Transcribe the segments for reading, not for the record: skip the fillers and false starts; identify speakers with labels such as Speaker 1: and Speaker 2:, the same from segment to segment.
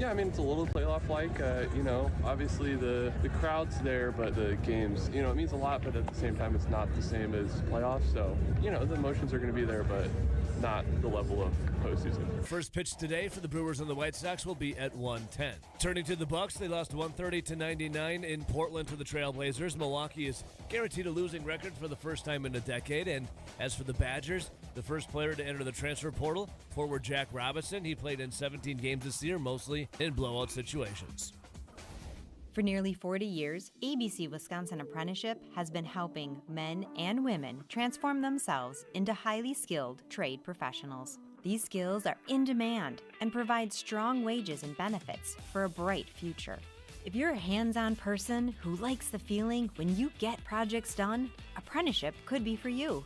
Speaker 1: Yeah, I mean, it's a little playoff-like. Obviously the crowd's there, but the games, it means a lot, but at the same time, it's not the same as playoffs. So, the emotions are going to be there, but not the level of postseason.
Speaker 2: First pitch today for the Brewers and the White Sox will be at 1:10. Turning to the Bucks, they lost 130-99 in Portland to the Trailblazers. Milwaukee is guaranteed a losing record for the first time in a decade. And as for the Badgers, the first player to enter the transfer portal, forward Jack Robinson. He played in 17 games this year, mostly in blowout situations.
Speaker 3: For nearly 40 years, ABC Wisconsin Apprenticeship has been helping men and women transform themselves into highly skilled trade professionals. These skills are in demand and provide strong wages and benefits for a bright future. If you're a hands-on person who likes the feeling when you get projects done, apprenticeship could be for you.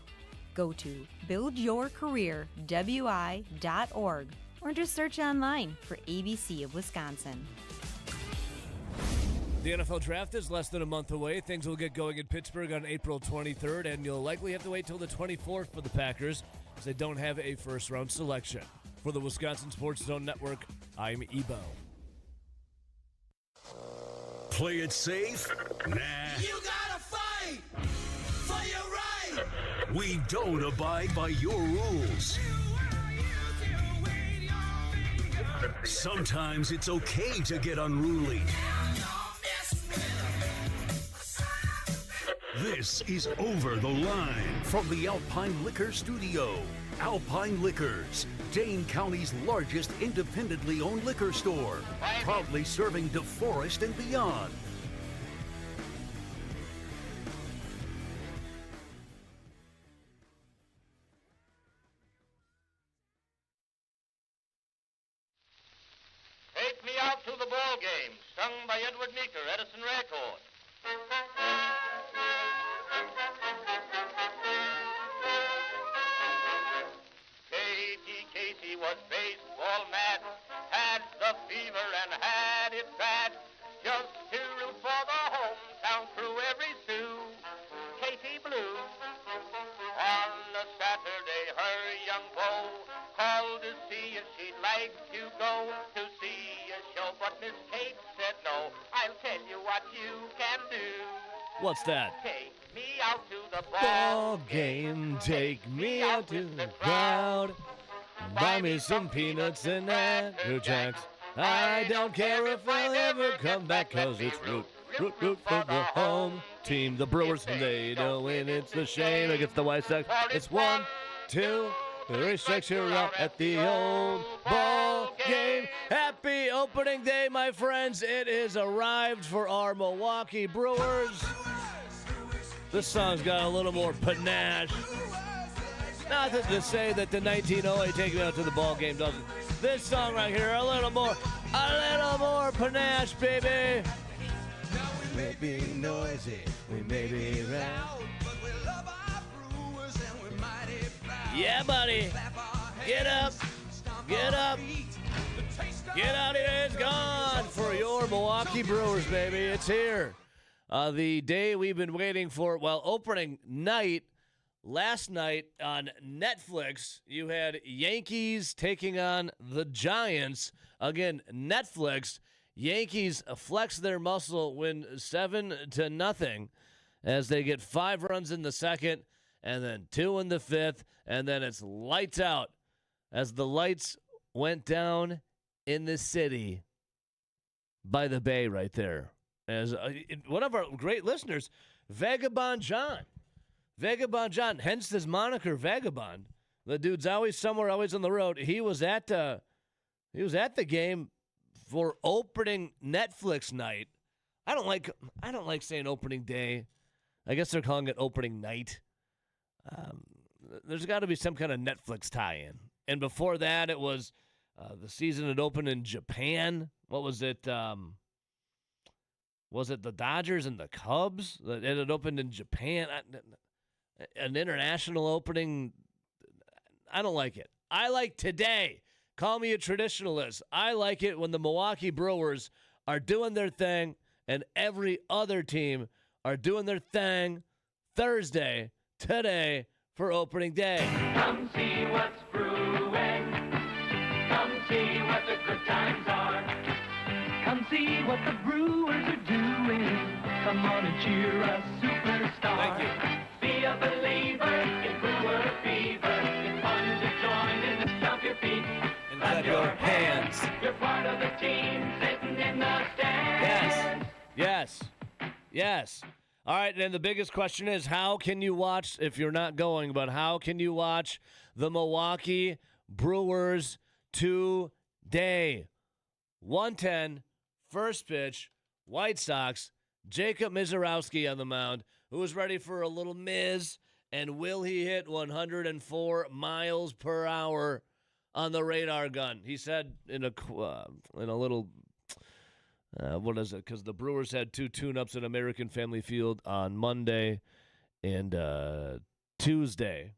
Speaker 3: Go to buildyourcareerwi.org or just search online for ABC of Wisconsin.
Speaker 2: The NFL Draft is less than a month away. Things will get going in Pittsburgh on April 23rd, and you'll likely have to wait till the 24th for the Packers, as they don't have a first-round selection. For the Wisconsin Sports Zone Network, I'm Ebo.
Speaker 4: Play it safe? Nah.
Speaker 5: You gotta fight for your right.
Speaker 4: We don't abide by your rules. Sometimes it's okay to get unruly. This is Over the Line from the Alpine Liquor Studio. Alpine Liquors, Dane County's largest independently owned liquor store, proudly serving DeForest and beyond.
Speaker 6: Take Me Out to the Ball Game, sung by Edward Meeker, Edison Record. Casey was baseball mad, had the fever and had it bad, just to root for the hometown crew every Sue. Katie Blue. On a Saturday, her young beau called to see if she'd like to go to see a show, but Miss Kate said no. I'll tell you what you can do.
Speaker 2: What's that?
Speaker 6: Take me out to the
Speaker 2: Ball game, take me out to the crowd. Buy me some peanuts and Andrew Jacks. I don't care if I'll ever come back, 'cause it's root for the home team. The Brewers, they don't win, it's a shame against the White Sox. It's 1, 2, 3 strikes, you're out at the old ball game. Happy opening day, my friends. It has arrived for our Milwaukee Brewers. This song's got a little more panache. Nothing to say that the 1908 Take Me Out to the Ball Game doesn't. This song right here, a little more panache, baby. We may be noisy, we may be loud. Yeah, buddy. Get up. Get up. Get out here. It's gone for your Milwaukee Brewers, baby. It's here. The day we've been waiting for. Well, opening night. Last night on Netflix, you had Yankees taking on the Giants. Again, Netflix. Yankees flex their muscle, win 7-0 as they get 5 runs in the second and then 2 in the fifth, and then it's lights out as the lights went down in the city by the bay right there. As one of our great listeners, Vagabond John, hence his moniker Vagabond. The dude's always somewhere, always on the road. He was at the game for opening Netflix night. I don't like saying opening day. I guess they're calling it opening night. There's got to be some kind of Netflix tie-in. And before that, it was the season had opened in Japan. What was it? Was it the Dodgers and the Cubs? It had opened in Japan. An international opening. I don't like it. I like today. Call me a traditionalist. I like it when the Milwaukee Brewers are doing their thing and every other team are doing their thing Thursday, today, for opening day.
Speaker 7: Come see what's brewing. Come see what the good times are. Come see what the Brewers are doing. Come on and cheer us, superstar.
Speaker 2: Thank you.
Speaker 7: Be a believer in Brewer fever. It's fun to join in and stomp your feet.
Speaker 2: And clap your hands.
Speaker 7: You're part of the team sitting in the stands.
Speaker 2: Yes. All right, and the biggest question is, how can you watch, if you're not going, but how can you watch the Milwaukee Brewers today? 1:10, first pitch, White Sox, Jacob Misiorowski on the mound, who is ready for a little Miz, and will he hit 104 miles per hour on the radar gun? He said in a little... what is it? Because the Brewers had 2 tune-ups at American Family Field on Monday and Tuesday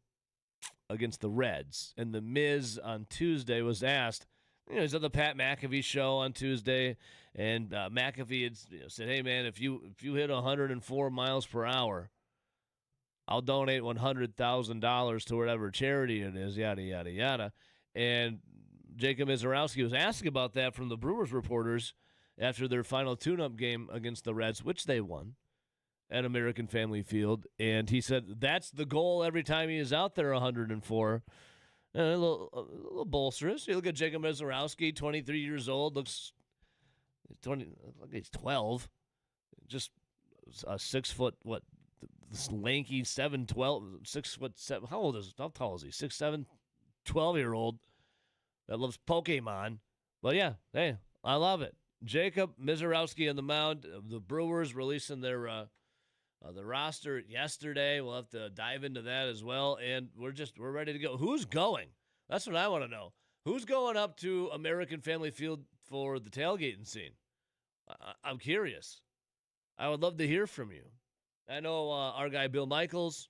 Speaker 2: against the Reds. And the Miz on Tuesday was asked, he's at the Pat McAfee show on Tuesday, and McAfee had said, hey, man, if you hit 104 miles per hour, I'll donate $100,000 to whatever charity it is, yada, yada, yada. And Jacob Misiorowski was asking about that from the Brewers reporters after their final tune-up game against the Reds, which they won at American Family Field. And he said that's the goal every time he is out there, 104. A little bolsterous. You look at Jacob Misiorowski, 23 years old, looks 20, like he's 12. Just a 6 foot, this lanky 7'12", 6'7". How tall is he? 6'7", 12-year-old that loves Pokemon. But yeah, hey, I love it. Jacob Misiorowski on the mound. The Brewers releasing their the roster yesterday. We'll have to dive into that as well. And we're ready to go. Who's going? That's what I want to know. Who's going up to American Family Field for the tailgating scene? I'm curious. I would love to hear from you. I know our guy Bill Michaels.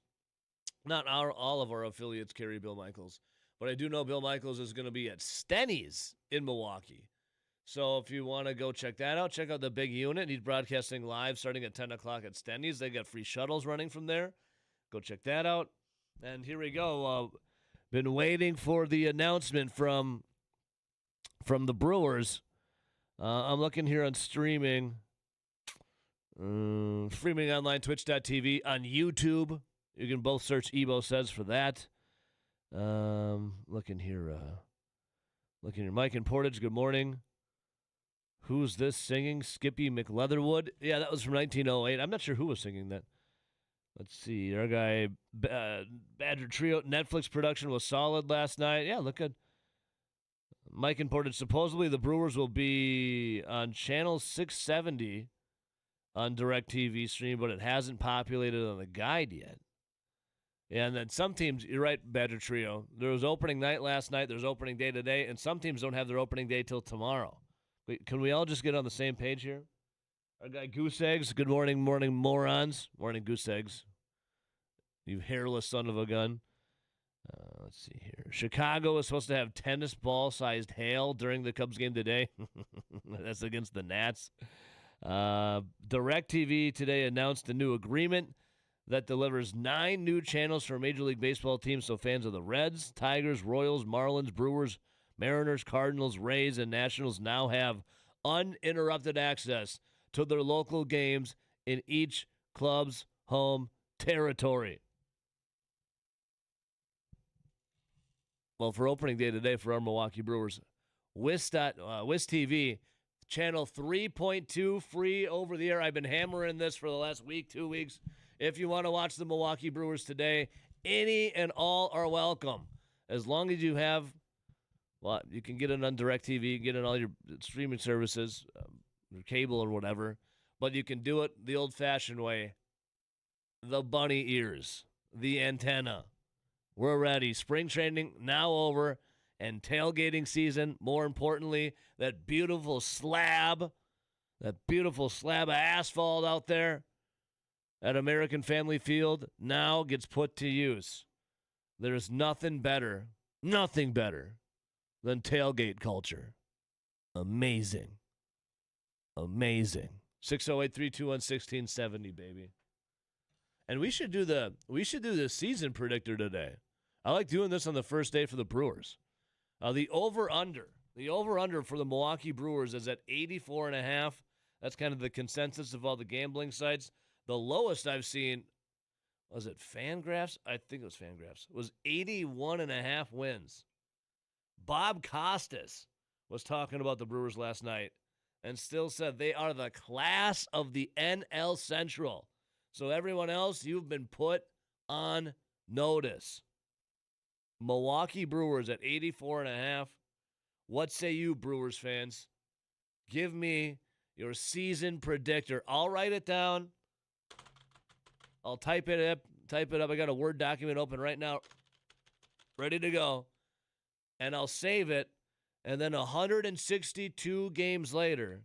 Speaker 2: Not all of our affiliates carry Bill Michaels, but I do know Bill Michaels is going to be at Stenny's in Milwaukee. So if you want to go check that out, check out the big unit. He's broadcasting live starting at 10 o'clock at Stenny's. They got free shuttles running from there. Go check that out. And here we go. Been waiting for the announcement from the Brewers. I'm looking here on streaming. Streaming online, twitch.tv, on YouTube. You can both search Ebo Says for that. Looking here. Mike and Portage, good morning. Who's this singing? Skippy McLeatherwood? Yeah, that was from 1908. I'm not sure who was singing that. Let's see. Our guy, Badger Trio, Netflix production was solid last night. Yeah, look at Mike and Portage. Supposedly the Brewers will be on channel 670 on DirecTV stream, but it hasn't populated on the guide yet. Yeah, and then some teams, you're right, Badger Trio. There was opening night last night. There's opening day today, and some teams don't have their opening day till tomorrow. Wait, can we all just get on the same page here? Our guy Goose Eggs, good morning, morons. Morning, Goose Eggs. You hairless son of a gun. Let's see here. Chicago is supposed to have tennis ball-sized hail during the Cubs game today. That's against the Nats. DirecTV today announced a new agreement that delivers 9 new channels for Major League Baseball teams, so fans of the Reds, Tigers, Royals, Marlins, Brewers, Mariners, Cardinals, Rays, and Nationals now have uninterrupted access to their local games in each club's home territory. Well, for opening day today for our Milwaukee Brewers, WIS TV, channel 3.2, free over the air. I've been hammering this for the last week, 2 weeks. If you want to watch the Milwaukee Brewers today, any and all are welcome. As long as you have, well, you can get it on DirecTV, get it on all your streaming services, your cable or whatever, but you can do it the old-fashioned way. The bunny ears, the antenna. We're ready. Spring training now over, and tailgating season, more importantly, that beautiful slab of asphalt out there at American Family Field now gets put to use. There's nothing better than tailgate culture. Amazing. 608-321-1670, baby. And we should do the season predictor today. I like doing this on the first day for the Brewers. The over-under The over-under for the Milwaukee Brewers is at 84.5. That's kind of the consensus of all the gambling sites. The lowest I've seen, was it Fangraphs? I think it was Fangraphs. Was 81.5 wins. Bob Costas was talking about the Brewers last night and still said they are the class of the NL Central. So everyone else, you've been put on notice. Milwaukee Brewers at 84.5. What say you, Brewers fans? Give me your season predictor. I'll write it down. I'll type it up. I got a Word document open right now, ready to go. And I'll save it. And then 162 games later,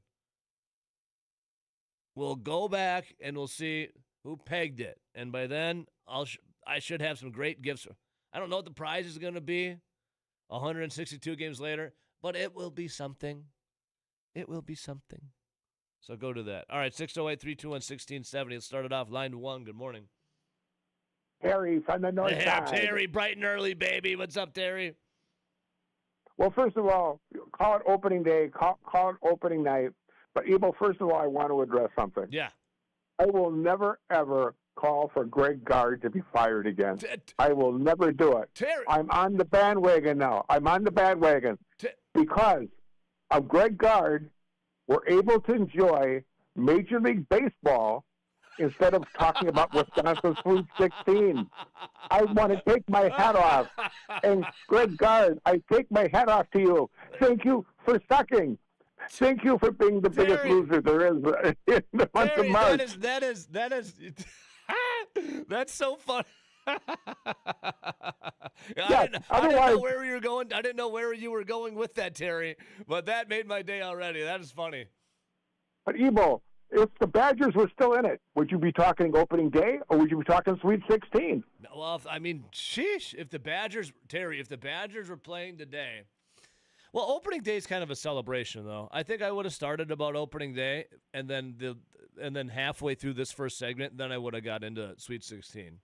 Speaker 2: we'll go back and we'll see who pegged it. And by then, I should have some great gifts. I don't know what the prize is going to be 162 games later, but it will be something. It will be something. So go to that. All right, 608-321-1670. Let's start it off. Line 1, good morning.
Speaker 8: Terry from the north
Speaker 2: Yeah,
Speaker 8: side.
Speaker 2: Terry, bright and early, baby. What's up, Terry?
Speaker 8: Well, first of all, call it opening day, call it opening night. But, Ebo, first of all, I want to address something.
Speaker 2: Yeah.
Speaker 8: I will never, ever call for Greg Gard to be fired again. I will never do it.
Speaker 2: Terry.
Speaker 8: I'm on the bandwagon now. Because of Greg Gard, we're able to enjoy Major League Baseball instead of talking about Wisconsin Sweet 16. I want to take my hat off. And Greg Gard, I take my hat off to you. Thank you for sucking. Thank you for being the biggest loser there is in the month of March.
Speaker 2: That is that's so funny. I didn't know where you were going. I didn't know where you were going with that, Terry. But that made my day already. That is funny.
Speaker 8: But Ebo, if the Badgers were still in it, would you be talking opening day or would you be talking Sweet 16?
Speaker 2: Well, sheesh. If the Badgers were playing today. Well, opening day is kind of a celebration, though. I think I would have started about opening day, and then halfway through this first segment, then I would have got into Sweet 16.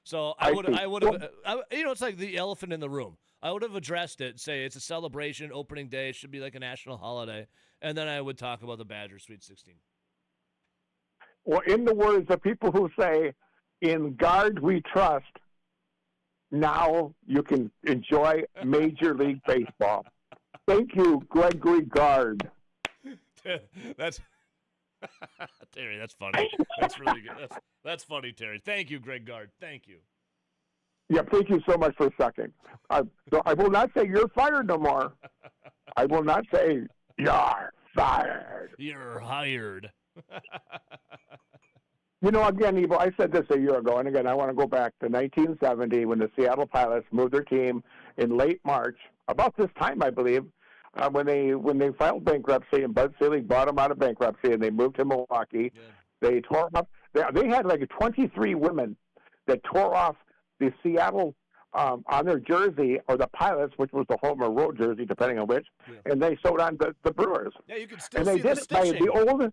Speaker 2: So I would have, it's like the elephant in the room. I would have addressed it, say it's a celebration, opening day, it should be like a national holiday, and then I would talk about the Badgers Sweet 16.
Speaker 8: Well, in the words of people who say, "In God we trust," now you can enjoy Major League Baseball. Thank you, Gregory Gard.
Speaker 2: That's Terry. That's funny. That's really good. That's funny, Terry. Thank you, Greg Gard. Thank you.
Speaker 8: Yeah, thank you so much for sucking. So I will not say you're fired no more. I will not say you're fired.
Speaker 2: You're hired.
Speaker 8: Again, Evo, I said this a year ago, and again, I want to go back to 1970 when the Seattle Pilots moved their team in late March, about this time, I believe, when they filed bankruptcy and Bud Selig bought them out of bankruptcy and they moved to Milwaukee. Yeah. They tore up. They had like 23 women that tore off the Seattle on their jersey, or the Pilots, which was the home or road jersey, depending on which, and they sewed on the Brewers.
Speaker 2: Yeah, you can still
Speaker 8: and
Speaker 2: see
Speaker 8: they did it by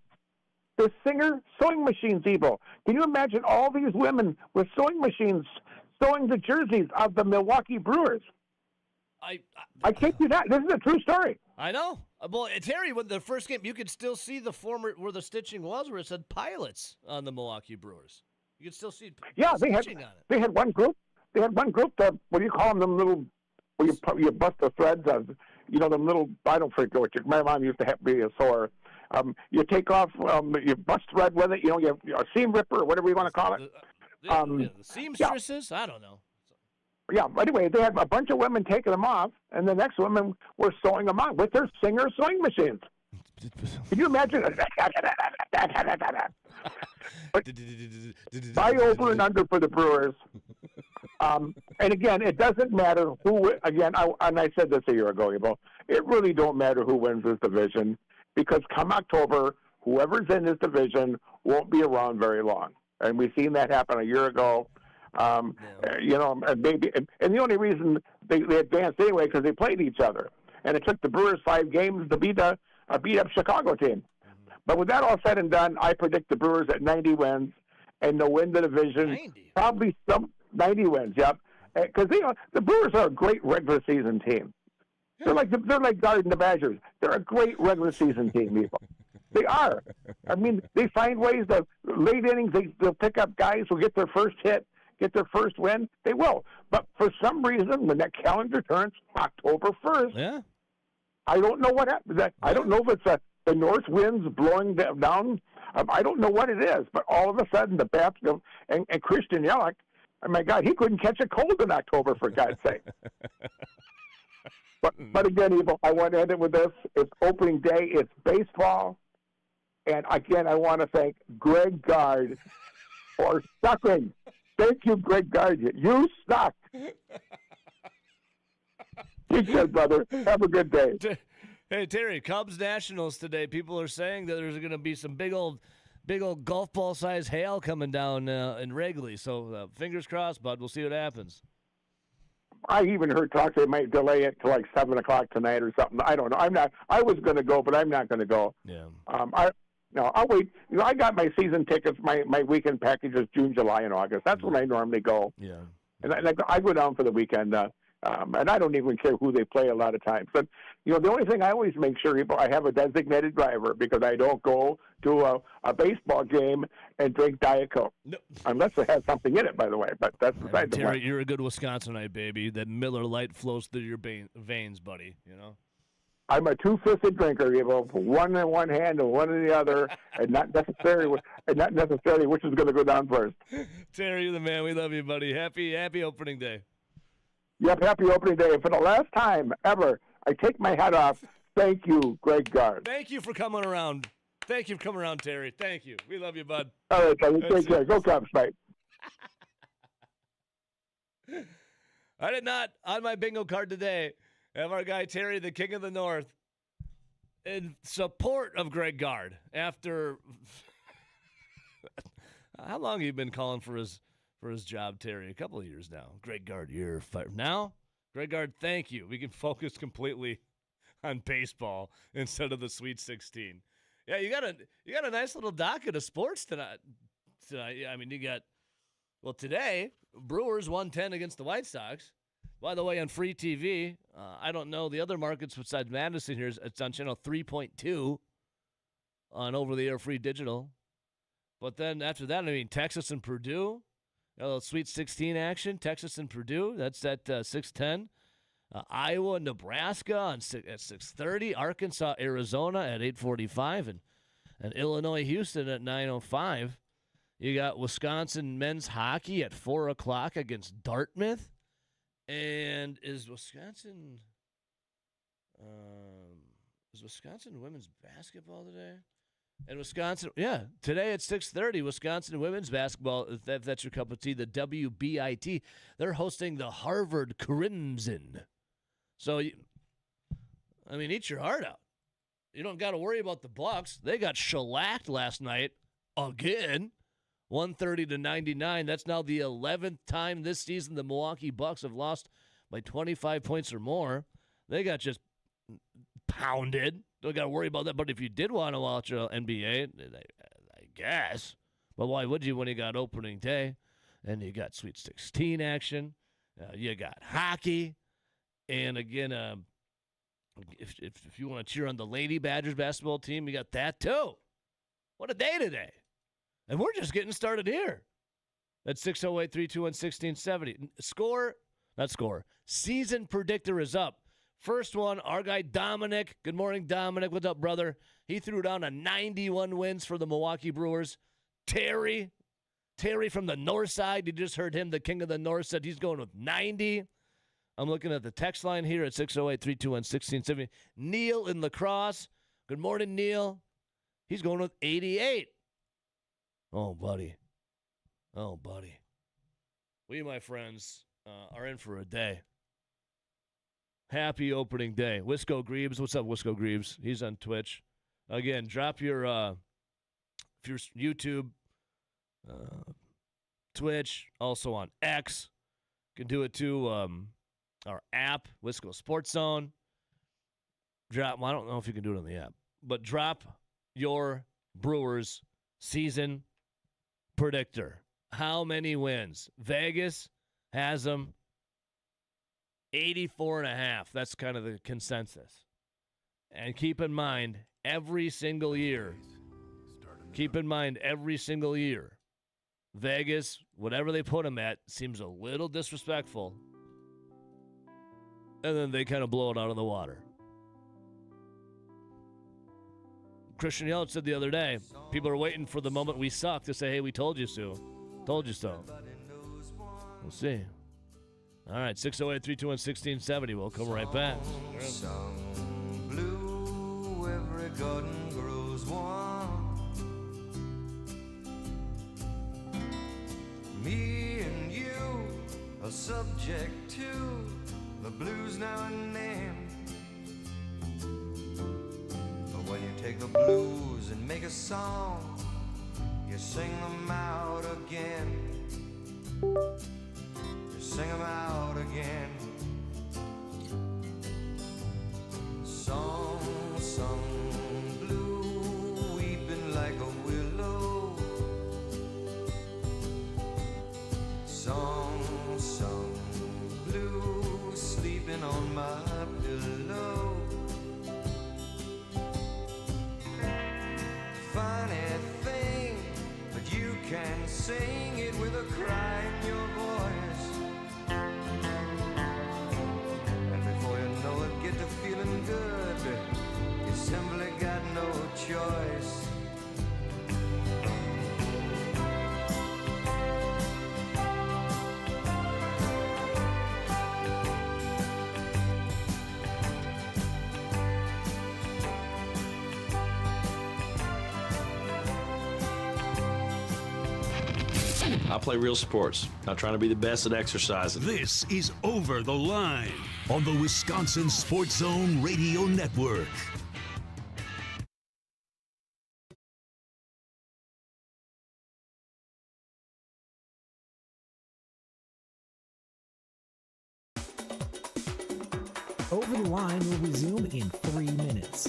Speaker 8: the Singer sewing machines, Evo. Can you imagine all these women with sewing machines sewing the jerseys of the Milwaukee Brewers? I kid you not. This is a true story.
Speaker 2: I know. Well, Terry, when the first game, you could still see the former where the stitching was, where it said Pilots on the Milwaukee Brewers. You could still see.
Speaker 8: Yeah, they had.
Speaker 2: On it.
Speaker 8: They had one group. They had one group that, what do you call them? Them little, where you bust the threads of, them little. I don't forget what my mom used to have be a sewer. You take off, you bust thread with it. You have a seam ripper or whatever you want to call it.
Speaker 2: The seamstresses. Yeah. I don't know.
Speaker 8: Yeah, anyway, they had a bunch of women taking them off, and the next women were sewing them on with their Singer sewing machines. Can you imagine? Buy over and under for the Brewers. And again, it doesn't matter who. Again, I said this a year ago, Evo. It really don't matter who wins this division, because come October, whoever's in this division won't be around very long. And we've seen that happen a year ago. And maybe, and the only reason they advanced anyway because they played each other, and it took the Brewers 5 games to beat a beat up Chicago team. But with that all said and done, I predict the Brewers at 90 wins, and they'll win the division.
Speaker 2: 90?
Speaker 8: Probably some 90 wins. Yep, because the Brewers are a great regular season team. They're like guarding the Badgers. They're a great regular season team, people. They are. I mean, they find ways to late innings. They'll pick up guys who get their first hit, get their first win. They will. But for some reason, when that calendar turns October 1st,
Speaker 2: Yeah.
Speaker 8: I don't know what happens. I don't know if it's the north winds blowing them down. I don't know what it is. But all of a sudden, the Bats and Christian Yelich, oh my God, he couldn't catch a cold in October, for God's sake. But again, Evil, I want to end it with this. It's opening day. It's baseball. And again, I want to thank Greg Gard for sucking. Thank you, Greg Gard. You suck. Take care, brother. Have a good day.
Speaker 2: Hey, Terry, Cubs Nationals today. People are saying that there's going to be some big old golf ball size hail coming down in Wrigley. So fingers crossed, bud. We'll see what happens.
Speaker 8: I even heard talk they might delay it to like 7 o'clock tonight or something. I don't know. I was going to go, but I'm not going to go.
Speaker 2: Yeah.
Speaker 8: I'll wait. I got my season tickets. My weekend package is June, July, and August. That's when I normally go.
Speaker 2: Yeah.
Speaker 8: And I go down for the weekend. And I don't even care who they play a lot of times. But, the only thing I always make sure I have a designated driver because I don't go to a baseball game and drink Diet Coke. No. Unless it has something in it, by the way. But that's beside the
Speaker 2: Terry,
Speaker 8: point.
Speaker 2: you're a good Wisconsinite, baby. That Miller Lite flows through your veins, buddy,
Speaker 8: I'm a two-fisted drinker, one in one hand and one in the other, and not necessarily which is going to go down first.
Speaker 2: Terry, you're the man. We love you, buddy. Happy opening day.
Speaker 8: Yep, happy opening day. For the last time ever, I take my hat off. Thank you, Greg Gard.
Speaker 2: Thank you for coming around. Thank you for coming around, Terry. Thank you. We love you, bud.
Speaker 8: All right, buddy. Take care. Go Cubs, mate.
Speaker 2: I did not, on my bingo card today, have our guy Terry, the King of the North, in support of Greg Gard after how long have you been calling for his job, Terry? A couple of years now. Greg Gard, you're fired. Now, Greg Gard, thank you. We can focus completely on baseball instead of the Sweet 16. Yeah, you got a nice little docket of sports tonight. I mean, you got today Brewers 110 against the White Sox. By the way, on free TV, I don't know the other markets besides Madison here. It's on channel 3.2 on over-the-air free digital. But then after that, I mean, Texas and Purdue, a little Sweet 16 action. Texas and Purdue, that's at 6:10. Iowa and Nebraska at 6:30. Arkansas, Arizona at 8:45, and Illinois, Houston at 9:05. You got Wisconsin men's hockey at 4 o'clock against Dartmouth. And is Wisconsin women's basketball today? And Wisconsin, today at 6:30, Wisconsin women's basketball, if that's your cup of tea, the WBIT, they're hosting the Harvard Crimson. So, eat your heart out. You don't got to worry about the Bucks. They got shellacked last night again. 130-99. That's now the 11th time this season the Milwaukee Bucks have lost by 25 points or more. They got just pounded. Don't got to worry about that. But if you did want to watch NBA, I guess. But why would you when you got opening day? And you got Sweet 16 action. You got hockey. And again, if you want to cheer on the Lady Badgers basketball team, you got that too. What a day today. And we're just getting started here. At 608-321-1670. Season predictor is up. First one, our guy Dominic. Good morning, Dominic. What's up, brother? He threw down a 91 wins for the Milwaukee Brewers. Terry from the north side. You just heard him, the King of the North, said he's going with 90. I'm looking at the text line here at 608-321-1670. Neil in La Crosse. Good morning, Neil. He's going with 88. Oh, buddy. We, my friends, are in for a day. Happy opening day. Wisco Greaves. What's up, Wisco Greaves? He's on Twitch. Again, drop your YouTube, Twitch, also on X. You can do it too. Our app, Wisco Sports Zone. I don't know if you can do it on the app, but drop your Brewers season predictor. How many wins? Vegas has them 84.5. That's kind of the consensus. And keep in mind, every single year, Vegas, whatever they put them at, seems a little disrespectful. And then they kind of blow it out of the water. Christian Yelich said the other day, people are waiting for the moment we suck to say, hey, we told you so. Told you so. We'll see. All right, 608-321-1670. We'll come right back.
Speaker 9: Sung blue, every garden grows warm. Me and you are subject to the blues now and then. But when you take the blues and make a song, you sing them out again. Sing 'em out again. Song blue, weeping like a willow. Song blue, sleeping on my pillow. Funny thing, but you can sing it with a cry in your voice. Get to feeling good, you simply got no choice.
Speaker 10: I play real sports, not trying to be the best at exercising.
Speaker 4: This is Over the Line on the Wisconsin Sports Zone Radio Network.
Speaker 11: Over the Line will resume in 3 minutes.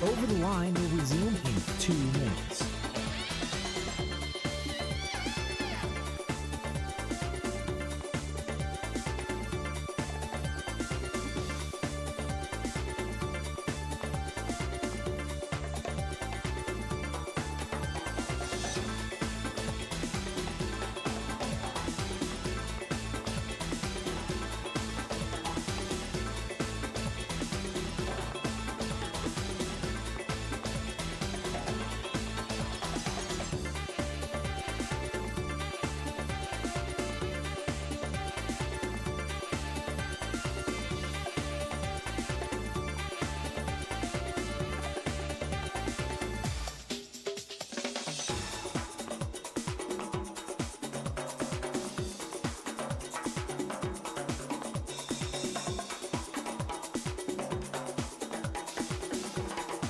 Speaker 11: Over the Line will resume in 2 minutes.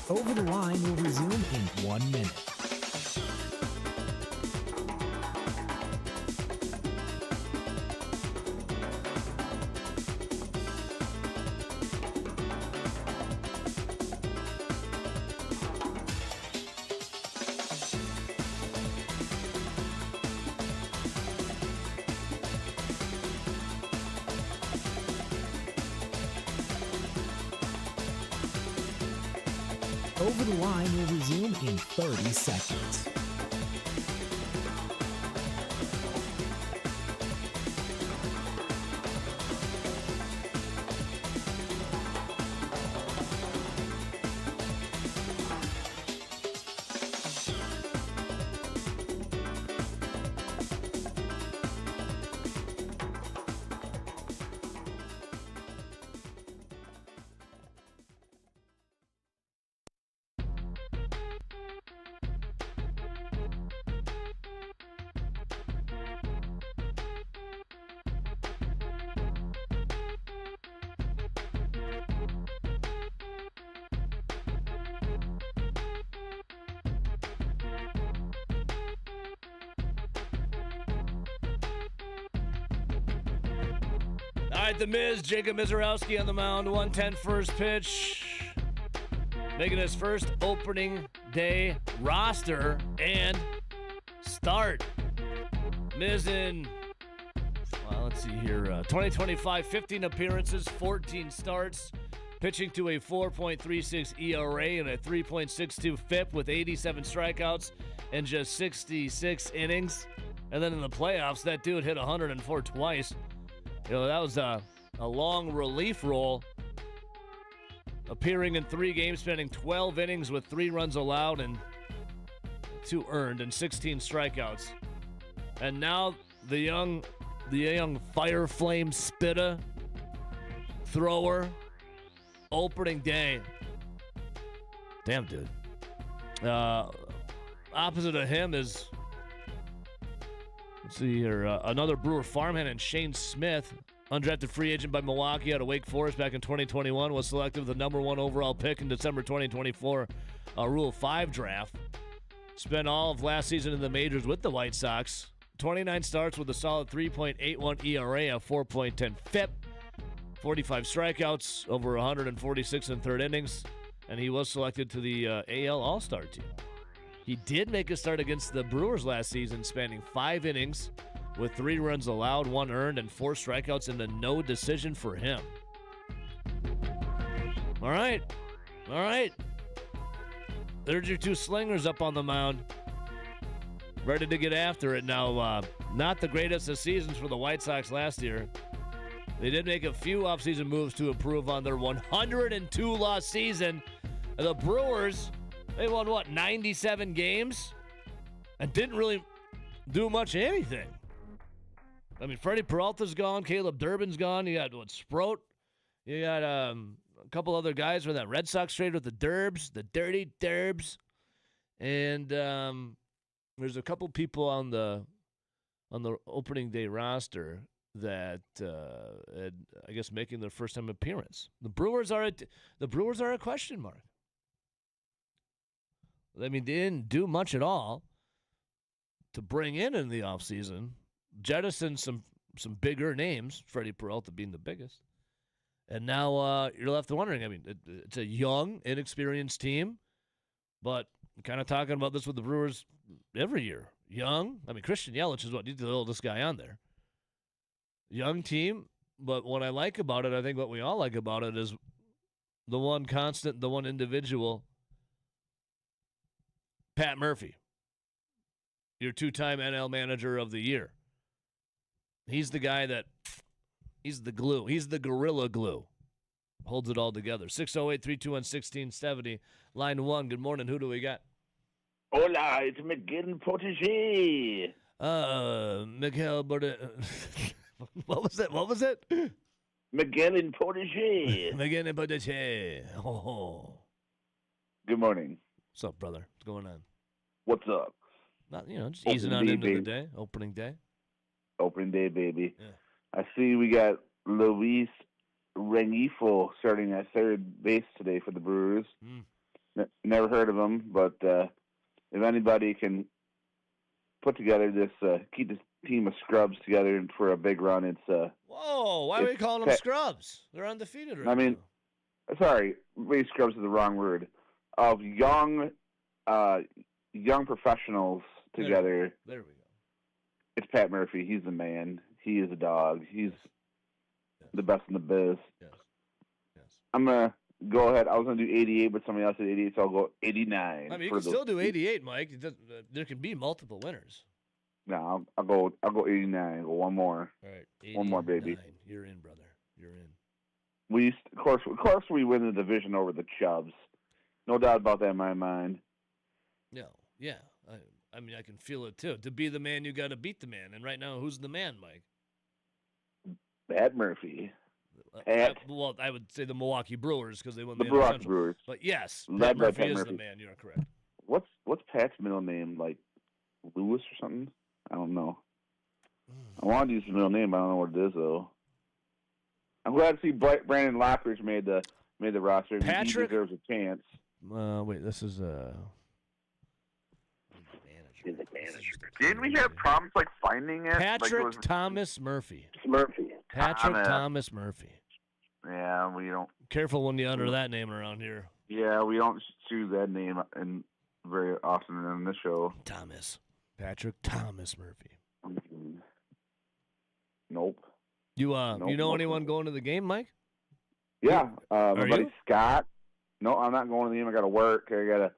Speaker 11: Over the Line will resume in 1 minute. Over the Line will resume in 30 seconds.
Speaker 2: All right, the Miz, Jacob Mizorowski on the mound, 110 first pitch. Making his first opening day roster and start. Miz in, well, let's see here, 2025, 15 appearances, 14 starts, pitching to a 4.36 ERA and a 3.62 FIP with 87 strikeouts and just 66 innings. And then in the playoffs, that dude hit 104 twice. You know, that was a long relief role. Appearing in 3 games, spending 12 innings with 3 runs allowed and 2 earned and 16 strikeouts. And now the young fire flame spitter thrower, opening day. Damn, dude. Opposite of him is, let's see here, another Brewer farmhand and Shane Smith. Undrafted free agent by Milwaukee out of Wake Forest back in 2021, was selected with the #1 overall pick in December 2024 Rule 5 draft. Spent all of last season in the majors with the White Sox. 29 starts with a solid 3.81 ERA, a 4.10 FIP, 45 strikeouts, over 146 in third innings, and he was selected to the AL All-Star team. He did make a start against the Brewers last season, spanning 5 innings, with 3 runs allowed, 1 earned, and 4 strikeouts, and a no decision for him. All right. There's your 2 slingers up on the mound. Ready to get after it now. Not the greatest of seasons for the White Sox last year. They did make a few offseason moves to improve on their 102-loss season. And the Brewers, they won, 97 games? And didn't really do much of anything. I mean, Freddie Peralta's gone. Caleb Durbin's gone. You got, Sproat. You got a couple other guys from that Red Sox trade with the Derbs, the Dirty Derbs. And there's a couple people on the opening day roster that I guess making their first time appearance. The Brewers are a question mark. I mean, they didn't do much at all to bring in the offseason. Jettisoned some bigger names, Freddie Peralta being the biggest. And now you're left wondering. I mean, it's a young, inexperienced team, but I'm kind of talking about this with the Brewers every year. Young. I mean, Christian Yelich is he's the oldest guy on there. Young team, but what I like about it, I think what we all like about it is the one constant, the one individual, Pat Murphy, your 2-time NL Manager of the Year. He's the guy he's the glue. He's the gorilla glue. Holds it all together. 608-321-1670. Line 1, good morning. Who do we got?
Speaker 12: Hola, it's Miguel Protege.
Speaker 2: Miguel What was it?
Speaker 12: Miguel and Protege.
Speaker 2: Miguel and Protege. Oh.
Speaker 12: Good morning.
Speaker 2: What's up, brother? What's going on?
Speaker 12: What's up?
Speaker 2: Not, just easing on into the day. Opening day.
Speaker 12: Opening day, baby.
Speaker 2: Yeah.
Speaker 12: I see we got Luis Rengifo starting at third base today for the Brewers. Never heard of him, but if anybody can put together this, keep this team of scrubs together for a big run, it's
Speaker 2: Whoa! Why are we calling them scrubs? They're undefeated right now.
Speaker 12: Sorry, maybe scrubs is the wrong word. Of young professionals together.
Speaker 2: There we go.
Speaker 12: It's Pat Murphy. He's the man. He is a dog. He's the best in the biz.
Speaker 2: Yes.
Speaker 12: I'm going to go ahead. I was going to do 88, but somebody else said 88, so I'll go 89.
Speaker 2: I mean, you can still do 88, Mike. There can be multiple winners.
Speaker 12: No, I'll go 89. I'll go one more.
Speaker 2: All right. 89.
Speaker 12: One more, baby.
Speaker 2: You're in, brother. You're in.
Speaker 12: Of course, we win the division over the Chubs. No doubt about that in my mind.
Speaker 2: No. Yeah. I mean, I can feel it, too. To be the man, you got to beat the man. And right now, who's the man, Mike?
Speaker 12: Pat Murphy.
Speaker 2: Well, I would say the Milwaukee Brewers because they won the
Speaker 12: Milwaukee Brewers.
Speaker 2: But yes,
Speaker 12: Pat
Speaker 2: Murphy
Speaker 12: Pat
Speaker 2: is
Speaker 12: Murphy.
Speaker 2: the man. You're correct.
Speaker 12: What's Pat's middle name? Like Lewis or something? I don't know. I want to use his middle name, but I don't know what it is though. I'm glad to see Brandon Lockridge made the roster.
Speaker 2: Patrick
Speaker 12: he deserves a chance.
Speaker 2: Wait, this is
Speaker 13: Didn't we have problems finding it?
Speaker 2: Patrick Thomas Murphy. Patrick Thomas Murphy.
Speaker 12: Yeah, we don't.
Speaker 2: Careful when you utter that name around here.
Speaker 12: Yeah, we don't choose that name in very often in this show.
Speaker 2: Patrick Thomas Murphy.
Speaker 12: Nope.
Speaker 2: You
Speaker 12: Nope,
Speaker 2: you know
Speaker 12: nope.
Speaker 2: anyone going to the game, Mike?
Speaker 12: Yeah, my
Speaker 2: Are
Speaker 12: buddy
Speaker 2: you?
Speaker 12: Scott. No, I'm not going to the game. I got to work. I gotta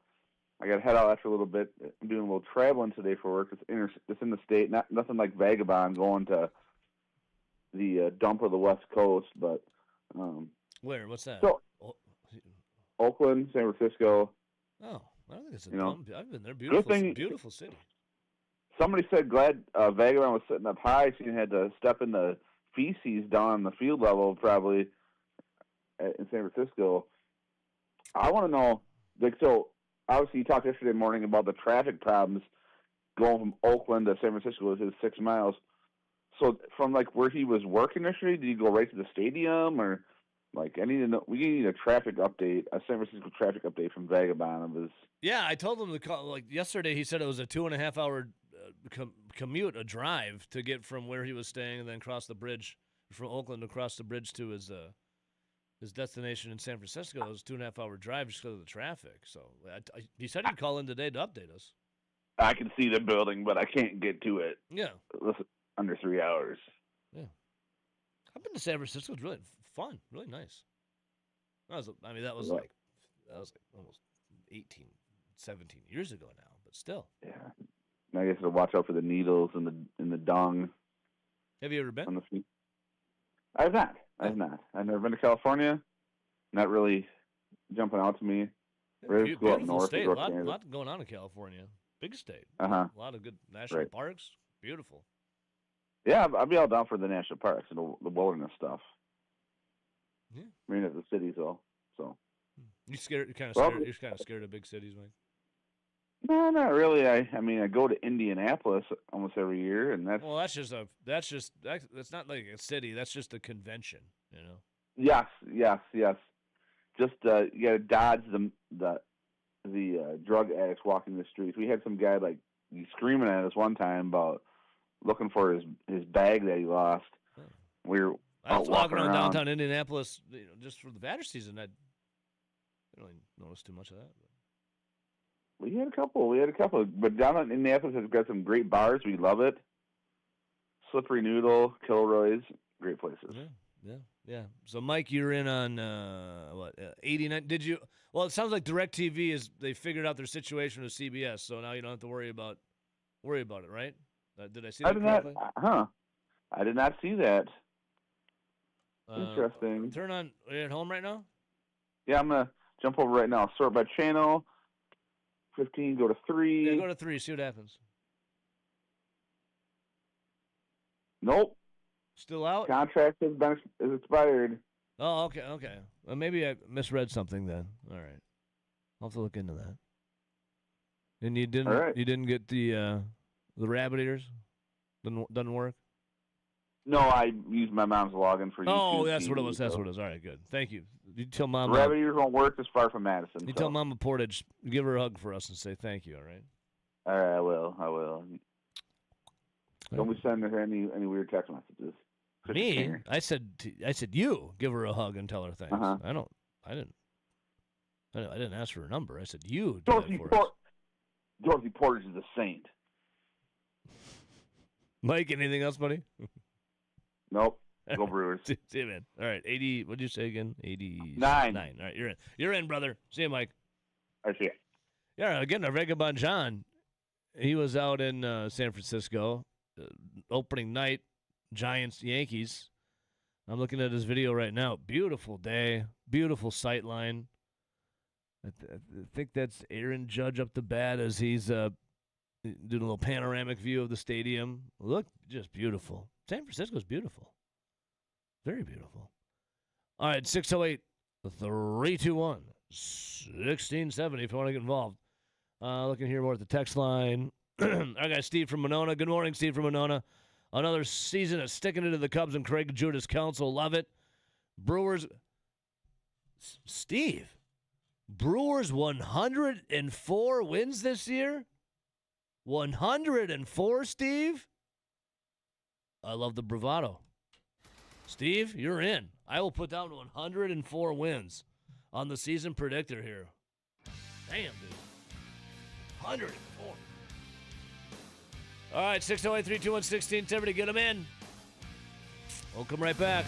Speaker 12: head out after a little bit. I'm doing a little traveling today for work. It's in the state. Nothing like vagabond going to the dump of the West Coast, but
Speaker 2: Where? What's that?
Speaker 12: So Oakland, San Francisco.
Speaker 2: Oh, I don't think it's a
Speaker 12: You know,
Speaker 2: dump. I've been there. Beautiful,
Speaker 12: thing-
Speaker 2: beautiful city.
Speaker 12: Somebody said glad Vagabond was sitting up high, so you had to step in the feces down on the field level, probably in San Francisco. I want to know, like, so obviously you talked yesterday morning about the traffic problems going from Oakland to San Francisco with his 6 miles. So from like where he was working yesterday, did he go right to the stadium, or like I need to know? We need a traffic update, a San Francisco traffic update from Vagabond of his.
Speaker 2: Yeah, I told him to call. Like yesterday, he said it was a 2.5 hour commute, a drive to get from where he was staying and then cross the bridge from Oakland across the bridge to his destination in San Francisco. It was a 2.5 hour drive just because of the traffic. So he said he'd call in today to update us.
Speaker 12: I can see the building, but I can't get to it.
Speaker 2: Yeah.
Speaker 12: Under 3 hours.
Speaker 2: Yeah. I've been to San Francisco. It's really fun, really nice. That was like almost 18, 17 years ago now, but still.
Speaker 12: Yeah. And I guess to watch out for the needles and the dung.
Speaker 2: Have you ever been?
Speaker 12: On the feet. I have not. I've never been to California. Not really jumping out to me. Ready to go up
Speaker 2: Beautiful
Speaker 12: north.
Speaker 2: state.
Speaker 12: To
Speaker 2: A
Speaker 12: go
Speaker 2: lot,
Speaker 12: to
Speaker 2: lot going on in California. Big state.
Speaker 12: Uh-huh.
Speaker 2: A lot of good national
Speaker 12: Right.
Speaker 2: parks. Beautiful.
Speaker 12: Yeah, I'd be all down for the national parks and the wilderness stuff.
Speaker 2: Yeah.
Speaker 12: I mean, it's the cities, though. So.
Speaker 2: You scared? You're kind of
Speaker 12: Well,
Speaker 2: scared. You're kind of scared of big cities, Mike.
Speaker 12: No, not really. I mean, I go to Indianapolis almost every year, and that's
Speaker 2: Well, that's not like a city. That's just a convention, you know.
Speaker 12: yes. Just you got to dodge the drug addicts walking the streets. We had some guy like screaming at us one time about looking for his bag that he lost. We were
Speaker 2: I was
Speaker 12: out
Speaker 2: walking around
Speaker 12: around
Speaker 2: downtown Indianapolis, just for the Badger season. I didn't really notice too much of that.
Speaker 12: We had a couple. But down in Indianapolis has got some great bars. We love it. Slippery Noodle, Kilroy's, great places.
Speaker 2: Yeah. So, Mike, you're in on 89? Did you? Well, it sounds like DirecTV they figured out their situation with CBS, so now you don't have to worry about it, right? Did I see that correctly?
Speaker 12: I did not see that. Interesting.
Speaker 2: Turn on. Are you at home right now?
Speaker 12: Yeah, I'm gonna jump over right now. Sort by channel. 15. Go to 3.
Speaker 2: Yeah, go to 3. See what happens.
Speaker 12: Nope.
Speaker 2: Still out?
Speaker 12: Contract is expired.
Speaker 2: Oh, okay. Well, maybe I misread something then. All right, I'll have to look into that. And you didn't?
Speaker 12: All right.
Speaker 2: You didn't get the Rabbit Eaters? Doesn't work.
Speaker 12: No, I used my mom's login for YouTube.
Speaker 2: Oh, that's
Speaker 12: TV,
Speaker 2: what it was. That's
Speaker 12: so.
Speaker 2: what it was. All right, good. Thank you. You tell Mom.
Speaker 12: Rabbit Eaters won't work this far from Madison.
Speaker 2: You tell Mama Portage. Give her a hug for us and say thank you. All right.
Speaker 12: All right, I will. Don't be sending her any weird text messages.
Speaker 2: Me? I said you give her a hug and tell her thanks.
Speaker 12: Uh-huh.
Speaker 2: I didn't ask for her number. I said you do that for us.
Speaker 12: Dorothy Portage is a saint.
Speaker 2: Mike, anything else, buddy?
Speaker 12: Nope. Go Brewers.
Speaker 2: See you, man. All right, 80. What'd you say again? 89. 9. All right, you're in. You're in, brother. See you, Mike.
Speaker 12: I see it.
Speaker 2: Yeah, again, our Vagabond John. He was out in San Francisco, opening night, Giants Yankees. I'm looking at his video right now. Beautiful day, beautiful sight line. I think that's Aaron Judge up the bat as he's doing a little panoramic view of the stadium. Look, just beautiful. San Francisco's beautiful. Very beautiful. All right, 608-321-1670 if you want to get involved. Looking here more at the text line. Our guy Steve from Monona. Good morning, Steve from Monona. Another season of sticking it to the Cubs and Craig Judas Council. Love it. Brewers. Steve. Brewers 104 wins this year? 104, Steve? I love the bravado. Steve, you're in. I will put down 104 wins on the season predictor here. Damn, dude. 104. All right, 608-321-1610 to get them in. We'll come right back.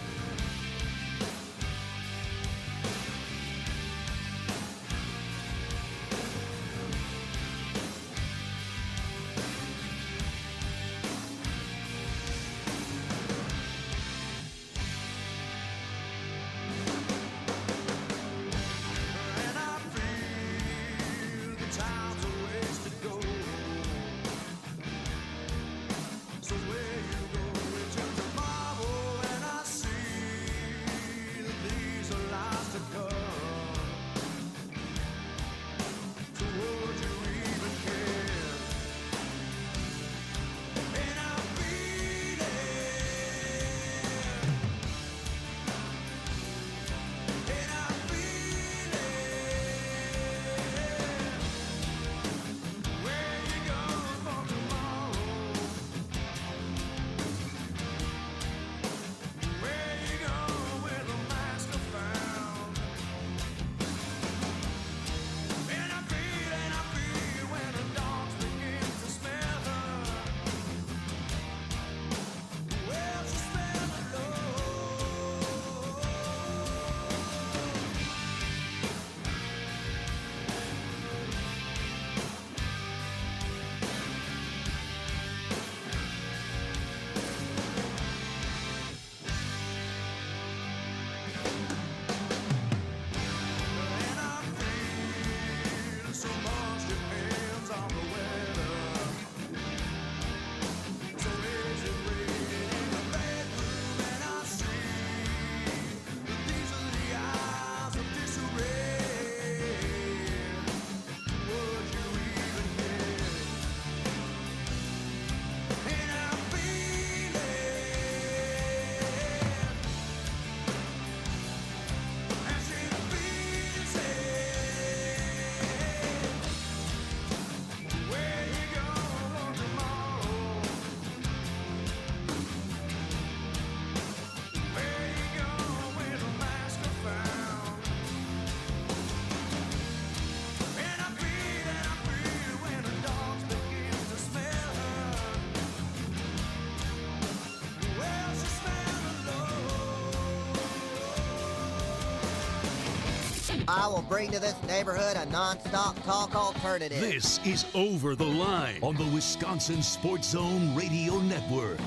Speaker 13: I will bring to this neighborhood a non-stop talk alternative.
Speaker 4: This is Over the Line on the Wisconsin Sports Zone Radio Network.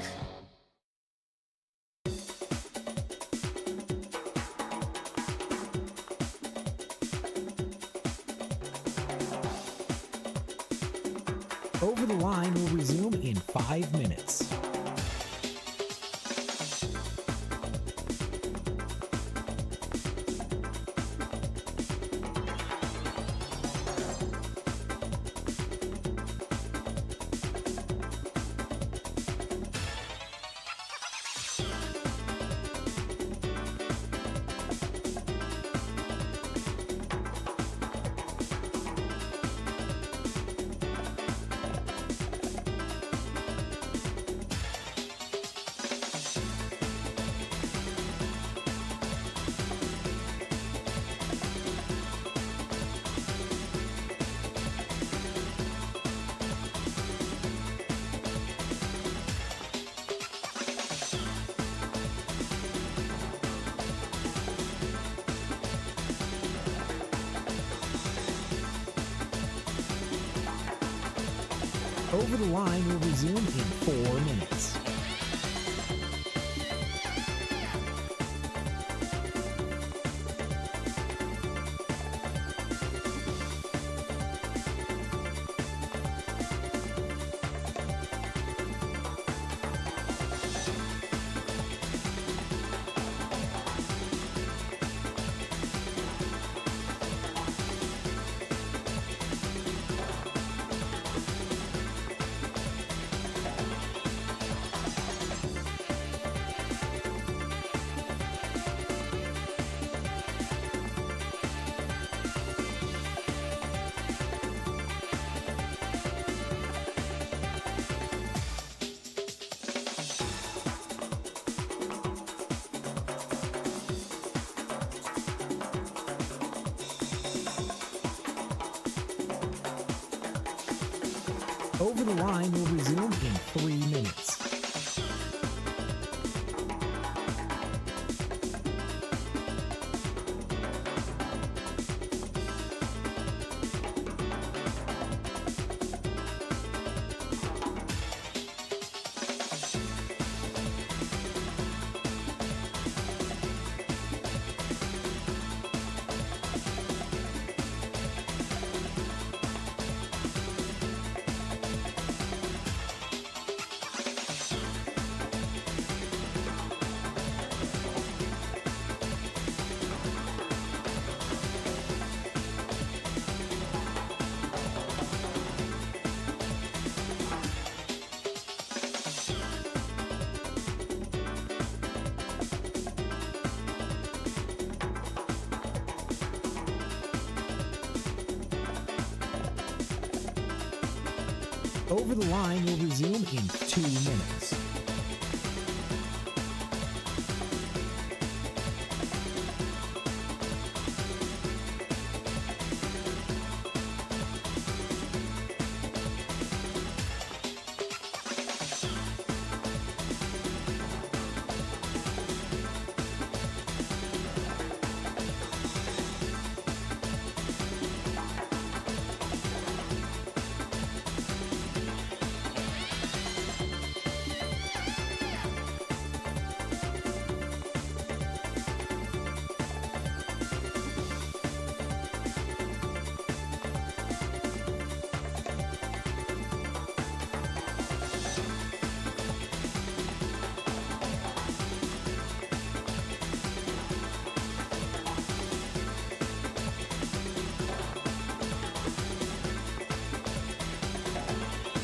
Speaker 11: Over the Line will resume in 5 minutes. Over the Line will resume in 4 minutes. Over the Line will resume in 3 minutes. Over the Line will resume in 2 minutes.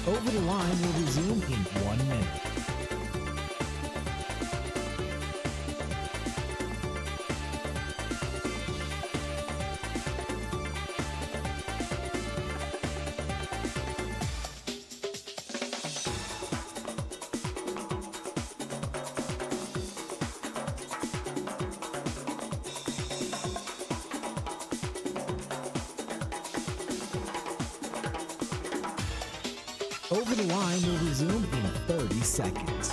Speaker 11: Over the Line will resume in 1 minute. Over the Line will resume in 30 seconds.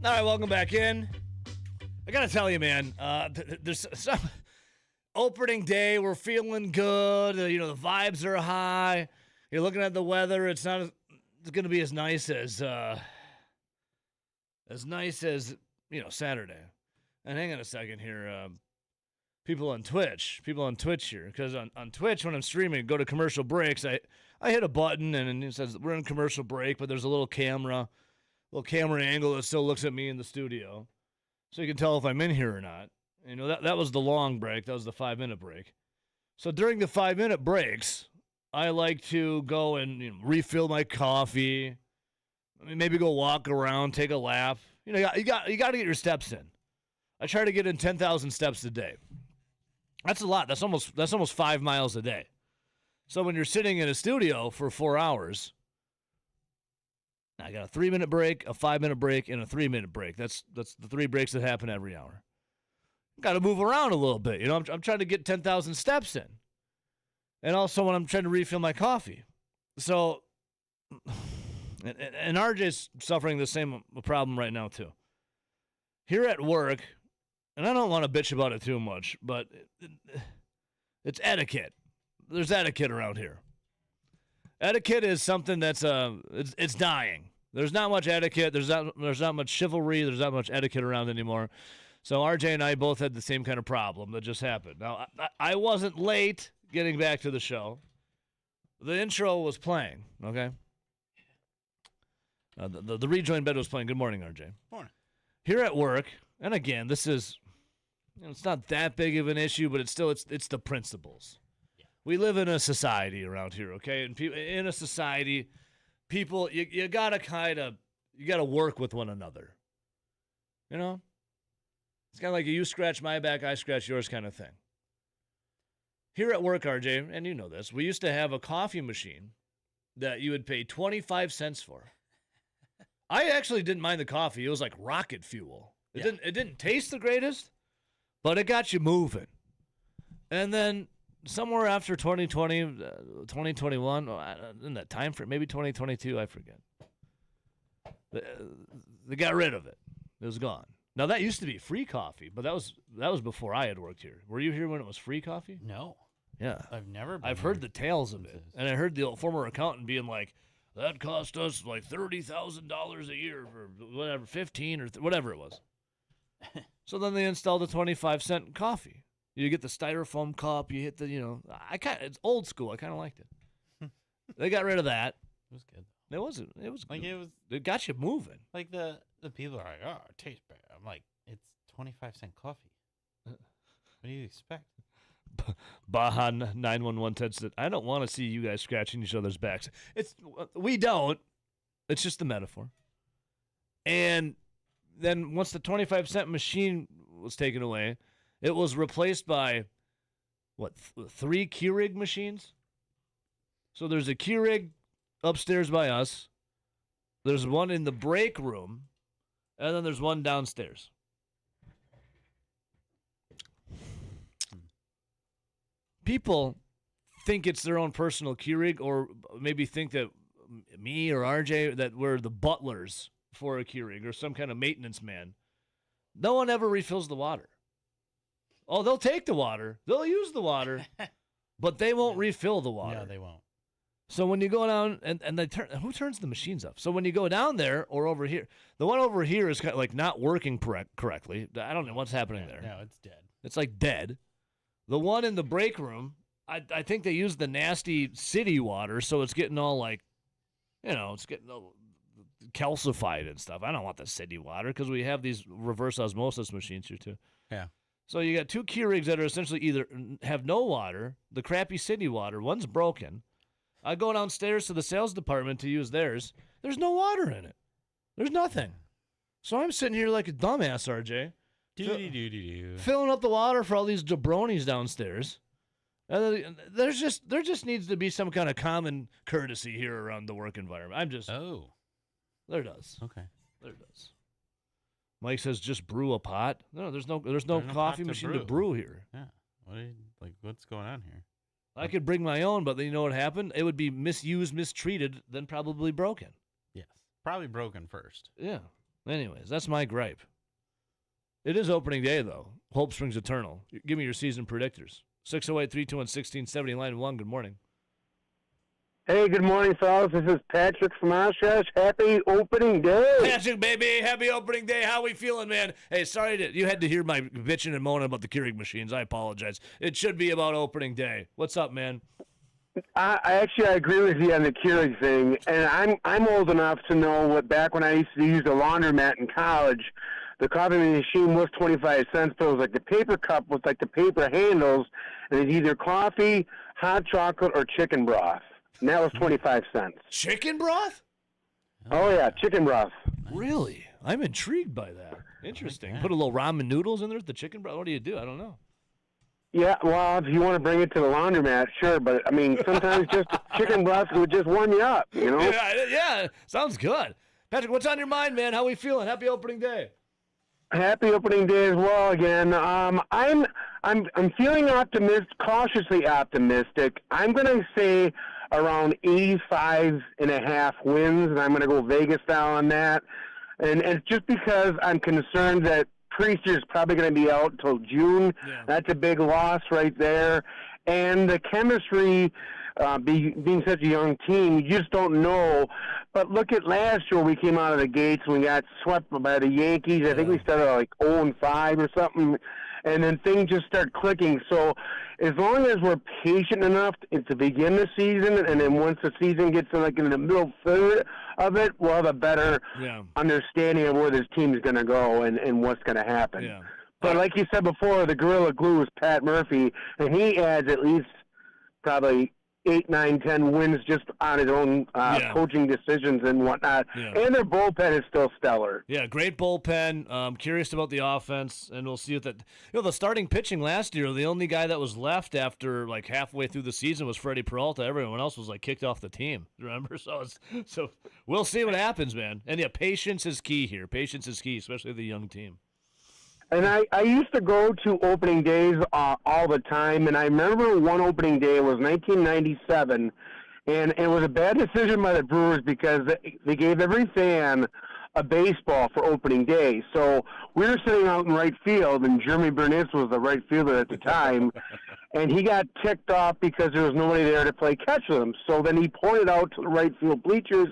Speaker 2: All right, welcome back in. I got to tell you, man, there's some opening day. We're feeling good. The vibes are high. You're looking at the weather. It's not going to be as nice as Saturday. And hang on a second here. People on Twitch here. Because on Twitch, when I'm streaming, go to commercial breaks. I hit a button and it says we're in commercial break, but there's a little camera angle that still looks at me in the studio, so you can tell if I'm in here or not. That was the long break. That was the 5-minute break. So during the 5-minute breaks, I like to go and refill my coffee. Maybe go walk around, take a lap. You got to get your steps in. I try to get in 10,000 steps a day. That's a lot. That's almost 5 miles a day. So when you're sitting in a studio for 4 hours, I got a 3-minute break, a 5-minute break, and a 3-minute break. That's the 3 breaks that happen every hour. Got to move around a little bit. You know, I'm trying to get 10,000 steps in. And also when I'm trying to refill my coffee. So, and RJ's suffering the same problem right now too. Here at work, and I don't want to bitch about it too much, but it's etiquette. There's etiquette around here. Etiquette is something that's it's dying. There's not much etiquette. There's not much chivalry. There's not much etiquette around anymore. So RJ and I both had the same kind of problem that just happened. Now, I wasn't late getting back to the show. The intro was playing, okay? The rejoin bed was playing. Good morning, RJ.
Speaker 14: Morning.
Speaker 2: Here at work, and again, this is, it's not that big of an issue, but it's still, it's the principles. Yeah. We live in a society around here, okay? And in a society, people, you gotta work with one another. You know? It's kind of like a you scratch my back, I scratch yours kind of thing. Here at work, RJ, and you know this, we used to have a coffee machine that you would pay 25 cents for. I actually didn't mind the coffee. It was like rocket fuel. It didn't taste the greatest, but it got you moving. And then somewhere after 2020, 2021, in that time frame, maybe 2022, I forget. They got rid of it. It was gone. Now that used to be free coffee, but that was before I had worked here. Were you here when it was free coffee?
Speaker 14: No.
Speaker 2: Yeah.
Speaker 14: I've never been
Speaker 2: I've heard the tales of it. And I heard the former accountant being like, that cost us like $30,000 a year for whatever, 15 or whatever it was. So then they installed a 25-cent coffee. You get the styrofoam cup, you hit the, it's old school. I kind of liked it. They got rid of that.
Speaker 14: It was good.
Speaker 2: It was
Speaker 14: like
Speaker 2: good. It got you moving.
Speaker 14: Like the people are like, oh, it tastes bad. I'm like, it's 25-cent coffee. What do you expect?
Speaker 2: Baja 911 Ted said, I don't want to see you guys scratching each other's backs. We don't. It's just the metaphor. And then once the 25-cent machine was taken away, it was replaced by, 3 Keurig machines? So there's a Keurig upstairs by us. There's one in the break room. And then there's one downstairs. People think it's their own personal Keurig, or maybe think that me or RJ, that we're the butlers for a Keurig or some kind of maintenance man. No one ever refills the water. Oh, they'll take the water. They'll use the water, but they won't refill the water.
Speaker 14: Yeah, they won't.
Speaker 2: So when you go down, and they who turns the machines up? So when you go down there or over here, the one over here is kind of like not working correctly. I don't know what's happening there.
Speaker 14: No, it's dead.
Speaker 2: It's like dead. The one in the break room, I think they use the nasty city water, so it's getting all like, it's getting all calcified and stuff. I don't want the city water because we have these reverse osmosis machines here too.
Speaker 14: Yeah.
Speaker 2: So you got 2 Keurigs that are essentially either have no water, the crappy city water, one's broken. I go downstairs to the sales department to use theirs. There's no water in it. There's nothing. So I'm sitting here like a dumbass, RJ. Filling up the water for all these jabronis downstairs. There just needs to be some kind of common courtesy here around the work environment. There does.
Speaker 14: Okay.
Speaker 2: There does. Mike says just brew a pot. No, there's no coffee machine to brew here.
Speaker 14: Yeah. What's going on here?
Speaker 2: I could bring my own, but then you know what happened? It would be misused, mistreated, then probably broken.
Speaker 14: Yes. Probably broken first.
Speaker 2: Yeah. Anyways, that's my gripe. It is opening day, though. Hope springs eternal. Give me your season predictors. 608-321-1670, line 1. Good morning.
Speaker 15: Hey, good morning, fellas. This is Patrick from Oshkosh. Happy opening day.
Speaker 2: Patrick, baby. Happy opening day. How we feeling, man? Hey, sorry you had to hear my bitching and moaning about the Keurig machines. I apologize. It should be about opening day. What's up, man?
Speaker 15: I agree with you on the Keurig thing, and I'm old enough to know what back when I used to use a laundromat in college, the coffee machine was 25 cents, but it was like the paper cup with like the paper handles, and it's either coffee, hot chocolate, or chicken broth. And that was 25 cents.
Speaker 2: Chicken broth?
Speaker 15: Oh, yeah, chicken broth.
Speaker 2: Really? I'm intrigued by that. Interesting. Put a little ramen noodles in there with the chicken broth? What do you do? I don't know.
Speaker 15: Yeah, well, if you want to bring it to the laundromat, sure. But, I mean, sometimes just chicken breast would just warm you up, you know?
Speaker 2: Yeah, sounds good. Patrick, what's on your mind, man? How we feeling? Happy opening day.
Speaker 15: Happy opening day as well again. I'm feeling cautiously optimistic. I'm going to say around 85.5 wins, and I'm going to go Vegas style on that. And it's just because I'm concerned that Priester's probably going to be out until June. Yeah. That's a big loss right there. And the chemistry, being such a young team, you just don't know. But look at last year, we came out of the gates and we got swept by the Yankees. I think we started like 0-5 or something. And then things just start clicking. So as long as we're patient enough to begin the season, and then once the season gets in the middle third of it, we'll have a better understanding of where this team is going to go and what's going to happen. Yeah. But like you said before, the Gorilla Glue is Pat Murphy, and he adds at least probably 8, 9, 10 wins just on his own coaching decisions and whatnot. Yeah. And their bullpen is still stellar.
Speaker 2: Yeah, great bullpen. Curious about the offense, and we'll see what that. The starting pitching last year, the only guy that was left after like halfway through the season was Freddie Peralta. Everyone else was like kicked off the team. Remember? So we'll see what happens, man. And yeah, patience is key here. Patience is key, especially the young team.
Speaker 15: And I used to go to opening days all the time, and I remember one opening day, it was 1997, and it was a bad decision by the Brewers because they gave every fan a baseball for opening day. So we were sitting out in right field, and Jeremy Burnitz was the right fielder at the time, and he got ticked off because there was nobody there to play catch with him. So then he pointed out to the right field bleachers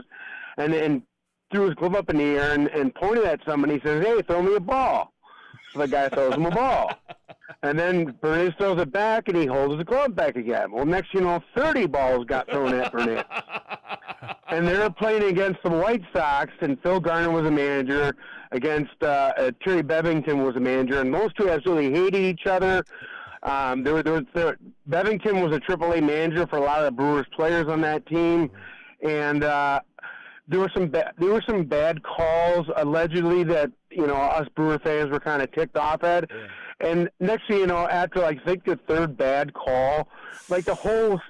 Speaker 15: and threw his glove up in the air and pointed at somebody. He says, "Hey, throw me a ball." So the guy throws him a ball. And then Burnitz throws it back, and he holds his glove back again. Well, next you know, 30 balls got thrown at Burnitz. And they were playing against the White Sox, and Phil Garner was a manager, against Terry Bevington was a manager, and those two absolutely hated each other. Bevington was a AAA manager for a lot of the Brewers players on that team, and there were some bad calls allegedly that us Brewer fans were kind of ticked off at. Yeah. And next thing you know, after I think the third bad call, like the whole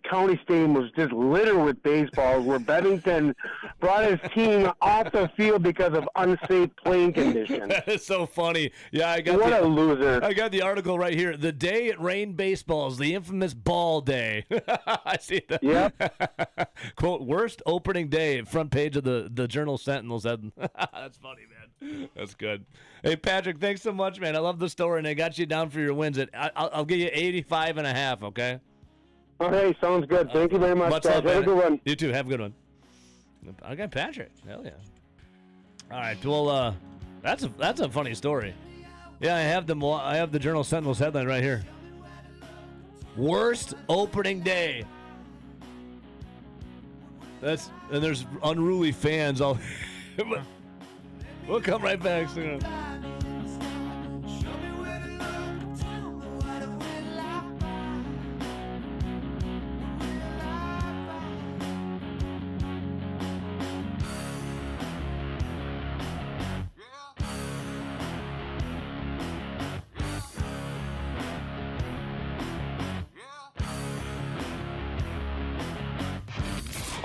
Speaker 15: county stadium was just littered with baseballs where Bevington brought his team off the field because of unsafe playing conditions.
Speaker 2: That is so funny. Yeah,
Speaker 15: a loser.
Speaker 2: I got the article right here. The day it rained baseballs, the infamous ball day. I see that.
Speaker 15: Yep.
Speaker 2: Quote, worst opening day, front page of the Journal Sentinel said. That's funny, man. That's good. Hey, Patrick, thanks so much, man. I love the story, and I got you down for your wins. I'll give you 85.5, okay?
Speaker 15: Okay, sounds good. Thank you very much, guys.
Speaker 2: Have
Speaker 15: a good one.
Speaker 2: You too. Have a good one. I got Patrick. Hell yeah. All right. Well, that's a funny story. Yeah, I have the Journal Sentinel's headline right here. Worst opening day. And there's unruly fans all. We'll come right back soon.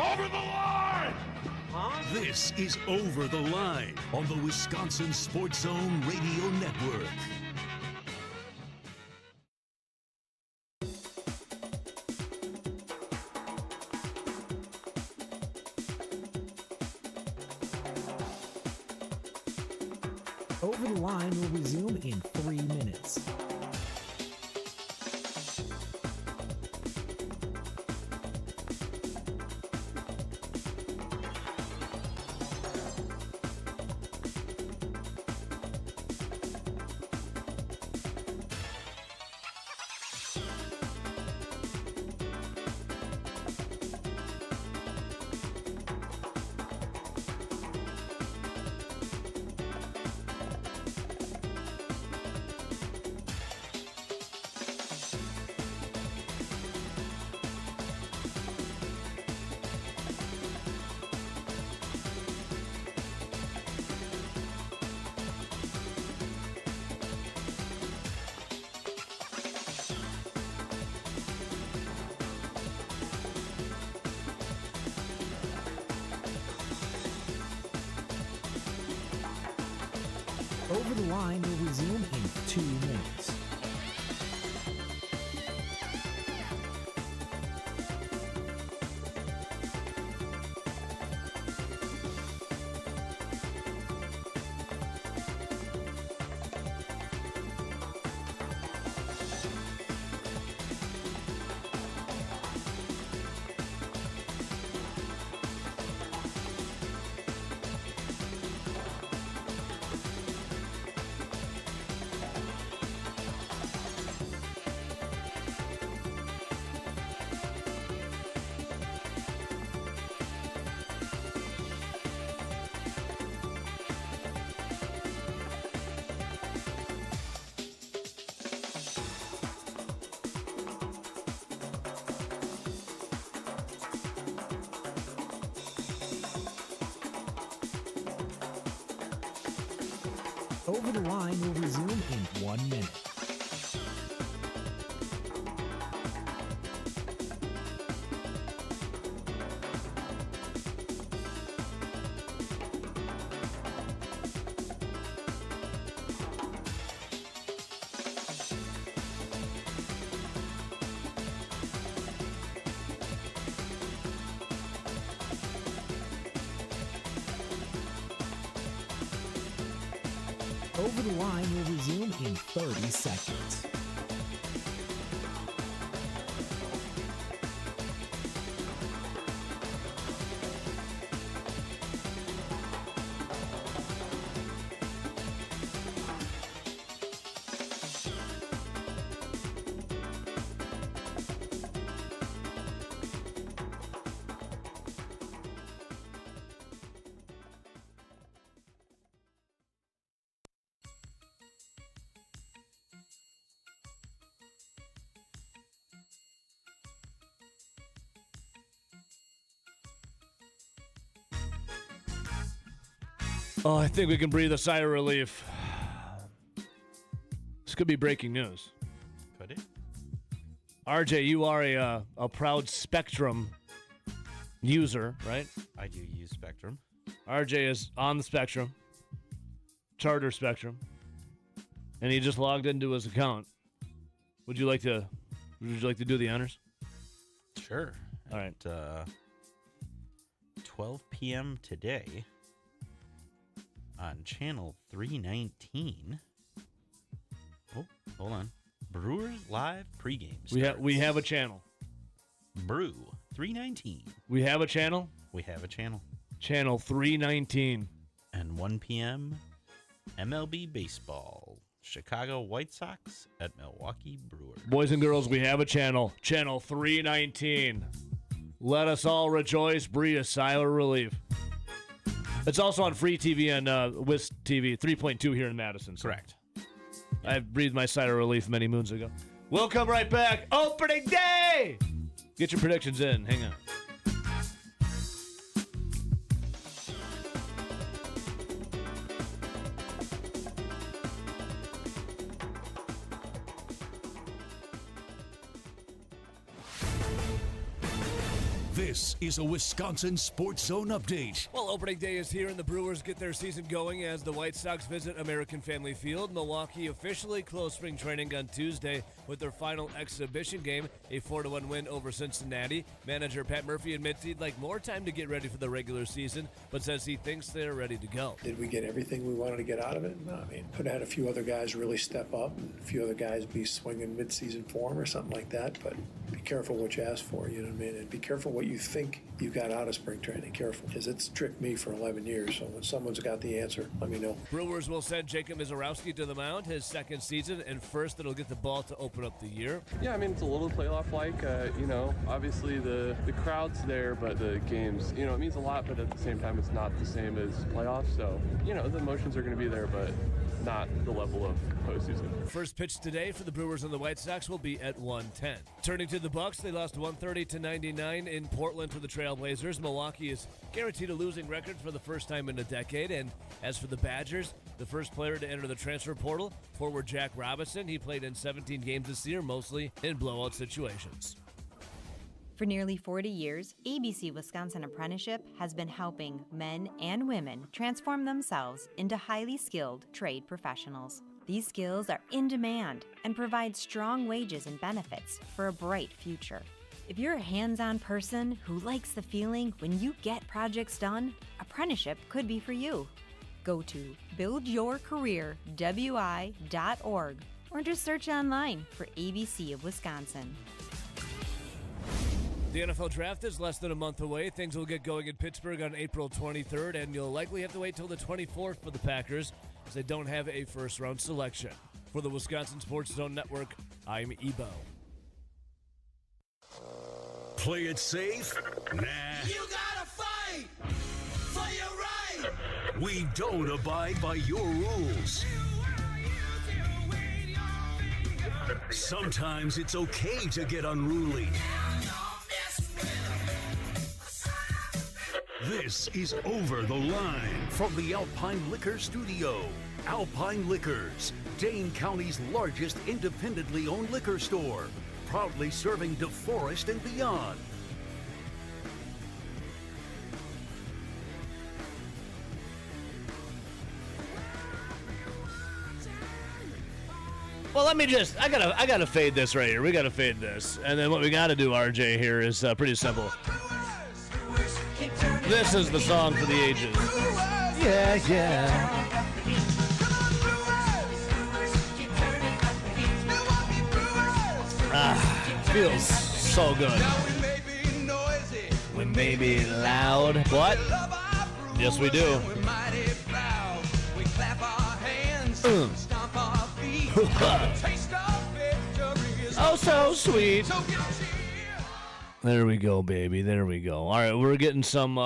Speaker 4: Over the line! This is Over the Line on the Wisconsin Sports Zone Radio Network.
Speaker 11: Over the Line will resume in 3 minutes. Over the Line will resume in 2 minutes. Over the Line will resume in 1 minute. Over the Line will resume in 30 seconds.
Speaker 2: Oh, I think we can breathe a sigh of relief. This could be breaking news.
Speaker 14: Could it?
Speaker 2: RJ, you are a proud Spectrum user, right?
Speaker 14: I do use Spectrum.
Speaker 2: RJ is on the Spectrum, Charter Spectrum, and he just logged into his account. Would you like to do the honors?
Speaker 14: Sure.
Speaker 2: All right.
Speaker 14: 12 p.m. today on channel 319. Oh, hold on. Brewers Live pregame.
Speaker 2: We have a channel.
Speaker 14: Brew 319.
Speaker 2: We have a channel.
Speaker 14: We have a channel.
Speaker 2: Channel 319.
Speaker 14: And 1 p.m. MLB baseball. Chicago White Sox at Milwaukee Brewers.
Speaker 2: Boys and girls, we have a channel. Channel 319. Let us all rejoice. Breathe a sigh of relief. It's also on free TV and WIS TV 3.2 here in Madison. So
Speaker 14: correct.
Speaker 2: I breathed my sigh of relief many moons ago. We'll come right back. Opening day! Get your predictions in. Hang on.
Speaker 4: This is a Wisconsin Sports Zone update.
Speaker 2: Well, opening day is here, and the Brewers get their season going as the White Sox visit American Family Field. Milwaukee officially closed spring training on Tuesday with their final exhibition game, a 4-1 win over Cincinnati. Manager Pat Murphy admits he'd like more time to get ready for the regular season, but says he thinks they're ready to go.
Speaker 16: Did we get everything we wanted to get out of it? No, I mean, could have had a few other guys really step up and a few other guys be swinging mid-season form or something like that, but be careful what you ask for, you know what I mean? And be careful what you think you got out of spring training. Careful, because it's tricked me for 11 years, so when someone's got the answer, let me know.
Speaker 2: Brewers will send Jacob Mizorowski to the mound, his second season, and first it'll get the ball to open up the year.
Speaker 1: Yeah, I mean, it's a little playoff-like. Obviously the crowd's there, but the games, it means a lot, but at the same time, it's not the same as playoffs. So, the emotions are going to be there, but not the level of postseason.
Speaker 2: First pitch today for the Brewers and the White Sox will be at 1:10. Turning to the Bucks, they lost 130-99 in Portland to the Trailblazers. Milwaukee is guaranteed a losing record for the first time in a decade. And as for the Badgers, the first player to enter the transfer portal, forward Jack Robinson. He played in 17 games this year, mostly in blowout situations.
Speaker 3: For nearly 40 years, ABC Wisconsin Apprenticeship has been helping men and women transform themselves into highly skilled trade professionals. These skills are in demand and provide strong wages and benefits for a bright future. If you're a hands-on person who likes the feeling when you get projects done, apprenticeship could be for you. Go to buildyourcareerwi.org or just search online for ABC of Wisconsin.
Speaker 2: The NFL Draft is less than a month away. Things will get going in Pittsburgh on April 23rd, and you'll likely have to wait till the 24th for the Packers, as they don't have a first-round selection. For the Wisconsin Sports Zone Network, I'm Ebo.
Speaker 4: Play it safe? Nah.
Speaker 5: You gotta fight for your right.
Speaker 4: We don't abide by your rules. Sometimes it's okay to get unruly. This is Over the Line from the Alpine Liquor Studio. Alpine Liquors, Dane County's largest independently owned liquor store, proudly serving DeForest and beyond.
Speaker 2: Well, let me just, I gotta fade this right here. We gotta fade this. And then what we gotta do, RJ, here is pretty simple. This is the song for the ages. Yeah, yeah. Feels so good. We may be loud. What? Yes, we do. Oh, so sweet. There we go, baby. There we go. All right, we're getting some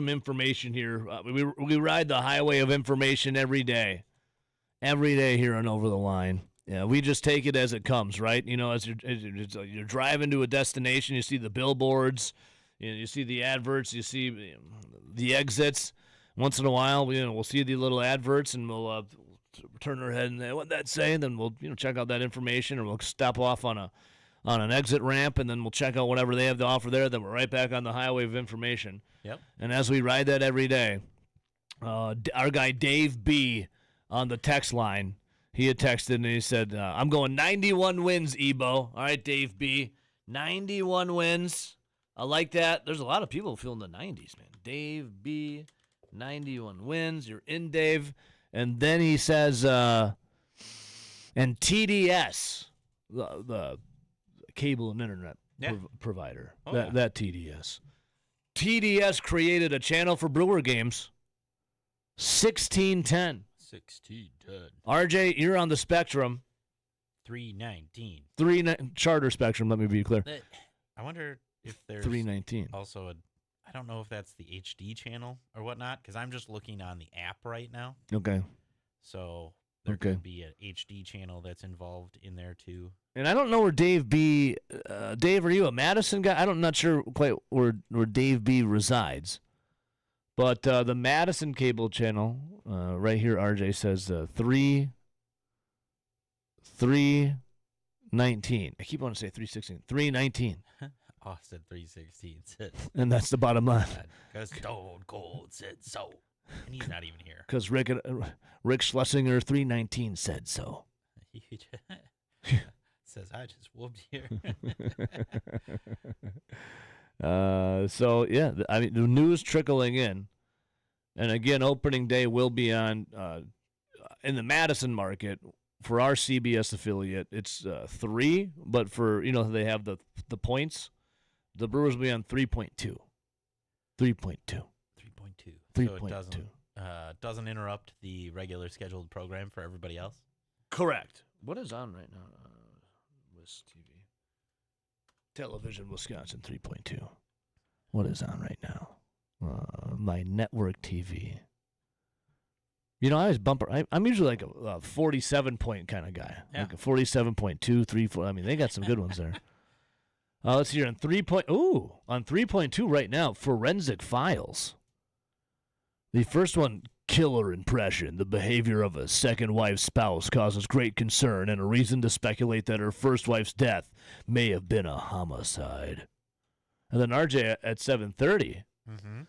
Speaker 2: information here. We ride the highway of information every day here on Over the Line. Yeah, we just take it as it comes, right? You know, as you're driving to a destination, you see the billboards, you see the adverts, you see the exits. Once in a while, we'll see the little adverts, and we'll turn our head and what that's saying. Then we'll check out that information, or we'll stop off on an exit ramp, and then we'll check out whatever they have to offer there. Then we're right back on the highway of information.
Speaker 14: Yep.
Speaker 2: And as we ride that every day, our guy Dave B on the text line, he had texted and he said, I'm going 91 wins, Ebo. All right, Dave B. 91 wins. I like that. There's a lot of people feeling the 90s, man. Dave B, 91 wins. You're in, Dave. And then he says, and TDS, the cable and internet provider, that TDS. TDS created a channel for Brewer games, 1610.
Speaker 14: 1610.
Speaker 2: RJ, you're on the Spectrum.
Speaker 14: 319.
Speaker 2: Charter Spectrum, let me be clear.
Speaker 14: I wonder if there's
Speaker 2: 319.
Speaker 14: also I don't know if that's the HD channel or whatnot, because I'm just looking on the app right now.
Speaker 2: Okay.
Speaker 14: So there could be an HD channel that's involved in there too.
Speaker 2: And I don't know where Dave B. Dave, are you a Madison guy? I'm not sure quite where Dave B. resides. But the Madison cable channel, right here, RJ says 319. I keep wanting to say 316. 319.
Speaker 14: Oh, I said 316.
Speaker 2: And that's the bottom line.
Speaker 14: Because Stone Cold said so. And he's not even here.
Speaker 2: Because Rick Schlesinger 319 said so.
Speaker 14: Says, I just whooped here.
Speaker 2: So, yeah, I mean, the news trickling in. And again, opening day will be on in the Madison market. For our CBS affiliate, it's 3. But for, they have the points. The Brewers will be on 3.2. 3.2.
Speaker 14: 3.2.
Speaker 2: 3.2.
Speaker 14: So it doesn't interrupt the regular scheduled program for everybody else?
Speaker 2: Correct. What is on right now? WIS TV. Television Wisconsin 3.2. What is on right now? My network TV. I always bump. I'm usually like a 47-point kind of guy.
Speaker 14: Yeah.
Speaker 2: Like a 47.2, 3, 4. I mean, they got some good ones there. Let's see here on 3.2 right now. Forensic Files. The first one, killer impression. The behavior of a second wife's spouse causes great concern and a reason to speculate that her first wife's death may have been a homicide. And then RJ at 7:30.
Speaker 14: Mm-hmm.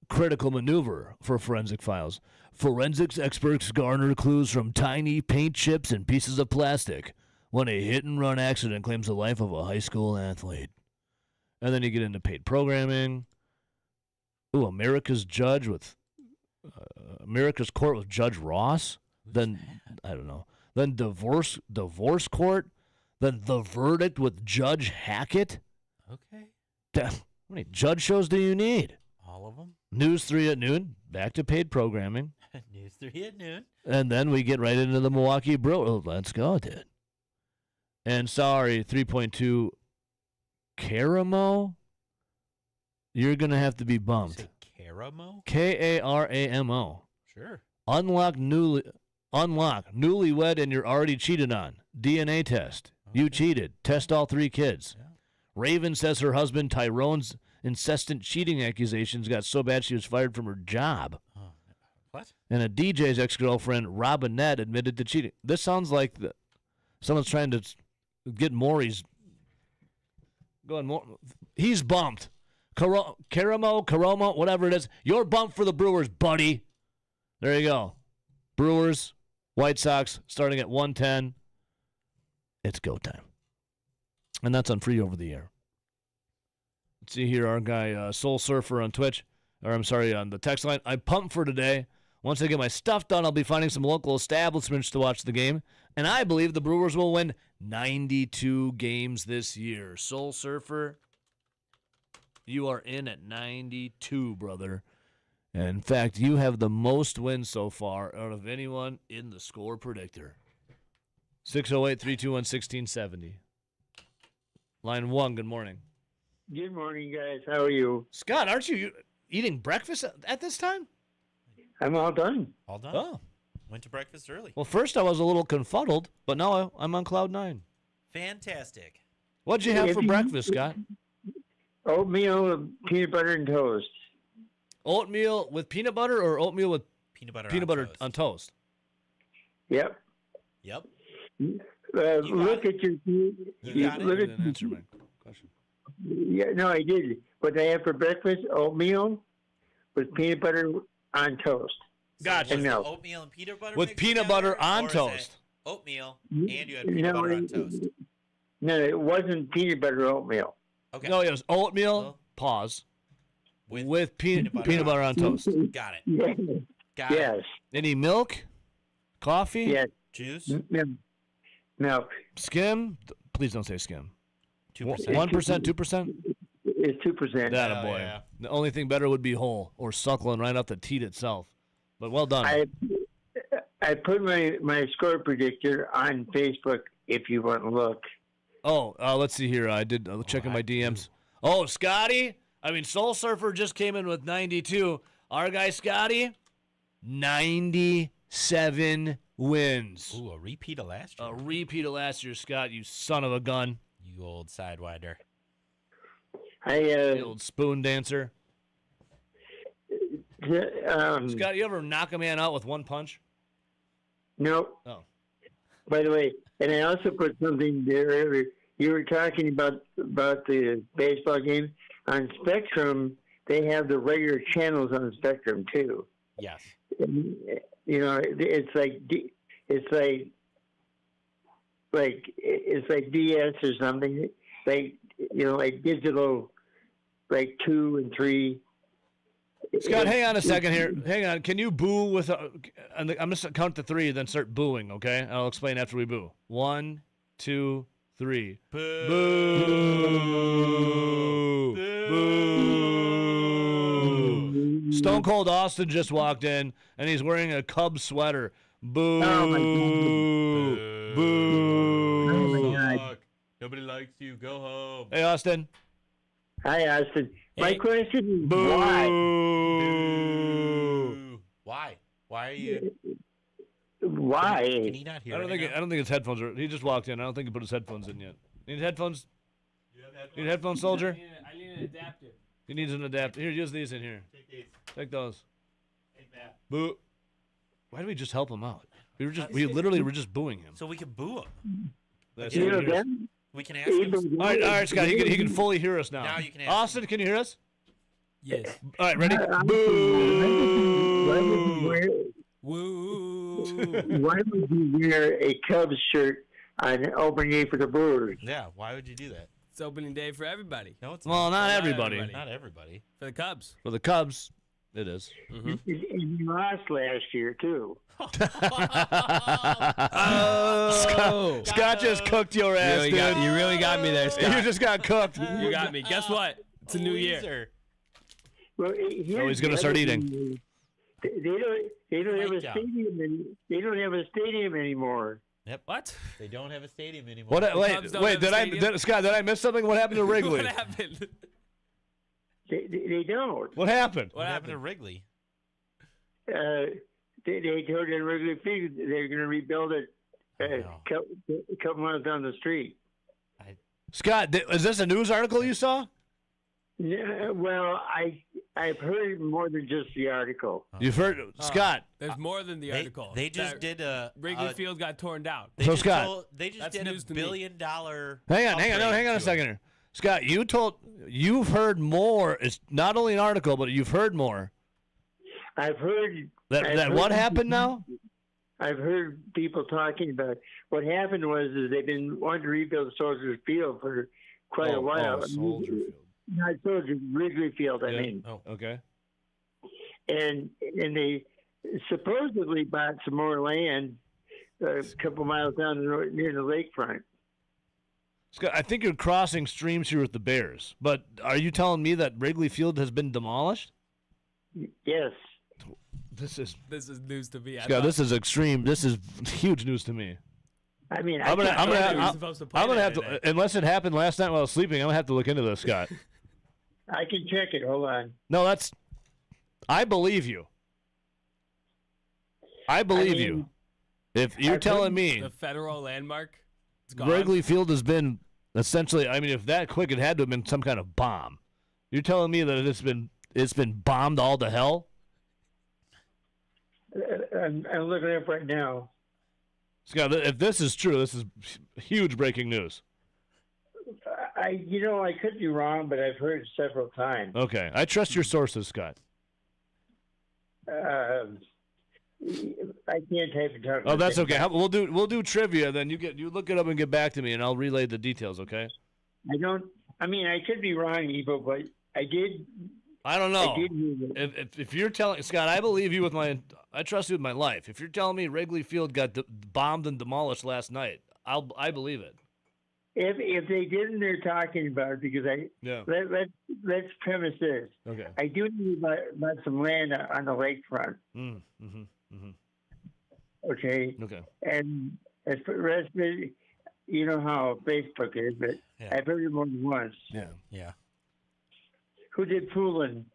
Speaker 2: Critical maneuver for Forensic Files. Forensics experts garner clues from tiny paint chips and pieces of plastic when a hit-and-run accident claims the life of a high school athlete. And then you get into paid programming. Ooh, America's Court with Judge Ross. Then I don't know. Then divorce court. Then The Verdict with Judge Hackett.
Speaker 14: Okay.
Speaker 2: How many judge shows do you need?
Speaker 14: All of them.
Speaker 2: News 3 at noon. Back to paid programming.
Speaker 14: News 3 at noon.
Speaker 2: And then we get right into the Milwaukee Brewers. Oh, let's go, dude. And sorry, 3.2 Karamo. You're gonna have to be bumped.
Speaker 14: Karamo?
Speaker 2: Karamo.
Speaker 14: Sure.
Speaker 2: Unlock newlywed and you're already cheated on. DNA test. Okay. You cheated. Test all 3 kids. Yeah. Raven says her husband Tyrone's incessant cheating accusations got so bad she was fired from her job.
Speaker 14: What?
Speaker 2: And a DJ's ex-girlfriend, Robinette, admitted to cheating. This sounds like someone's trying to get Maury's going more. He's bumped. Karamo, whatever it is. You're bumped for the Brewers, buddy. There you go. Brewers, White Sox, starting at 1:10. It's go time. And that's on Free Over the Air. Let's see here, our guy, Soul Surfer on Twitch. Or I'm sorry, on the text line. I'm pumped for today. Once I get my stuff done, I'll be finding some local establishments to watch the game. And I believe the Brewers will win 92 games this year. Soul Surfer, you are in at 92, brother. And in fact, you have the most wins so far out of anyone in the score predictor. 608-321-1670. Line 1, good morning.
Speaker 17: Good morning, guys. How are you?
Speaker 2: Scott, aren't you eating breakfast at this time?
Speaker 17: I'm all done.
Speaker 14: All done?
Speaker 2: Oh.
Speaker 14: Went to breakfast early.
Speaker 2: Well, first I was a little confuddled, but now I'm on cloud 9.
Speaker 14: Fantastic.
Speaker 2: What'd you have for breakfast, Scott?
Speaker 17: Oatmeal, peanut butter, and toast.
Speaker 2: Oatmeal with peanut butter or oatmeal with
Speaker 14: peanut butter
Speaker 2: on toast?
Speaker 17: Yep.
Speaker 14: Yep.
Speaker 17: Look at your.
Speaker 14: You got it.
Speaker 17: Look
Speaker 2: You
Speaker 17: at,
Speaker 2: didn't answer my question.
Speaker 17: yeah, no, I did. What I had for breakfast: oatmeal with peanut butter on toast.
Speaker 2: Gotcha.
Speaker 17: And milk.
Speaker 14: Oatmeal and peanut butter
Speaker 2: with
Speaker 14: mixed
Speaker 2: peanut
Speaker 14: together,
Speaker 2: butter on
Speaker 14: or is
Speaker 2: toast.
Speaker 14: it oatmeal and you had peanut butter on toast.
Speaker 17: No, it wasn't peanut butter oatmeal.
Speaker 14: Okay.
Speaker 2: No, it was oatmeal. Pause. With peanut butter on toast.
Speaker 14: Got it.
Speaker 17: Yes.
Speaker 14: Got
Speaker 17: Yes.
Speaker 14: it.
Speaker 2: Any milk? Coffee?
Speaker 17: Yes.
Speaker 14: Juice?
Speaker 17: Milk.
Speaker 2: Skim? Please don't say skim.
Speaker 14: 2%.
Speaker 2: 1%, 2%?
Speaker 17: It's 2%.
Speaker 2: That a boy.
Speaker 14: yeah.
Speaker 2: The only thing better would be whole or suckling right off the teat itself. But well done.
Speaker 17: I put my score predictor on Facebook if you want to look.
Speaker 2: Oh, let's see here. I did checking my DMs. Oh, Scotty. Soul Surfer just came in with 92. Our guy Scotty, 97 wins.
Speaker 14: Ooh, a repeat of last year.
Speaker 2: A repeat of last year, Scott. You son of a gun.
Speaker 14: You old sidewinder.
Speaker 2: The old spoon dancer.
Speaker 17: Um,
Speaker 2: Scott, you ever knock a man out with one punch?
Speaker 17: No.
Speaker 2: Oh.
Speaker 17: By the way, and I also put something there earlier. You were talking about the baseball game. On Spectrum, they have the regular channels on Spectrum, too.
Speaker 14: Yes.
Speaker 17: You know, it's like DS or something. Like, you know, like digital, like 2 and 3.
Speaker 2: Scott, hang on a second here. Hang on. Can you boo with I'm going to count to 3, then start booing, okay? I'll explain after we boo. 1, 2, 3.
Speaker 14: Boo.
Speaker 2: Boo. Boo. Stone Cold Austin just walked in, and he's wearing a Cubs sweater. Boo.
Speaker 17: Oh, my
Speaker 2: God. Boo.
Speaker 17: Oh, my God.
Speaker 14: Nobody likes you. Go home.
Speaker 2: Hey, Austin.
Speaker 17: Hi, Austin. My
Speaker 14: Hey.
Speaker 17: question is
Speaker 2: Boo.
Speaker 17: why?
Speaker 14: Why? Why are you?
Speaker 17: Why?
Speaker 14: Can he not hear?
Speaker 2: I don't think his headphones are. He just walked in. I don't think he put his headphones in yet. Need headphones? Need headphones, soldier?
Speaker 18: I need an adapter.
Speaker 2: He needs an adapter. Here, use these in here.
Speaker 18: Take these.
Speaker 2: Take those.
Speaker 18: Take that.
Speaker 2: Boo. Why did we just help him out? We literally were just booing him.
Speaker 14: So we could boo him.
Speaker 2: That's
Speaker 17: You know
Speaker 2: it.
Speaker 17: them?
Speaker 14: We can ask him.
Speaker 2: All right, Scott. He can fully hear us now.
Speaker 14: Now you can ask
Speaker 2: Austin, can you hear us?
Speaker 18: Yes.
Speaker 2: All right, ready?
Speaker 17: Why would you wear a Cubs shirt on opening day for the Brewers?
Speaker 14: Yeah, why would you do that?
Speaker 18: It's opening day for everybody.
Speaker 14: No, it's
Speaker 2: Well, not everybody.
Speaker 14: Not everybody.
Speaker 18: For the Cubs.
Speaker 2: For the Cubs, it is.
Speaker 17: And you lost last year, too.
Speaker 2: Scott just cooked your ass, dude.
Speaker 18: You really got me there, Scott.
Speaker 2: You just got cooked.
Speaker 18: You got me. Guess what? It's a new year.
Speaker 17: Well,
Speaker 2: Oh, he's gonna start eating.
Speaker 17: They don't have a
Speaker 14: down.
Speaker 17: stadium. They don't have a stadium anymore.
Speaker 14: Yep.
Speaker 18: What?
Speaker 14: They don't have a stadium anymore.
Speaker 2: What?
Speaker 18: Cubs don't
Speaker 2: Wait.
Speaker 18: have a stadium?
Speaker 2: Scott? Did I miss something? What happened to Wrigley?
Speaker 18: What happened?
Speaker 17: They don't.
Speaker 2: What happened?
Speaker 14: What happened to Wrigley?
Speaker 17: They told in Wrigley Field they're going to rebuild it a couple miles down the street.
Speaker 2: Scott, is this a news article you saw?
Speaker 17: Yeah, well, I've heard more than just the article.
Speaker 2: You've heard, Scott.
Speaker 18: There's more than the article.
Speaker 14: They just did a
Speaker 18: Wrigley Field got torn down.
Speaker 14: They
Speaker 2: So,
Speaker 14: just
Speaker 2: Scott.
Speaker 14: they just
Speaker 18: That's
Speaker 14: did
Speaker 18: news
Speaker 14: $1
Speaker 18: to me.
Speaker 14: billion.
Speaker 2: Hang on a second here. Scott, you've heard more. It's not only an article, but you've heard more.
Speaker 17: I've heard
Speaker 2: What happened now?
Speaker 17: I've heard people talking about what happened was they've been wanting to rebuild Soldier Field for quite a while.
Speaker 2: Soldier Field.
Speaker 17: Not Soldier, Wrigley Field. I mean,
Speaker 2: Okay.
Speaker 17: and they supposedly bought some more land a couple miles down the road near the lakefront.
Speaker 2: Scott, I think you're crossing streams here with the Bears. But are you telling me that Wrigley Field has been demolished?
Speaker 17: Yes.
Speaker 2: This is
Speaker 18: news to me.
Speaker 2: Scott. This is extreme. This is huge news to me.
Speaker 17: I mean,
Speaker 2: I'm gonna have to, unless it happened last night while I was sleeping. I'm gonna have to look into this, Scott.
Speaker 17: I can check it. Hold on.
Speaker 2: No, I believe you. I believe you. If you're telling me
Speaker 18: the federal landmark, it's gone.
Speaker 2: Wrigley Field has been essentially, I mean, if that quick, it had to have been some kind of bomb. You're telling me that it's been bombed all to hell?
Speaker 17: I'm looking it up right now.
Speaker 2: Scott, if this is true, this is huge breaking news.
Speaker 17: I could be wrong, but I've heard it several times.
Speaker 2: Okay, I trust your sources, Scott.
Speaker 17: I can't type it.
Speaker 2: Oh, that's okay. We'll do trivia. Then you look it up and get back to me, and I'll relay the details. Okay.
Speaker 17: I could be wrong, Evo, but I did.
Speaker 2: I don't know.
Speaker 17: I did hear it.
Speaker 2: If you're telling Scott, I believe you I trust you with my life. If you're telling me Wrigley Field got bombed and demolished last night, I believe it.
Speaker 17: If they didn't, they're talking about it because let's premise this.
Speaker 2: Okay.
Speaker 17: I do need about some land on the lakefront. Okay.
Speaker 2: Okay.
Speaker 17: And as for the rest of it, you know how Facebook is, but I've heard it more than once.
Speaker 2: Yeah.
Speaker 17: Who did fooling?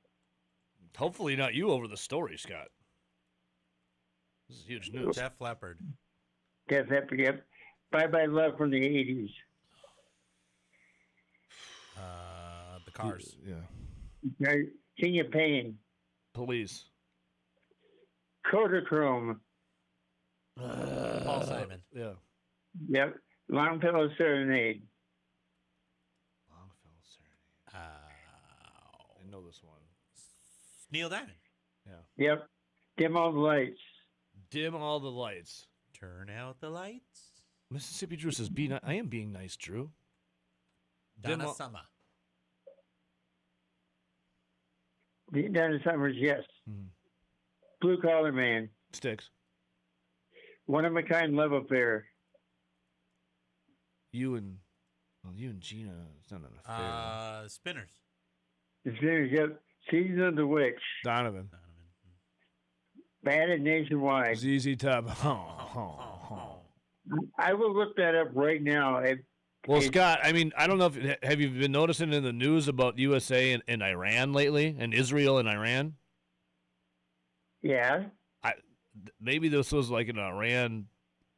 Speaker 2: Hopefully not you over the story, Scott. This is huge news.
Speaker 14: Def Leppard.
Speaker 17: Def Leppard, yep. Bye-bye Love from the 80s.
Speaker 14: The Cars.
Speaker 2: Yeah.
Speaker 17: King of Pain.
Speaker 2: Police.
Speaker 17: Kodachrome.
Speaker 14: Paul Simon.
Speaker 2: Yeah.
Speaker 17: Yep. Longfellow Serenade.
Speaker 2: I know this one.
Speaker 14: Neil Diamond.
Speaker 2: Yeah.
Speaker 17: Yep. Dim All the Lights.
Speaker 2: Dim all the lights.
Speaker 14: Turn out the lights.
Speaker 2: Mississippi Drew says, I am being nice, Drew.
Speaker 14: Donna Summer.
Speaker 17: Donna Summers, yes. Blue Collar Man.
Speaker 2: Sticks.
Speaker 17: One of a Kind Love Affair.
Speaker 2: You and Gina. It's not an affair.
Speaker 14: Spinners.
Speaker 17: The Spinners, yep. Season of the Witch.
Speaker 2: Donovan.
Speaker 17: Bad and Nationwide.
Speaker 2: ZZ Top.
Speaker 17: I will look that up right now.
Speaker 2: Well, Scott, I mean, I don't know if have you been noticing in the news about USA and Iran lately, and Israel and Iran?
Speaker 17: Yeah.
Speaker 2: Maybe this was like an Iran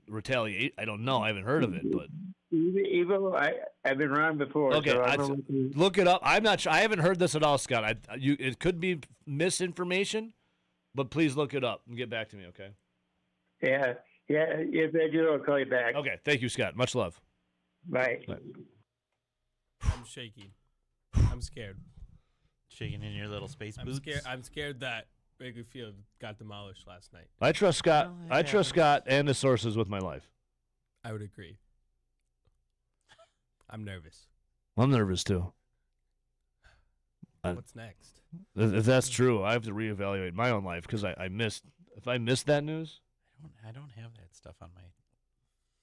Speaker 2: retaliate. I don't know. I haven't heard of it, but
Speaker 17: Evil. I've been wrong before.
Speaker 2: okay,
Speaker 17: So
Speaker 2: look it up. I'm not sure. I haven't heard this at all, Scott. It could be misinformation, but please look it up and get back to me, okay?
Speaker 17: Yeah. If I do, I'll call you back.
Speaker 2: Okay. Thank you, Scott. Much love.
Speaker 17: Right.
Speaker 18: I'm shaking. I'm scared.
Speaker 14: Shaking in your little space
Speaker 18: I'm
Speaker 14: boots.
Speaker 18: scared. I'm scared that Wrigley Field got demolished last night.
Speaker 2: I trust Scott.
Speaker 14: Well,
Speaker 2: I
Speaker 14: yeah.
Speaker 2: trust Scott and the sources with my life.
Speaker 18: I would agree. I'm nervous.
Speaker 2: I'm nervous too.
Speaker 18: What's next?
Speaker 2: If that's true, I have to reevaluate my own life because I missed. If I missed that news,
Speaker 14: I don't have that stuff on my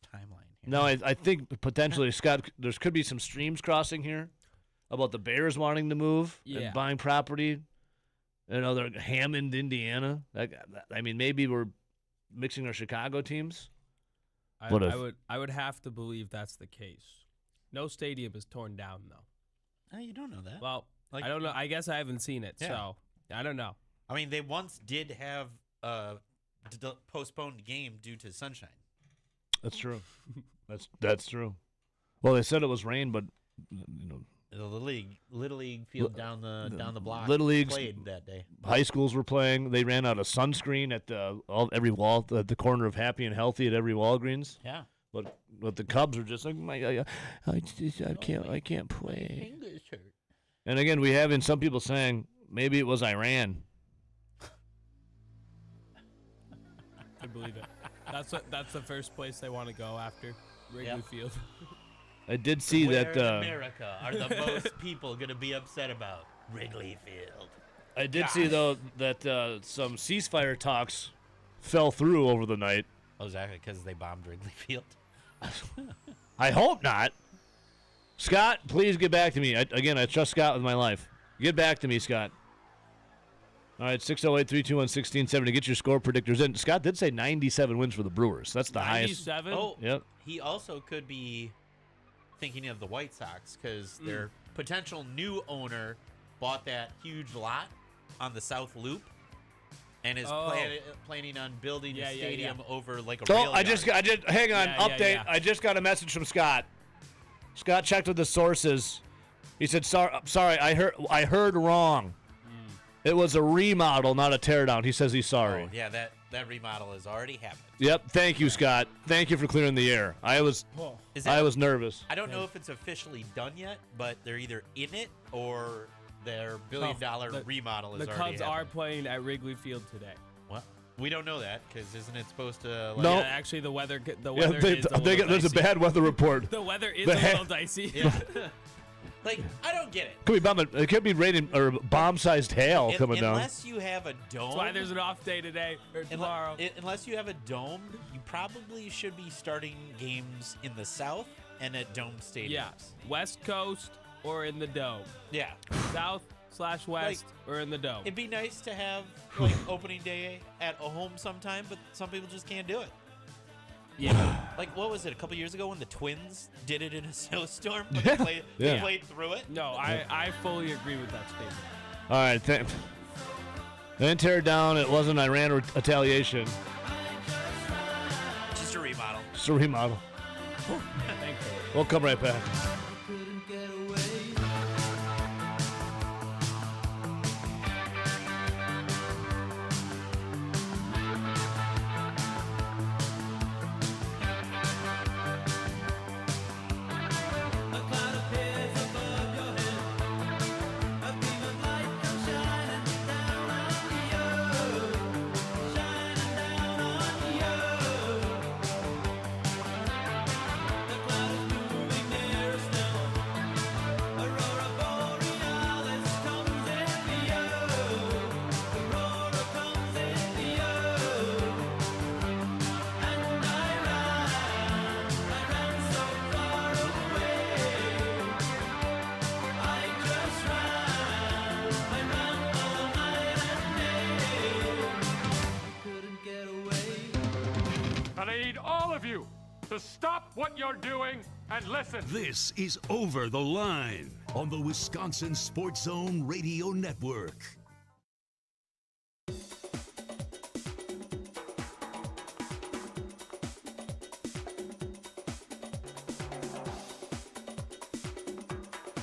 Speaker 14: timeline here.
Speaker 2: no, I think potentially Scott. There could be some streams crossing here about the Bears wanting to move
Speaker 18: Yeah.
Speaker 2: and buying property. You know, they're Hammond, Indiana. I mean, maybe we're mixing our Chicago teams.
Speaker 18: I would have to believe that's the case. No stadium is torn down though.
Speaker 14: You don't know that.
Speaker 18: Well,
Speaker 14: Like-
Speaker 18: I don't know. I guess I haven't seen it,
Speaker 14: Yeah.
Speaker 18: so I don't know.
Speaker 14: I mean, they once did have a postponed game due to sunshine.
Speaker 2: That's true. That's true. Well, they said it was rain, but you know,
Speaker 14: The Little League field down the block.
Speaker 2: Little Leagues
Speaker 14: played that day.
Speaker 2: High schools were playing. They ran out of sunscreen at every wall at the corner of Happy and Healthy at every Walgreens.
Speaker 14: Yeah.
Speaker 2: But the Cubs were just like, I can't play.
Speaker 14: Fingers hurt.
Speaker 2: And again, we have some people saying maybe it was Iran.
Speaker 18: I believe it. That's the first place they want to go after Wrigley Field.
Speaker 2: I did see
Speaker 14: Where
Speaker 2: that.
Speaker 14: in America are the most people going to be upset about Wrigley Field?
Speaker 2: I did see though that some ceasefire talks fell through over the night.
Speaker 14: Oh, exactly, because they bombed Wrigley Field.
Speaker 2: I hope not. Scott, please get back to me. I trust Scott with my life. Get back to me, Scott. All right, 608-321-1670. Get your score predictors in. Scott did say 97 wins for the Brewers. That's the highest.
Speaker 18: 97?
Speaker 14: Oh,
Speaker 2: Yep.
Speaker 14: He also could be thinking of the White Sox because their potential new owner bought that huge lot on the South Loop and is planning on building a stadium over like a rail
Speaker 2: Oh, I
Speaker 14: yard.
Speaker 2: just hang on. Update.
Speaker 18: yeah.
Speaker 2: I just got a message from Scott. Scott checked with the sources. He said, "Sorry, I heard wrong. It was a remodel, not a teardown." He says he's sorry.
Speaker 14: Oh, yeah, that remodel has already happened.
Speaker 2: Yep. Thank you, Scott. Thank you for clearing the air. I was nervous.
Speaker 14: I don't know if it's officially done yet, but they're either in it or their billion-dollar remodel is
Speaker 18: The
Speaker 14: already
Speaker 18: Cubs are
Speaker 14: happened.
Speaker 18: playing at Wrigley Field today.
Speaker 14: What? We don't know that because isn't it supposed to? Like,
Speaker 2: No.
Speaker 18: Yeah, actually, the weather is a
Speaker 2: Yeah,
Speaker 18: little
Speaker 2: there's a
Speaker 18: dicey.
Speaker 2: bad weather report.
Speaker 18: The weather is
Speaker 2: The
Speaker 18: a
Speaker 2: ha-
Speaker 18: little dicey.
Speaker 14: Yeah. Like, I don't get it.
Speaker 2: It could be raining or bomb-sized hail coming down.
Speaker 14: Unless you have a dome.
Speaker 18: That's why there's an off day today or tomorrow.
Speaker 14: Unless you have a dome, you probably should be starting games in the South and at dome stadiums.
Speaker 18: Yeah, West Coast or in the Dome.
Speaker 14: Yeah.
Speaker 18: South/West or in the Dome.
Speaker 14: It'd be nice to have like opening day at a home sometime, but some people just can't do it.
Speaker 18: Yeah.
Speaker 14: Like, what was it, a couple years ago when the Twins did it in a snowstorm? But
Speaker 2: Yeah.
Speaker 14: they played through it?
Speaker 18: No, I fully agree with that statement.
Speaker 2: All right. They didn't tear it down. It wasn't Iran retaliation.
Speaker 14: Just a remodel.
Speaker 2: It's a remodel.
Speaker 18: Thankfully.
Speaker 2: We'll come right back.
Speaker 19: And I need all of you to stop what you're doing and listen.
Speaker 4: This is Over the Line on the Wisconsin Sports Zone Radio Network.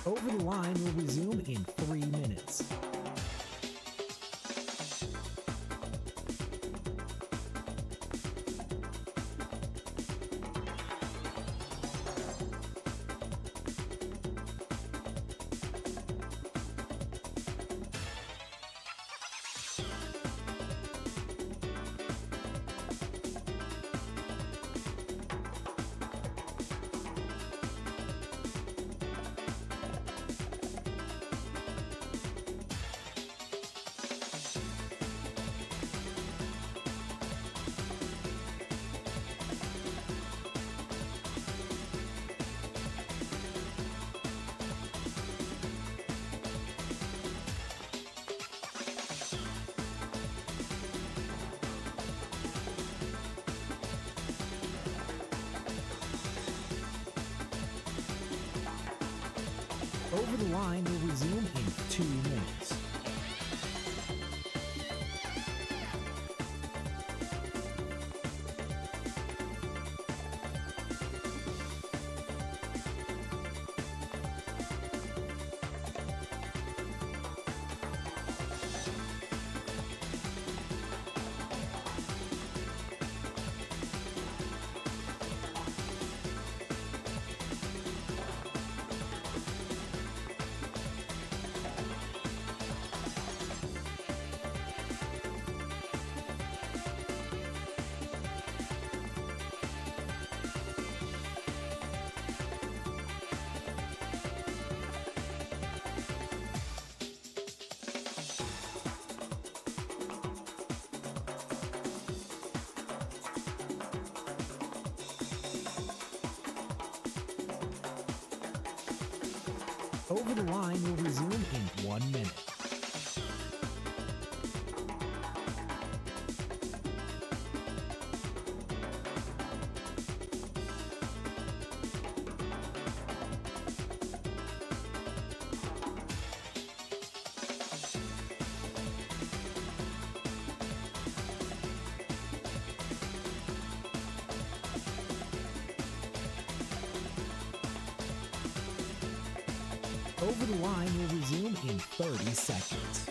Speaker 11: Over the Line will resume in 3 minutes. Over the Line will resume in 2 minutes. Over the Line will resume in 1 minute. Over the Line will resume in 30 seconds.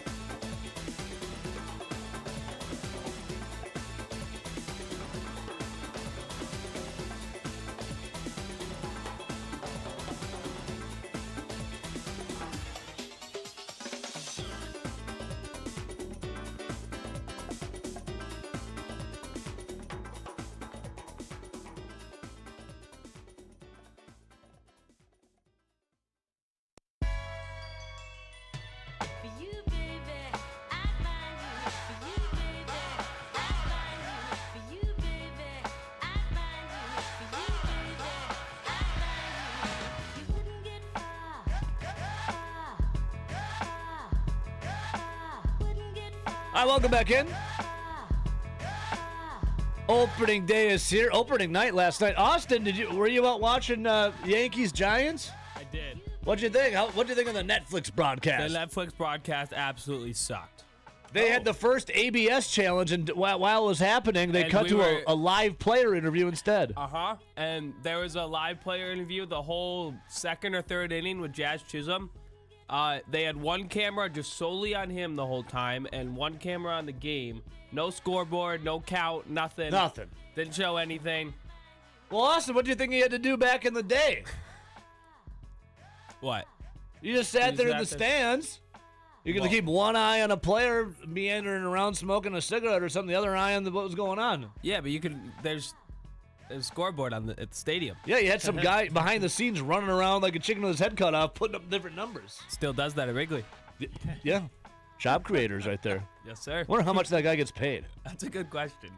Speaker 2: All right, welcome back in. Opening day is here. Opening night last night. Austin, were you out watching Yankees Giants?
Speaker 18: I did.
Speaker 2: What'd you think? What'd you think of the Netflix broadcast?
Speaker 18: The Netflix broadcast absolutely sucked.
Speaker 2: They had the first ABS challenge, and while it was happening, they cut to a live player interview instead.
Speaker 18: Uh-huh. And there was a live player interview the whole second or third inning with Jazz Chisholm. They had one camera just solely on him the whole time, and one camera on the game. No scoreboard, no count, nothing.
Speaker 2: Nothing.
Speaker 18: Didn't show anything.
Speaker 2: Well, Austin, what do you think he had to do back in the day?
Speaker 18: What?
Speaker 2: You just sat there in the stands. You're going to keep one eye on a player meandering around smoking a cigarette or something, the other eye on what was going on.
Speaker 18: Yeah, but you could. There's a scoreboard at the stadium.
Speaker 2: Yeah, you had some guy behind the scenes running around like a chicken with his head cut off, putting up different numbers.
Speaker 18: Still does that at Wrigley.
Speaker 2: Yeah. Job creators right there.
Speaker 18: Yes, sir.
Speaker 2: Wonder how much that guy gets paid.
Speaker 18: That's a good question.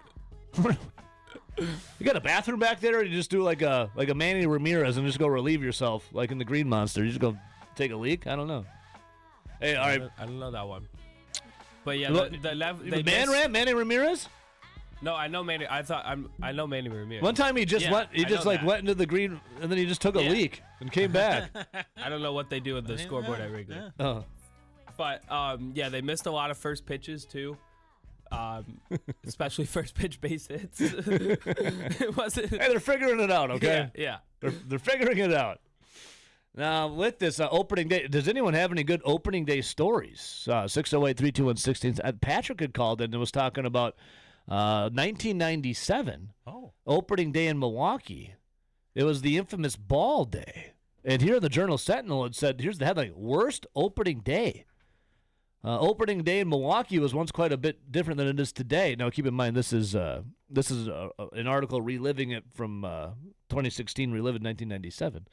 Speaker 2: You got a bathroom back there, or you just do like a Manny Ramirez and just go relieve yourself, like in the Green Monster? You just go take a leak? I don't know. Hey, all right.
Speaker 18: I don't know that one. But yeah,
Speaker 2: Manny Ramirez?
Speaker 18: No, I know Manny. I know Manny Ramirez.
Speaker 2: One time he just went into the green, and then he just took a leak and came back.
Speaker 18: I don't know what they do with the scoreboard at Wrigley.
Speaker 2: Oh.
Speaker 18: But yeah, they missed a lot of first pitches too. Especially first pitch base hits. It wasn't.
Speaker 2: Hey, they're figuring it out, okay?
Speaker 18: Yeah.
Speaker 2: They're figuring it out. Now, with this opening day, does anyone have any good opening day stories? 608-321-16. Patrick had called in and was talking about 1997, opening day in Milwaukee. It was the infamous Ball Day. And here in the Journal-Sentinel, it said, here's the headline, worst opening day. Opening day in Milwaukee was once quite a bit different than it is today. Now, keep in mind, this is an article reliving it from 2016, reliving 1997.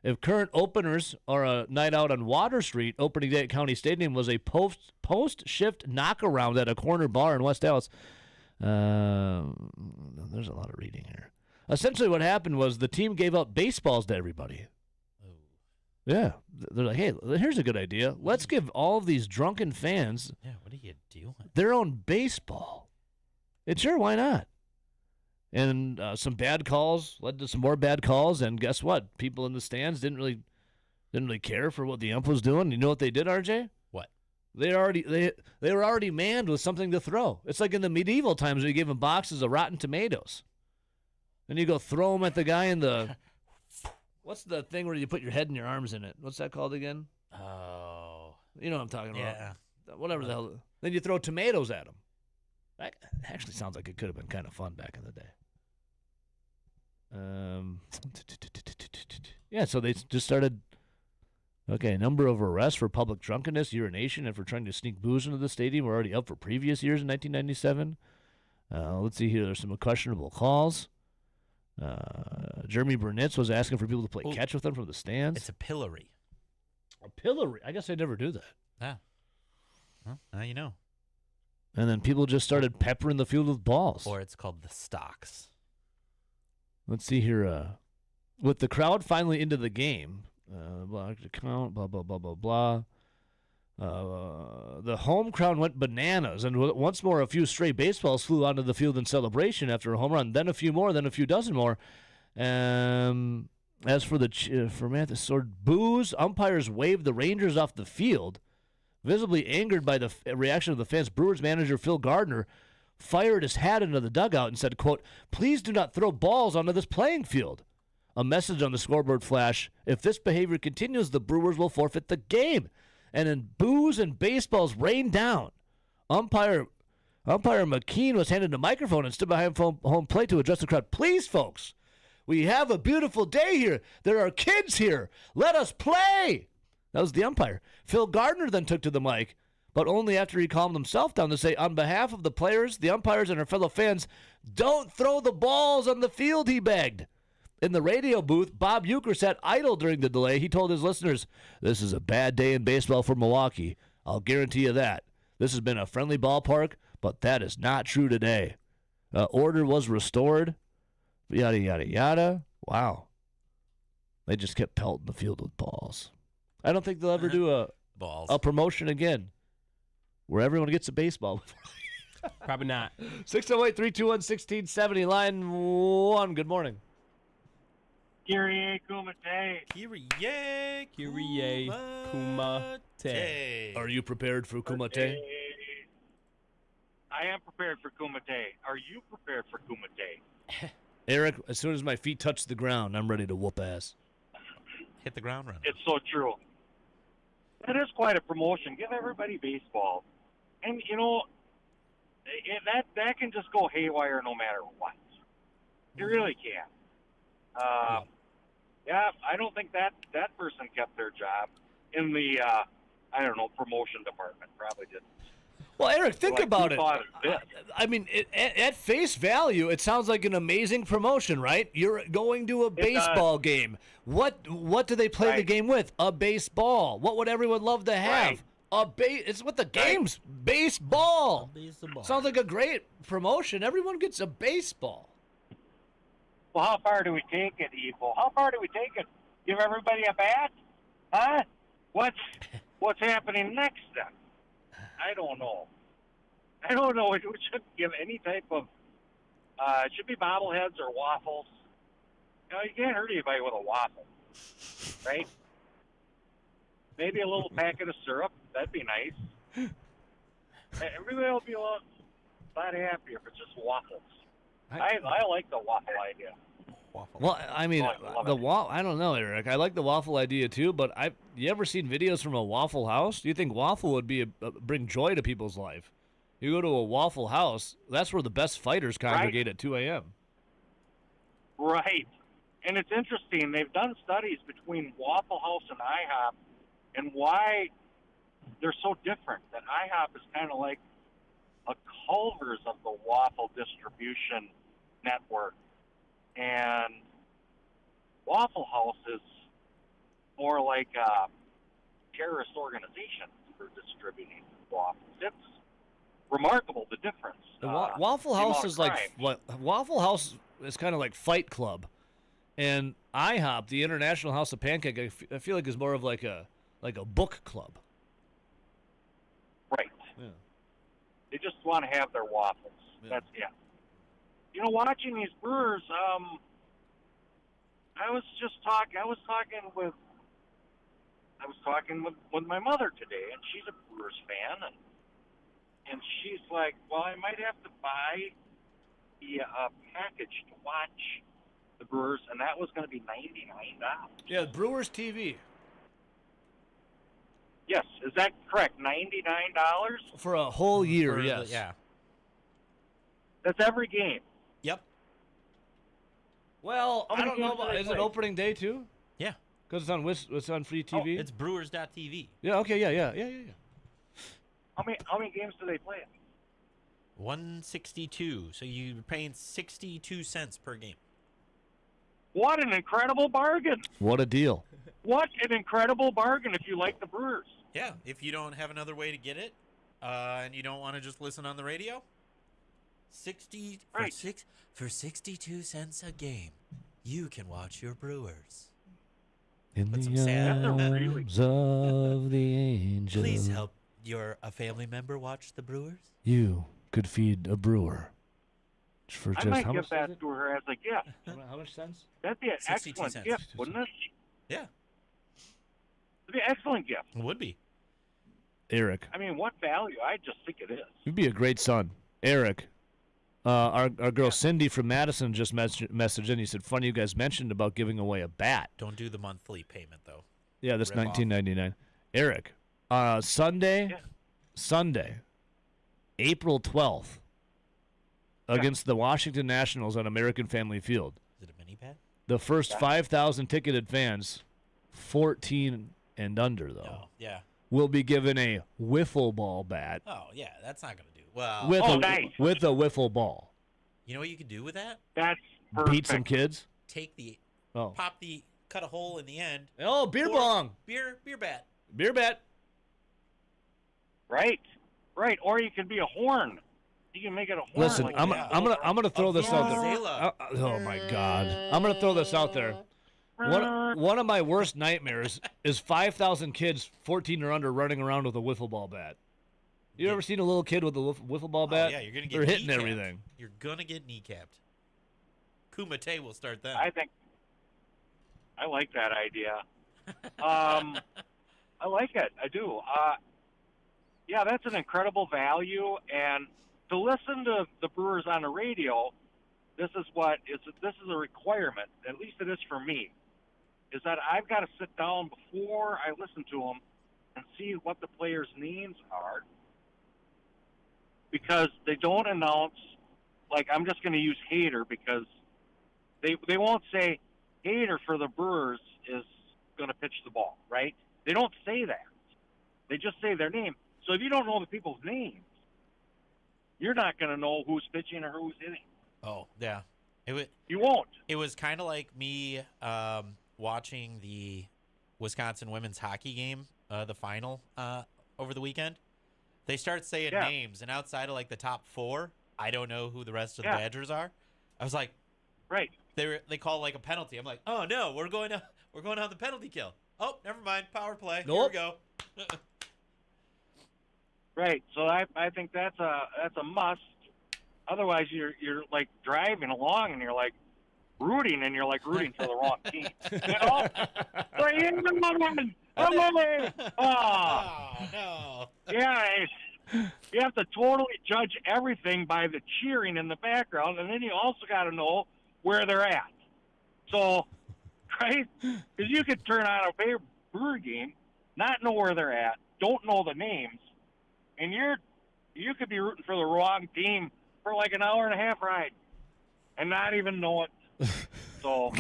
Speaker 2: If current openers are a night out on Water Street, opening day at County Stadium was a post-shift knockaround at a corner bar in West Dallas. There's a lot of reading here. Essentially what happened was the team gave out baseballs to everybody. Yeah. They're like, hey, here's a good idea. Let's give all of these drunken fans
Speaker 14: what are you doing?
Speaker 2: Their own baseball. And sure, why not? And some bad calls led to some more bad calls, and guess what? People in the stands didn't Didn't really care for what the ump was doing. You know what they did, RJ?
Speaker 14: What?
Speaker 2: They were already manned with something to throw. It's like in the medieval times where you gave them boxes of rotten tomatoes. Then you go throw them at the guy in the... What's the thing where you put your head and your arms in it? What's that called again?
Speaker 14: Oh.
Speaker 2: You know what I'm talking about.
Speaker 14: Yeah.
Speaker 2: Whatever the hell. Then you throw tomatoes at them. That actually sounds like it could have been kind of fun back in the day. Yeah, so they just started... Okay, number of arrests for public drunkenness, urination, and for trying to sneak booze into the stadium were already up for previous years in 1997. Let's see here. There's some questionable calls. Jeremy Burnitz was asking for people to play catch with them from the stands.
Speaker 14: It's a pillory.
Speaker 2: A pillory? I guess I never do that.
Speaker 14: Yeah. Well, now you know.
Speaker 2: And then people just started peppering the field with balls.
Speaker 14: Or it's called the stocks.
Speaker 2: Let's see here. With the crowd finally into the game, blocked account, blah, blah, blah, blah, blah. The home crowd went bananas, and once more a few stray baseballs flew onto the field in celebration after a home run, then a few more, then a few dozen more. As for for Mathis Sword, boos, umpires waved the Rangers off the field. Visibly angered by the reaction of the fans, Brewers manager Phil Gardner fired his hat into the dugout and said, quote, "Please do not throw balls onto this playing field." A message on the scoreboard flash: "If this behavior continues, the Brewers will forfeit the game." And then boos and baseballs rained down. Umpire McKean was handed a microphone and stood behind home plate to address the crowd. "Please, folks, we have a beautiful day here. There are kids here. Let us play." That was the umpire. Phil Gardner then took to the mic, but only after he calmed himself down to say, on behalf of the players, the umpires, and our fellow fans, "Don't throw the balls on the field," he begged. In the radio booth, Bob Uecker sat idle during the delay. He told his listeners, "This is a bad day in baseball for Milwaukee. I'll guarantee you that. This has been a friendly ballpark, but that is not true today." Order was restored. Yada, yada, yada. Wow. They just kept pelting the field with balls. I don't think they'll ever do a promotion again where everyone gets a baseball.
Speaker 18: Probably not.
Speaker 2: 608-321-1670, line 1. Good morning.
Speaker 6: Kyrie Kumite.
Speaker 14: Kyrie
Speaker 18: Kumite.
Speaker 2: Are you prepared for Kumite?
Speaker 6: I am prepared for Kumite. Are you prepared for Kumite?
Speaker 2: Eric, as soon as my feet touch the ground, I'm ready to whoop ass.
Speaker 14: Hit the ground running.
Speaker 6: It's so true. It is quite a promotion. Give everybody baseball. And, you know, that can just go haywire no matter what. It really can. Yeah, I don't think that person kept their job in the, promotion department. Probably didn't.
Speaker 2: Well, Eric, think about it.
Speaker 6: It.
Speaker 2: I mean, at face value, it sounds like an amazing promotion, right? You're going to a baseball game. What do they play the game with? A baseball. What would everyone love to have? It's what the game's baseball. Sounds like a great promotion. Everyone gets a baseball.
Speaker 6: Well, how far do we take it, Evo? How far do we take it? Give everybody a bat? Huh? What's happening next then? I don't know. We shouldn't give any type of. It should be bobbleheads or waffles. You know, you can't hurt anybody with a waffle, right? Maybe a little packet of syrup. That'd be nice. Everybody will be a lot happier if it's just waffles. I like the waffle idea.
Speaker 2: Well, I mean, I don't know, Eric. I like the waffle idea too, but you ever seen videos from a Waffle House? Do you think waffle would bring joy to people's life? You go to a Waffle House, that's where the best fighters congregate at 2 a.m.
Speaker 6: Right. And it's interesting. They've done studies between Waffle House and IHOP and why they're so different. That IHOP is kind of like a Culver's of the waffle distribution network. And Waffle House is more like a terrorist organization for distributing waffles. It's remarkable, the difference.
Speaker 2: Waffle House is Waffle House is kind of like Fight Club, and IHOP, the International House of Pancake, I feel like is more of like a book club.
Speaker 6: Right.
Speaker 2: Yeah.
Speaker 6: They just want to have their waffles.
Speaker 2: Yeah.
Speaker 6: That's it. You know, watching these Brewers, I was talking with
Speaker 20: I was talking with my mother today, and she's a Brewers fan, and she's like, well, I might have to buy the package to watch the Brewers, and that was going to be $99.
Speaker 2: Yeah, Brewers TV.
Speaker 20: Yes, is that correct? $99
Speaker 2: For a whole year,
Speaker 14: For the-
Speaker 2: yes.
Speaker 14: Yeah.
Speaker 20: That's every game.
Speaker 14: Yep.
Speaker 2: Well,
Speaker 20: How
Speaker 2: I
Speaker 20: many
Speaker 2: don't know
Speaker 20: games do
Speaker 2: about.
Speaker 20: they
Speaker 2: Is it
Speaker 20: play?
Speaker 2: opening day too?
Speaker 14: Yeah.
Speaker 2: Because it's on free TV.
Speaker 14: It's Brewers.tv.
Speaker 2: Yeah. Okay. Yeah.
Speaker 20: How many games do they play?
Speaker 14: 162. So you're paying 62 cents per game.
Speaker 20: What an incredible bargain!
Speaker 2: What a deal.
Speaker 20: What an incredible bargain if you like the Brewers.
Speaker 14: Yeah. If you don't have another way to get it, and you don't want to just listen on the radio, for 62 cents a game, you can watch your Brewers.
Speaker 2: In
Speaker 14: Put some
Speaker 2: the
Speaker 14: sad-
Speaker 2: arms of the angel.
Speaker 14: Please help a family member watch the Brewers.
Speaker 2: You could feed a brewer. For
Speaker 20: I
Speaker 2: just
Speaker 20: might
Speaker 2: how
Speaker 20: give
Speaker 2: much?
Speaker 20: that to her as a gift.
Speaker 2: How much cents?
Speaker 20: That'd be an
Speaker 14: 62
Speaker 20: excellent
Speaker 14: cents.
Speaker 20: gift, wouldn't it?
Speaker 14: Yeah.
Speaker 20: It'd be an excellent gift.
Speaker 14: It would be.
Speaker 2: Eric,
Speaker 20: I mean, what value? I just think it is.
Speaker 2: you'd be a great son. Eric, our girl Cindy from Madison just messaged in. He said, "Funny you guys mentioned about giving away a bat."
Speaker 14: Don't do the monthly payment though.
Speaker 2: Yeah, that's
Speaker 14: Rip off.
Speaker 2: $19.99. Eric, Sunday, April 12th, against the Washington Nationals on American Family Field.
Speaker 14: Is it a mini bat?
Speaker 2: The first 5,000 ticketed fans, 14 and under though,
Speaker 14: Yeah.
Speaker 2: will be given a wiffle ball bat
Speaker 14: Oh yeah, that's not gonna do well.
Speaker 2: with
Speaker 20: nice.
Speaker 2: with a wiffle ball.
Speaker 14: You know what you could do with that?
Speaker 20: That's
Speaker 2: Beat some kids.
Speaker 14: Take the
Speaker 2: Oh,
Speaker 14: cut a hole in the end.
Speaker 2: oh, beer
Speaker 14: Pour
Speaker 2: bong,
Speaker 14: Beer bat.
Speaker 2: beer bat.
Speaker 20: Right. Or you could be a horn. You can make it a horn.
Speaker 2: Listen,
Speaker 20: like
Speaker 2: I'm
Speaker 20: that.
Speaker 2: gonna throw this out there.
Speaker 14: vuvuzela.
Speaker 2: Oh my God, I'm gonna throw this out there. One of my worst nightmares is 5,000 kids, 14 or under, running around with a wiffle ball bat. You ever seen a little kid with a wiffle ball bat?
Speaker 14: Oh, yeah, you're gonna get
Speaker 2: They're hitting
Speaker 14: kneecapped.
Speaker 2: everything.
Speaker 14: You're gonna get kneecapped. Kumite will start that.
Speaker 20: I like that idea. I like it. I do. Yeah, that's an incredible value. And to listen to the Brewers on the radio, this is a requirement. At least it is for me. Is that I've got to sit down before I listen to them and see what the players' names are, because they don't announce. Like, I'm just going to use Hader because they won't say Hader for the Brewers is going to pitch the ball, right? They don't say that. They just say their name. So if you don't know the people's names, you're not going to know who's pitching or who's hitting.
Speaker 14: Oh yeah,
Speaker 20: You won't.
Speaker 14: It was kind of like me watching the Wisconsin women's hockey game, the final over the weekend. They start saying names, and outside of like the top four, I don't know who the rest of the Badgers are. I was like,
Speaker 20: right.
Speaker 14: They call like a penalty. I'm like, oh no, we're going on the penalty kill. Oh, never mind, power play.
Speaker 2: Nope.
Speaker 14: Here we go.
Speaker 20: Right. So I think that's a must. Otherwise, you're like driving along and you're like rooting for the wrong team. You know?
Speaker 14: Oh no.
Speaker 20: Yeah. You have to totally judge everything by the cheering in the background, and then you also got to know where they're at. So, right? Because you could turn on a Brewer game, not know where they're at, don't know the names, and you could be rooting for the wrong team for like an hour and a half ride and not even know it. So,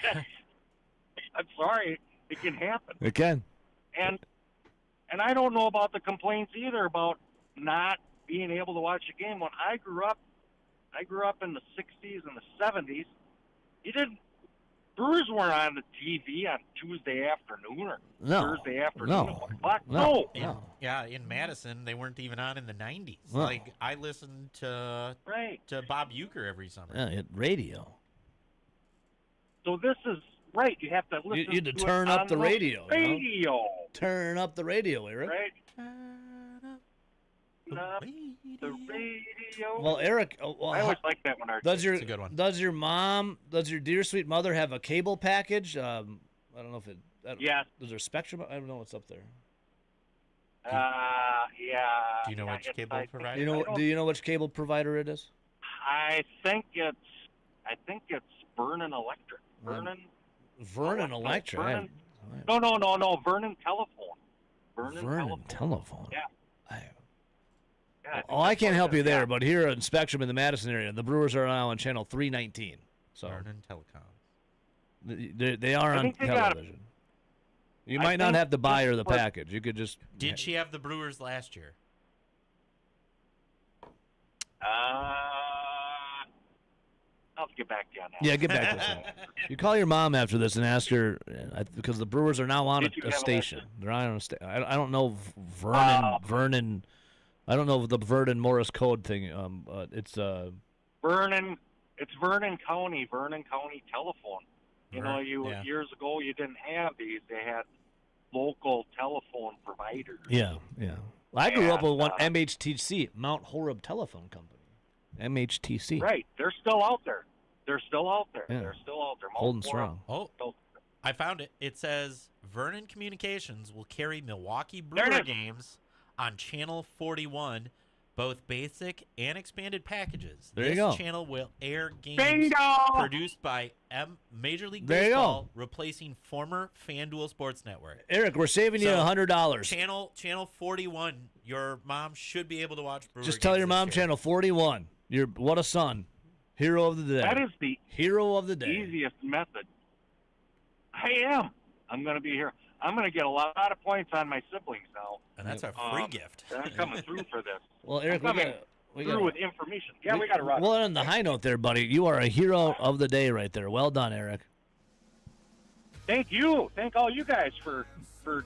Speaker 20: I'm sorry, it can happen.
Speaker 2: It can.
Speaker 20: And I don't know about the complaints either about not being able to watch a game. When I grew up in the 60s and the 70s. Brewers weren't on the TV on Tuesday afternoon or Thursday afternoon at 1 o'clock. No.
Speaker 14: In Madison, they weren't even on in the 90s.
Speaker 2: No.
Speaker 14: Like, I listened to Bob Uecker every summer.
Speaker 2: Yeah, radio.
Speaker 20: So this is right. You have to listen.
Speaker 2: You had to
Speaker 20: to
Speaker 2: turn
Speaker 20: it
Speaker 2: up
Speaker 20: on
Speaker 2: the radio. you know?
Speaker 20: Radio.
Speaker 2: Turn up the radio, Eric.
Speaker 20: Right. Turn up the radio.
Speaker 2: Well, Eric,
Speaker 20: I always like that one.
Speaker 2: Does your mom, does your dear sweet mother have a cable package? I don't know if
Speaker 20: Yes.
Speaker 2: Is there Spectrum? I don't know what's up there.
Speaker 20: Yeah.
Speaker 14: Do you know which cable provider?
Speaker 2: Do you know which cable provider it is?
Speaker 20: I think it's Vernon Electric.
Speaker 2: Vernon Electric.
Speaker 20: Vernon, no. Vernon Telephone.
Speaker 2: Vernon Telephone.
Speaker 20: Yeah.
Speaker 2: I can't help you there, but here in Spectrum in the Madison area, the Brewers are now on channel 319. So
Speaker 14: Vernon Telecom.
Speaker 2: They are on television. You might not have to buy her the package. You could just.
Speaker 14: Did she have the Brewers last year?
Speaker 20: I'll get back to you on that.
Speaker 2: Yeah, get back to us. You call your mom after this and ask her, because the Brewers are now on a station. They're on a station. I don't know Vernon. I don't know the Vernon Morris code thing. It's
Speaker 20: Vernon. It's Vernon County Telephone. Years ago you didn't have these. They had local telephone providers.
Speaker 2: Yeah. I grew up with one MHTC, Mount Horeb Telephone Company. MHTC.
Speaker 20: Right. They're still out there.
Speaker 2: Yeah.
Speaker 20: They're still out there.
Speaker 2: Holding strong.
Speaker 14: Oh, I found it. It says Vernon Communications will carry Milwaukee Brewer games on Channel 41, both basic and expanded packages.
Speaker 2: There you go.
Speaker 14: This channel will air games
Speaker 20: Bingo!
Speaker 14: produced by Major League
Speaker 2: There you
Speaker 14: Baseball, replacing former FanDuel Sports Network.
Speaker 2: Eric, we're saving you $100.
Speaker 14: Channel 41. Your mom should be able to watch Brewer
Speaker 2: Just tell
Speaker 14: games
Speaker 2: your
Speaker 14: this
Speaker 2: mom
Speaker 14: year.
Speaker 2: Channel 41. What a son. Hero of the day.
Speaker 20: That is the
Speaker 2: hero of the day.
Speaker 20: Easiest method. I am. I'm going to be here. I'm going to get a lot of points on my siblings now.
Speaker 14: And that's a free gift.
Speaker 20: They're coming through for this.
Speaker 2: Well, Eric,
Speaker 20: I'm coming through with information. Yeah, we got to run.
Speaker 2: Well, on the high note there, buddy, you are a hero of the day right there. Well done, Eric.
Speaker 20: Thank you. Thank all you guys for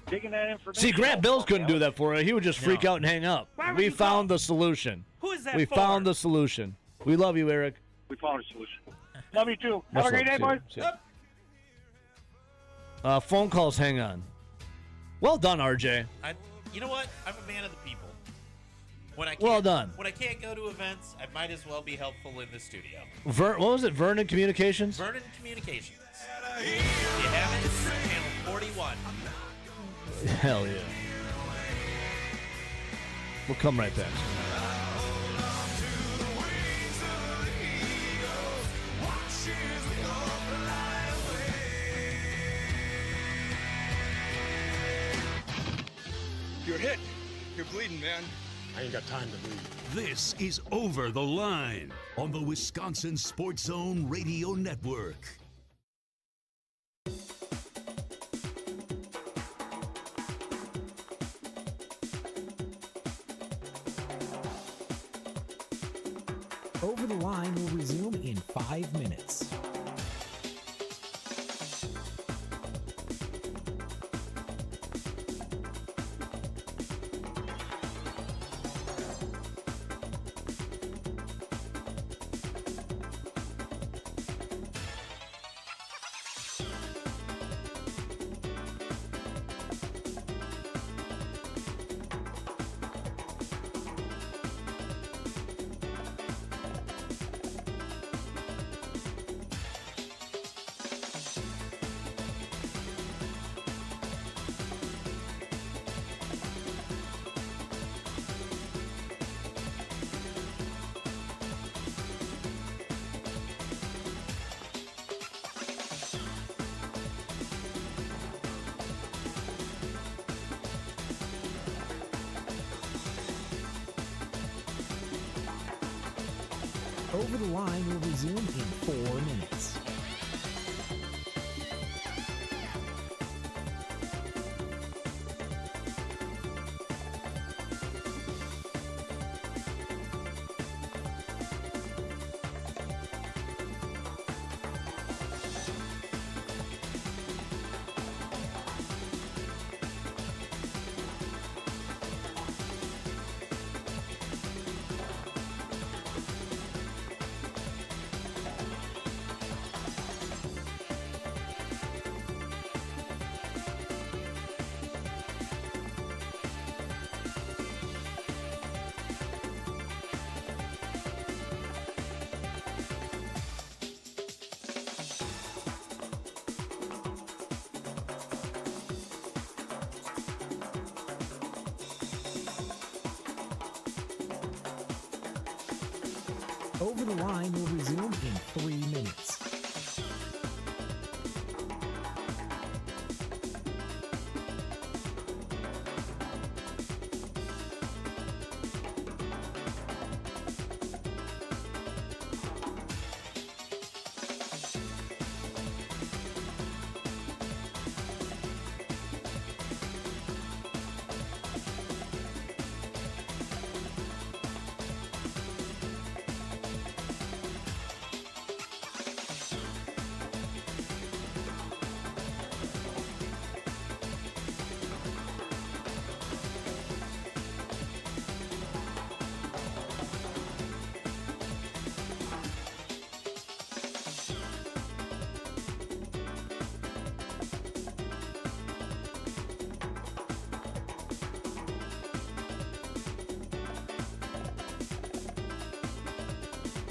Speaker 20: digging that information.
Speaker 2: See, Grant Bills couldn't do that for you. He would just freak out and hang up. We found the solution.
Speaker 14: Who is that
Speaker 2: We
Speaker 14: for?
Speaker 2: found the solution. We love you, Eric.
Speaker 20: We found a solution. Love you too. Have
Speaker 2: Much
Speaker 20: a great day,
Speaker 2: love.
Speaker 20: boys.
Speaker 2: See ya. Phone calls, hang on. Well done, RJ.
Speaker 14: You know what? I'm a man of the people.
Speaker 2: Well done.
Speaker 14: When I can't go to events, I might as well be helpful in the studio.
Speaker 2: What was it? Vernon Communications?
Speaker 14: Vernon Communications. You have it. It's Channel 41.
Speaker 2: Hell yeah. We'll come right back.
Speaker 21: You're hit. You're bleeding, man. I ain't got time to bleed.
Speaker 4: This is Over the Line on the Wisconsin Sports Zone Radio Network.
Speaker 11: Over the Line will resume in 5 minutes. Over the Line will resume in 4 minutes. Over the Line will resume in 3 minutes.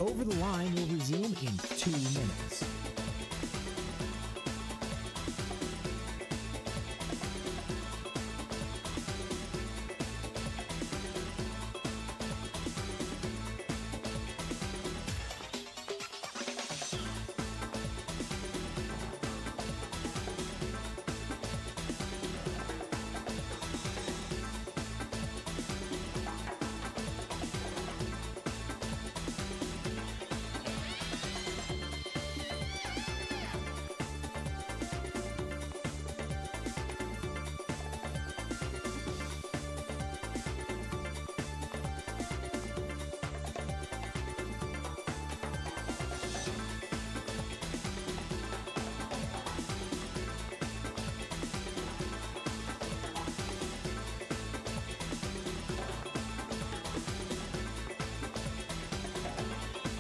Speaker 11: Over the Line will resume in 2 minutes.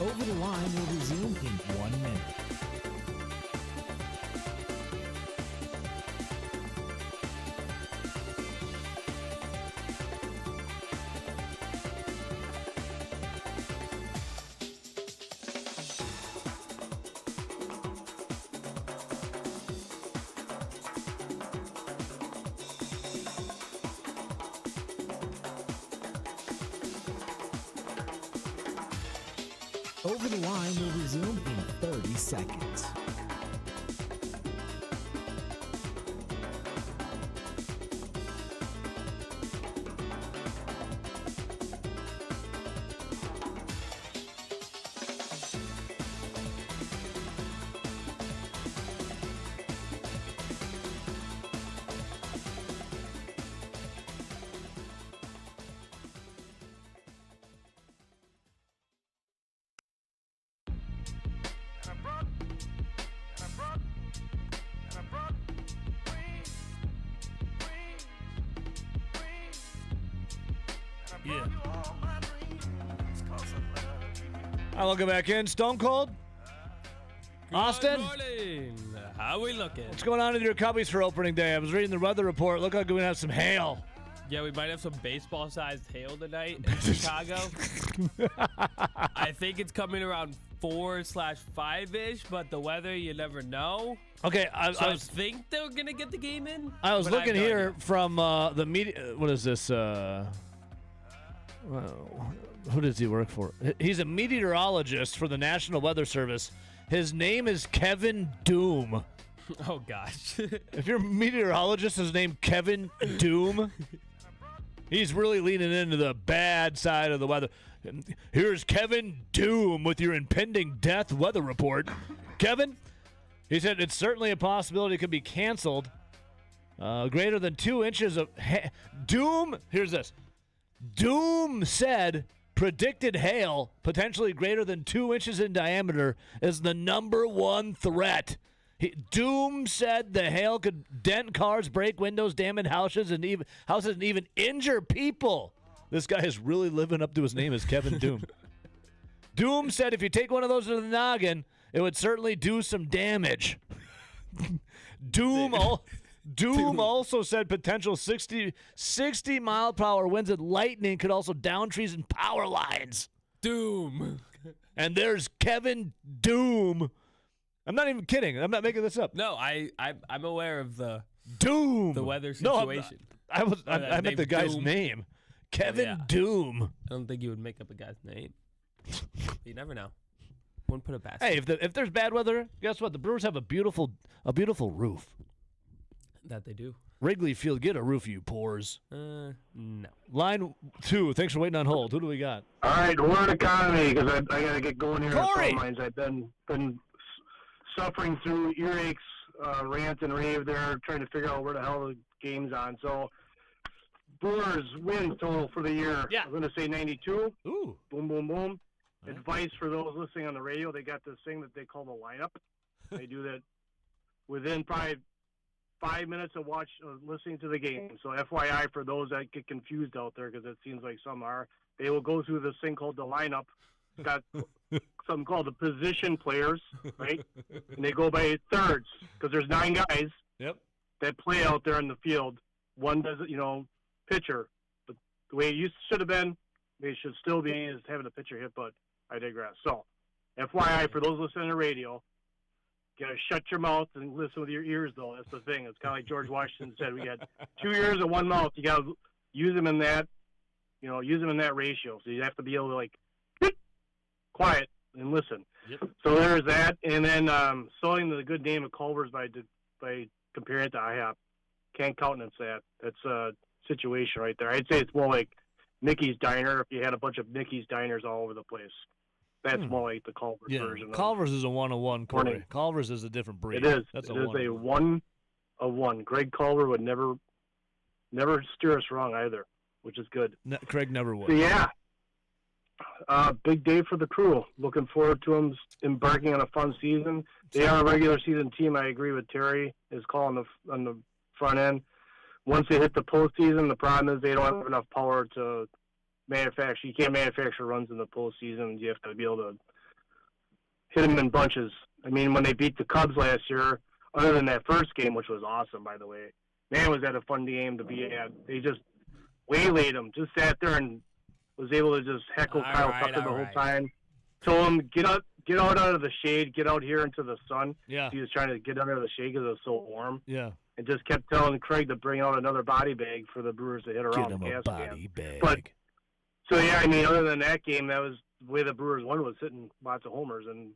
Speaker 11: Over the Line will resume in 1 minute. Over the Line will resume in 30 seconds.
Speaker 2: Yeah. Welcome back in. Stone Cold. Austin.
Speaker 18: Good morning. How we looking?
Speaker 2: What's going on with your Cubbies for opening day? I was reading the weather report. Look like we're going to have some hail.
Speaker 18: Yeah, we might have some baseball-sized hail tonight in Chicago. I think it's coming around 4/5-ish, but the weather, you never know.
Speaker 2: Okay,
Speaker 18: I think they're going to get the game in.
Speaker 2: I was looking here from the media. What is this? Who does he work for? He's a meteorologist for the National Weather Service. His name is Kevin Doom.
Speaker 18: Oh, gosh.
Speaker 2: If your meteorologist is named Kevin Doom, he's really leaning into the bad side of the weather. Here's Kevin Doom with your impending death weather report. Kevin, he said it's certainly a possibility it could be canceled. Greater than 2 inches of Doom. Here's this. Doom said predicted hail, potentially greater than 2 inches in diameter, is the #1 threat. Doom said the hail could dent cars, break windows, damage houses, and even injure people. This guy is really living up to his name as Kevin Doom. Doom said if you take one of those to the noggin, it would certainly do some damage. Doom also said potential 60 mile-per-hour winds and lightning could also down trees and power lines.
Speaker 18: Doom.
Speaker 2: And there's Kevin Doom. I'm not even kidding. I'm not making this up.
Speaker 18: No, I'm aware of the
Speaker 2: Doom.
Speaker 18: The weather situation.
Speaker 2: No, I meant the guy's
Speaker 18: Doom.
Speaker 2: name. Kevin Doom.
Speaker 18: I don't think you would make up a guy's name. You never know. Wouldn't put it past.
Speaker 2: Hey, if there's bad weather, guess what? The Brewers have a beautiful roof.
Speaker 18: That they do.
Speaker 2: Wrigley Field, get a roof, you pores.
Speaker 18: No.
Speaker 2: Line 2, thanks for waiting on hold. Who do we got?
Speaker 7: All right, word economy, because I got to get going here.
Speaker 2: Corey!
Speaker 7: On phone lines. I've been suffering through earaches, rant and rave there, trying to figure out where the hell the game's on. So, Brewers win total for the year.
Speaker 2: Yeah.
Speaker 7: I'm going to say 92.
Speaker 2: Ooh.
Speaker 7: Boom, boom, boom. Advice for those listening on the radio, they got this thing that they call the lineup. They do that within probably 5 minutes of listening to the game. So FYI for those that get confused out there, because it seems like some are, they will go through this thing called the lineup. It's got something called the position players, right? And they go by thirds, because there's 9 guys that play out there in the field. One does, pitcher. But the way it should have been, it should still be, is having a pitcher hit, but I digress. So, FYI for those listening to the radio, you gotta shut your mouth and listen with your ears, though. That's the thing. It's kind of like George Washington said. We got 2 ears and 1 mouth. You gotta use them in that, use them in that ratio. So you have to be able to quiet and listen.
Speaker 2: Yep.
Speaker 7: So there's that, and then selling the good name of Culver's by comparing it to IHOP. Can't countenance that. That's a situation right there. I'd say it's more like Mickey's Diner. If you had a bunch of Mickey's Diners all over the place. That's more like the Culver's version.
Speaker 2: Culver's is a 101, Corey. Culver's is a different breed.
Speaker 7: It is.
Speaker 2: That's
Speaker 7: it is a 1 of 1. Greg Culver would never steer us wrong either, which is good.
Speaker 2: Craig never would.
Speaker 7: So, yeah. Big day for the Crew. Looking forward to them embarking on a fun season. They are a regular season team. I agree with Terry. His call on the front end. Once they hit the postseason, the problem is they don't have enough power to manufacture. You can't manufacture runs in the postseason. You have to be able to hit them in bunches. I mean, when they beat the Cubs last year, other than that first game, which was awesome, by the way, man, was that a fun game to be at. They just waylaid them, just sat there and was able to just heckle Kyle Tucker the whole time. Told him, get out of the shade, get out here into the sun.
Speaker 2: Yeah.
Speaker 7: He was trying to get under the shade because it was so warm.
Speaker 2: Yeah.
Speaker 7: And just kept telling Craig to bring out another body bag for the Brewers to hit around the gas can.
Speaker 2: Bag.
Speaker 7: But so yeah, I mean, other than that game, that was the way the Brewers won, was hitting lots of homers, and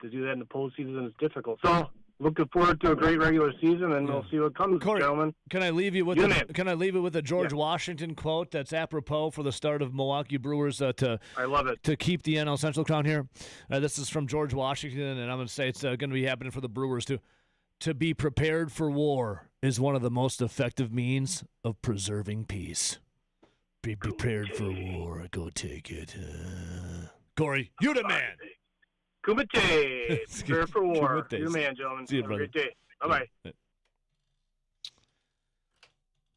Speaker 7: to do that in the postseason is difficult. So looking forward to a great regular season, and we'll see what comes,
Speaker 2: Corey,
Speaker 7: gentlemen.
Speaker 2: Can I leave you with a George Washington quote that's apropos for the start of Milwaukee Brewers
Speaker 7: I love it.
Speaker 2: to keep the NL Central crown here? This is from George Washington, and I'm going to say it's going to be happening for the Brewers too. To be prepared for war is one of the most effective means of preserving peace. Be prepared for war. Go take it. Corey, you the man.
Speaker 7: Kumite. Prepare for war.
Speaker 2: Kumite.
Speaker 7: You the man, gentlemen.
Speaker 2: See you,
Speaker 7: Have
Speaker 2: brother.
Speaker 7: a great day. Bye-bye.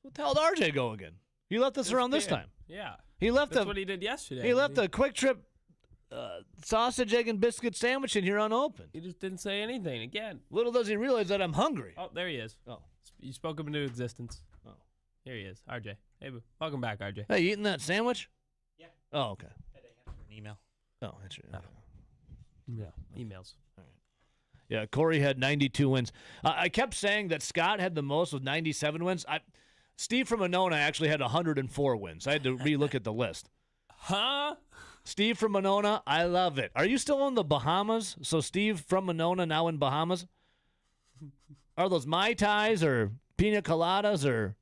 Speaker 2: What the hell did RJ go again? He left us around this time.
Speaker 18: Yeah.
Speaker 2: He left
Speaker 18: That's what he did yesterday.
Speaker 2: He left a Quick Trip sausage, egg, and biscuit sandwich in here unopened.
Speaker 18: He just didn't say anything again.
Speaker 2: Little does he realize that I'm hungry.
Speaker 18: Oh, there he is.
Speaker 2: Oh.
Speaker 18: You spoke him into existence.
Speaker 2: Oh.
Speaker 18: Here he is. RJ. Hey, boo. Welcome back, RJ.
Speaker 2: Hey, you eating that sandwich?
Speaker 14: Yeah.
Speaker 2: Oh, okay.
Speaker 14: An email.
Speaker 2: Oh, that's right.
Speaker 18: Yeah. Emails.
Speaker 2: All right. Yeah, Corey had 92 wins. I kept saying that Scott had the most with 97 wins. Steve from Monona actually had 104 wins. I had to relook at the list.
Speaker 18: Huh?
Speaker 2: Steve from Monona, I love it. Are you still in the Bahamas? So Steve from Monona now in Bahamas? Are those Mai Tais or Pina Coladas or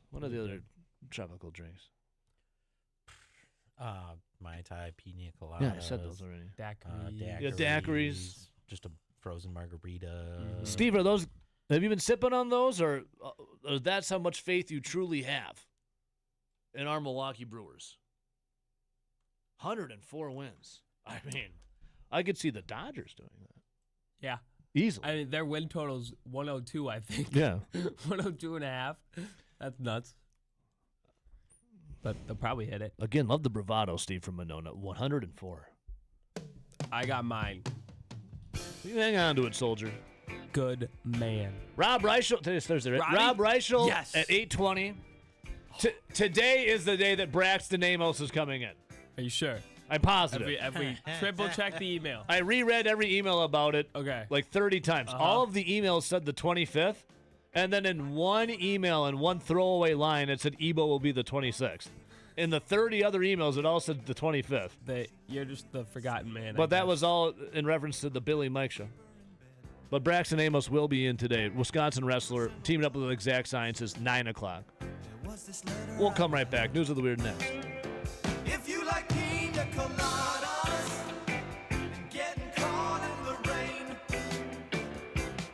Speaker 2: what are the other tropical drinks?
Speaker 14: Mai Tai, Pina Colada.
Speaker 2: Yeah, I said those already.
Speaker 18: Daiquiris.
Speaker 2: Yeah, daiquiris.
Speaker 14: Just a frozen margarita.
Speaker 2: Steve, have you been sipping on those, or that's how much faith you truly have in our Milwaukee Brewers? 104 wins. I mean, I could see the Dodgers doing that.
Speaker 18: Yeah.
Speaker 2: Easily.
Speaker 18: I mean, their win total's 102, I think.
Speaker 2: Yeah.
Speaker 18: 102 and a half. That's nuts. But they'll probably hit it.
Speaker 2: Again, love the bravado, Steve from Monona. 104.
Speaker 18: I got mine.
Speaker 2: You hang on to it, soldier.
Speaker 18: Good man.
Speaker 2: Rob Reichel. Today's Thursday, right? Rob Reichel
Speaker 18: Yes.
Speaker 2: at 8:20. Today is the day that Braxton Amos is coming in.
Speaker 18: Are you sure?
Speaker 2: I'm positive.
Speaker 18: Every triple check the email.
Speaker 2: I reread every email about it like 30 times. All of the emails said the 25th, and then in one email and one throwaway line, it said Ebo will be the 26th. in the 30 other emails, it all said the 25th.
Speaker 18: You're just the forgotten man.
Speaker 2: But that was all in reference to the Billy Mike show. But Braxton Amos will be in today. Wisconsin wrestler teaming up with Exact Sciences, 9 o'clock. We'll come right back. News of the Weird next.
Speaker 5: If you like pina coladas and getting caught in the rain,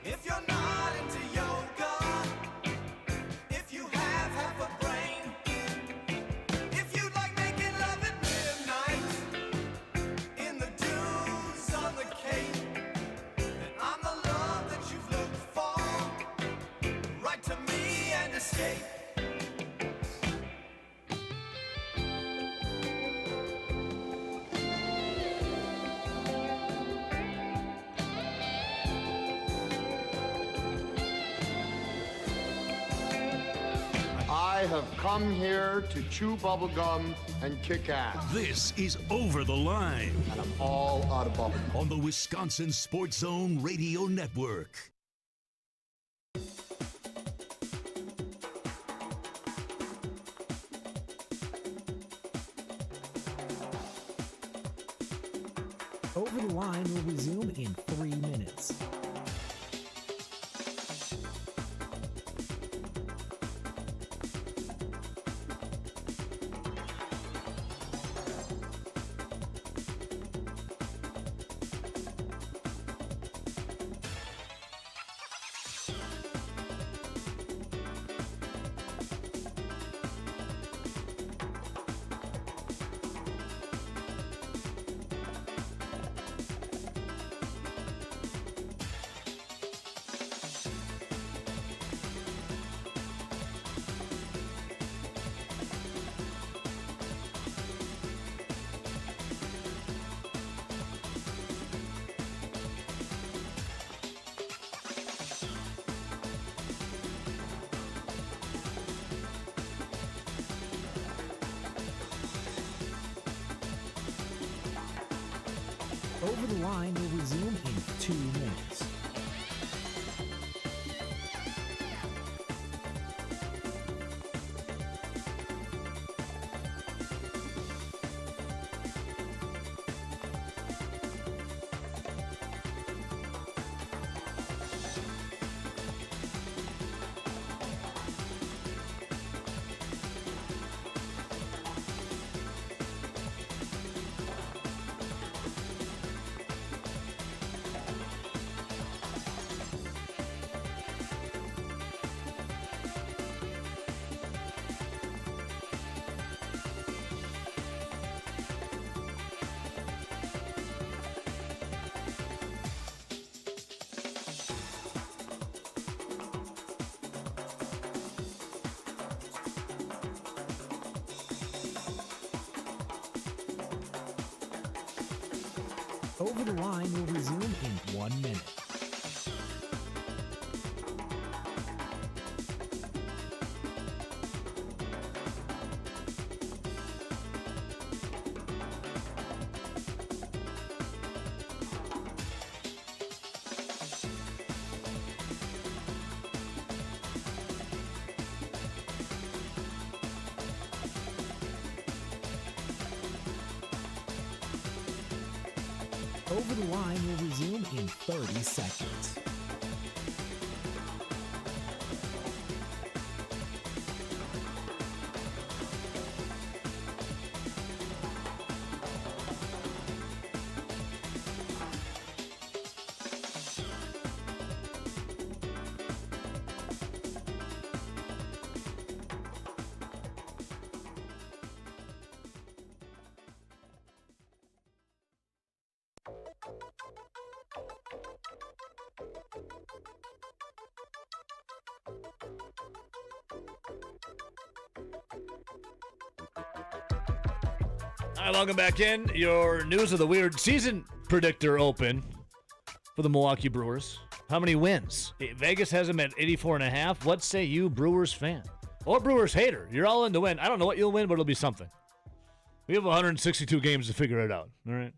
Speaker 5: if you're not into yoga, if you have half a brain, if you like making love at midnight in the dunes on the Cape, then I'm the love that you've looked for. Write to me and escape.
Speaker 8: I have come here to chew bubblegum and kick ass.
Speaker 4: This is Over the Line.
Speaker 8: And I'm all out of bubblegum.
Speaker 4: On the Wisconsin Sports Zone Radio Network.
Speaker 11: Over the Line will resume in 3 minutes. Over the Line will resume in 2 minutes. Over the Line will resume in 1 minute. Over the Line will resume in 30 seconds.
Speaker 2: All right, welcome back in. Your News of the Weird season predictor open for the Milwaukee Brewers. How many wins? Vegas has them at 84.5. What say you, Brewers fan? Or Brewers hater? You're all in to win. I don't know what you'll win, but it'll be something. We have 162 games to figure it out. All right.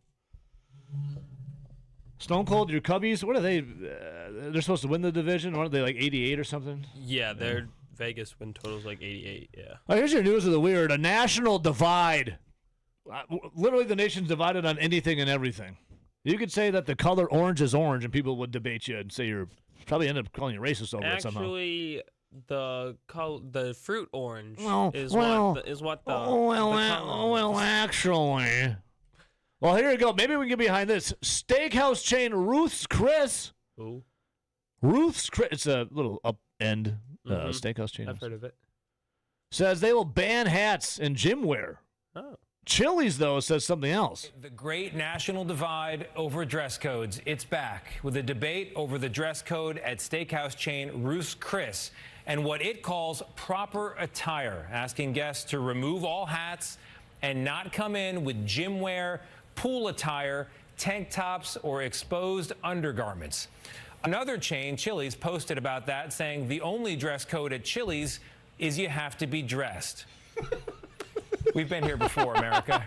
Speaker 2: Stone Cold, your Cubbies, what are they? They're supposed to win the division. Aren't they like 88 or something?
Speaker 18: Yeah, they're Vegas win total's like 88. Yeah.
Speaker 9: Here's your news of the weird. A national divide. Literally, the nation's divided on anything and everything. You could say that the color orange is orange, and people would debate you and say you're probably end up calling you racist over it somehow.
Speaker 18: Actually, the fruit orange is what the
Speaker 9: actually. Well, here we go. Maybe we can get behind this. Steakhouse chain Ruth's Chris.
Speaker 18: Who?
Speaker 9: Ruth's Chris. It's a little up-end steakhouse chain.
Speaker 18: I've heard of it.
Speaker 9: Says they will ban hats and gym wear.
Speaker 18: Oh.
Speaker 9: Chili's, though, says something else.
Speaker 22: The great national divide over dress codes. It's back with a debate over the dress code at steakhouse chain Ruth's Chris and what it calls proper attire, asking guests to remove all hats and not come in with gym wear, pool attire, tank tops, or exposed undergarments. Another chain, Chili's, posted about that, saying the only dress code at Chili's is you have to be dressed. We've been here before, America.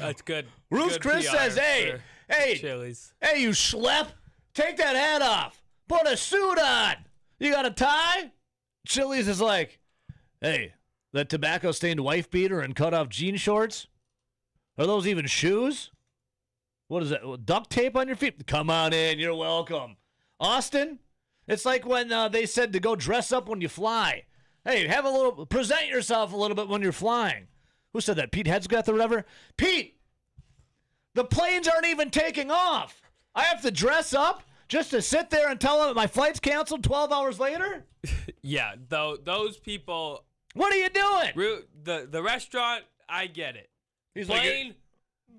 Speaker 18: That's good.
Speaker 9: Ruth's
Speaker 18: Good
Speaker 9: Chris
Speaker 18: PR
Speaker 9: says, hey,
Speaker 18: Chili's.
Speaker 9: hey, you schlep, take that hat off. Put a suit on. You got a tie? Chili's is like, hey, that tobacco-stained wife beater and cut-off jean shorts? Are those even shoes? What is that, duct tape on your feet? Come on in, you're welcome. Austin, it's like when they said to go dress up when you fly. Hey, present yourself a little bit when you're flying. Who said that? Pete Hegseth or whatever? Pete, the planes aren't even taking off. I have to dress up just to sit there and tell them my flight's canceled 12 hours later?
Speaker 18: Yeah, those people.
Speaker 9: What are you doing?
Speaker 18: The restaurant, I get it.
Speaker 9: He's
Speaker 18: Plane,
Speaker 9: like,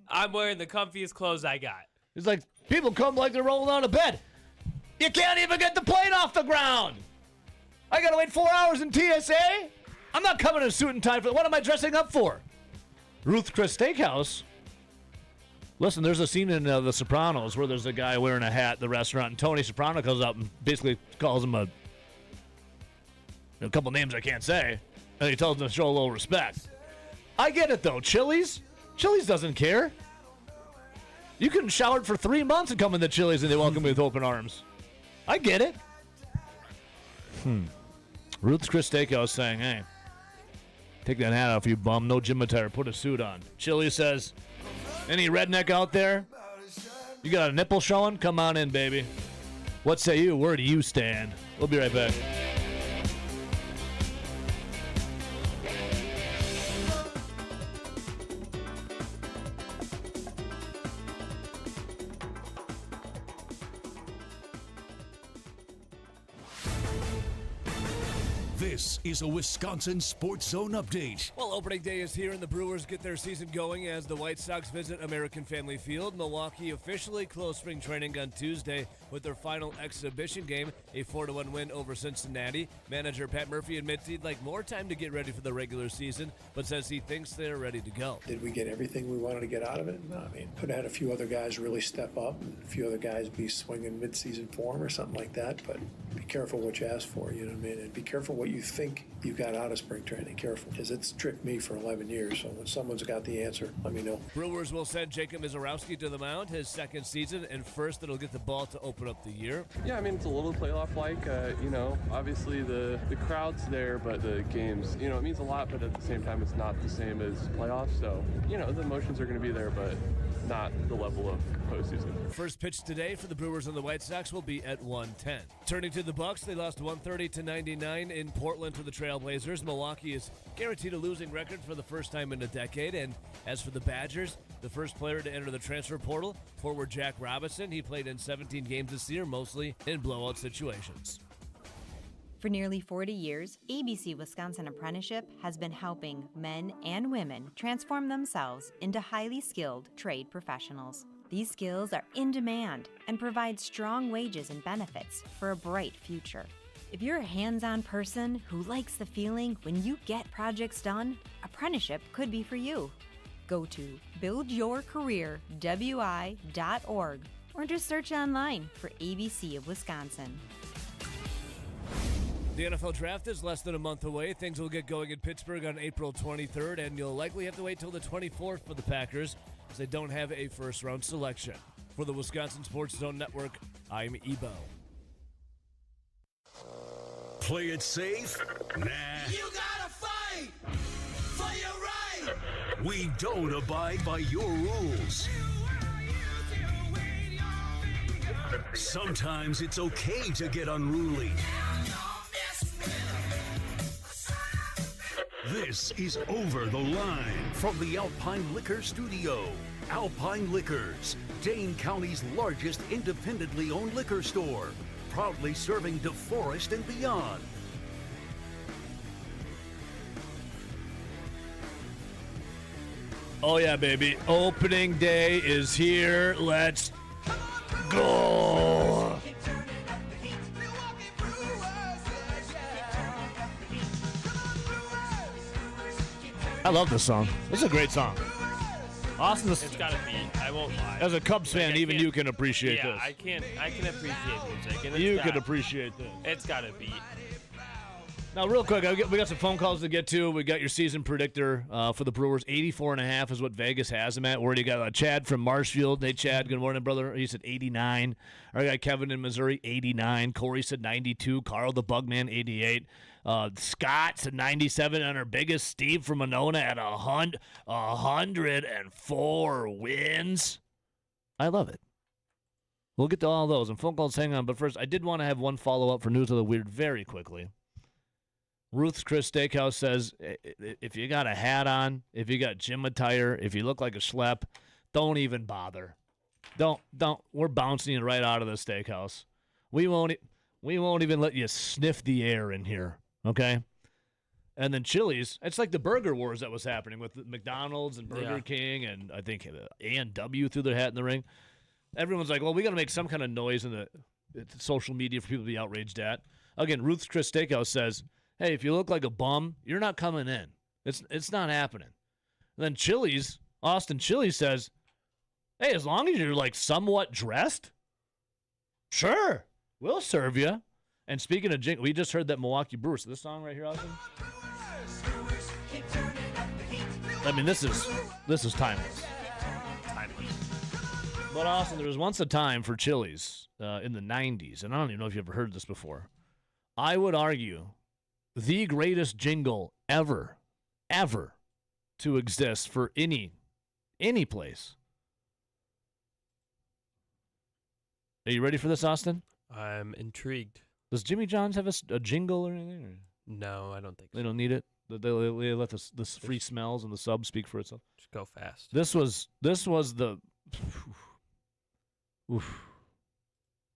Speaker 18: I'm wearing the comfiest clothes I got.
Speaker 9: He's like, people come like they're rolling out of bed. You can't even get the plane off the ground. I gotta wait 4 hours in TSA? I'm not coming in a suit and tie for. What am I dressing up for? Ruth Chris Steakhouse. Listen, there's a scene in The Sopranos where there's a guy wearing a hat at the restaurant, and Tony Soprano comes up and basically calls him a couple names I can't say, and he tells him to show a little respect. I get it, though. Chili's doesn't care. You can shower for 3 months and come into Chili's, and they welcome you with open arms. I get it. Ruth's Chris Steakhouse saying, hey, take that hat off, you bum. No gym attire. Put a suit on. Chili says, any redneck out there? You got a nipple showing? Come on in, baby. What say you? Where do you stand? We'll be right back.
Speaker 4: This is a Wisconsin Sports Zone update.
Speaker 9: Well, opening day is here, and the Brewers get their season going as the White Sox visit American Family Field. Milwaukee officially closed spring training on Tuesday with their final exhibition game, a 4-1 win over Cincinnati. Manager Pat Murphy admits he'd like more time to get ready for the regular season, but says he thinks they're ready to go.
Speaker 16: Did we get everything we wanted to get out of it? No, I mean, could have had a few other guys really step up, and a few other guys be swinging mid-season form or something like that, but be careful what you ask for, you know what I mean? And be careful what you think you got out of spring training. Careful, because it's tricked me for 11 years, so when someone's got the answer, let me know.
Speaker 9: Brewers will send Jacob Mizorowski to the mound, his second season, and first that'll get the ball to open up the year.
Speaker 1: Yeah, I mean, it's a little playoff-like. Obviously the crowd's there, but the games, it means a lot, but at the same time, it's not the same as playoffs. So, the emotions are going to be there, but not the level of postseason.
Speaker 9: First pitch today for the Brewers and the White Sox will be at 1:10. Turning to the Bucks, they lost 130-99 in Portland to the Trailblazers. Milwaukee is guaranteed a losing record for the first time in a decade. And as for the Badgers, the first player to enter the transfer portal, forward Jack Robinson. He played in 17 games this year, mostly in blowout situations.
Speaker 3: For nearly 40 years, ABC Wisconsin Apprenticeship has been helping men and women transform themselves into highly skilled trade professionals. These skills are in demand and provide strong wages and benefits for a bright future. If you're a hands-on person who likes the feeling when you get projects done, apprenticeship could be for you. Go to buildyourcareerwi.org or just search online for ABC of Wisconsin.
Speaker 9: The NFL Draft is less than a month away. Things will get going in Pittsburgh on April 23rd, and you'll likely have to wait till the 24th for the Packers, as they don't have a first-round selection. For the Wisconsin Sports Zone Network, I'm Ebo.
Speaker 4: play it safe? Nah.
Speaker 5: You gotta fight for your right.
Speaker 4: We don't abide by your rules. Sometimes it's okay to get unruly. This is Over the Line from the Alpine Liquor Studio. Alpine Liquors, Dane County's largest independently owned liquor store, proudly serving DeForest and beyond.
Speaker 9: Oh, yeah, baby. Opening day is here. Let's go. I love this song. This is a great song. Austin,
Speaker 18: It's got a beat. I won't lie.
Speaker 9: as a Cubs fan,
Speaker 18: I
Speaker 9: even
Speaker 18: can't-
Speaker 9: you can appreciate
Speaker 18: yeah,
Speaker 9: this.
Speaker 18: I can appreciate music. And
Speaker 9: You
Speaker 18: it's
Speaker 9: can
Speaker 18: got-
Speaker 9: appreciate this.
Speaker 18: It's got a beat.
Speaker 9: Now, real quick, we got some phone calls to get to. We got your season predictor for the Brewers. 84.5 is what Vegas has them at. We already got Chad from Marshfield. Hey, Chad, good morning, brother. He said 89. Our guy Kevin in Missouri, 89. Corey said 92. Carl the Bugman, 88. Scott said 97. And our biggest Steve from Monona at 104 wins. I love it. We'll get to all those. And phone calls, hang on. But first, I did want to have one follow-up for News of the Weird very quickly. Ruth's Chris Steakhouse says, if you got a hat on, if you got gym attire, if you look like a schlep, don't even bother. Don't. We're bouncing you right out of the steakhouse. We won't even let you sniff the air in here, okay? And then Chili's, it's like the burger wars that was happening with McDonald's and Burger King, and I think A&W threw their hat in the ring. Everyone's like, well, we got to make some kind of noise in the social media for people to be outraged at. Again, Ruth's Chris Steakhouse says, hey, if you look like a bum, you're not coming in. It's not happening. And then Chili's, Austin Chili's says, hey, as long as you're like somewhat dressed, sure, we'll serve you. And speaking of jingle, we just heard that Milwaukee Brewers. So this song right here, Austin? I mean, this is timeless. But Austin, there was once a time for Chili's in the 90s, and I don't even know if you've ever heard this before. I would argue the greatest jingle ever to exist for any place. Are you ready for this, Austin?
Speaker 18: I'm intrigued.
Speaker 9: Does Jimmy John's have a jingle or anything? Or?
Speaker 18: No, I don't think so.
Speaker 9: They don't need it. They let the free smells and the sub speak for itself.
Speaker 18: Just go fast.
Speaker 9: This was the. Oof.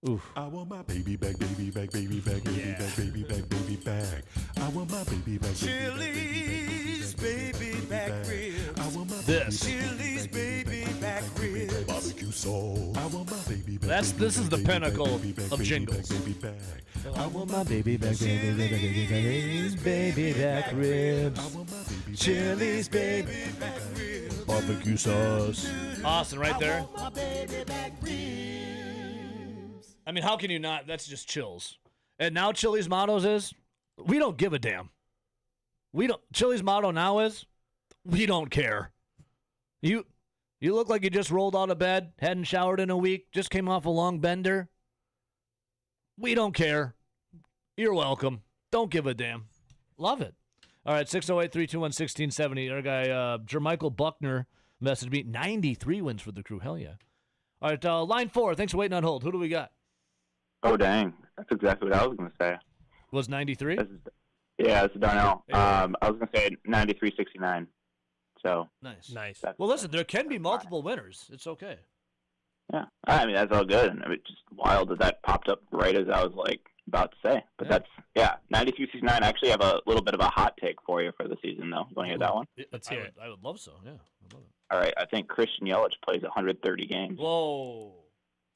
Speaker 9: Oof.
Speaker 10: I want my baby back, baby back, baby back, baby back, baby back, baby back. I want my baby back,
Speaker 5: Chili's baby back ribs.
Speaker 10: I want my
Speaker 9: This.
Speaker 5: Chili's baby back ribs.
Speaker 10: barbecue sauce. I want my baby back.
Speaker 9: This is the pinnacle of jingles.
Speaker 10: Baby back.
Speaker 9: I want my baby back, baby back ribs. Chili's baby back ribs. Barbecue sauce. Austin, right there. I mean, how can you not? That's just chills. And now Chili's motto is, we don't give a damn. Chili's motto now is, we don't care. You look like you just rolled out of bed, hadn't showered in a week, just came off a long bender. We don't care. You're welcome. Don't give a damn. Love it. All right, 608-321-1670. Our guy, Jermichael Buckner, messaged me. 93 wins for the crew. Hell yeah. All right, line 4. Thanks for waiting on hold. Who do we got?
Speaker 12: Oh, dang. That's exactly what I was going to say.
Speaker 9: Was 93?
Speaker 12: Yeah, it's Darnell. I was going to say 93-69. So.
Speaker 9: Nice. Well, listen, there can be multiple winners. It's okay.
Speaker 12: Yeah. I mean, that's all good. And it's just wild that popped up right as I was, about to say. But that's, 93-69. I actually have a little bit of a hot take for you for the season, though. You want to hear that one?
Speaker 9: Let's hear it. I would love so, yeah. I love it.
Speaker 12: All right. I think Christian Yelich plays 130 games.
Speaker 9: Whoa.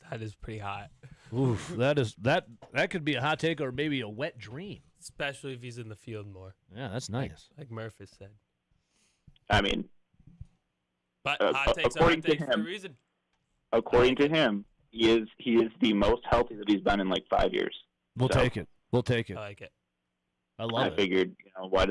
Speaker 18: That is pretty hot.
Speaker 9: Oof, that could be a hot take or maybe a wet dream.
Speaker 18: Especially if he's in the field more.
Speaker 9: Yeah, that's nice.
Speaker 18: Like Murph has said.
Speaker 12: I mean,
Speaker 18: but hot takes are hot takes for a reason.
Speaker 12: According to him, he is the most healthy that he's been in 5 years.
Speaker 9: We'll take it. We'll take it.
Speaker 18: I like it.
Speaker 9: I love it.
Speaker 12: I figured, might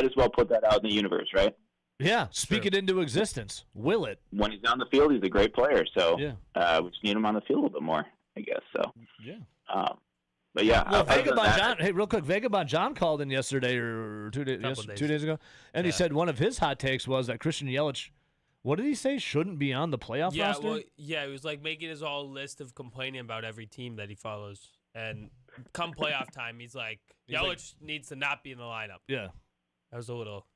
Speaker 12: as well put that out in the universe, right?
Speaker 9: Yeah, speak it into existence. Will it?
Speaker 12: When he's on the field, he's a great player. So
Speaker 9: yeah.
Speaker 12: We just need him on the field a little bit more, I guess. So
Speaker 9: yeah.
Speaker 12: But yeah,
Speaker 9: Well,
Speaker 12: other than
Speaker 9: Vagabond
Speaker 12: that,
Speaker 9: John. Hey, real quick, Vagabond John called in yesterday or 2 days,
Speaker 18: Couple days.
Speaker 9: 2 days ago, and he said one of his hot takes was that Christian Yelich, what did he say, shouldn't be on the playoff
Speaker 18: Yeah,
Speaker 9: roster?
Speaker 18: well, yeah, he was like making his whole list of complaining about every team that he follows, and come playoff time, he's like, Yelich needs to not be in the lineup.
Speaker 9: Yeah,
Speaker 18: that was a little.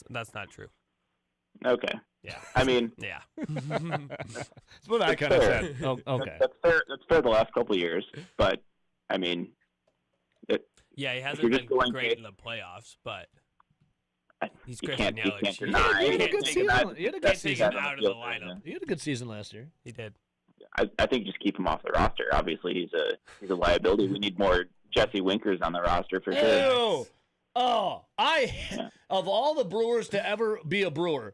Speaker 18: That's not true.
Speaker 12: okay.
Speaker 18: Yeah.
Speaker 12: I mean,
Speaker 18: yeah.
Speaker 9: That's what I
Speaker 12: That's
Speaker 9: kind of
Speaker 12: fair.
Speaker 9: said. Oh, okay.
Speaker 12: That's fair. That's fair. The last couple of years, but I mean,
Speaker 18: Yeah, he
Speaker 12: if
Speaker 18: hasn't
Speaker 12: you're
Speaker 18: been
Speaker 12: just going
Speaker 18: great in the playoffs, but he's
Speaker 12: you
Speaker 18: Christian
Speaker 12: can't- you
Speaker 18: Yelich.
Speaker 12: can't
Speaker 18: You
Speaker 12: deny
Speaker 18: can't
Speaker 12: it.
Speaker 18: take
Speaker 9: good
Speaker 18: him
Speaker 9: season.
Speaker 18: out-
Speaker 9: He had a
Speaker 18: you
Speaker 9: good
Speaker 18: can't take him
Speaker 12: season.
Speaker 18: out of the lineup.
Speaker 9: He had a good season last year.
Speaker 18: He did.
Speaker 12: I think just keep him off the roster. Obviously, he's a liability. We need more Jesse Winkers on the roster for sure.
Speaker 9: Ew. Oh, of all the Brewers to ever be a Brewer,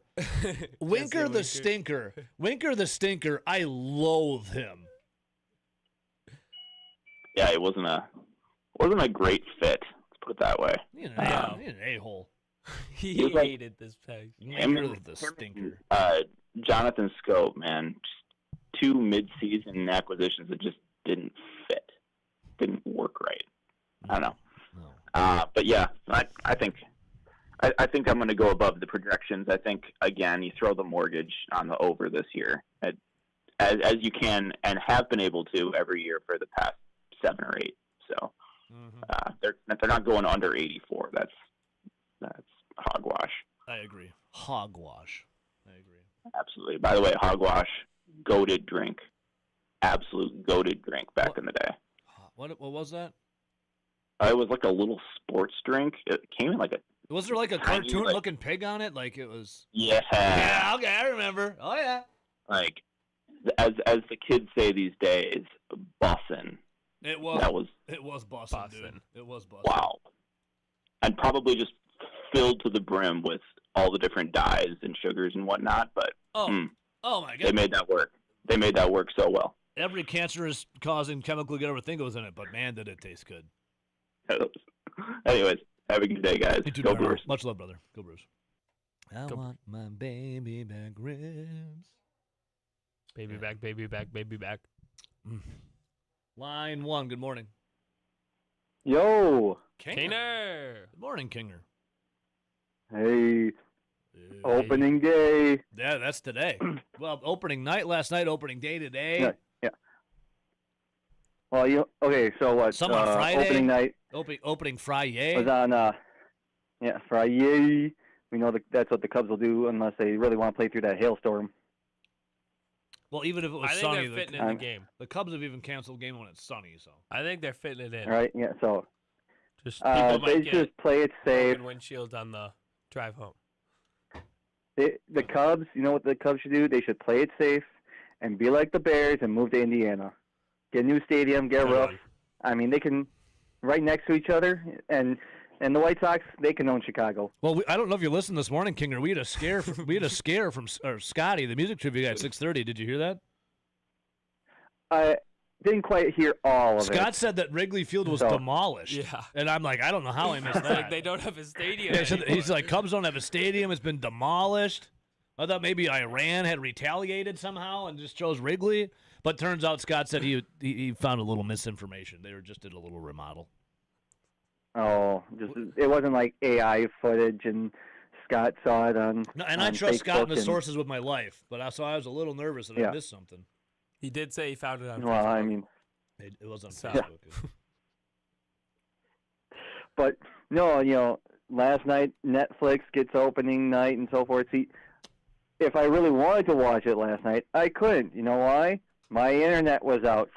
Speaker 9: Winker the Stinker. Winker the Stinker, I loathe him.
Speaker 12: Yeah, it wasn't a great fit. Let's put it that way.
Speaker 9: He's an a-hole.
Speaker 18: He
Speaker 12: He was like-
Speaker 18: hated this peg.
Speaker 9: Winker the Stinker.
Speaker 12: Jonathan Scope, man, just 2 mid-season acquisitions that just didn't fit, didn't work right. I don't know. But yeah, I think I'm going to go above the projections. I think again, you throw the mortgage on the over this year, as you can and have been able to every year for the past 7 or 8. So they're not going under 84. That's hogwash.
Speaker 9: I agree. Hogwash. I agree.
Speaker 12: Absolutely. By the way, hogwash, goated drink, absolute goated drink back in the day.
Speaker 9: What was that?
Speaker 12: It was like a little sports drink. It came in like a
Speaker 9: Was there like a
Speaker 12: tiny,
Speaker 9: cartoon-looking pig on it? Like it was.
Speaker 12: Yeah.
Speaker 9: Yeah. Okay, I remember. Oh yeah.
Speaker 12: Like as the kids say these days, bussin'.
Speaker 9: It was.
Speaker 12: That was.
Speaker 9: It was bussin', dude. It was bussin'.
Speaker 12: Wow. And probably just filled to the brim with all the different dyes and sugars and whatnot. But
Speaker 9: Oh my god.
Speaker 12: they made that work. They made that work so well.
Speaker 9: Every cancerous causing chemical you ever think was in it, but man, did it taste good.
Speaker 12: Anyways, have a good day, guys.
Speaker 9: You too,
Speaker 12: Go
Speaker 9: Darnell.
Speaker 12: Brewers.
Speaker 9: Much love, brother. Go Brewers. I want my baby back ribs.
Speaker 18: Baby back, baby back, baby back.
Speaker 9: Line 1. Good morning.
Speaker 13: Yo.
Speaker 18: Kaner.
Speaker 9: Good morning, Kinger.
Speaker 13: Hey. Opening day.
Speaker 9: Yeah, that's today. Well, opening night last night, opening day today.
Speaker 13: Yeah. Well, okay, so what?
Speaker 9: Some on Friday.
Speaker 13: Opening night
Speaker 9: Opening Friday.
Speaker 13: was on, Friday. We know that's what the Cubs will do unless they really want to play through that hailstorm.
Speaker 9: Well, even if it was
Speaker 18: I think
Speaker 9: sunny,
Speaker 18: they're fitting in the game.
Speaker 9: The Cubs have even canceled the game when it's sunny. So
Speaker 18: I think they're fitting it in.
Speaker 13: All right, yeah, so
Speaker 18: Just people
Speaker 13: they
Speaker 18: might get
Speaker 13: just play it safe.
Speaker 18: broken windshields on the drive home.
Speaker 13: The Cubs, you know what the Cubs should do? They should play it safe and be like the Bears and move to Indiana. Get a new stadium, get
Speaker 18: Good
Speaker 13: rough.
Speaker 18: one.
Speaker 13: I mean, they can right next to each other, and the White Sox, they can own Chicago.
Speaker 9: Well, I don't know if you listened this morning, Kinger. We had a scare. From Scotty, the music trivia guy at 6:30. Did you hear that?
Speaker 13: I didn't quite hear all of it.
Speaker 9: Scott said that Wrigley Field was
Speaker 13: So-
Speaker 9: demolished.
Speaker 18: Yeah.
Speaker 9: And I'm like, I don't know how I missed
Speaker 18: It's
Speaker 9: that.
Speaker 18: like they don't have a stadium.
Speaker 9: Yeah, he said-
Speaker 18: anymore.
Speaker 9: he's like, Cubs don't have a stadium. It's been demolished. I thought maybe Iran had retaliated somehow and just chose Wrigley. But turns out Scott said he found a little misinformation. They just did a little remodel.
Speaker 13: Oh, it wasn't like AI footage, and Scott saw it on.
Speaker 9: No, and I
Speaker 13: on
Speaker 9: trust Scott and
Speaker 13: Facebook
Speaker 9: his sources with my life. But I was a little nervous that I
Speaker 13: Yeah.
Speaker 9: missed something.
Speaker 18: He did say he found it on
Speaker 13: Well,
Speaker 18: Facebook.
Speaker 13: I mean,
Speaker 9: It was on
Speaker 18: So-
Speaker 9: Facebook.
Speaker 13: but no, last night Netflix gets opening night and so forth. See, if I really wanted to watch it last night, I couldn't. You know why? My internet was out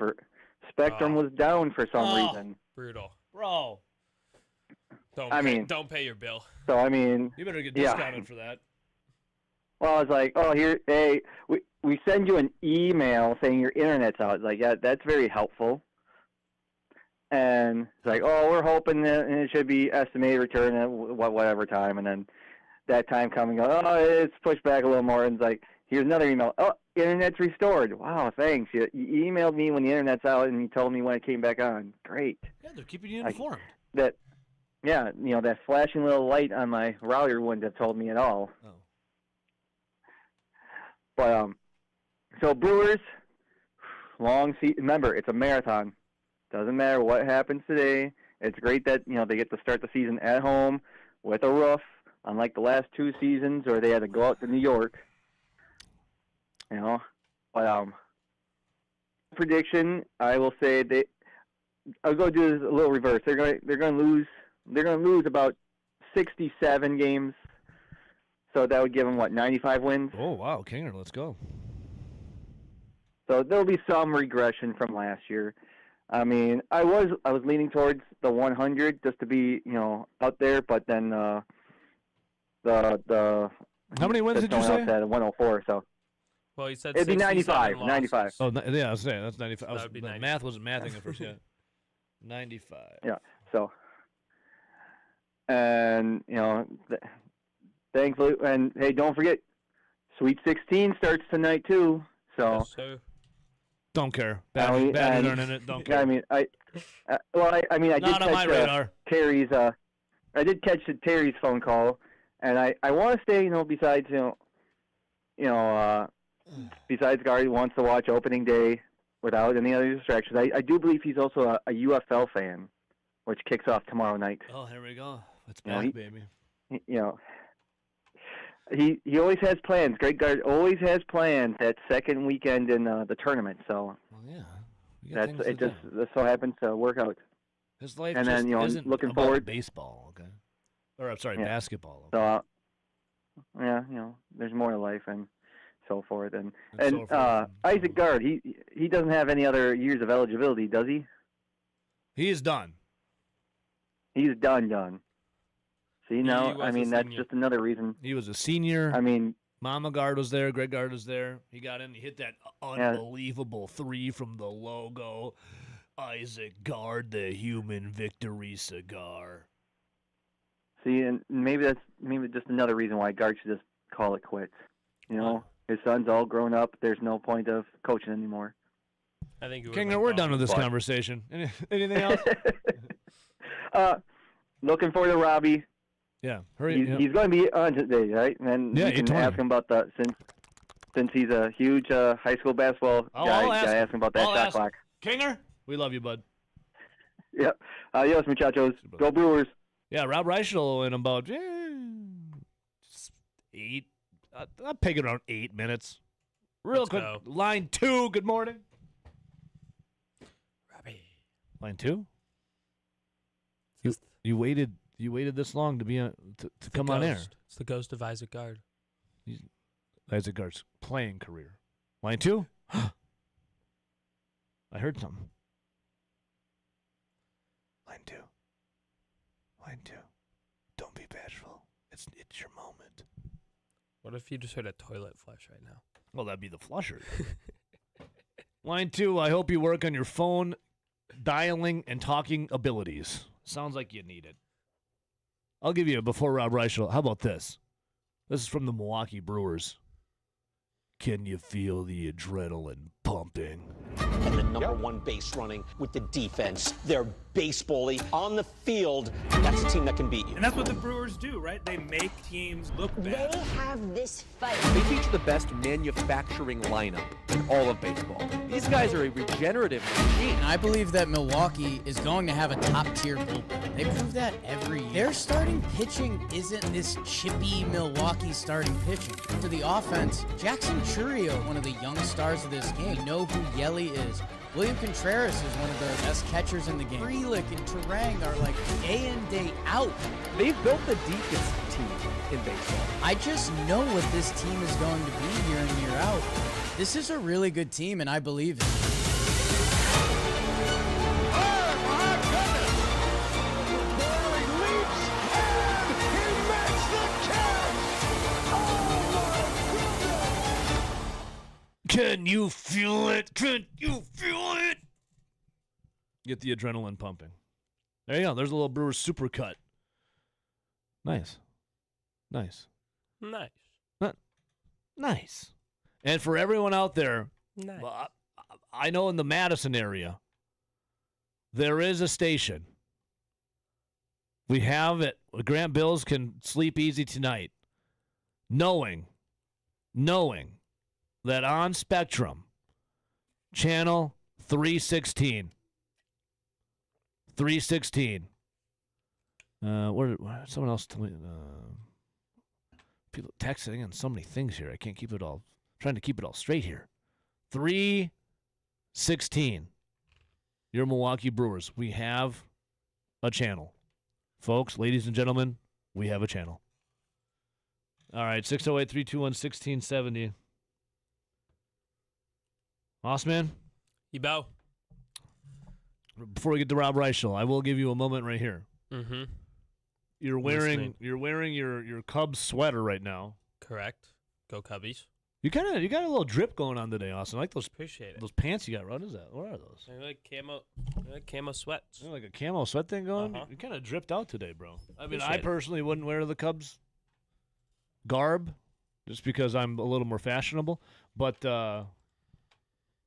Speaker 13: Spectrum was down for some reason.
Speaker 18: Brutal.
Speaker 9: Bro.
Speaker 18: Don't pay your bill.
Speaker 13: So I mean,
Speaker 9: You better get
Speaker 13: yeah.
Speaker 9: discounted for that.
Speaker 13: Well, I was like, hey, we send you an email saying your internet's out. It's like, yeah, that's very helpful. And it's like, oh, we're hoping that it should be estimated return at whatever time. And then that time coming, it's pushed back a little more. And it's like, here's another email. Oh, internet's restored. Wow, thanks. You emailed me when the internet's out, and you told me when it came back on. Great.
Speaker 9: Yeah, they're keeping you informed.
Speaker 13: Yeah, that flashing little light on my router wouldn't have told me at all.
Speaker 9: Oh.
Speaker 13: But so Brewers, long season. Remember, it's a marathon. Doesn't matter what happens today. It's great that they get to start the season at home with a roof, unlike the last 2 seasons where they had to go out to New York. But prediction, I will say I'll go do this a little reverse. They're going to lose about 67 games. So that would give them 95 wins.
Speaker 9: Oh wow, Kinger, let's go.
Speaker 13: So there'll be some regression from last year. I mean, I was leaning towards the 100 just to be out there, but then the
Speaker 9: how many wins did you say?
Speaker 13: At 104. So.
Speaker 18: Well, you said
Speaker 13: it'd be 95.
Speaker 18: losses.
Speaker 13: 95.
Speaker 9: Oh yeah, I was saying that's 95.
Speaker 18: That would be 95.
Speaker 9: Math wasn't mathing at first yet. 95.
Speaker 13: Yeah. So. And thankfully, and hey, don't forget, Sweet 16 starts tonight too. So.
Speaker 18: Yes, sir.
Speaker 9: Don't care. Bad internet. Don't care.
Speaker 13: I mean, I did
Speaker 9: Not on my
Speaker 13: catch
Speaker 9: radar.
Speaker 13: Terry's. I did catch Terry's phone call, and I want to stay. Besides besides Gary wants to watch opening day without any other distractions. I do believe he's also a UFL fan, which kicks off tomorrow night.
Speaker 9: Oh, here we go. It's back, baby.
Speaker 13: He always has plans. Greg Gard always has plans that second weekend in the tournament. So it just so happens to work out.
Speaker 9: His life
Speaker 13: and
Speaker 9: just
Speaker 13: then
Speaker 9: isn't
Speaker 13: looking
Speaker 9: about
Speaker 13: forward
Speaker 9: baseball, okay? Or I'm sorry, basketball.
Speaker 13: Okay? So there's more to life and so forth. And
Speaker 9: so forth.
Speaker 13: Isaac Gard, he doesn't have any other years of eligibility, does he?
Speaker 9: He is done.
Speaker 13: He's done. See, now, I mean, that's just another reason.
Speaker 9: He was a senior.
Speaker 13: I mean,
Speaker 9: Mama Gard was there. Greg Gard was there. He got in. He hit that unbelievable 3 from the logo. Isaac Gard, the human victory cigar.
Speaker 13: See, and maybe just another reason why Gard should just call it quits. His son's all grown up. There's no point of coaching anymore.
Speaker 18: I think
Speaker 9: Kinger, we're done with this conversation. Anything else?
Speaker 13: Looking forward to Robbie.
Speaker 9: Yeah, hurry.
Speaker 13: He's going to be on today, right? And you can ask him about since he's a huge high school basketball guy. You gotta ask him about that shot clock.
Speaker 9: Kinger, we love you, bud.
Speaker 13: Yep. Adios, muchachos. Go Brewers.
Speaker 9: Yeah, Rob Reichel in about 8. I'll peg it around 8 minutes. Real quick.
Speaker 18: go.
Speaker 9: Line 2. Good morning.
Speaker 18: Robbie.
Speaker 9: Line 2. You waited. You waited this long to be to come on air.
Speaker 18: It's the ghost of Isaac Gard.
Speaker 9: Isaac Gard's playing career. Line 2. I heard something. Line 2. Line 2. Don't be bashful. It's your moment.
Speaker 18: What if you just heard a toilet flush right now?
Speaker 9: Well, that'd be the flusher. Line 2. I hope you work on your phone dialing and talking abilities. Sounds like you need it. I'll give you a before Rob Reichel. How about this? This is from the Milwaukee Brewers. Can you feel the adrenaline pumping?
Speaker 15: And the number one base running with the defense. They're baseball-y on the field. That's a team that can beat you.
Speaker 17: And that's what the Brewers do, right? They make teams look bad.
Speaker 23: They have this fight.
Speaker 24: They feature the best manufacturing lineup in all of baseball. These guys are a regenerative machine.
Speaker 25: And I believe that Milwaukee is going to have a top-tier bullpen. They prove that every year. Their starting pitching isn't this chippy Milwaukee starting pitching. To the offense, Jackson Chourio, one of the young stars of this game. You know who Yelly is. William Contreras is one of the best catchers in the game. Frelick and Turang are like day in, day out.
Speaker 24: They've built the deepest team in baseball.
Speaker 25: I just know what this team is going to be year in, year out. This is a really good team, and I believe it.
Speaker 9: Can you feel it? Can you feel it? Get the adrenaline pumping. There you go. There's a little Brewers supercut. Nice.
Speaker 18: Nice.
Speaker 9: Nice. And for everyone out there,
Speaker 18: Nice.
Speaker 9: I know in the Madison area, there is a station. We have it. Grant Bills can sleep easy tonight, knowing that on Spectrum, channel 316, 3:16. Someone else told me. People texting on so many things here. I can't keep it all. Trying to keep it all straight here. 3:16. Your Milwaukee Brewers. We have a channel. Folks, ladies and gentlemen, we have a channel. All right, 608-321-1670. Osman?
Speaker 18: Ebo.
Speaker 9: Before we get to Rob Reichel, I will give you a moment right here.
Speaker 18: Mm-hmm.
Speaker 9: You're wearing your Cubs sweater right now.
Speaker 18: Correct. Go Cubbies.
Speaker 9: You got a little drip going on today, Austin. I like those.
Speaker 18: Appreciate it.
Speaker 9: Those pants you got. What is that? What are those?
Speaker 18: They're like camo sweats.
Speaker 9: Like a camo sweat thing going.
Speaker 18: Uh-huh.
Speaker 9: You kind of dripped out today, bro. I mean,
Speaker 18: Appreciate
Speaker 9: I
Speaker 18: it.
Speaker 9: personally wouldn't wear the Cubs garb just because I'm a little more fashionable. But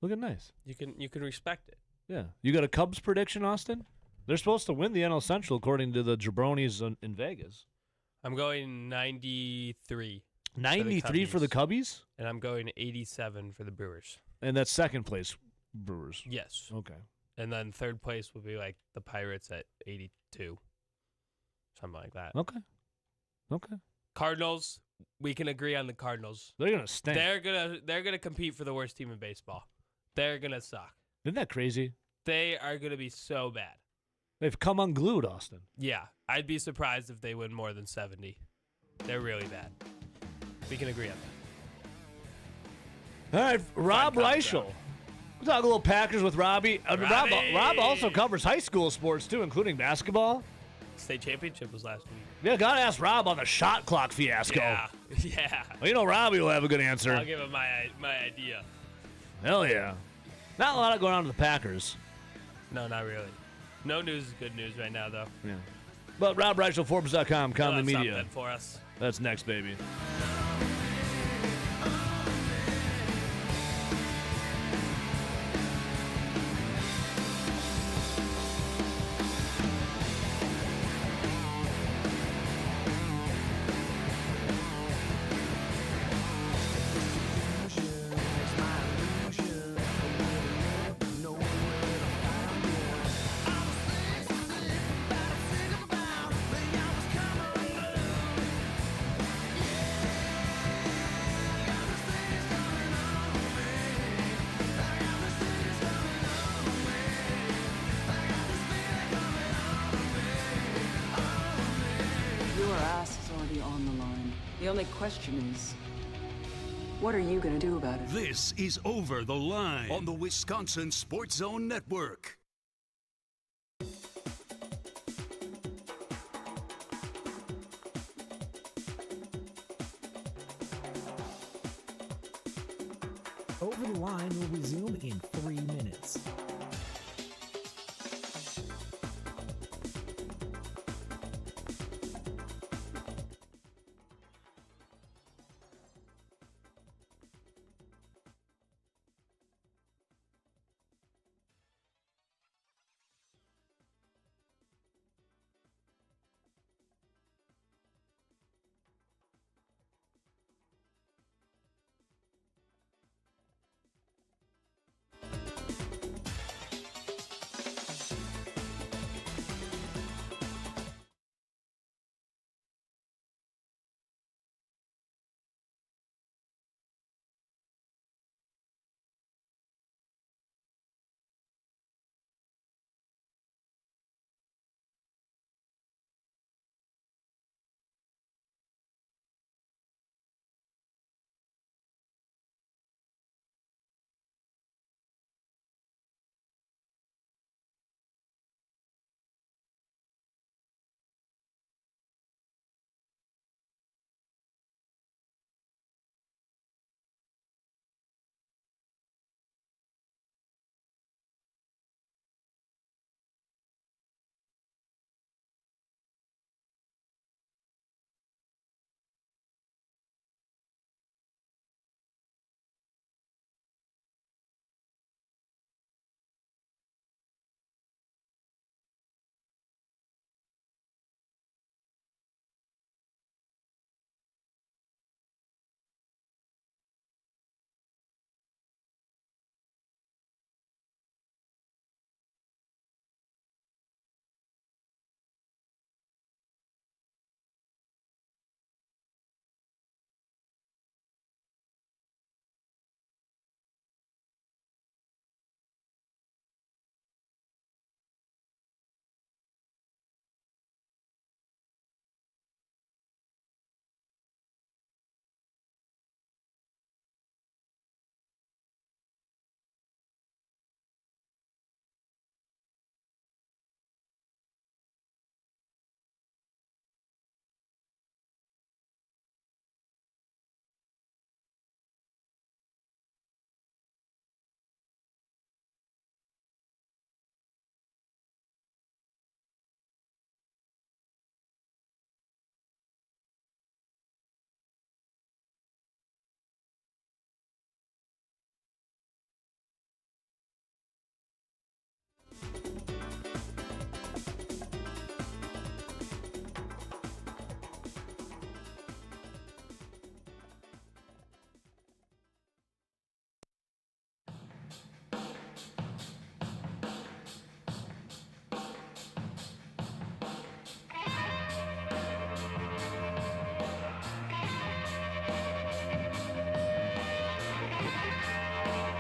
Speaker 9: looking nice.
Speaker 18: You can respect it.
Speaker 9: Yeah. You got a Cubs prediction, Austin? They're supposed to win the NL Central according to the Jabronis in Vegas.
Speaker 18: I'm going 93.
Speaker 9: 93 for the Cubbies?
Speaker 18: And I'm going 87 for the Brewers.
Speaker 9: And that's second place Brewers.
Speaker 18: Yes.
Speaker 9: Okay.
Speaker 18: And then third place would be like the Pirates at 82. Something like that.
Speaker 9: Okay.
Speaker 18: Cardinals, we can agree on the Cardinals.
Speaker 9: They're gonna stink.
Speaker 18: They're gonna compete for the worst team in baseball. They're gonna suck.
Speaker 9: Isn't that crazy?
Speaker 18: They are gonna be so bad.
Speaker 9: They've come unglued, Austin.
Speaker 18: Yeah, I'd be surprised if they win more than 70. They're really bad. We can agree on that.
Speaker 9: All right, Rob Reichel. We'll talk a little Packers with Robbie. Rob also covers high school sports, too, including basketball.
Speaker 18: State championship was last week.
Speaker 9: Yeah, got to ask Rob on the shot clock fiasco.
Speaker 18: Yeah.
Speaker 9: Well, you know Robbie will have a good answer.
Speaker 18: I'll give him my idea.
Speaker 9: Hell yeah. Not a lot going on with the Packers.
Speaker 18: No, not really. No news is good news right now, though.
Speaker 9: Yeah. But Rob Reichel, Forbes.com,
Speaker 18: He'll
Speaker 9: Comedy
Speaker 18: have
Speaker 9: Media.
Speaker 18: something for us.
Speaker 9: That's next, baby.
Speaker 6: Your ass is already on the line. The only question is, what are you going to do about it?
Speaker 4: This is Over the Line on the Wisconsin Sports Zone Network.
Speaker 11: Over the Line will resume in 3 minutes.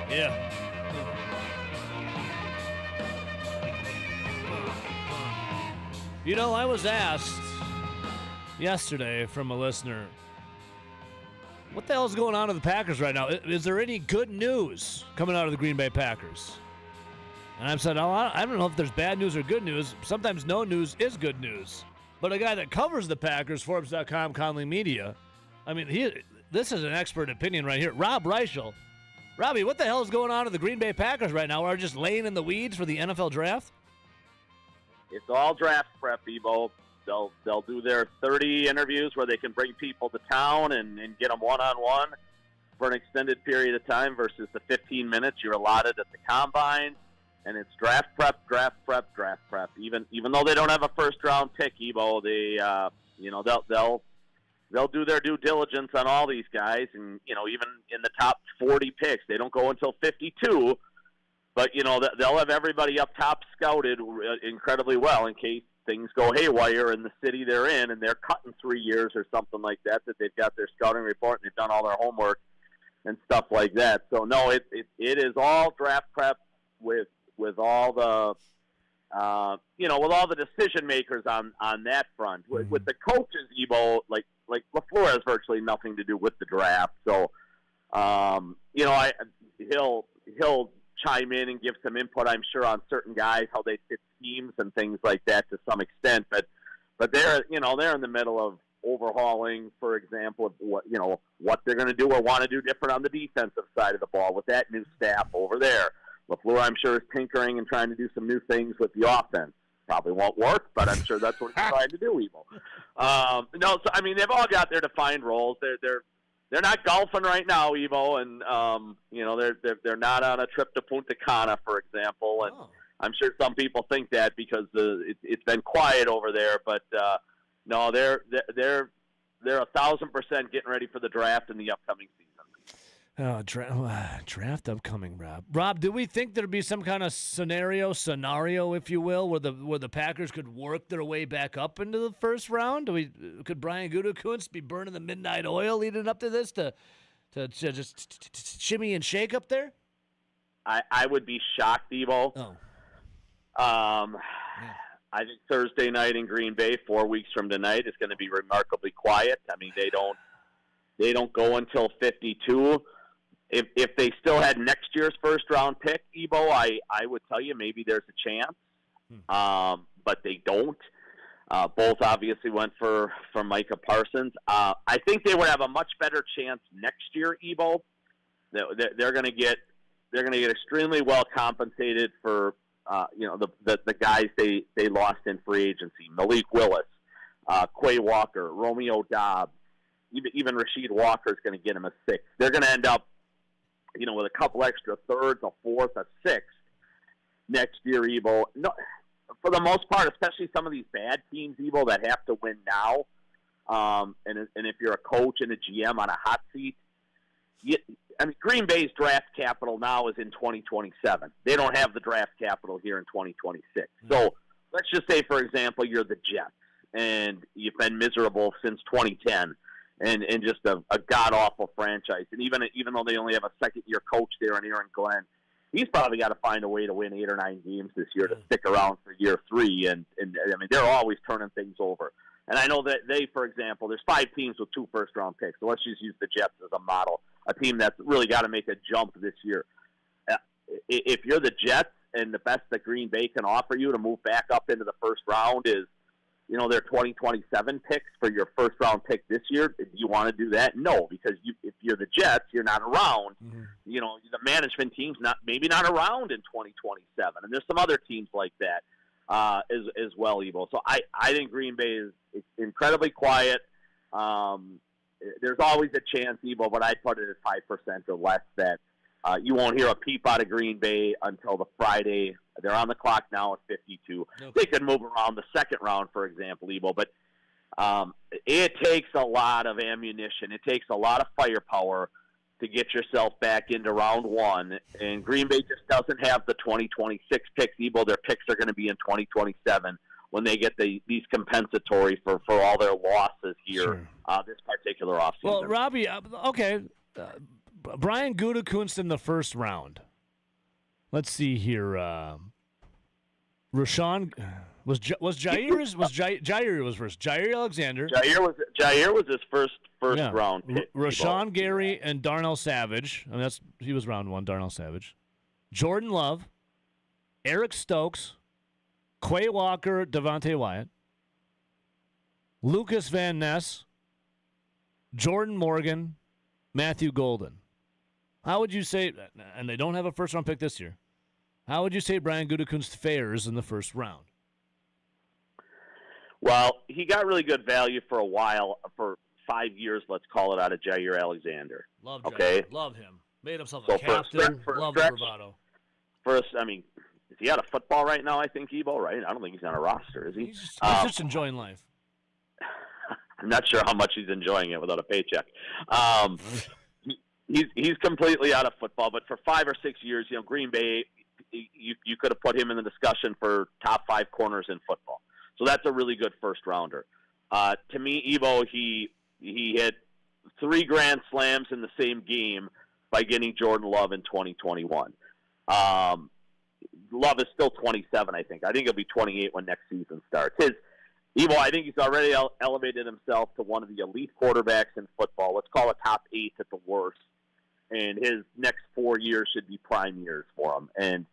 Speaker 9: Yeah. You know, I was asked yesterday from a listener, what the hell is going on with the Packers right now? Is there any good news coming out of the Green Bay Packers? And I've said, oh, I don't know if there's bad news or good news. Sometimes no news is good news. But a guy that covers the Packers, Forbes.com, Conley Media, I mean, this is an expert opinion right here. Rob Reichel. Robbie, what the hell is going on with the Green Bay Packers right now? Are they just laying in the weeds for the NFL draft?
Speaker 7: It's all draft prep, Evo. They'll do their 30 interviews where they can bring people to town and get them one-on-one for an extended period of time versus the 15 minutes you're allotted at the combine. And it's draft prep. Even though they don't have a first-round pick, Evo, they'll do their due diligence on all these guys. And, even in the top 40 picks, they don't go until 52. But, they'll have everybody up top scouted incredibly well in case things go haywire in the city they're in and they're cutting 3 years or something like that they've got their scouting report and they've done all their homework and stuff like that. So, no, it is all draft prep with all the, with all the decision makers on that front. With the coaches, Evo, like LaFleur has virtually nothing to do with the draft. So, he'll chime in and give some input, I'm sure, on certain guys, how they fit schemes and things like that to some extent. But they're in the middle of overhauling, for example, of what they're going to do or want to do different on the defensive side of the ball with that new staff over there. LaFleur, I'm sure, is tinkering and trying to do some new things with the offense. Probably won't work, but I'm sure that's what he's trying to do, Evo. They've all got their defined roles. They're not golfing right now, Evo, and they're not on a trip to Punta Cana, for example. And I'm sure some people think that because it's been quiet over there. But no, they're 1,000% getting ready for the draft in the upcoming season.
Speaker 9: Oh, draft upcoming, Rob. Rob, do we think there'd be some kind of scenario, if you will, where the Packers could work their way back up into the first round? Could Brian Gutekunst be burning the midnight oil leading up to this to just shimmy and shake up there?
Speaker 7: I would be shocked, Evo.
Speaker 9: Oh.
Speaker 7: I think Thursday night in Green Bay, 4 weeks from tonight, is going to be remarkably quiet. I mean, they don't go until 52. If they still had next year's first-round pick, Evo, I would tell you maybe there's a chance. But they don't. Both obviously went for Micah Parsons. I think they would have a much better chance next year, Evo. They're going to get extremely well compensated for the guys they lost in free agency. Malik Willis, Quay Walker, Romeo Doubs, even Rasheed Walker is going to get him a sixth. They're going to end up, with a couple extra thirds, a fourth, a sixth next year, Evo. No, for the most part, especially some of these bad teams, Evo, that have to win now. And if you're a coach and a GM on a hot seat, Green Bay's draft capital now is in 2027. They don't have the draft capital here in 2026. So let's just say, for example, you're the Jets and you've been miserable since 2010. And just a god-awful franchise. And even though they only have a second-year coach there in Aaron Glenn, he's probably got to find a way to win 8 or 9 games this year to stick around for year 3. And they're always turning things over. And I know that for example, there's 5 teams with 2 first-round picks. So let's just use the Jets as a model, a team that's really got to make a jump this year. If you're the Jets and the best that Green Bay can offer you to move back up into the first round is, their 2027 picks for your first-round pick this year. Do you want to do that? No, because if you're the Jets, you're not around. Mm-hmm. The management team's maybe not around in 2027. And there's some other teams like that as well, Evo. So I think Green Bay is incredibly quiet. There's always a chance, Evo, but I'd put it at 5% or less that you won't hear a peep out of Green Bay until the Friday. They're on the clock now at 52. Okay. They could move around the second round, for example, Evo. But it takes a lot of ammunition. It takes a lot of firepower to get yourself back into round 1. And Green Bay just doesn't have the 2026 picks, Evo. Their picks are going to be in 2027 when they get these compensatory for all their losses here this particular offseason.
Speaker 9: Well, Robbie, okay. Brian Gutekunst in the first round. Let's see here. Rashawn was Jair was first. Jair Alexander.
Speaker 7: Jair was his first round pick.
Speaker 9: Rashawn Gary and Darnell Savage. I mean, he was round 1. Darnell Savage. Jordan Love, Eric Stokes, Quay Walker, Devontae Wyatt, Lucas Van Ness, Jordan Morgan, Matthew Golden. How would you say, and they don't have a first-round pick this year, how would you say Brian Gutekunst fares in the first round?
Speaker 7: Well, he got really good value for a while, for 5 years, let's call it, out of Jair Alexander.
Speaker 9: Love
Speaker 7: Jair. Okay?
Speaker 9: Love him. Made himself
Speaker 7: So
Speaker 9: a captain. Love the bravado.
Speaker 7: First, I mean, is he out of football right now, I think, Ebo, right? I don't think he's on a roster, is he?
Speaker 9: He's just enjoying life.
Speaker 7: I'm not sure how much he's enjoying it without a paycheck. He's completely out of football, but for 5 or 6 years, Green Bay, you could have put him in the discussion for top 5 corners in football. So that's a really good first rounder. To me, Ebo, he hit 3 grand slams in the same game by getting Jordan Love in 2021. Love is still 27, I think. I think he'll be 28 when next season starts. Ebo, I think he's already elevated himself to one of the elite quarterbacks in football. Let's call it top 8 at the worst. And his next 4 years should be prime years for him. And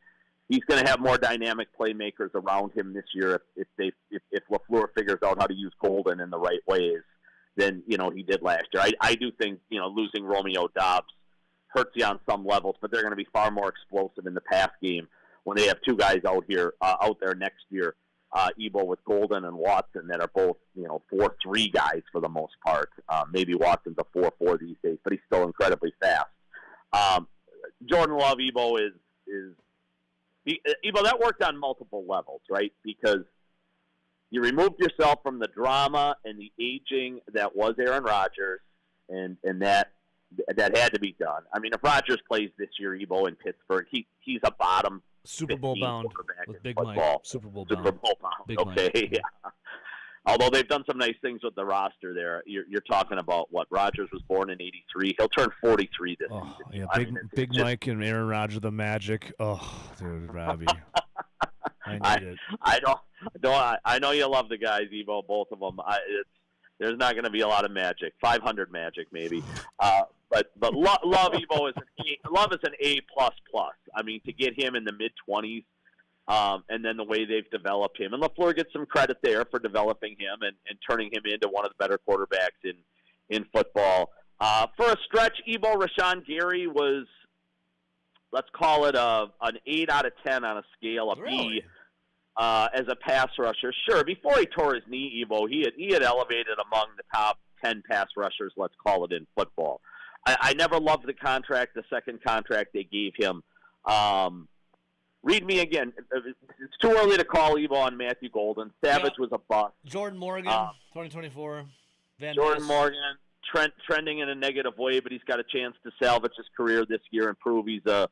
Speaker 7: he's going to have more dynamic playmakers around him this year if LaFleur figures out how to use Golden in the right ways than he did last year. I do think losing Romeo Doubs hurts you on some levels, but they're going to be far more explosive in the pass game when they have 2 guys out there next year. Ebo with Golden and Watson that are both 4-3 guys for the most part. Maybe Watson's a 4-4 these days, but he's still incredibly fast. Jordan Love, Ebo Ebo, that worked on multiple levels, right? Because you removed yourself from the drama and the aging that was Aaron Rodgers, and that had to be done. I mean, if Rodgers plays this year, Ebo, in Pittsburgh, he's a bottom
Speaker 9: Super Bowl bound with Big Mike. Super Bowl bound. Big
Speaker 7: okay,
Speaker 9: Mike.
Speaker 7: Yeah. Although they've done some nice things with the roster there. You're talking about what? Rodgers was born in '83. He'll turn 43 this season.
Speaker 9: Yeah, Big Mike and Aaron Rodgers, the magic. Oh, dude, Robbie. I need it.
Speaker 7: I know you love the guys, Ebo, both of them. There's not going to be a lot of magic. 500 magic, maybe. But love Ebo is an A++. I mean, to get him in the mid-20s, and then the way they've developed him. And LaFleur gets some credit there for developing him and turning him into one of the better quarterbacks in football. For a stretch, Ebo, Rashawn Gary was, let's call it an 8 out of 10 on a scale, a B, as a pass rusher. Sure, before he tore his knee, Ebo, he had elevated among the top 10 pass rushers, let's call it, in football. I never loved the contract, the second contract they gave him. Read me again. It's too early to call Ebo on Matthew Golden. Savage was a bust.
Speaker 9: Jordan Morgan, 2024.
Speaker 7: Jordan Morgan, trending in a negative way, but he's got a chance to salvage his career this year and prove he's a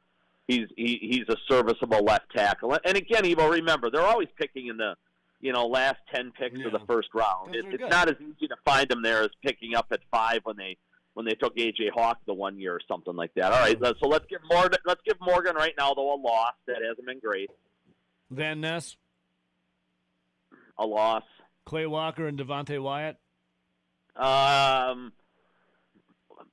Speaker 7: serviceable left tackle. And again, Ebo, remember, they're always picking in the last 10 picks of the first round. It's not as easy to find them there as picking up at 5 when they took A.J. Hawk the 1 year or something like that. All right, so let's give Morgan right now, though, a loss. That hasn't been great.
Speaker 9: Van Ness?
Speaker 7: A loss.
Speaker 9: Quay Walker and Devontae Wyatt?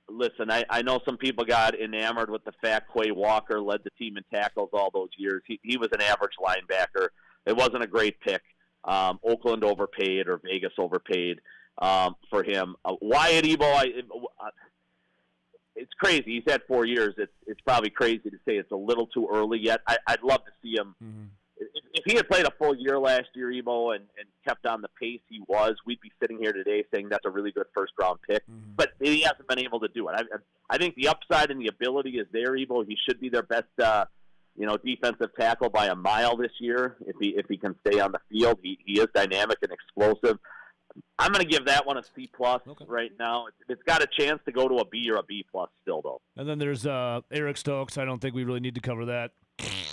Speaker 7: Listen, I know some people got enamored with the fact Quay Walker led the team in tackles all those years. He was an average linebacker. It wasn't a great pick. Oakland overpaid, or Vegas overpaid for him. Wyatt, Ebo, it's crazy. He's had 4 years. It's probably crazy to say it's a little too early yet. I'd love to see him. Mm-hmm. If he had played a full year last year, Ebo, and kept on the pace he was, we'd be sitting here today saying that's a really good first-round pick. Mm-hmm. But he hasn't been able to do it. I think the upside and the ability is there, Ebo. He should be their best defensive tackle by a mile this year if he can stay on the field. He is dynamic and explosive. I'm going to give that one a C+ right now. It's got a chance to go to a B or a B+ still, though.
Speaker 9: And then there's Eric Stokes. I don't think we really need to cover that.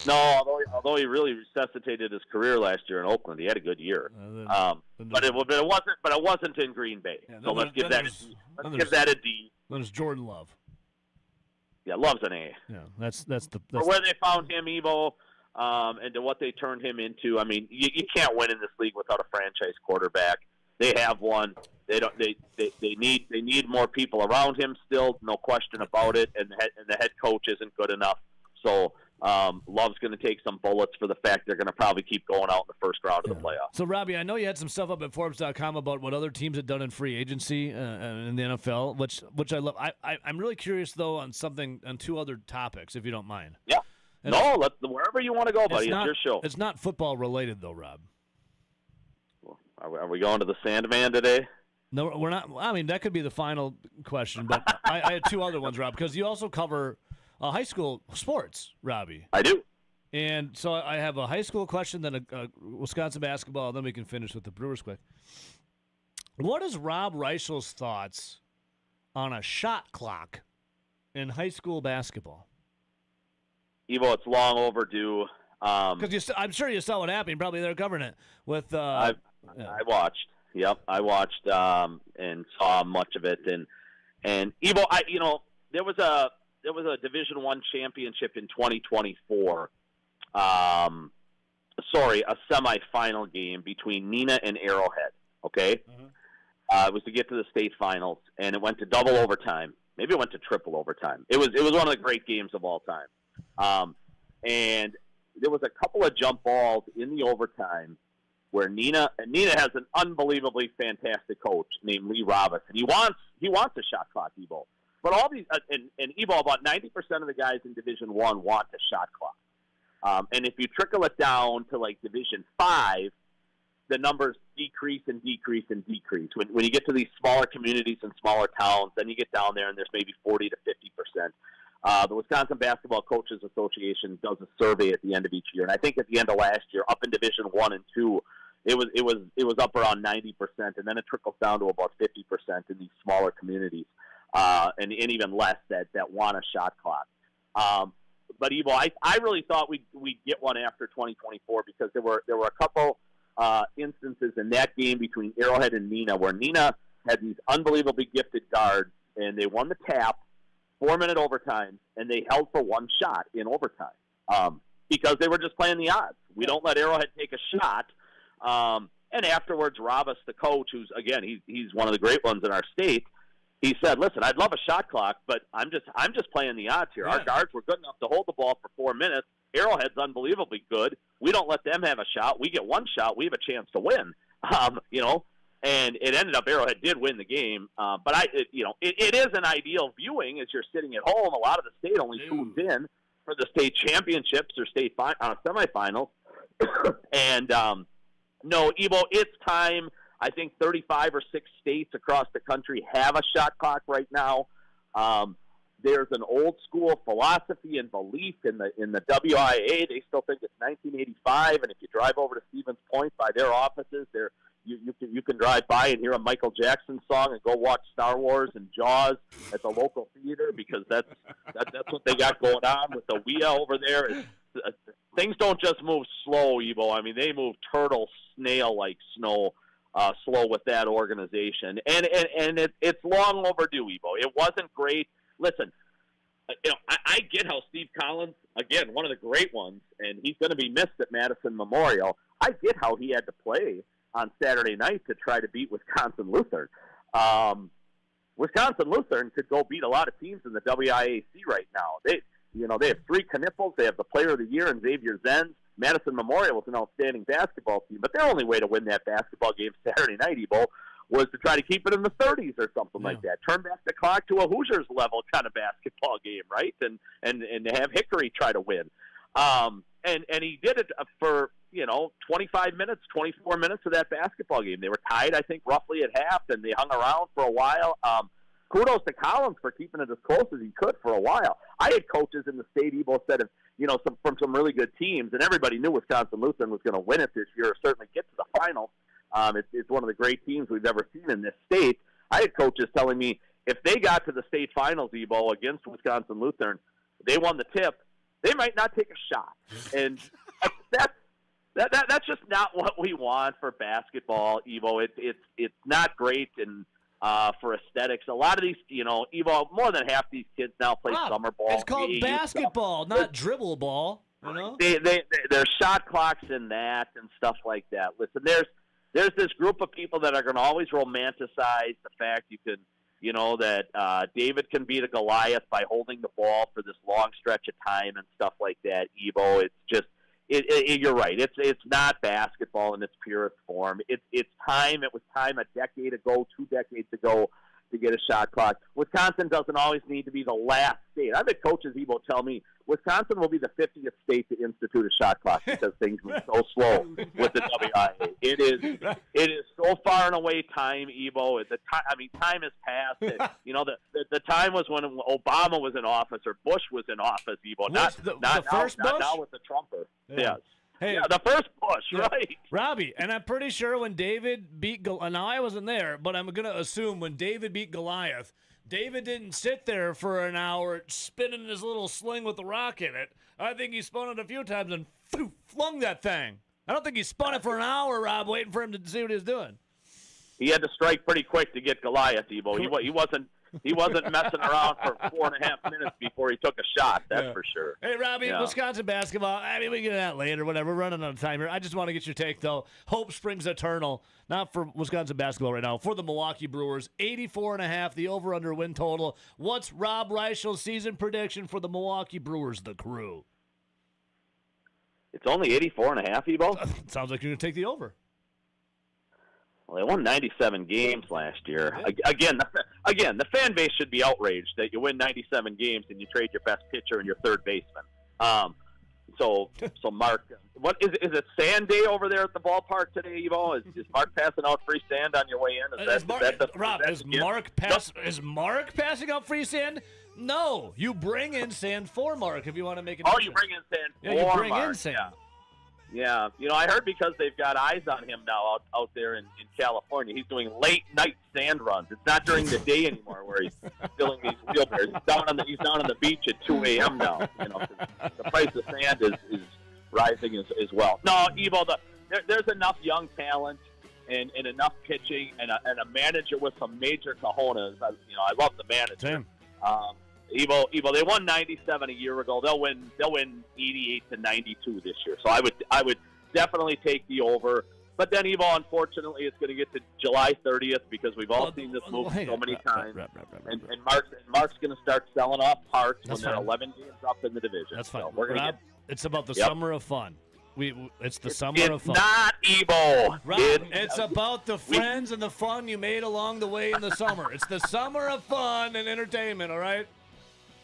Speaker 7: No, although he really resuscitated his career last year in Oakland, he had a good year. But it wasn't in Green Bay.
Speaker 9: Yeah,
Speaker 7: so let's give that a D.
Speaker 9: Then there's Jordan Love.
Speaker 7: Yeah, Love's an A.
Speaker 9: Yeah, that's
Speaker 7: For where they found him, Evo, and to what they turned him into. I mean, you can't win in this league without a franchise quarterback. They have one. They don't. They need more people around him still, no question about it. And the head coach isn't good enough. So Love's going to take some bullets for the fact they're going to probably keep going out in the first round of the playoffs.
Speaker 9: So, Robbie, I know you had some stuff up at Forbes.com about what other teams had done in free agency in the NFL, which I love. I'm really curious, though, on two other topics, if you don't mind.
Speaker 7: Yeah. Wherever you want to go, buddy. It's your show.
Speaker 9: It's not football related, though, Rob.
Speaker 7: Are we going to the Sandman today?
Speaker 9: No, we're not. I mean, that could be the final question, but I had two other ones, Rob, because you also cover high school sports, Robbie.
Speaker 7: I do.
Speaker 9: And so I have a high school question, then a Wisconsin basketball, then we can finish with the Brewers quick. What is Rob Reichel's thoughts on a shot clock in high school basketball?
Speaker 7: Evo, it's long overdue.
Speaker 9: Because I'm sure you saw what happened. You're probably there covering it with.
Speaker 7: I watched. Yep, I watched and saw much of it. And Evo, there was a Division I championship in 2024. A semifinal game between Neenah and Arrowhead. Okay, it was to get to the state finals, and it went to double overtime. Maybe it went to triple overtime. It was one of the great games of all time. And there was a couple of jump balls in the overtime where Neenah has an unbelievably fantastic coach named Lee Roberts, and he wants a shot clock, Evo. But all these and Evo, about 90% of the guys in Division I want a shot clock. And if you trickle it down to like Division V, the numbers decrease and decrease and decrease. When you get to these smaller communities and smaller towns, then you get down there and there's maybe 40 to 50%. The Wisconsin Basketball Coaches Association does a survey at the end of each year, and I think at the end of last year, up in Division I and II, it was up around 90%, and then it trickles down to about 50% in these smaller communities, and even less that want a shot clock. But Evo, I really thought we'd get one after 2024 because there were a couple instances in that game between Arrowhead and Neenah where Neenah had these unbelievably gifted guards, and they won the tap. 4-minute overtime, and they held for one shot in overtime because they were just playing the odds. We don't let Arrowhead take a shot. And afterwards, Rabas, the coach, who's, again, he's one of the great ones in our state, he said, listen, I'd love a shot clock, but I'm just playing the odds here. Yeah. Our guards were good enough to hold the ball for 4 minutes. Arrowhead's unbelievably good. We don't let them have a shot. We get one shot. We have a chance to win, And it ended up Arrowhead did win the game, but it is an ideal viewing as you're sitting at home. A lot of the state only tunes in for the state championships or state semifinals. And no, Evo, it's time. I think 35 or 6 states across the country have a shot clock right now. There's an old school philosophy and belief in the WIA. They still think it's 1985, and if you drive over to Stevens Point by their offices, you can drive by and hear a Michael Jackson song and go watch Star Wars and Jaws at the local theater because that's what they got going on with the WIA over there. Things don't just move slow, Evo. I mean, they move turtle, snail like snow, slow with that organization, and it's long overdue, Evo. It wasn't great. Listen, I get how Steve Collins, again, one of the great ones, and he's going to be missed at Madison Memorial. I get how he had to play on Saturday night to try to beat Wisconsin Lutheran. Wisconsin Lutheran could go beat a lot of teams in the WIAC right now. They have 3 Knipples. They have the Player of the Year and Xavier Zenz. Madison Memorial is an outstanding basketball team, but their only way to win that basketball game Saturday night, Evo, was to try to keep it in the 30s or something like that. Turn back the clock to a Hoosiers level kind of basketball game, right? And have Hickory try to win. And he did it for 25 minutes, 24 minutes of that basketball game. They were tied, I think, roughly at half, and they hung around for a while. Kudos to Collins for keeping it as close as he could for a while. I had coaches in the state, Evo, said from some really good teams, and everybody knew Wisconsin Lutheran was going to win it this year, or certainly get to the finals. It's one of the great teams we've ever seen in this state. I had coaches telling me if they got to the state finals, Evo, against Wisconsin Lutheran, they won the tip, they might not take a shot. And that's just not what we want for basketball, Evo. It's not great, and for aesthetics. A lot of these, Evo, more than half these kids now play summer ball.
Speaker 9: It's called
Speaker 7: AAU
Speaker 9: basketball, not dribble ball. You know?
Speaker 7: There's shot clocks in that and stuff like that. Listen, there's this group of people that are going to always romanticize the fact that David can beat a Goliath by holding the ball for this long stretch of time and stuff like that. Evo, it's just you're right. It's not basketball in its purest form. It's time. It was time a decade ago, 2 decades ago, to get a shot clock. Wisconsin doesn't always need to be the last state. I've had coaches Evo tell me Wisconsin will be the 50th state to institute a shot clock because things move so slow with the WIA. It is so far and away time, Evo. Time has passed. The time was when Obama was in office or Bush was in office, Evo. Not now with the Trumper.
Speaker 9: Yeah.
Speaker 7: Yes.
Speaker 9: Hey,
Speaker 7: yeah, the first Bush, right?
Speaker 9: Robbie, and I'm pretty sure when David beat Goliath, now I wasn't there, but I'm going to assume when David beat Goliath, David didn't sit there for an hour spinning his little sling with the rock in it. I think he spun it a few times and flung that thing. I don't think he spun it for an hour, Rob, waiting for him to see what he was doing.
Speaker 7: He had to strike pretty quick to get Goliath, Evo. He wasn't messing around for 4.5 minutes before he took a shot. That's for sure.
Speaker 9: Hey, Robbie, Wisconsin basketball. I mean, we can get that later, whatever. We're running out of time here. I just want to get your take, though. Hope springs eternal. Not for Wisconsin basketball right now. For the Milwaukee Brewers, 84.5, the over-under win total. What's Rob Reichel's season prediction for the Milwaukee Brewers, the Crew?
Speaker 7: It's only 84.5, Evo?
Speaker 9: Sounds like you're going to take the over.
Speaker 7: Well, they won 97 games last year. Again, the fan base should be outraged that you win 97 games and you trade your best pitcher and your third baseman. So Mark, what is it sand day over there at the ballpark today, Evo? Is Mark passing out free sand on your way in?
Speaker 9: Is Mark passing out free sand? No, you bring in sand for Mark if you want to make it.
Speaker 7: Oh, you bring in sand for
Speaker 9: you bring
Speaker 7: Mark.
Speaker 9: in sand.
Speaker 7: Yeah, I heard because they've got eyes on him now out there in California. He's doing late night sand runs. It's not during the day anymore where he's filling these wheelbarrows. He's down on the beach at 2 a.m. now. The price of sand is rising as well. No, Evo, there's enough young talent and enough pitching and a manager with some major cojones. I love the manager.
Speaker 9: Same.
Speaker 7: Evo, they won 97 a year ago. They'll win 88 to 92 this year. So I would definitely take the over. But then, Evo, unfortunately, it's going to get to July 30th because we've all seen this movie so many times. And Mark's going to start selling off parks when they're 11 games up in the division.
Speaker 9: That's fine.
Speaker 7: So we're gonna
Speaker 9: it's about the summer of fun. It's the summer of fun.
Speaker 7: It's not Evo.
Speaker 9: Rob, it's about the friends and the fun you made along the way in the summer. It's the summer of fun and entertainment, all right?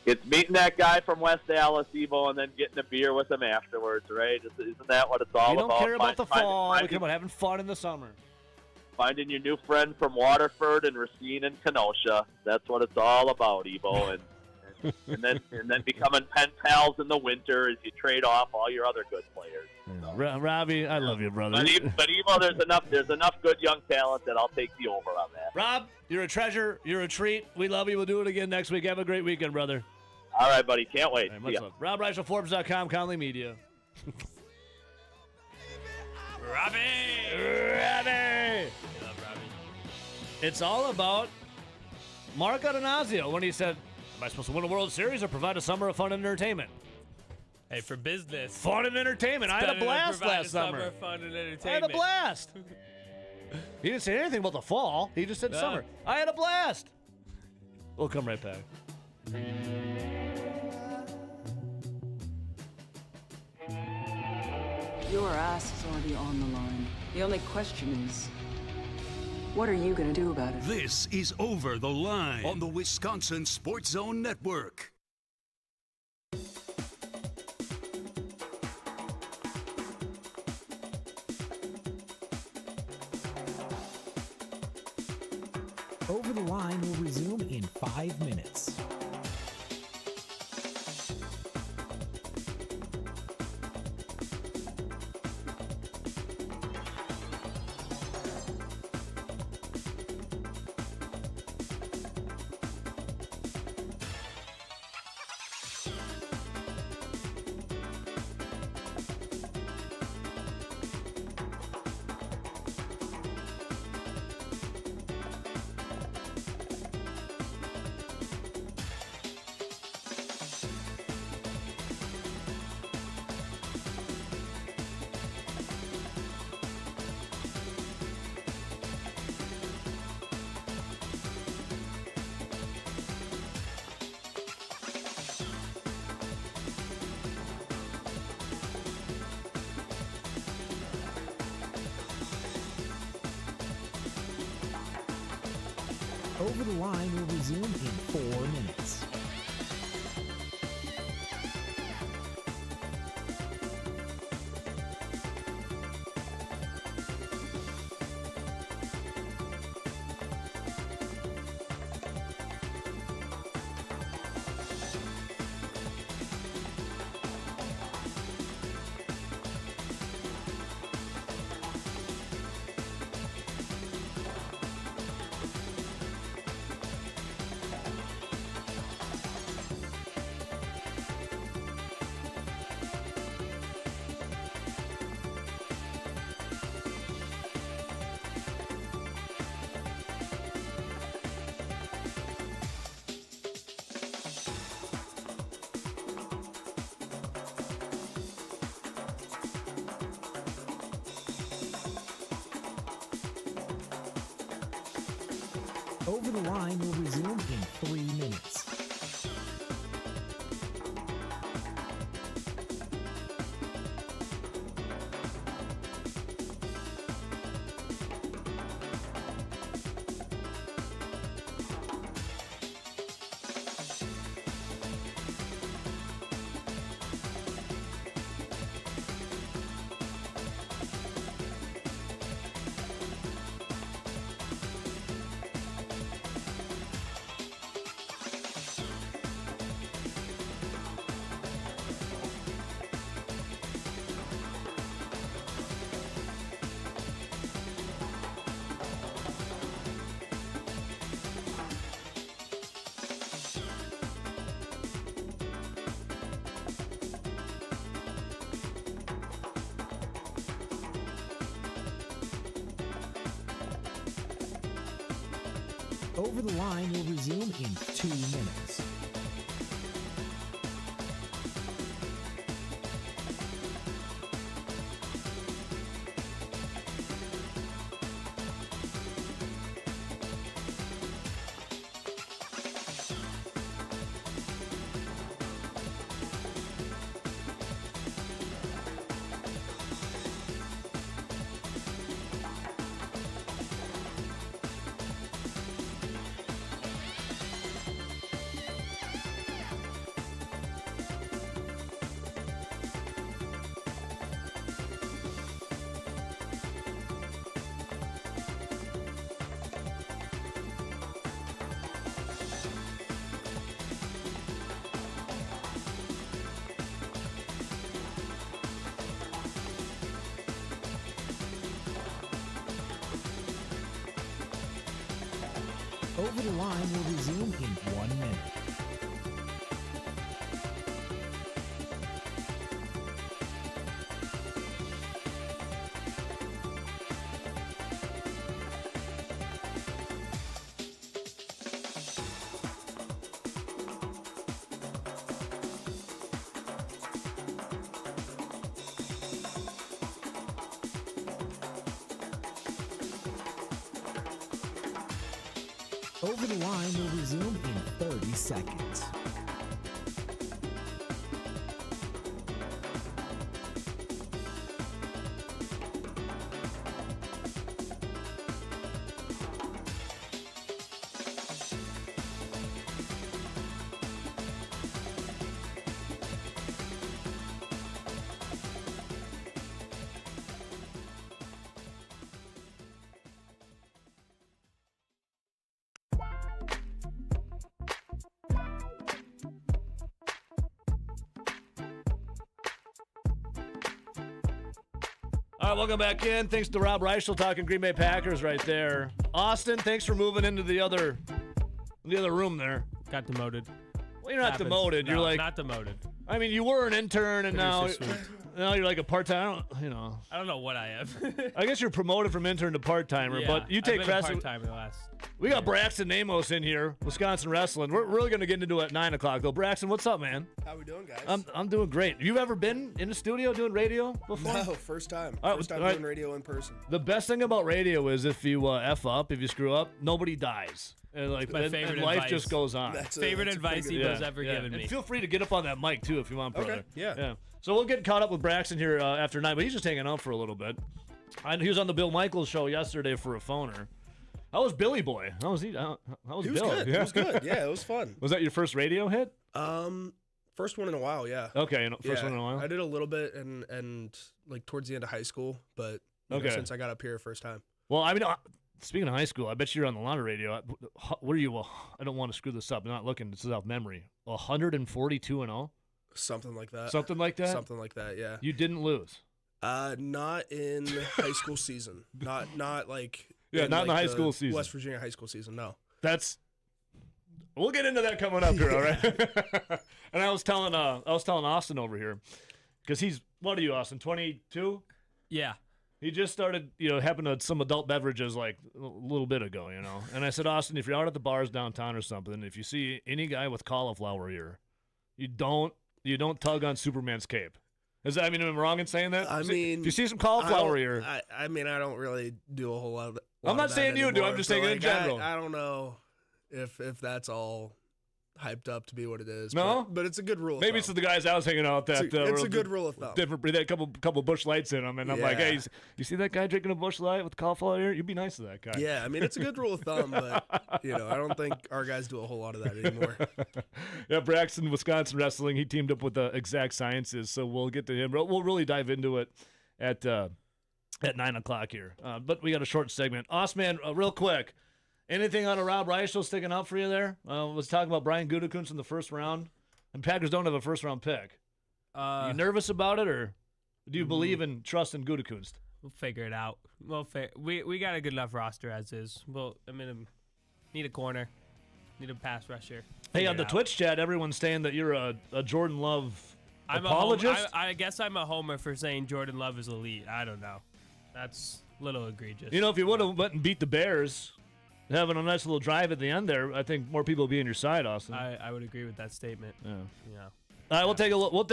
Speaker 7: It's meeting that guy from West Dallas, Evo, and then getting a beer with him afterwards, right? Isn't that what it's all about?
Speaker 9: We don't care about the fall. We care about having fun in the summer.
Speaker 7: Finding your new friend from Waterford and Racine and Kenosha. That's what it's all about, Evo. And then becoming pen pals in the winter as you trade off all your other good players.
Speaker 9: So. Robbie, I love you, brother.
Speaker 7: But Evo, there's enough good young talent that I'll take the over on that.
Speaker 9: Rob, you're a treasure. You're a treat. We love you. We'll do it again next week. Have a great weekend, brother.
Speaker 7: All right, buddy. Can't wait.
Speaker 9: All right, much love. Rob Reichel, Forbes.com, Conley Media.
Speaker 18: Robbie!
Speaker 9: It's all about Mark Atanasio when he said, am I supposed to win a World Series or provide a summer of fun and entertainment?
Speaker 18: Hey, for business.
Speaker 9: Fun and entertainment. I had a blast last summer.
Speaker 18: Fun and entertainment.
Speaker 9: I had a blast. He didn't say anything about the fall. He just said summer. I had a blast. We'll come right back.
Speaker 6: Your ass is already on the line. The only question is, what are you going to do about it?
Speaker 4: This is Over the Line on the Wisconsin Sports Zone Network.
Speaker 11: Over the Line will resume in 5 minutes. Over the Line will resume in 4 minutes. Over the Line will resume in 3 minutes. Over the Line will resume in 2 minutes. Over the Line will resume in 1 minute. Over the Line will resume in 30 seconds.
Speaker 9: All right, welcome back in. Thanks to Rob Reichel talking Green Bay Packers right there. Austin, thanks for moving into the other room there.
Speaker 18: Got demoted.
Speaker 9: Well, you're not demoted.
Speaker 18: No,
Speaker 9: you're like
Speaker 18: not demoted.
Speaker 9: I mean, you were an intern, and now
Speaker 18: Producer
Speaker 9: you're like a part-time.
Speaker 18: I don't know what I am.
Speaker 9: I guess you're promoted from intern to part-timer,
Speaker 18: Yeah,
Speaker 9: but you take
Speaker 18: I've been a
Speaker 9: precedence.
Speaker 18: part-timer the last.
Speaker 9: We got Braxton Amos in here, Wisconsin Wrestling. We're really going to get into it at 9 o'clock, though. Braxton, what's up, man?
Speaker 14: How we doing, guys?
Speaker 9: I'm doing great. You ever been in the studio doing radio before?
Speaker 14: No, first time.
Speaker 9: All right,
Speaker 14: First time
Speaker 9: all right.
Speaker 14: doing radio in person.
Speaker 9: The best thing about radio is if you F up, if you screw up, nobody dies. And like
Speaker 18: My
Speaker 9: and
Speaker 18: favorite
Speaker 9: life
Speaker 18: advice.
Speaker 9: just goes on.
Speaker 18: Favorite advice Evo's ever given
Speaker 9: And
Speaker 18: me.
Speaker 9: feel free to get up on that mic too if you want, brother.
Speaker 14: Okay, yeah.
Speaker 9: So we'll get caught up with Braxton here after 9, but he's just hanging out for a little bit. He was on the Bill Michaels show yesterday for a phoner. How was Billy Boy? How was he? How was
Speaker 14: He was
Speaker 9: Bill?
Speaker 14: good.
Speaker 9: Yeah.
Speaker 14: He was good. Yeah, it was fun.
Speaker 9: Was that your first radio hit?
Speaker 14: First one in a while, yeah.
Speaker 9: Okay, first one in a while.
Speaker 14: I did a little bit and like towards the end of high school, but you know,
Speaker 9: Okay.
Speaker 14: since I got up here first time.
Speaker 9: Well, I mean, speaking of high school, I bet you're on the Lana radio. What are you? Well, I don't want to screw this up. I'm not looking. This is off memory. 142-0.
Speaker 14: Something like that.
Speaker 9: Something like that.
Speaker 14: Something like that. Yeah.
Speaker 9: You didn't lose.
Speaker 14: Not in high school season. Not like
Speaker 9: Yeah, not in the high school season.
Speaker 14: West Virginia high school season. No.
Speaker 9: We'll get into that coming up here, all right? And I was telling Austin over here, because what are you, Austin? 22?
Speaker 18: Yeah.
Speaker 9: He just started, having some adult beverages like a little bit ago, And I said, Austin, if you're out at the bars downtown or something, if you see any guy with cauliflower ear, you don't tug on Superman's cape. Am I wrong in saying that?
Speaker 14: I mean,
Speaker 9: if you see some cauliflower ear,
Speaker 14: I don't really do a whole lot.
Speaker 9: I'm not
Speaker 14: of that
Speaker 9: saying you do.
Speaker 14: anymore,
Speaker 9: I'm just
Speaker 14: but,
Speaker 9: saying in
Speaker 14: like,
Speaker 9: general.
Speaker 14: I don't know if that's all hyped up to be what it is.
Speaker 9: No?
Speaker 14: but it's a good rule.
Speaker 9: maybe
Speaker 14: of
Speaker 9: it's the guys I was hanging out that.
Speaker 14: It's a good rule of thumb.
Speaker 9: Different. They had a couple Busch Lights in them, and I'm like,
Speaker 14: Yeah.
Speaker 9: hey, you see that guy drinking a Busch Light with cauliflower ear? You'd be nice to that guy.
Speaker 14: Yeah, I mean it's a good rule of thumb, but I don't think our guys do a whole lot of that anymore.
Speaker 9: Yeah, Braxton, Wisconsin Wrestling. He teamed up with Exact Sciences, so we'll get to him. We'll really dive into it at 9:00 here. But we got a short segment. Osman, real quick. Anything out of Rob Reichel sticking out for you there? Was talking about Brian Gutekunst in the first round, and Packers don't have a first-round pick. Are you nervous about it, or do you believe and trust in Gutekunst?
Speaker 18: We'll figure it out. We got a good enough roster as is. Need a corner, need a pass rusher.
Speaker 9: Hey,
Speaker 18: Figure
Speaker 9: on
Speaker 18: it
Speaker 9: the
Speaker 18: out.
Speaker 9: Twitch chat, everyone's saying that you're a Jordan Love
Speaker 18: I'm
Speaker 9: apologist.
Speaker 18: I guess I'm a homer for saying Jordan Love is elite. I don't know. That's a little egregious.
Speaker 9: If you would have went and beat the Bears, having a nice little drive at the end there, I think more people would be on your side, Austin.
Speaker 18: I would agree with that statement.
Speaker 9: Yeah.
Speaker 18: Yeah.
Speaker 9: All right, we'll take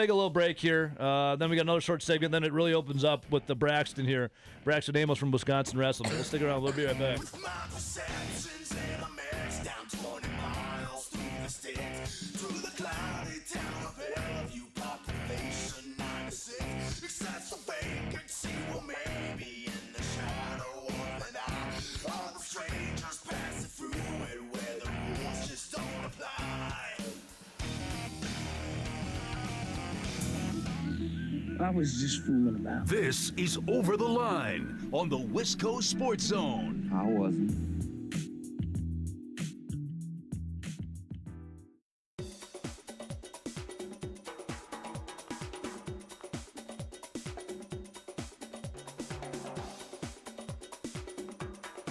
Speaker 9: a little break here. Then we got another short segment. Then it really opens up with the Braxton here. Braxton Amos from Wisconsin Wrestling. We'll stick around. We'll be right back.
Speaker 8: I was just fooling about.
Speaker 4: This is Over the Line on the Wisco Sports Zone.
Speaker 8: I wasn't.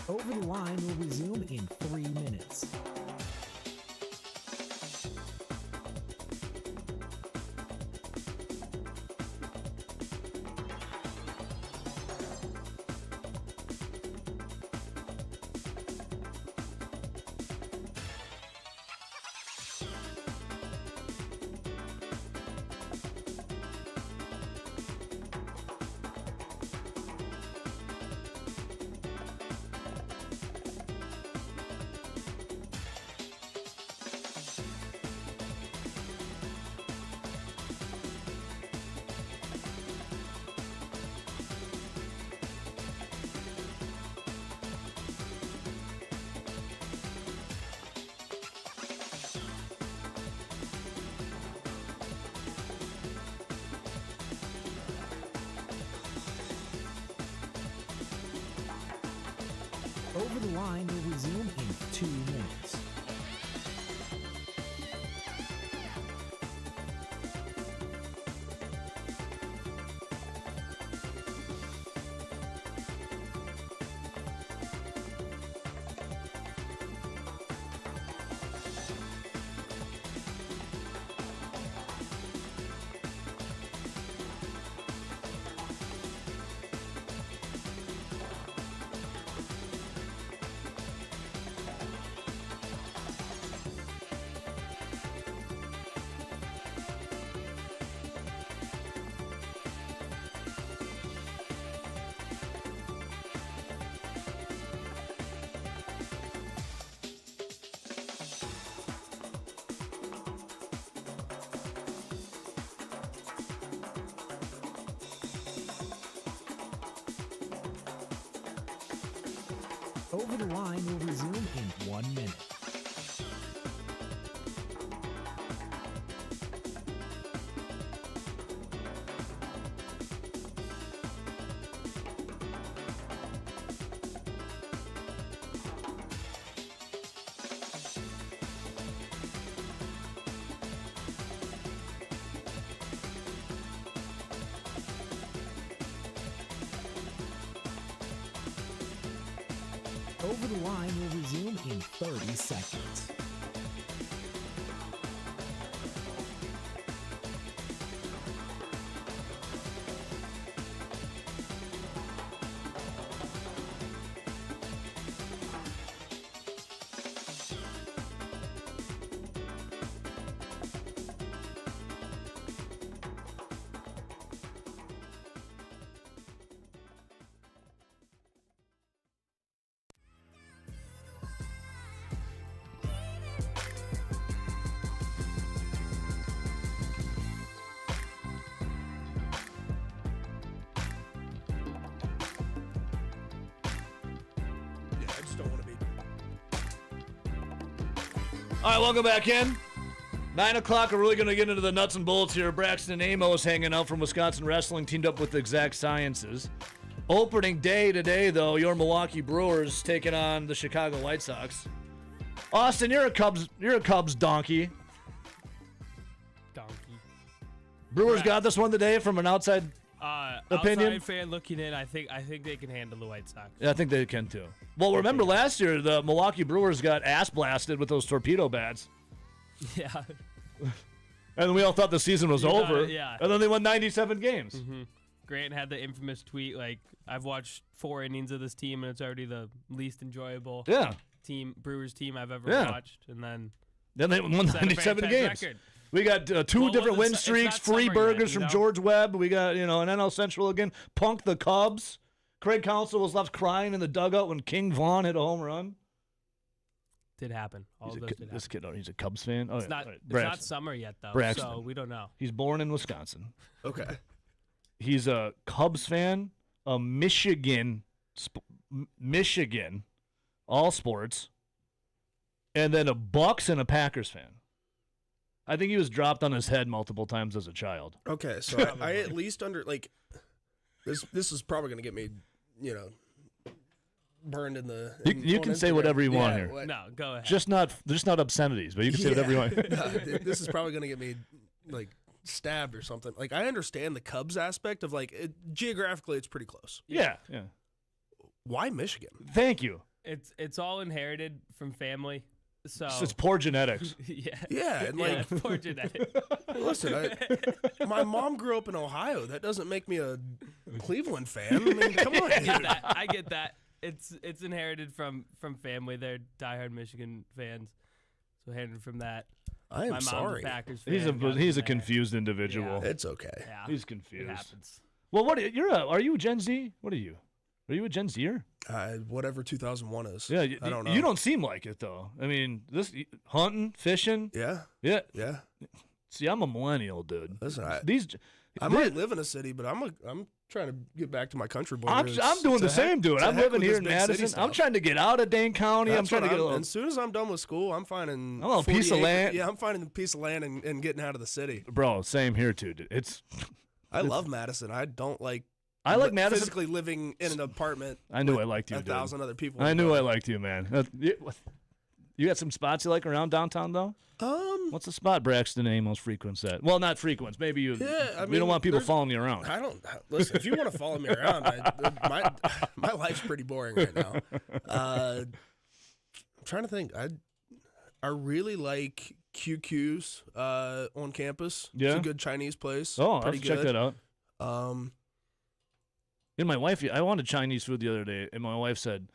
Speaker 11: Over the Line will resume in 3 minutes. Over the Line will resume in 2 minutes. Over the Line will resume in 1 minute. Over the Line will resume in 30 seconds.
Speaker 14: I just don't want to be.
Speaker 9: All right, welcome back in. 9 o'clock, we're really going to get into the nuts and bolts here. Braxton Amos hanging out from Wisconsin Wrestling, teamed up with Exact Sciences. Opening day today, though, your Milwaukee Brewers taking on the Chicago White Sox. Austin, you're a Cubs donkey. Brewers got this one today from an outside opinion.
Speaker 18: Outside fan looking in, I think they can handle the White Sox.
Speaker 9: Yeah, I think they can too. Well, remember last year the Milwaukee Brewers got ass blasted with those torpedo bats.
Speaker 18: Yeah.
Speaker 9: And we all thought the season was over.
Speaker 18: Yeah.
Speaker 9: And then they won 97 games.
Speaker 18: Mm-hmm. Grant had the infamous tweet, like, I've watched 4 innings of this team, and it's already the least enjoyable Brewers team I've ever watched. And then
Speaker 9: they won 97 games.
Speaker 18: Record.
Speaker 9: We got two different win streaks, free burgers from George Webb. We got, an NL Central again. Punk the Cubs. Craig Counsell was left crying in the dugout when King Vaughn hit a home run.
Speaker 18: Did happen. All of those did happen.
Speaker 9: This kid, he's a Cubs fan. Oh,
Speaker 18: it's not summer yet, though,
Speaker 9: Braxton.
Speaker 18: so we don't know.
Speaker 9: He's born in Wisconsin.
Speaker 14: Okay.
Speaker 9: He's a Cubs fan, a Michigan, all sports, and then a Bucks and a Packers fan. I think he was dropped on his head multiple times as a child.
Speaker 14: Okay, so I at least this is probably going to get me, burned in the.
Speaker 9: You can say whatever you want here.
Speaker 18: No, go ahead.
Speaker 9: Just not obscenities, but you can say whatever you want.
Speaker 14: No, this is probably going to get me stabbed or something. Like, I understand the Cubs aspect of geographically it's pretty close.
Speaker 9: Yeah.
Speaker 14: Why Michigan?
Speaker 9: Thank you.
Speaker 18: It's all inherited from family. So
Speaker 9: it's poor genetics.
Speaker 14: Yeah, and
Speaker 18: it's poor genetics.
Speaker 14: Listen, my mom grew up in Ohio. That doesn't make me a Cleveland fan. I mean, come on.
Speaker 18: I get that. It's inherited from family. They're diehard Michigan fans, so inherited from that.
Speaker 14: I am sorry.
Speaker 18: My mom's a Packers fan.
Speaker 9: He's a confused individual.
Speaker 14: Yeah. It's okay.
Speaker 18: Yeah,
Speaker 9: he's confused.
Speaker 18: It happens.
Speaker 9: Well, are you a Gen Z? What are you? Are you a Gen Zer?
Speaker 14: Whatever 2001 is.
Speaker 9: Yeah,
Speaker 14: I don't know.
Speaker 9: You don't seem like it though. I mean, this hunting, fishing.
Speaker 14: Yeah.
Speaker 9: See, I'm a millennial, dude.
Speaker 14: Listen, I
Speaker 9: might
Speaker 14: might live in a city, but I'm trying to get back to my country boy.
Speaker 9: I'm doing the same, dude. I'm living here in Madison. I'm trying to get out of Dane County. I'm trying to get a little.
Speaker 14: As soon as I'm done with school, I'm finding
Speaker 9: a piece of land.
Speaker 14: Yeah, I'm finding a piece of land and getting out of the city.
Speaker 9: Bro, same here too, dude.
Speaker 14: I love Madison. I don't like.
Speaker 9: I like Madison.
Speaker 14: Physically living in an apartment.
Speaker 9: I knew I liked you,
Speaker 14: 1,000 other people.
Speaker 9: I knew I liked you, man. You got some spots you like around downtown, though? What's the spot Braxton Amos frequents at? Well, not frequents. Maybe you.
Speaker 14: Yeah,
Speaker 9: we don't want people following you around.
Speaker 14: I don't. Listen, if you want to follow me around, my life's pretty boring right now. I'm trying to think. I really like QQ's on campus.
Speaker 9: Yeah,
Speaker 14: it's a good Chinese place.
Speaker 9: Oh, I'll
Speaker 14: pretty
Speaker 9: have to check
Speaker 14: good.
Speaker 9: that out. And my wife, I wanted Chinese food the other day, and my wife said,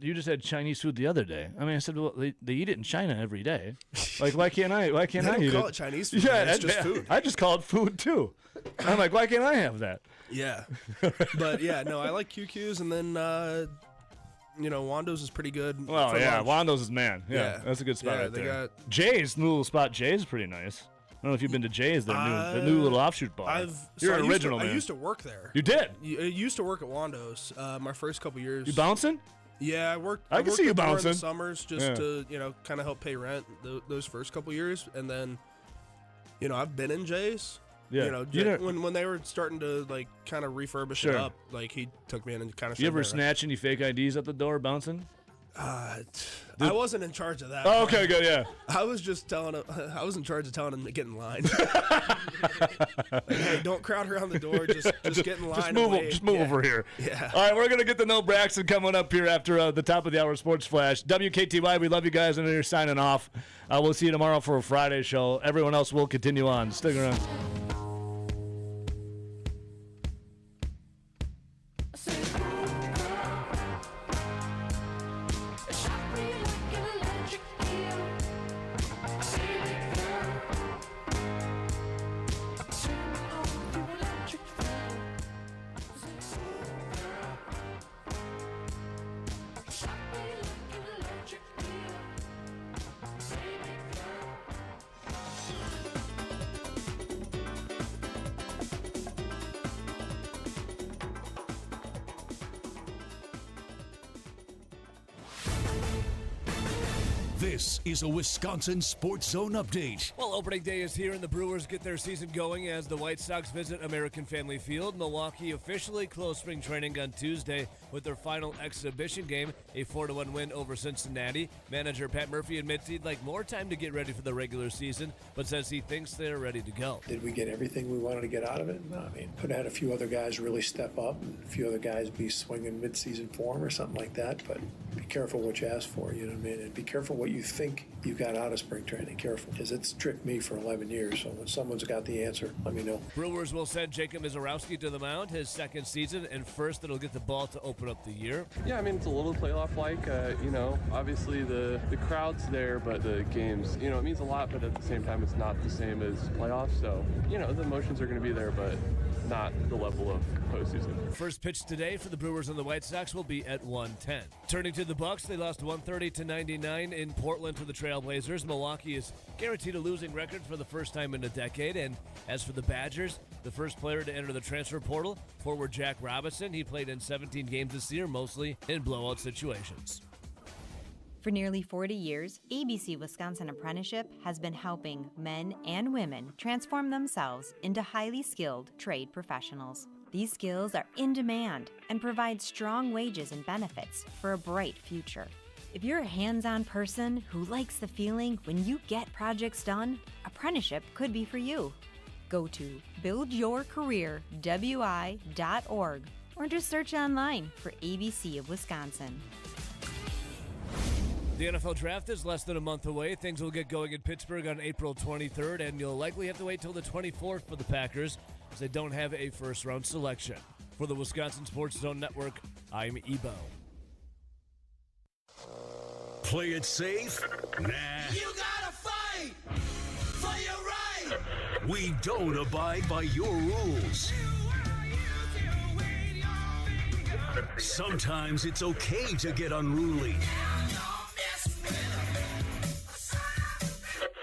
Speaker 9: "You just had Chinese food the other day." I mean, I said, "Well, they eat it in China every day. Like, why can't I? Why can't
Speaker 14: They
Speaker 9: I
Speaker 14: don't
Speaker 9: eat
Speaker 14: call
Speaker 9: it?"
Speaker 14: it Chinese food.
Speaker 9: Yeah,
Speaker 14: it's just food.
Speaker 9: I just call it food too. I'm like, why can't I have that?
Speaker 14: Yeah, but yeah, no, I like QQ's, and then Wando's is pretty good.
Speaker 9: Well,
Speaker 14: for
Speaker 9: yeah,
Speaker 14: lunch.
Speaker 9: Wando's is man. Yeah, that's a good spot
Speaker 14: Yeah,
Speaker 9: right
Speaker 14: they
Speaker 9: there.
Speaker 14: got-
Speaker 9: Jay's, the little spot. Jay's pretty nice. I don't know if you've been to Jay's, the new little offshoot bar. You're an original, man.
Speaker 14: I used to work there.
Speaker 9: You did?
Speaker 14: I used to work at Wando's my first couple years.
Speaker 9: You bouncing?
Speaker 14: Yeah, I worked.
Speaker 9: I can
Speaker 14: worked
Speaker 9: see you
Speaker 14: up more in
Speaker 9: bouncing.
Speaker 14: the summers just
Speaker 9: Yeah.
Speaker 14: to kind of help pay rent those first couple years, and then I've been in Jay's.
Speaker 9: Yeah.
Speaker 14: When they were starting to like kind of refurbish
Speaker 9: Sure.
Speaker 14: it up, like he took me in and kind of.
Speaker 9: You ever snatch any fake IDs at the door bouncing?
Speaker 14: I wasn't in charge of that.
Speaker 9: Oh, okay, good, yeah.
Speaker 14: I was just telling him. I was in charge of telling him to get in line. Like, hey, don't crowd around the door. Just get in line.
Speaker 9: Just
Speaker 14: and
Speaker 9: move,
Speaker 14: wait.
Speaker 9: just move
Speaker 14: Yeah.
Speaker 9: over here.
Speaker 14: Yeah.
Speaker 9: All right, we're going to get to know Braxton coming up here after the top of the hour Sports Flash. WKTY, we love you guys, and you're signing off. We'll see you tomorrow for a Friday show. Everyone else will continue on. Stick around.
Speaker 4: This is a Wisconsin Sports Zone update.
Speaker 9: Well, opening day is here, and the Brewers get their season going as the White Sox visit American Family Field. Milwaukee officially closed spring training on Tuesday with their final exhibition game, a 4-1 win over Cincinnati. Manager Pat Murphy admits he'd like more time to get ready for the regular season, but says he thinks they're ready to go.
Speaker 16: Did we get everything we wanted to get out of it? No, I mean, could have had a few other guys really step up and a few other guys be swinging mid-season form or something like that, but be careful what you ask for, you know what I mean? And be careful what you think you got out of spring training. Careful, because it's tricked me for 11 years, so when someone's got the answer, let me know.
Speaker 9: Brewers will send Jacob Mizorowski to the mound, his second season, and first that'll get the ball to open up the year.
Speaker 1: Yeah, I mean, it's a little playoff-like. Obviously the crowd's there, but the games, it means a lot, but at the same time, it's not the same as playoffs. So, the emotions are going to be there, but not the level of postseason.
Speaker 9: First pitch today for the Brewers and the White Sox will be at 1:10. Turning to the Bucks, they lost 130-99 in Portland to the Trailblazers. Milwaukee is guaranteed a losing record for the first time in a decade. And as for the Badgers, the first player to enter the transfer portal, forward Jack Robinson. He played in 17 games this year, mostly in blowout situations.
Speaker 3: For nearly 40 years, ABC Wisconsin Apprenticeship has been helping men and women transform themselves into highly skilled trade professionals. These skills are in demand and provide strong wages and benefits for a bright future. If you're a hands-on person who likes the feeling when you get projects done, apprenticeship could be for you. Go to buildyourcareerwi.org or just search online for ABC of Wisconsin.
Speaker 9: The NFL Draft is less than a month away. Things will get going in Pittsburgh on April 23rd, and you'll likely have to wait till the 24th for the Packers, as they don't have a first-round selection. For the Wisconsin Sports Zone Network, I'm Ebo.
Speaker 4: Play it safe? Nah.
Speaker 5: You gotta fight for your right.
Speaker 4: We don't abide by your rules. Sometimes it's okay to get unruly.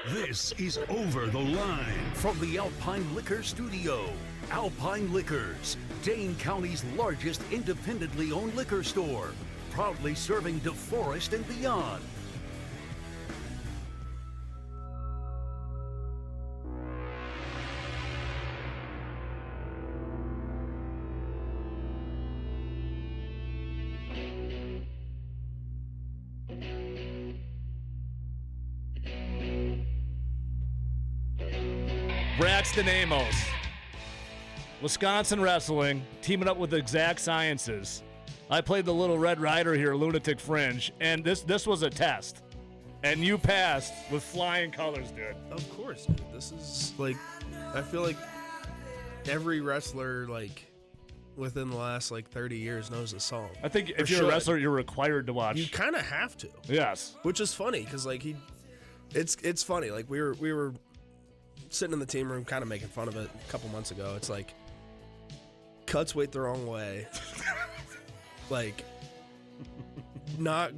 Speaker 4: This is Over the Line from the Alpine Liquor Studio. Alpine Liquors, Dane County's largest independently owned liquor store, proudly serving DeForest and beyond.
Speaker 9: Braxton Amos, Wisconsin Wrestling, teaming up with Exact Sciences. I played the Little Red Rider here, Lunatic Fringe, and this was a test. And you passed with flying colors, dude.
Speaker 14: Of course, dude. This is like, I feel like every wrestler, like, within the last, 30 years knows a song.
Speaker 9: I think if you're a wrestler, you're required to watch.
Speaker 14: You kind of have to.
Speaker 9: Yes.
Speaker 14: Which is funny, because, it's funny. Like, we were sitting in the team room kind of making fun of it a couple months ago. It's like, cuts weight the wrong way. Not,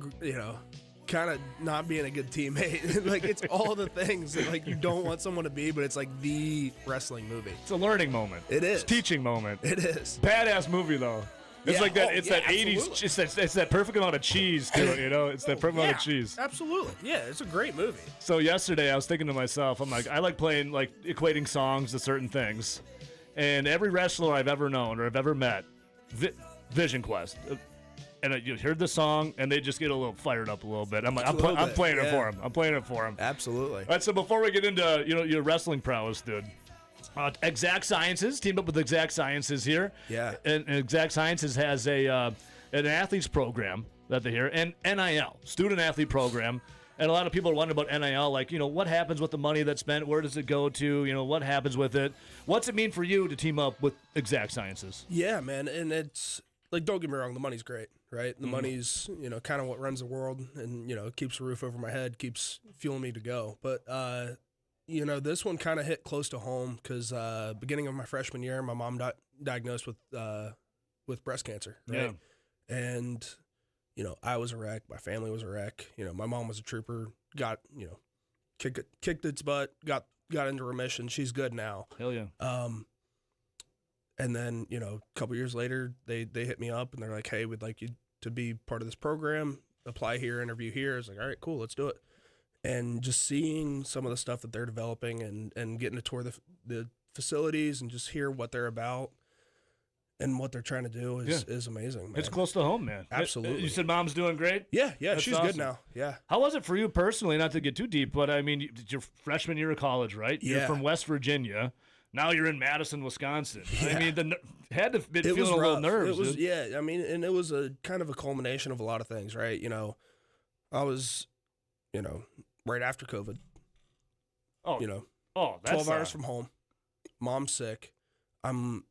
Speaker 14: kind of not being a good teammate. It's all the things that, you don't want someone to be, but it's the wrestling movie.
Speaker 9: It's a learning moment.
Speaker 14: It is.
Speaker 9: It's a teaching moment.
Speaker 14: It is.
Speaker 9: Badass movie, though. It's like that. It's that
Speaker 14: absolutely.
Speaker 9: 80s. It's that perfect amount of cheese to it. You know, it's that perfect amount of cheese.
Speaker 14: Absolutely. Yeah, it's a great movie.
Speaker 9: So yesterday I was thinking to myself, I'm like, I like playing, like equating songs to certain things, and every wrestler I've ever known or I've ever met, Vision Quest. And you heard the song, and they just get a little fired up a little bit. I'm like, I'm playing it for him. I'm playing it for him.
Speaker 14: Absolutely.
Speaker 9: All right, so before we get into your wrestling prowess, dude, Exact Sciences teamed up with Exact Sciences here.
Speaker 14: Yeah.
Speaker 9: And Exact Sciences has an athletes program that they hear, and NIL, student athlete program. And a lot of people are wondering about NIL, like, what happens with the money that's spent? Where does it go to? What happens with it? What's it mean for you to team up with Exact Sciences?
Speaker 14: Yeah, man, and it's like, don't get me wrong, the money's great, right? The money's, kind of what runs the world, and keeps a roof over my head, keeps fueling me to go. But this one kind of hit close to home because beginning of my freshman year, my mom got diagnosed with breast cancer, right?
Speaker 9: Yeah.
Speaker 14: And I was a wreck, my family was a wreck. My mom was a trooper, got kicked its butt, got into remission. She's good now.
Speaker 9: Hell yeah.
Speaker 14: And then, a couple years later, they hit me up and they're like, hey, we'd like you to be part of this program, apply here, interview here. I was like, all right, cool, let's do it. And just seeing some of the stuff that they're developing and getting to tour the facilities and just hear what they're about and what they're trying to do is amazing, man.
Speaker 9: It's close to home, man.
Speaker 14: Absolutely.
Speaker 9: You said mom's doing great?
Speaker 14: Yeah,
Speaker 9: That's
Speaker 14: she's
Speaker 9: awesome.
Speaker 14: good now. Yeah.
Speaker 9: How was it for you personally, not to get too deep, but I mean, your freshman year of college, right? You're
Speaker 14: Yeah.
Speaker 9: from West Virginia. Now you're in Madison, Wisconsin.
Speaker 14: Yeah.
Speaker 9: I mean, had to been
Speaker 14: It
Speaker 9: feeling
Speaker 14: was
Speaker 9: a little
Speaker 14: rough.
Speaker 9: nerves.
Speaker 14: It was,
Speaker 9: dude.
Speaker 14: yeah. I mean, and it was a kind of a culmination of a lot of things, right? I was, right after COVID.
Speaker 9: Oh, that's
Speaker 14: 12 hours from home. Mom's sick. I'm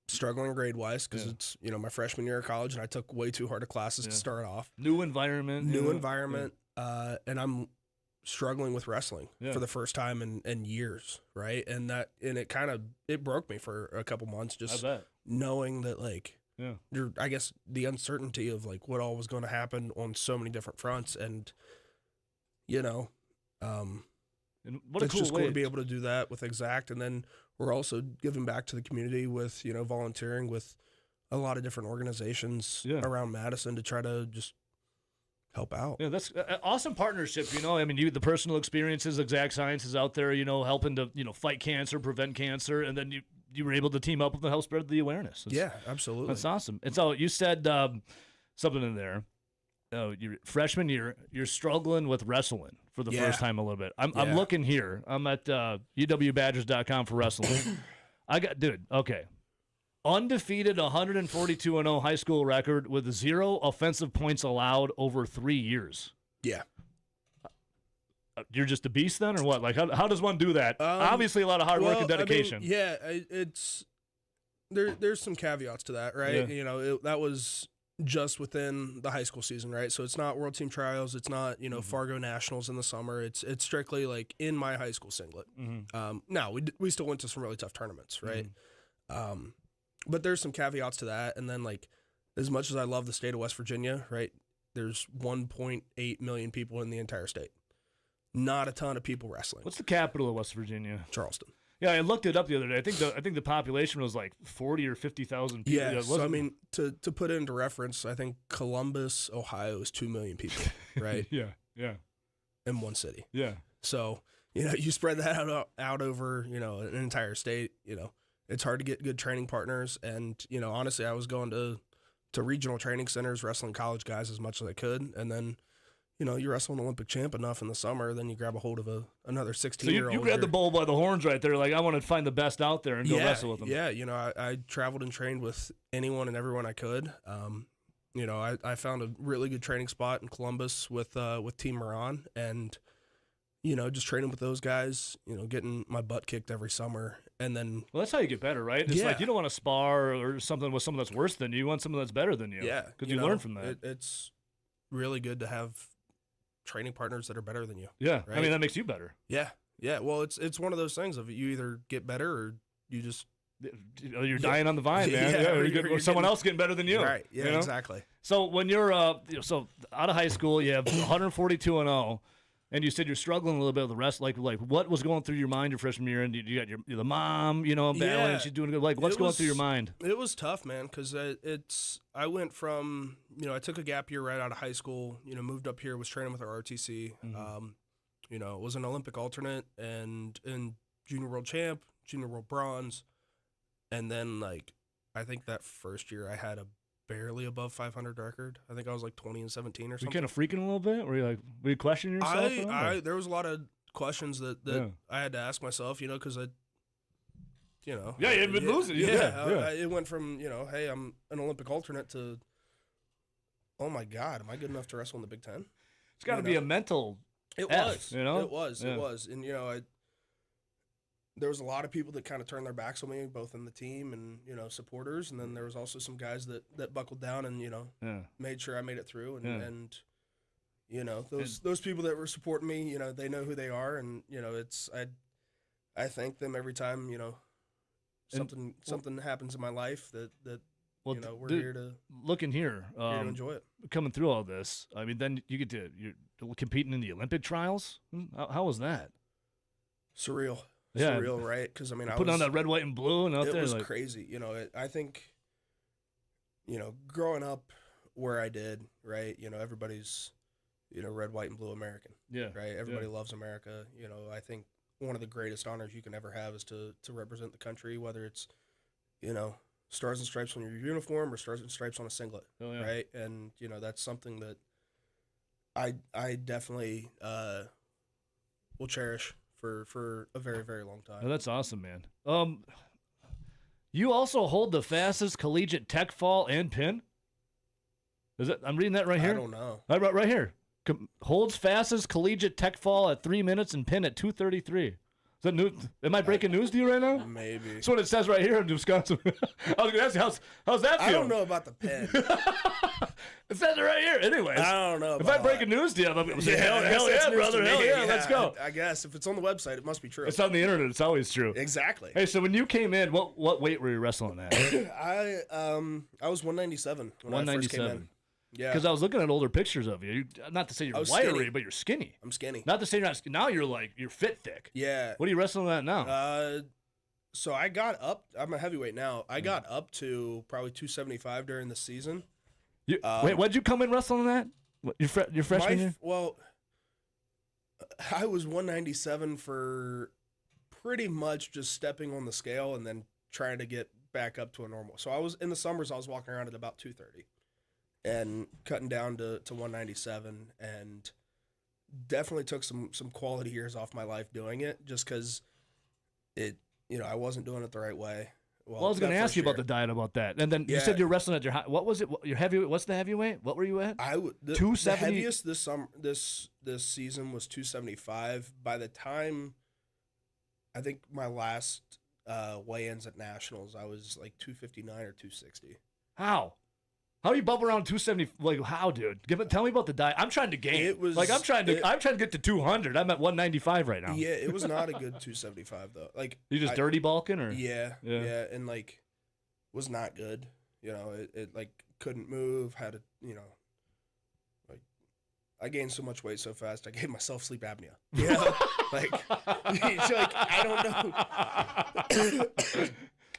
Speaker 14: struggling grade wise because it's my freshman year of college, and I took way too hard of classes to start off.
Speaker 9: New environment.
Speaker 14: And I'm struggling with wrestling
Speaker 9: Yeah.
Speaker 14: for the first time in years, right? And it broke me for a couple months, just
Speaker 9: I bet.
Speaker 14: knowing that, like,
Speaker 9: Yeah.
Speaker 14: I guess the uncertainty of like what all was going to happen on so many different fronts, and
Speaker 9: And what a
Speaker 14: it's
Speaker 9: cool
Speaker 14: just
Speaker 9: way.
Speaker 14: cool to be able to do that with Exact, and then we're also giving back to the community with volunteering with a lot of different organizations around Madison to try to just help out.
Speaker 9: Yeah, that's an awesome partnership. I mean, the personal experiences, Exact Sciences out there, helping to fight cancer, prevent cancer, and then you were able to team up with to help spread the awareness.
Speaker 14: Yeah, absolutely.
Speaker 9: That's awesome. And so you said something in there. Your freshman year, you're struggling with wrestling for the first time a little bit. I'm looking here. I'm at UWBadgers.com for wrestling. Okay. Undefeated 142-0 high school record with 0 offensive points allowed over 3 years.
Speaker 14: Yeah.
Speaker 9: You're just a beast then, or what? Like, how does one do that? Obviously, a lot of hard work and dedication.
Speaker 14: It's there's some caveats to that, right?
Speaker 9: Yeah.
Speaker 14: That was just within the high school season, right? So it's not World Team Trials, it's not Fargo Nationals in the summer. It's strictly like in my high school singlet. Now we still went to some really tough tournaments, right? But there's some caveats to that, and then like as much as I love the state of West Virginia, right? There's 1.8 million people in the entire state. Not a ton of people wrestling.
Speaker 9: What's the capital of West Virginia?
Speaker 14: Charleston.
Speaker 9: Yeah, I looked it up the other day. I think the population was like 40 or 50,000 people.
Speaker 14: Yeah, so I mean, to put it into reference, I think Columbus, Ohio is 2 million people, right?
Speaker 9: yeah.
Speaker 14: In one city.
Speaker 9: Yeah.
Speaker 14: So, you spread that out over, an entire state, it's hard to get good training partners. And, honestly, I was going to regional training centers, wrestling college guys as much as I could. And then, you wrestle an Olympic champ enough in the summer, then you grab a hold of another 16-year-old.
Speaker 9: So you grabbed the bull by the horns right there. Like, I want to find the best out there and go wrestle with them.
Speaker 14: Yeah, I traveled and trained with anyone and everyone I could. I found a really good training spot in Columbus with Team Moran, and, just training with those guys, getting my butt kicked every summer. And then,
Speaker 9: well, that's how you get better, right? It's like you don't want to spar or something with someone that's worse than you. You want someone that's better than you.
Speaker 14: Yeah.
Speaker 9: Because you learn from that.
Speaker 14: It's really good to have training partners that are better than you.
Speaker 9: Yeah.
Speaker 14: Right?
Speaker 9: I mean, that makes you better.
Speaker 14: Yeah. Well, it's one of those things of you either get better or you just
Speaker 9: you're dying on the vine, man. Or someone else getting better than you.
Speaker 14: Right. Yeah, exactly.
Speaker 9: So when you're so out of high school, you have 142-0. And you said you're struggling a little bit with the rest. Like what was going through your mind your freshman year? And you got the mom, battling, and she's doing good. Like, what's going through your mind?
Speaker 14: It was tough, man, because I went from, I took a gap year right out of high school, moved up here, was training with our RTC, was an Olympic alternate and junior world champ, junior world bronze. And then, I think that first year I had a barely above 500 record. I think I was 20-17 or something.
Speaker 9: Were you kind of freaking a little bit? Were you questioning yourself?
Speaker 14: There was a lot of questions that I had to ask myself, because I,
Speaker 9: Yeah, you had been losing. Yeah.
Speaker 14: It went from, hey, I'm an Olympic alternate to, oh my God, am I good enough to wrestle in the Big Ten?
Speaker 9: It's got to be a mental.
Speaker 14: It was. It was. And, there was a lot of people that kind of turned their backs on me, both in the team and, supporters. And then there was also some guys that buckled down and, made sure I made it through. And those people that were supporting me, they know who they are. And, I thank them every time, something happens in my life that we're here to
Speaker 9: looking here
Speaker 14: to enjoy it.
Speaker 9: Coming through all this. I mean, then you're competing in the Olympic trials. How was that?
Speaker 14: Surreal.
Speaker 9: Yeah.
Speaker 14: Surreal, right? Because I
Speaker 9: putting on that red, white, and blue, and out
Speaker 14: it
Speaker 9: there,
Speaker 14: was crazy. I think, growing up where I did, right? Everybody's, red, white, and blue American.
Speaker 9: Yeah.
Speaker 14: Right. Everybody loves America. I think one of the greatest honors you can ever have is to represent the country, whether it's, stars and stripes on your uniform or stars and stripes on a singlet.
Speaker 9: Oh, yeah.
Speaker 14: Right. And that's something that I definitely will cherish for a very, very long time.
Speaker 9: Oh, that's awesome, man. You also hold the fastest collegiate tech fall and pin? Is it? I'm reading that right here?
Speaker 14: I don't know.
Speaker 9: Right here. Holds fastest collegiate tech fall at 3 minutes and pin at 2:33. Is that new? Am I breaking news to you right now?
Speaker 14: Maybe.
Speaker 9: That's what it says right here in Wisconsin. I was going to ask you, how's that feel?
Speaker 14: I don't know about the pin.
Speaker 9: It says it right here. Anyways.
Speaker 14: I don't know.
Speaker 9: If I break a news to you, I'm say, hell yeah, brother. Hell yeah, let's go.
Speaker 14: I guess if it's on the website, it must be true.
Speaker 9: It's on the internet. It's always true.
Speaker 14: Exactly.
Speaker 9: Hey, so when you came in, what weight were you wrestling at?
Speaker 14: I was 197 when I first came in. Yeah.
Speaker 9: Because I was looking at older pictures of you. Not to say you're wiry,
Speaker 14: skinny.
Speaker 9: but you're skinny.
Speaker 14: I'm skinny.
Speaker 9: Not to say you're not skinny. Now you're fit thick.
Speaker 14: Yeah.
Speaker 9: What are you wrestling at now?
Speaker 14: So I got up. I'm a heavyweight now. I got up to probably 275 during the season.
Speaker 9: Wait, what'd you come in wrestling at? Your freshman year?
Speaker 14: Well, I was 197 for pretty much just stepping on the scale and then trying to get back up to a normal. So I was in the summers. I was walking around at about 230. And cutting down to 197, and definitely took some quality years off my life doing it, just because it, I wasn't doing it the right way.
Speaker 9: Well, I was going to ask you about the diet about that, and then you said you're wrestling at what was it? Your heavyweight? What's the heavyweight? What were you at? 270.
Speaker 14: The heaviest this season was 275. By the time, I think my last weigh-ins at nationals, I was like 259 or 260.
Speaker 9: How do you bump around 270? Like how, dude? Tell me about the diet. I'm trying to gain. I'm trying to get to 200. I'm at 195 right now.
Speaker 14: Yeah, it was not a good 275 though.
Speaker 9: You just dirty bulking or?
Speaker 14: Yeah, and was not good. It couldn't move. Had to, I gained so much weight so fast. I gave myself sleep apnea. I don't know.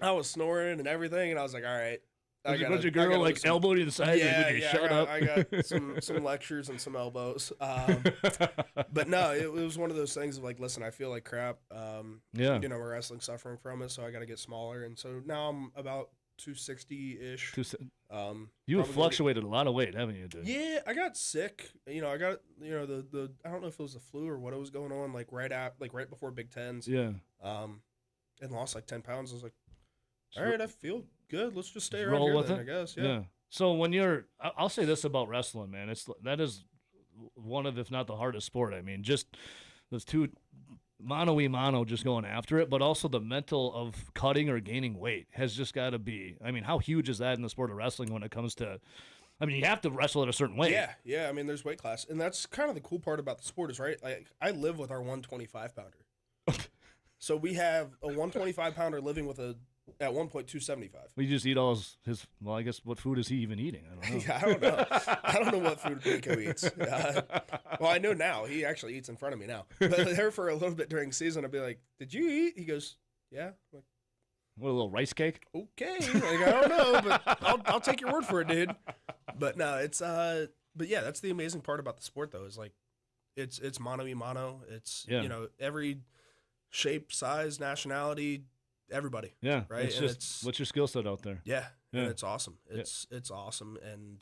Speaker 14: I was snoring and everything, and I was like, all right.
Speaker 9: Was your girl elbowed you to the side? Shut up.
Speaker 14: I got some lectures and some elbows. But no, it was one of those things of listen, I feel like crap. We're wrestling suffering from it, so I got to get smaller. And so now I'm about 260-ish.
Speaker 9: You have fluctuated a lot of weight, haven't you, dude?
Speaker 14: Yeah, I got sick. I got the I don't know if it was the flu or what was going on. Right before Big Tens.
Speaker 9: Yeah.
Speaker 14: And lost 10 pounds. I was like, all right, I feel good. Let's just stay around here then, I guess. Yeah.
Speaker 9: So when I'll say this about wrestling, man. That is one of, if not the hardest sport. I mean, just those two mano just going after it, but also the mental of cutting or gaining weight has just got to be. I mean, how huge is that in the sport of wrestling when it comes to? I mean, you have to wrestle at a certain weight.
Speaker 14: Yeah. I mean, there's weight class, and that's kind of the cool part about the sport is right. I live with our 125 pounder. So we have a 125 pounder living with a At one point, 275.
Speaker 9: We just eat all his. Well, I guess what food is he even eating? I don't know.
Speaker 14: Yeah, I don't know. I don't know what food Nico eats. Well, I know now. He actually eats in front of me now. But there for a little bit during the season, I'd be like, "Did you eat?" He goes, "Yeah." I'm like,
Speaker 9: what, a little rice cake?
Speaker 14: Okay, like, I don't know, but I'll take your word for it, dude. But no, it's but yeah, that's the amazing part about the sport, though, is like it's mano y mano. It's every shape, size, nationality. Everybody.
Speaker 9: Yeah.
Speaker 14: Right.
Speaker 9: It's just what's your skill set out there?
Speaker 14: Yeah.
Speaker 9: Yeah.
Speaker 14: And it's awesome. It's awesome. And,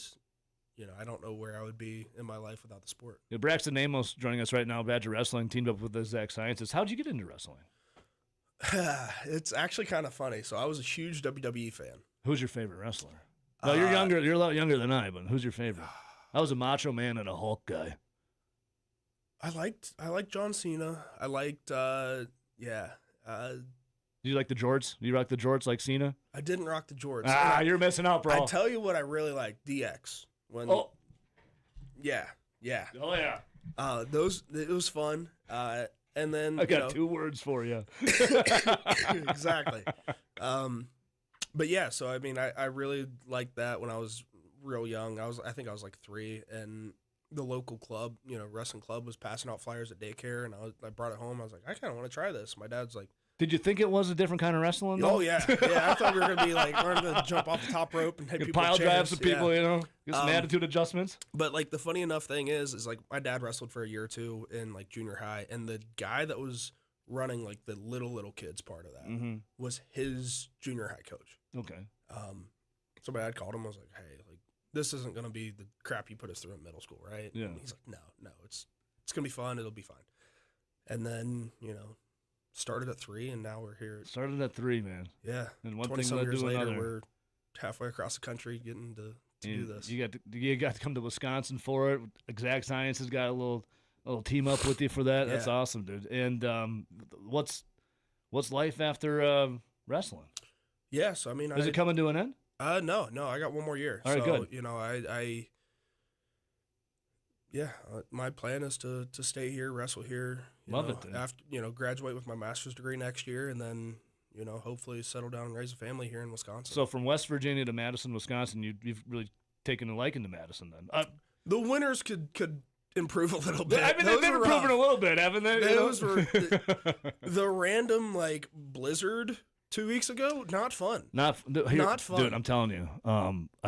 Speaker 14: I don't know where I would be in my life without the sport.
Speaker 9: Yeah, Braxton Amos joining us right now, Badger Wrestling, teamed up with the Exact Sciences. How'd you get into wrestling?
Speaker 14: It's actually kind of funny. So I was a huge WWE fan.
Speaker 9: Who's your favorite wrestler? No, you're younger. You're a lot younger than I, but who's your favorite? I was a Macho Man and a Hulk guy.
Speaker 14: I liked John Cena. I liked
Speaker 9: Do you like the jorts? Do you rock the jorts like Cena?
Speaker 14: I didn't rock the jorts.
Speaker 9: You're missing out, bro.
Speaker 14: I tell you what I really like, DX. Yeah.
Speaker 9: Oh yeah.
Speaker 14: It was fun. And then
Speaker 9: I got 2 words for you.
Speaker 14: Exactly. But yeah, so I mean, I really liked that when I was real young. I think I was like 3, and the local club, wrestling club, was passing out flyers at daycare, and I brought it home. I was like, I kind of want to try this. My dad's like,
Speaker 9: did you think it was a different kind of wrestling, though?
Speaker 14: oh yeah, I thought we were gonna be like learning to jump off the top rope and hit people.
Speaker 9: Pile
Speaker 14: with
Speaker 9: drive
Speaker 14: chairs.
Speaker 9: some people,
Speaker 14: Yeah.
Speaker 9: Get some attitude adjustments.
Speaker 14: But like the funny enough thing is like my dad wrestled for a year or 2 in like junior high, and the guy that was running like the little kids part of that was his junior high coach.
Speaker 9: Okay.
Speaker 14: So my dad called him. I was like, hey, like this isn't gonna be the crap you put us through in middle school, right?
Speaker 9: Yeah.
Speaker 14: And he's like, no, it's gonna be fun. It'll be fine. And then started at 3, and now we're here.
Speaker 9: Started at 3, man.
Speaker 14: Yeah.
Speaker 9: And one
Speaker 14: 20
Speaker 9: thing
Speaker 14: some
Speaker 9: led
Speaker 14: years
Speaker 9: to
Speaker 14: later,
Speaker 9: another.
Speaker 14: we're halfway across the country getting to do this.
Speaker 9: You got to come to Wisconsin for it. Exact Sciences got a little team up with you for that. That's
Speaker 14: Yeah.
Speaker 9: awesome, dude. And what's life after wrestling?
Speaker 14: Yeah, so I mean,
Speaker 9: Is it coming to an end?
Speaker 14: No, I got one more year.
Speaker 9: All right,
Speaker 14: so,
Speaker 9: good.
Speaker 14: My plan is to stay here, wrestle here.
Speaker 9: Love it, dude.
Speaker 14: After graduate with my master's degree next year, and then hopefully settle down and raise a family here in Wisconsin.
Speaker 9: So from West Virginia to Madison, Wisconsin, you've really taken a liking to Madison then.
Speaker 14: The winters could improve a little bit.
Speaker 9: I mean,
Speaker 14: Those
Speaker 9: they've been
Speaker 14: were
Speaker 9: improving
Speaker 14: rough.
Speaker 9: a little bit, haven't they?
Speaker 14: Those were the random like blizzard 2 weeks ago. Not fun.
Speaker 9: Not fun, dude. I'm telling you.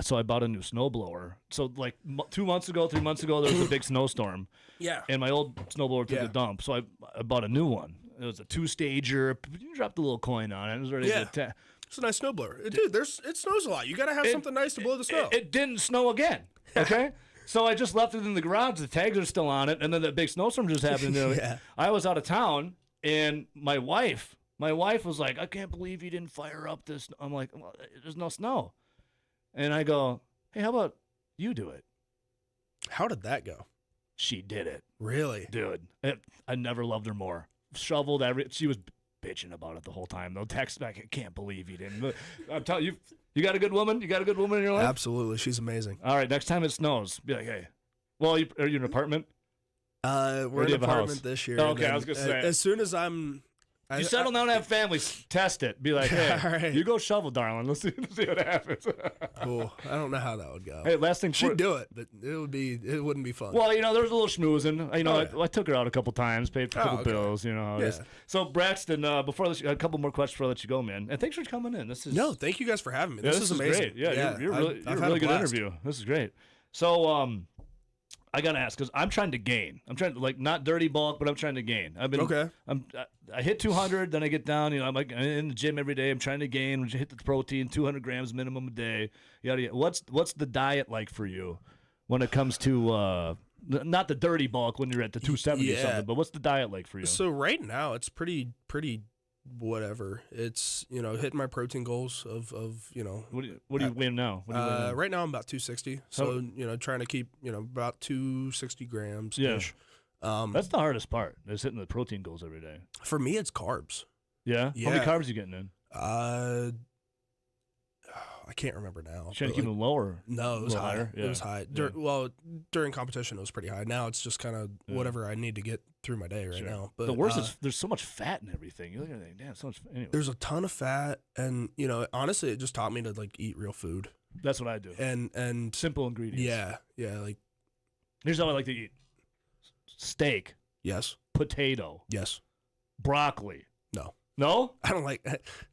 Speaker 9: So I bought a new snowblower. So like 2 months ago, 3 months ago, there was a big snowstorm.
Speaker 14: Yeah.
Speaker 9: And my old snowblower took a dump, so I bought a new one. It was a 2-stager. You dropped a little coin on it. It was ready to.
Speaker 14: It's a nice snowblower, dude. It snows a lot. You got to have something nice to blow the snow.
Speaker 9: It didn't snow again. Okay. So I just left it in the garage. The tags are still on it, and then that big snowstorm just happened.
Speaker 14: Yeah.
Speaker 9: I was out of town, and my wife was like, "I can't believe you didn't fire up this." I'm like, well, "There's no snow," and I go, "Hey, how about you do it?"
Speaker 14: How did that go?
Speaker 9: She did it.
Speaker 14: Really,
Speaker 9: dude. I never loved her more. Shoveled she was bitching about it the whole time. They'll text back, "I can't believe you didn't." But I'm telling you, you got a good woman. You got a good woman in your life.
Speaker 14: Absolutely, she's amazing.
Speaker 9: All right, next time it snows, be like, "Hey, well, are you in an apartment?"
Speaker 14: We're in an apartment this year.
Speaker 9: Okay, I was gonna say.
Speaker 14: As soon as I'm.
Speaker 9: You settle down and have families, test it. Be like, hey,
Speaker 14: right.
Speaker 9: You go shovel, darling. Let's see what happens.
Speaker 14: Cool. I don't know how that would go.
Speaker 9: Hey, last thing.
Speaker 14: She'd do it, but it wouldn't be fun.
Speaker 9: Well, there was a little schmoozing. I took her out a couple times, paid for a couple bills. You know how it is. So, Braxton, before this, a couple more questions before I let you go, man. And thanks for coming in.
Speaker 14: No, thank you guys for having me. This is amazing.
Speaker 9: Great. Yeah, you're a really good interview. This is great. So, I gotta ask because I'm trying to gain. I'm trying to not dirty bulk, but I'm trying to gain. I hit 200, then I get down. I'm in the gym every day. I'm trying to gain. Hit the protein, 200 grams minimum a day. Yada yada. What's the diet like for you when it comes to not the dirty bulk when you're at the 270 or something? But what's the diet like for you?
Speaker 14: So right now it's pretty whatever. It's hitting my protein goals of
Speaker 9: What do you weigh now?
Speaker 14: Right now I'm about 260. So trying to keep about 260 grams.
Speaker 9: Yeah. That's the hardest part. Is hitting the protein goals every day.
Speaker 14: For me, it's carbs.
Speaker 9: Yeah.
Speaker 14: Yeah.
Speaker 9: How many carbs are you getting in?
Speaker 14: I I can't remember now.
Speaker 9: Trying to
Speaker 14: but,
Speaker 9: keep them lower.
Speaker 14: No, it was
Speaker 9: little
Speaker 14: higher.
Speaker 9: higher,
Speaker 14: It was
Speaker 9: yeah.
Speaker 14: high.
Speaker 9: Yeah.
Speaker 14: Well, during competition, it was pretty high. Now it's just kind of
Speaker 9: Yeah.
Speaker 14: whatever I need to get through my day right
Speaker 9: Sure.
Speaker 14: now. But
Speaker 9: the worst is there's so much fat in everything. You look at it, damn, so much. Anyway,
Speaker 14: there's a ton of fat, and honestly, it just taught me to like eat real food.
Speaker 9: that's what I do.
Speaker 14: And
Speaker 9: Simple ingredients.
Speaker 14: yeah, like
Speaker 9: Here's how I like to eat: steak,
Speaker 14: yes,
Speaker 9: potato,
Speaker 14: yes,
Speaker 9: broccoli.
Speaker 14: no,
Speaker 9: No,
Speaker 14: I don't like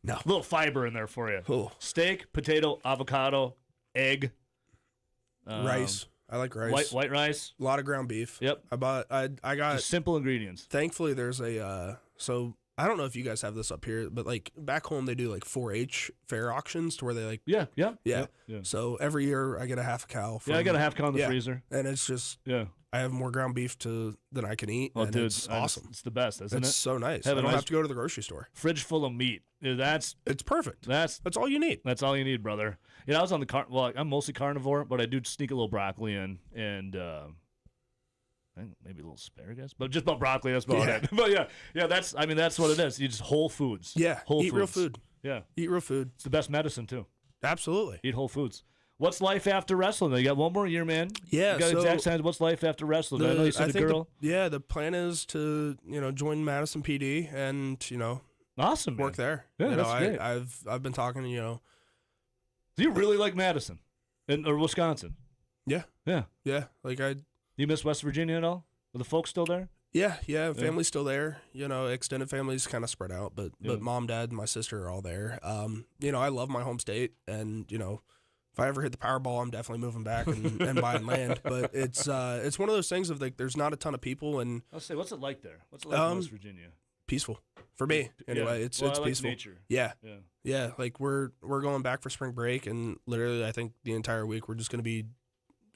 Speaker 14: no.
Speaker 9: a little fiber in there for you.
Speaker 14: Oh.
Speaker 9: Steak, potato, avocado, egg,
Speaker 14: Rice. I like rice.
Speaker 9: white rice.
Speaker 14: A lot of ground beef.
Speaker 9: Yep.
Speaker 14: I got
Speaker 9: Just simple ingredients.
Speaker 14: Thankfully, there's a so I don't know if you guys have this up here, but like back home they do like 4-H fair auctions to where they like
Speaker 9: Yeah.
Speaker 14: yeah.
Speaker 9: Yeah.
Speaker 14: So every year I get a half a cow.
Speaker 9: Yeah, I got a half cow in the
Speaker 14: yeah,
Speaker 9: freezer.
Speaker 14: and it's just
Speaker 9: Yeah.
Speaker 14: I have more ground beef than I can eat.
Speaker 9: Oh,
Speaker 14: and
Speaker 9: dude,
Speaker 14: it's awesome.
Speaker 9: It's the best, isn't
Speaker 14: It's
Speaker 9: it?
Speaker 14: so nice.
Speaker 9: Have
Speaker 14: I
Speaker 9: a
Speaker 14: don't
Speaker 9: nice
Speaker 14: have to go to the grocery store.
Speaker 9: Fridge full of meat. Yeah,
Speaker 14: It's perfect.
Speaker 9: That's
Speaker 14: all you need.
Speaker 9: That's all you need, brother. I was on the well, I'm mostly carnivore, but I do sneak a little broccoli in, and I think maybe a little asparagus, but just about broccoli. That's about
Speaker 14: Yeah.
Speaker 9: it. But yeah, that's what it is. You just whole foods.
Speaker 14: Yeah,
Speaker 9: whole
Speaker 14: eat
Speaker 9: foods.
Speaker 14: real food.
Speaker 9: Yeah,
Speaker 14: Eat real food.
Speaker 9: it's the best medicine too.
Speaker 14: Absolutely.
Speaker 9: Eat whole foods. What's life after wrestling? You got one more year, man.
Speaker 14: Yeah,
Speaker 9: You got
Speaker 14: so
Speaker 9: exact science. What's life after wrestling? I know you said a girl.
Speaker 14: The plan is to join Madison PD and
Speaker 9: Awesome.
Speaker 14: work
Speaker 9: man.
Speaker 14: there.
Speaker 9: Yeah, that's great.
Speaker 14: I've been talking to
Speaker 9: Do you really like Madison or Wisconsin?
Speaker 14: Yeah.
Speaker 9: Yeah.
Speaker 14: Like
Speaker 9: You miss West Virginia at all? Are the folks still there?
Speaker 14: Yeah, family's still there. Extended family's kind of spread out, but
Speaker 9: Yeah.
Speaker 14: mom, dad, and my sister are all there. I love my home state, and if I ever hit the Powerball, I'm definitely moving back and buying land. But it's one of those things of like there's not a ton of people and
Speaker 9: I'll say, what's it like there? What's it like in West Virginia?
Speaker 14: peaceful for me anyway.
Speaker 9: Yeah.
Speaker 14: It's
Speaker 9: Well, I like
Speaker 14: peaceful.
Speaker 9: nature.
Speaker 14: Yeah.
Speaker 9: Yeah.
Speaker 14: Yeah, like we're going back for spring break, and literally I think the entire week we're just gonna be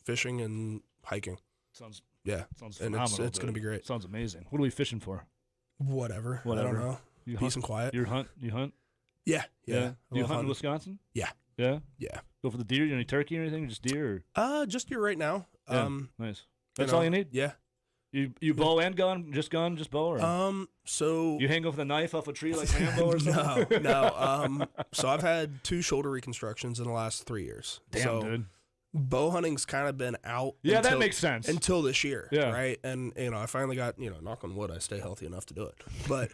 Speaker 14: fishing and hiking.
Speaker 9: Sounds
Speaker 14: and
Speaker 9: phenomenal.
Speaker 14: it's gonna be great.
Speaker 9: Sounds amazing. What are we fishing for?
Speaker 14: Whatever. I don't know.
Speaker 9: You
Speaker 14: Peace
Speaker 9: hunt,
Speaker 14: and quiet.
Speaker 9: You hunt?
Speaker 14: Yeah.
Speaker 9: You
Speaker 14: I love
Speaker 9: hunt in
Speaker 14: hunting.
Speaker 9: Wisconsin?
Speaker 14: Yeah.
Speaker 9: Yeah.
Speaker 14: Yeah.
Speaker 9: Go for the deer? You any turkey or anything? Just deer? Or?
Speaker 14: Just deer right now.
Speaker 9: Yeah. Nice. That's all you need?
Speaker 14: Yeah.
Speaker 9: You bow and gun? Just bow? Or?
Speaker 14: So
Speaker 9: you hang off the knife off a tree like Rambo or something?
Speaker 14: No. So I've had 2 shoulder reconstructions in the last 3 years.
Speaker 9: Damn,
Speaker 14: so
Speaker 9: dude.
Speaker 14: Bow hunting's kind of been out.
Speaker 9: Yeah, that makes sense.
Speaker 14: Until this year.
Speaker 9: Yeah.
Speaker 14: Right. And I finally got, knock on wood, I stay healthy enough to do it. But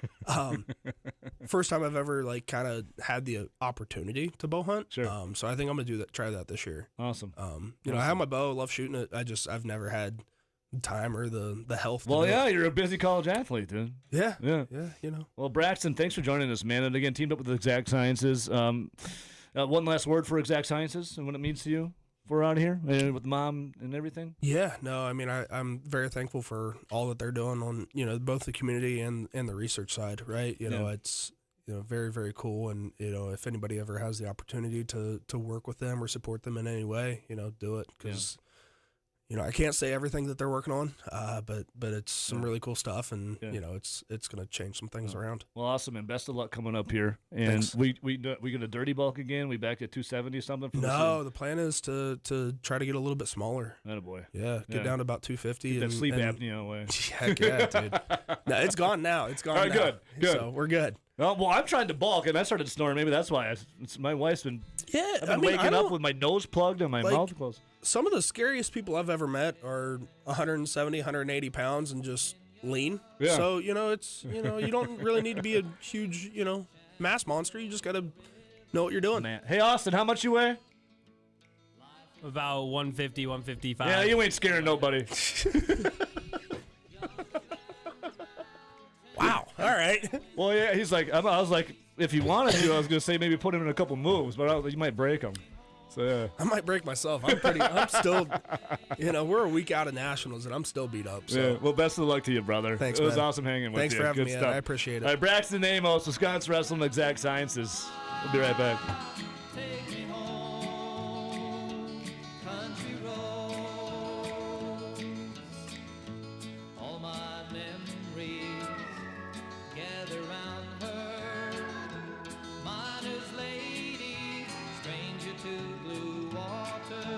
Speaker 14: first time I've ever like kind of had the opportunity to bow hunt.
Speaker 9: Sure.
Speaker 14: So I think I'm gonna try that this year.
Speaker 9: Awesome.
Speaker 14: I have my bow, I love shooting it. I've never had time or the health. to
Speaker 9: Well,
Speaker 14: do
Speaker 9: yeah,
Speaker 14: it.
Speaker 9: you're a busy college athlete, dude.
Speaker 14: Yeah.
Speaker 9: Yeah.
Speaker 14: Yeah.
Speaker 9: Well, Braxton, thanks for joining us, man. And again, teamed up with Exact Sciences. One last word for Exact Sciences and what it means to you. We're out here and with mom and everything.
Speaker 14: Yeah, no, I mean, I'm very thankful for all that they're doing on, both the community and the research side, right? It's, very, very cool. And, if anybody ever has the opportunity to work with them or support them in any way, do it. Because, I can't say everything that they're working on, but it's some really cool stuff. And, it's going to change some things around.
Speaker 9: Well, awesome, and best of luck coming up here. And
Speaker 14: Thanks.
Speaker 9: we going to dirty bulk again? We back at 270 something? For
Speaker 14: No, the plan is to try to get a little bit smaller.
Speaker 9: Attaboy.
Speaker 14: Yeah, get down to about 250.
Speaker 9: Get that
Speaker 14: and
Speaker 9: sleep apnea away.
Speaker 14: Heck yeah, dude. No, it's gone now. It's gone
Speaker 9: All right,
Speaker 14: now.
Speaker 9: good.
Speaker 14: So we're good.
Speaker 9: Well, I'm trying to bulk, and I started snoring. Maybe that's why. My wife's been.
Speaker 14: Yeah,
Speaker 9: I've been waking up with my nose plugged and my
Speaker 14: like,
Speaker 9: mouth closed.
Speaker 14: Some of the scariest people I've ever met are 170, 180 pounds and just lean.
Speaker 9: Yeah.
Speaker 14: So, it's, you don't really need to be a huge, mass monster. You just got to know what you're doing.
Speaker 9: Man. Hey, Austin, how much you weigh?
Speaker 18: About 150, 155.
Speaker 9: Yeah, you ain't scaring nobody.
Speaker 14: Wow. All right.
Speaker 9: Well, yeah, he's like, I was like, if you wanted to, I was going to say maybe put him in a couple moves, but you might break him. So, yeah.
Speaker 14: I might break myself. I'm still, we're a week out of nationals and I'm still beat up. So.
Speaker 9: Yeah, well, best of luck to you, brother.
Speaker 14: Thanks,
Speaker 9: It was
Speaker 14: man.
Speaker 9: awesome hanging with
Speaker 14: Thanks
Speaker 9: you.
Speaker 14: for having
Speaker 9: Good
Speaker 14: me.
Speaker 9: stuff.
Speaker 14: I appreciate it.
Speaker 9: All right, Braxton Amos, Wisconsin Wrestling Exact Sciences. We'll be right back.
Speaker 5: Country roads, all my memories gather round her. Miner's lady, stranger to blue water.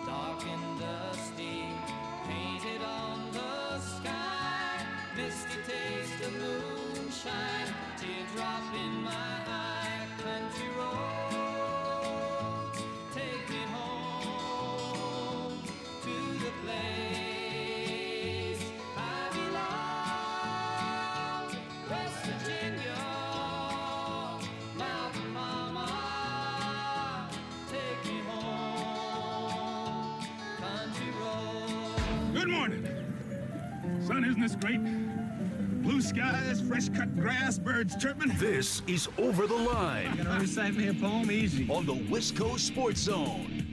Speaker 5: Dark and dusty, painted on the sky. Misty taste of moonshine, teardrop in my
Speaker 2: Good morning. Son, isn't this great? Blue skies, fresh-cut grass, birds chirping.
Speaker 4: This is Over the Line.
Speaker 2: You gonna recite me a poem? Easy.
Speaker 4: On the Wisco Sports Zone.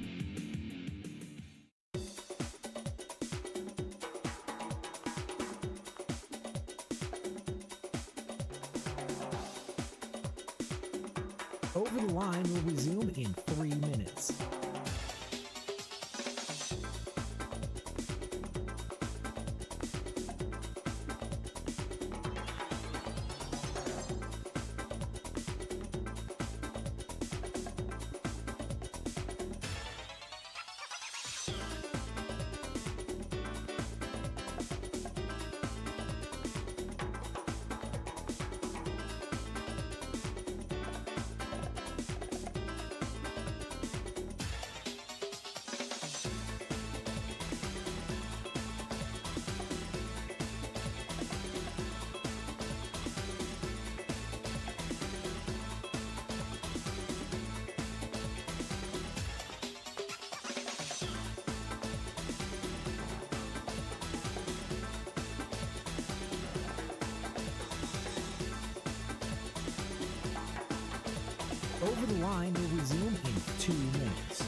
Speaker 11: Over the Line will resume in 3 minutes. Over the Line will resume in 2 minutes.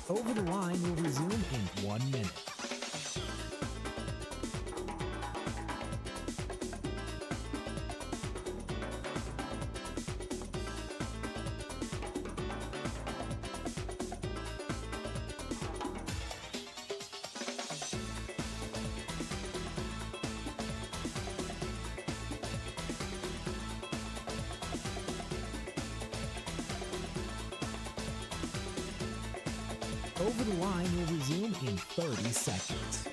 Speaker 11: Over the Line will resume in 1 minute. Over the Line will resume in 30 seconds.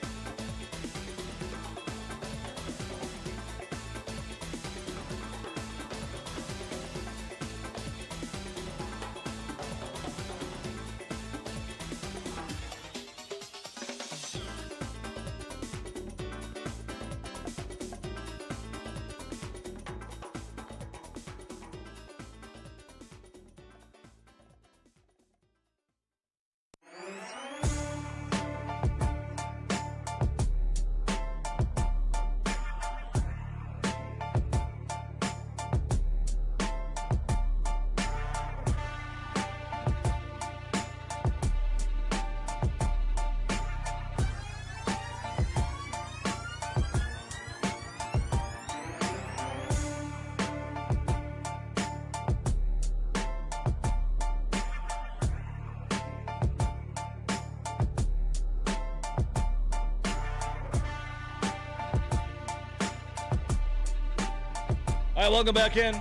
Speaker 9: All right, welcome back in.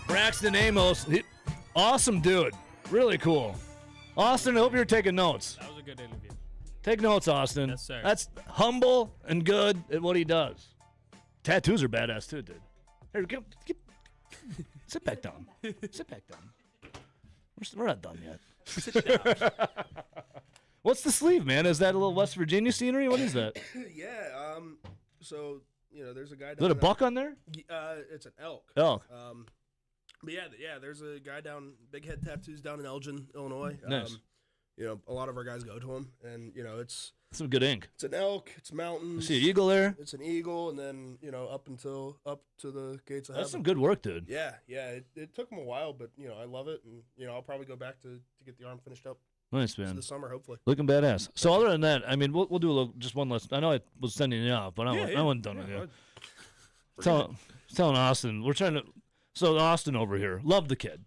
Speaker 9: Braxton Amos, awesome dude, really cool. Austin, I hope you're taking notes.
Speaker 18: That was a good interview.
Speaker 9: Take notes, Austin.
Speaker 18: Yes, sir.
Speaker 9: That's humble and good at what he does. Tattoos are badass too, dude. Here, sit back down. Sit back down. We're not done yet.
Speaker 14: Sit down.
Speaker 9: What's the sleeve, man? Is that a little West Virginia scenery? What is that?
Speaker 14: Yeah. So there's a guy.
Speaker 9: Is that a buck on there?
Speaker 14: It's an elk.
Speaker 9: Elk.
Speaker 14: But yeah, there's a guy down Big Head Tattoos down in Elgin, Illinois.
Speaker 9: Nice.
Speaker 14: A lot of our guys go to him, and it's
Speaker 9: some good ink.
Speaker 14: It's an elk. It's mountains.
Speaker 9: I see an eagle there.
Speaker 14: It's an eagle, and then up to the gates of heaven.
Speaker 9: That's some good work, dude.
Speaker 14: Yeah. It took him a while, but I love it, and I'll probably go back to get the arm finished up
Speaker 9: Nice, man.
Speaker 14: This summer, hopefully.
Speaker 9: Looking badass. So other than that, I mean, we'll do a little, just one last. I know I was sending you off, but I wasn't done with you. Telling Austin, we're trying to. So Austin over here, love the kid.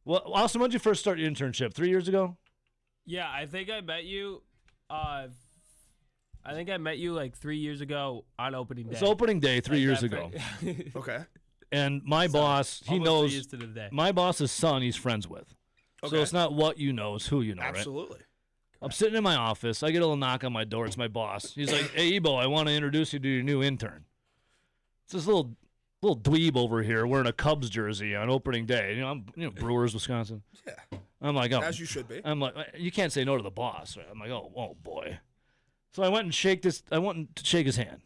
Speaker 9: Well, Austin, when did you first start your internship? 3 years ago?
Speaker 18: Yeah, I think I met you. Like 3 years ago on opening day.
Speaker 9: It's opening day 3 years ago.
Speaker 14: Okay.
Speaker 9: And my boss, he
Speaker 18: almost 3
Speaker 9: knows.
Speaker 18: years to the day.
Speaker 9: My boss's son, he's friends with. So
Speaker 14: Okay.
Speaker 9: it's not what you know, it's who you know, right?
Speaker 14: Absolutely.
Speaker 9: I'm sitting in my office. I get a little knock on my door. It's my boss. He's like, "Hey, Ebo, I want to introduce you to your new intern." It's this little dweeb over here wearing a Cubs jersey on opening day. I'm Brewers, Wisconsin.
Speaker 14: Yeah.
Speaker 9: I'm like, oh,
Speaker 14: As you should be.
Speaker 9: I'm like, you can't say no to the boss. Right? I'm like, oh boy. So I went to shake his hand.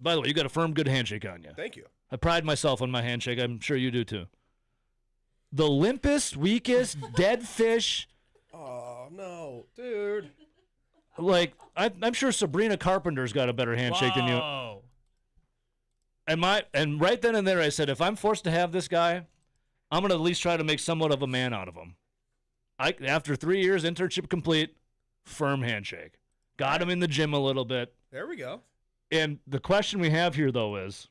Speaker 9: By the way, you got a firm, good handshake on you.
Speaker 14: Thank you.
Speaker 9: I pride myself on my handshake. I'm sure you do too. The limpest, weakest, dead fish.
Speaker 14: Oh no, dude.
Speaker 9: Like I'm sure Sabrina Carpenter's got a better handshake than you.
Speaker 18: Whoa.
Speaker 9: And right then and there, I said, if I'm forced to have this guy, I'm gonna at least try to make somewhat of a man out of him. After 3 years, internship complete, firm handshake. Got him in the gym a little bit.
Speaker 14: There we go.
Speaker 9: And the question we have here, though, is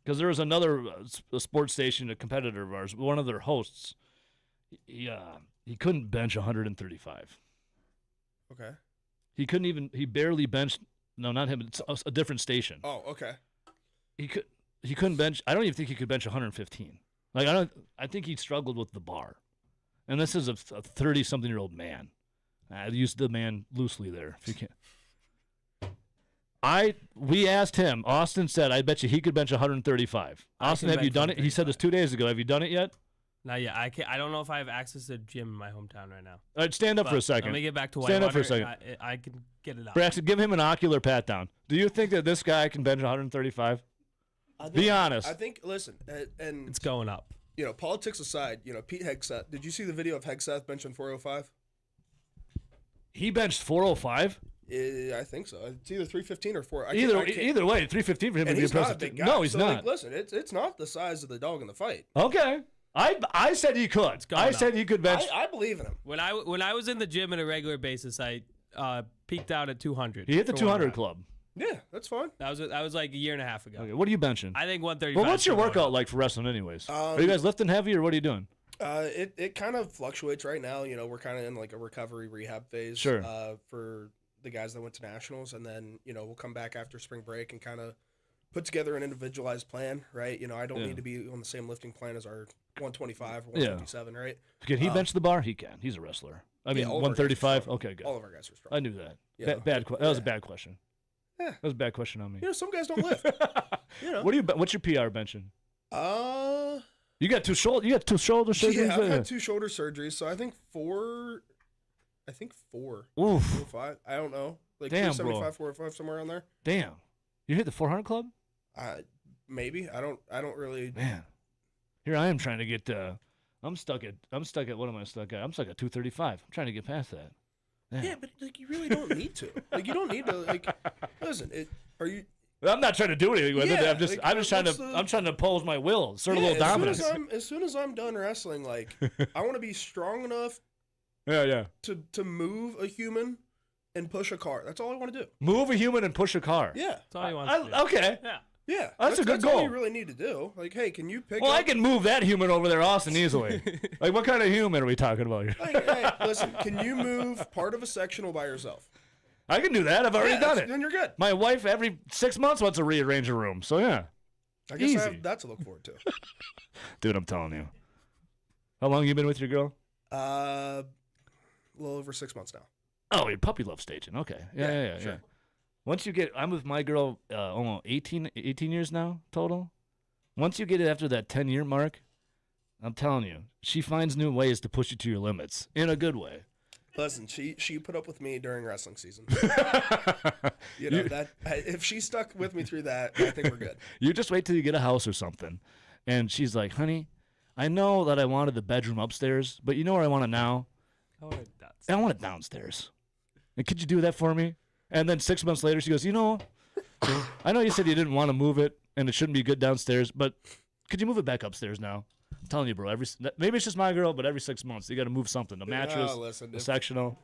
Speaker 9: because there was another a sports station, a competitor of ours, one of their hosts. He couldn't bench 135.
Speaker 14: Okay.
Speaker 9: He couldn't even. He barely benched. No, not him. It's a different station.
Speaker 14: Oh, okay.
Speaker 9: He couldn't bench. I don't even think he could bench 115. I think he struggled with the bar. And this is a 30-something-year-old man. I use the man loosely there, if you can. We asked him. Austin said, "I bet you he could bench 135." Austin, have you done it? He said this 2 days ago. Have you done it yet?
Speaker 18: Not yet. I don't know if I have access to a gym in my hometown right now.
Speaker 9: All right, stand up for a
Speaker 18: But
Speaker 9: second.
Speaker 18: Let me get back to
Speaker 9: Stand
Speaker 18: Whitewater.
Speaker 9: up for a second.
Speaker 18: I can get it out.
Speaker 9: Braxton, give him an ocular pat down. Do you think that this guy can bench 135? Be honest.
Speaker 14: I think. Listen, and
Speaker 18: it's going up.
Speaker 14: Politics aside, Pete Hegseth. Did you see the video of Hegseth benching 405?
Speaker 9: He benched 405.
Speaker 14: I think so. It's either 315 or 4.
Speaker 9: Either way, 315 for him would
Speaker 14: And
Speaker 9: be
Speaker 14: he's not a
Speaker 9: impressive.
Speaker 14: big guy.
Speaker 9: No, he's
Speaker 14: so,
Speaker 9: not.
Speaker 14: Like, listen, it's not the size of the dog in the fight.
Speaker 9: Okay. I said he could. I said he could bench.
Speaker 14: I believe in him.
Speaker 18: When I was in the gym on a regular basis, I peaked out at 200.
Speaker 9: He hit the
Speaker 18: for
Speaker 9: 200
Speaker 18: one
Speaker 9: club.
Speaker 14: Yeah, that's fine.
Speaker 18: That was like a year and a half ago.
Speaker 9: Okay, what are you benching?
Speaker 18: I think 135.
Speaker 9: Well, what's your
Speaker 18: is going
Speaker 9: workout
Speaker 18: up.
Speaker 9: like for wrestling, anyways? Are you guys lifting heavy, or what are you doing?
Speaker 14: It kind of fluctuates right now. We're kind of in like a recovery rehab phase.
Speaker 9: Sure.
Speaker 14: For the guys that went to nationals, and then we'll come back after spring break and kind of put together an individualized plan. Right. I don't need to be on the same lifting plan as our 125 or 157. Right.
Speaker 9: Can he bench the bar? He can. He's a wrestler. I mean,
Speaker 14: all of our guys are
Speaker 9: 135.
Speaker 14: strong.
Speaker 9: Okay, good.
Speaker 14: All of our guys are strong.
Speaker 9: I knew that.
Speaker 14: Yeah.
Speaker 9: That was a bad question.
Speaker 14: Yeah.
Speaker 9: That was a bad question on me.
Speaker 14: Some guys don't lift.
Speaker 9: What's your PR benching?
Speaker 14: Uh,
Speaker 9: You got two shoulder surgeries.
Speaker 14: yeah, I've had 2 shoulder surgeries, so I think 4.
Speaker 9: Oof.
Speaker 14: 5. I don't know. Like
Speaker 9: Damn,
Speaker 14: 375, 405, somewhere around there.
Speaker 9: Damn. You hit the 400 club?
Speaker 14: Maybe. I don't really.
Speaker 9: Man. Here I am trying to get. I'm stuck at. What am I stuck at? I'm stuck at 235. I'm trying to get past that. Damn.
Speaker 14: Yeah, but like you really don't need to. Like you don't need to. Like, listen. Are you?
Speaker 9: I'm not trying to do anything with it.
Speaker 14: Yeah,
Speaker 9: I'm just trying to. I'm trying to oppose my will. Assert a little dominance.
Speaker 14: As soon as I'm done wrestling, like I want to be strong enough.
Speaker 9: Yeah.
Speaker 14: To move a human and push a car. That's all I want to do.
Speaker 9: Move a human and push a car.
Speaker 14: Yeah.
Speaker 18: That's all he wants to do.
Speaker 9: Okay.
Speaker 18: Yeah.
Speaker 14: Yeah.
Speaker 9: That's a good
Speaker 14: That's all
Speaker 9: goal.
Speaker 14: you really need to do. Like, hey, can you pick
Speaker 9: Well,
Speaker 14: up?
Speaker 9: I can move that human over there, Austin, easily. Like, what kind of human are we talking about here?
Speaker 14: Hey, listen, can you move part of a sectional by yourself?
Speaker 9: I can do that. I've already done it.
Speaker 14: Then you're good.
Speaker 9: My wife every 6 months wants to rearrange a room. So yeah.
Speaker 14: I guess
Speaker 9: Easy.
Speaker 14: I have that to look forward to.
Speaker 9: Dude, I'm telling you. How long you been with your girl?
Speaker 14: A little over 6 months now.
Speaker 9: Oh, your puppy love staging. Okay. Yeah.
Speaker 14: sure.
Speaker 9: Once you get, I'm with my girl almost 18 years now total. Once you get it after that 10-year mark, I'm telling you, she finds new ways to push you to your limits in a good way.
Speaker 14: Listen, she put up with me during wrestling season. If she stuck with me through that, I think we're good.
Speaker 9: You just wait till you get a house or something, and she's like, "Honey, I know that I wanted the bedroom upstairs, but you know where I want it now? I want it downstairs. And could you do that for me?" And then 6 months later, she goes, "You know, I know you said you didn't want to move it, and it shouldn't be good downstairs, but could you move it back upstairs now?" I'm telling you, bro. Maybe it's just my girl, but every 6 months you got to move something. A mattress,
Speaker 14: listen,
Speaker 9: a sectional.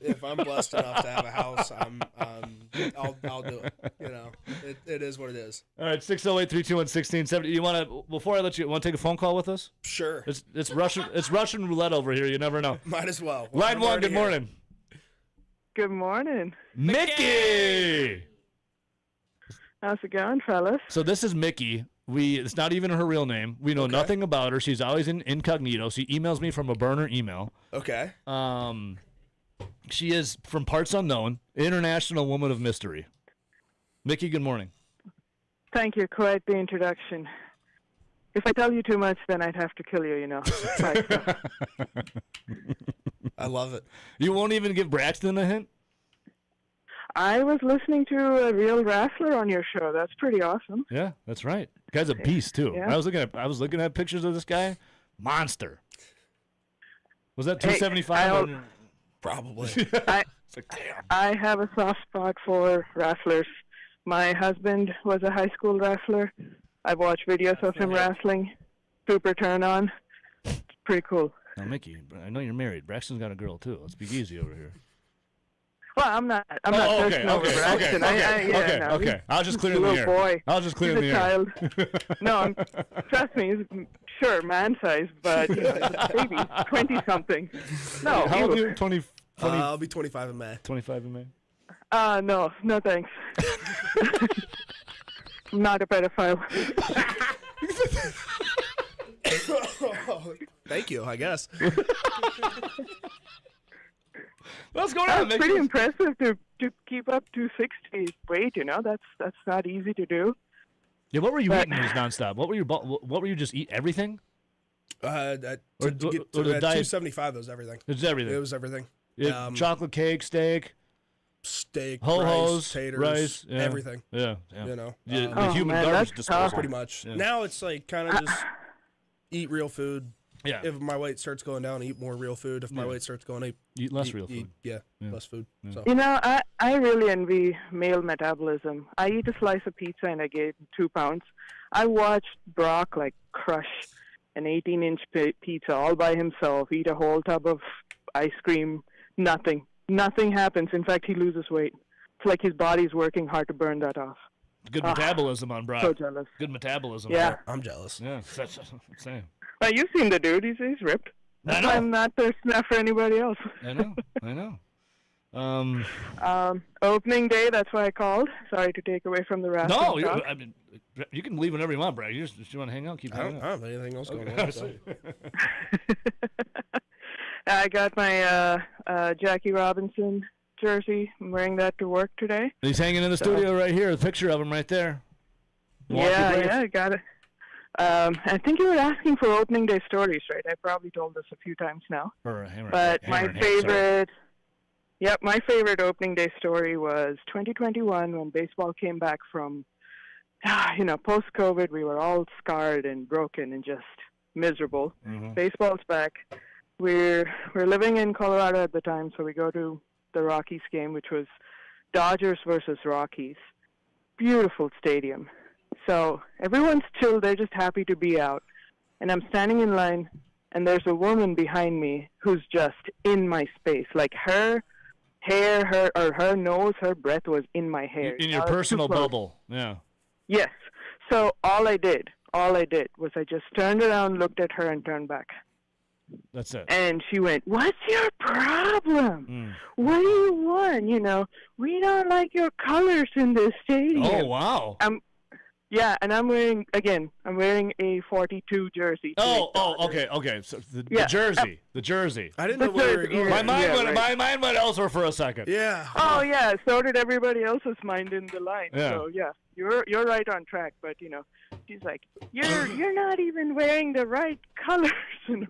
Speaker 14: If I'm blessed enough to have a house, I'll do it. You know, it is what it is.
Speaker 9: All right, 608-321-1670. You want to, before I let you, want to take a phone call with us?
Speaker 14: Sure.
Speaker 9: It's Russian roulette over here. You never know.
Speaker 14: Might as well.
Speaker 9: Line one. Good morning.
Speaker 19: Good morning.
Speaker 9: Mickey.
Speaker 19: How's it going, fellas?
Speaker 9: So this is Mickey. It's not even her real name. We know nothing about her. She's always in incognito. She emails me from a burner email.
Speaker 14: Okay.
Speaker 9: She is from parts unknown, international woman of mystery. Mickey, good morning.
Speaker 19: Thank you. Quite the introduction. If I tell you too much, then I'd have to kill you, you know.
Speaker 14: I love it.
Speaker 9: You won't even give Braxton a hint?
Speaker 19: I was listening to a real wrestler on your show. That's pretty awesome.
Speaker 9: Yeah, that's right. The guy's a beast too.
Speaker 19: Yeah.
Speaker 9: I was looking at pictures of this guy. Monster. Was that 275?
Speaker 14: Probably.
Speaker 19: I have a soft spot for wrestlers. My husband was a high school wrestler. I've watched videos of him wrestling. Super turn on. Pretty cool.
Speaker 9: Now, Mickey, I know you're married. Braxton's got a girl too. Let's be easy over here.
Speaker 19: Well, I'm not thirsting over Braxton.
Speaker 9: Okay. I'll just clear the air.
Speaker 19: Boy.
Speaker 9: I'll just clear
Speaker 19: He's
Speaker 9: the
Speaker 19: a
Speaker 9: air.
Speaker 19: child. No, trust me. He's sure man-sized, but you know, he's a baby, 20-something. No,
Speaker 9: How old are you? 20.
Speaker 14: I'll be 25 in May.
Speaker 9: 25 in May.
Speaker 19: No, thanks. I'm not a pedophile.
Speaker 14: Thank you, I guess.
Speaker 9: What's going on,
Speaker 19: That's pretty impressive to keep up 260 weight. You know, that's not easy to do.
Speaker 9: Yeah, what were you eating just nonstop? What were you just eat everything?
Speaker 14: At
Speaker 9: Or the diet-
Speaker 14: 275, it was everything.
Speaker 9: It was everything.
Speaker 14: It was everything.
Speaker 9: Chocolate cake, steak,
Speaker 14: rice, taters,
Speaker 9: rice, yeah.
Speaker 14: everything.
Speaker 9: Yeah.
Speaker 14: You know,
Speaker 9: the human garbage disposal.
Speaker 14: pretty much.
Speaker 9: Yeah.
Speaker 14: Now it's like kind of just eat real food.
Speaker 9: Yeah.
Speaker 14: If my weight starts going down, eat more real food. If my weight starts going up,
Speaker 9: eat less real food.
Speaker 14: Less food. So.
Speaker 19: You know, I really envy male metabolism. I eat a slice of pizza and I gain 2 pounds. I watched Brock like crush an 18-inch pizza all by himself, eat a whole tub of ice cream. Nothing happens. In fact, he loses weight. It's like his body's working hard to burn that off.
Speaker 9: Good metabolism on Brock.
Speaker 19: So jealous.
Speaker 9: Good metabolism.
Speaker 19: Yeah.
Speaker 14: I'm jealous.
Speaker 9: Yeah, same.
Speaker 19: Well, you've seen the dude. He's ripped.
Speaker 9: I know.
Speaker 19: I'm not thirsty enough for anybody else.
Speaker 9: I know.
Speaker 19: Opening day, that's why I called. Sorry to take away from the wrestling talk.
Speaker 9: I mean, you can leave whenever you want, Brad. You want to hang out? Keep hanging out.
Speaker 14: I don't have anything else going
Speaker 9: Okay.
Speaker 14: on. So.
Speaker 19: I got my Jackie Robinson jersey. I'm wearing that to work today.
Speaker 9: He's hanging in the studio right here. A picture of him right there.
Speaker 19: Yeah, I got it. I think you were asking for opening day stories, right? I probably told this a few times now. But my favorite opening day story was 2021 when baseball came back from, post-COVID. We were all scarred and broken and just miserable.
Speaker 9: Mm-hmm.
Speaker 19: Baseball's back. We're living in Colorado at the time, so we go to the Rockies game, which was Dodgers versus Rockies. Beautiful stadium. So everyone's chilled. They're just happy to be out. And I'm standing in line, and there's a woman behind me who's just in my space. Like her hair, her nose, her breath was in my hair.
Speaker 9: In your personal bubble. Yeah.
Speaker 19: Yes. So all I did was I just turned around, looked at her, and turned back.
Speaker 9: That's it.
Speaker 19: And she went, "What's your problem? What do you want? We don't like your colors in this stadium."
Speaker 9: Oh, wow.
Speaker 19: Yeah, and I'm wearing a 42 jersey.
Speaker 9: Okay. So the jersey.
Speaker 14: I didn't know where you were going.
Speaker 9: My mind went elsewhere for a second.
Speaker 14: Yeah.
Speaker 19: Oh yeah, so did everybody else's mind in the line.
Speaker 9: Yeah.
Speaker 19: So yeah, you're right on track. But she's like, you're not even wearing the right colors, and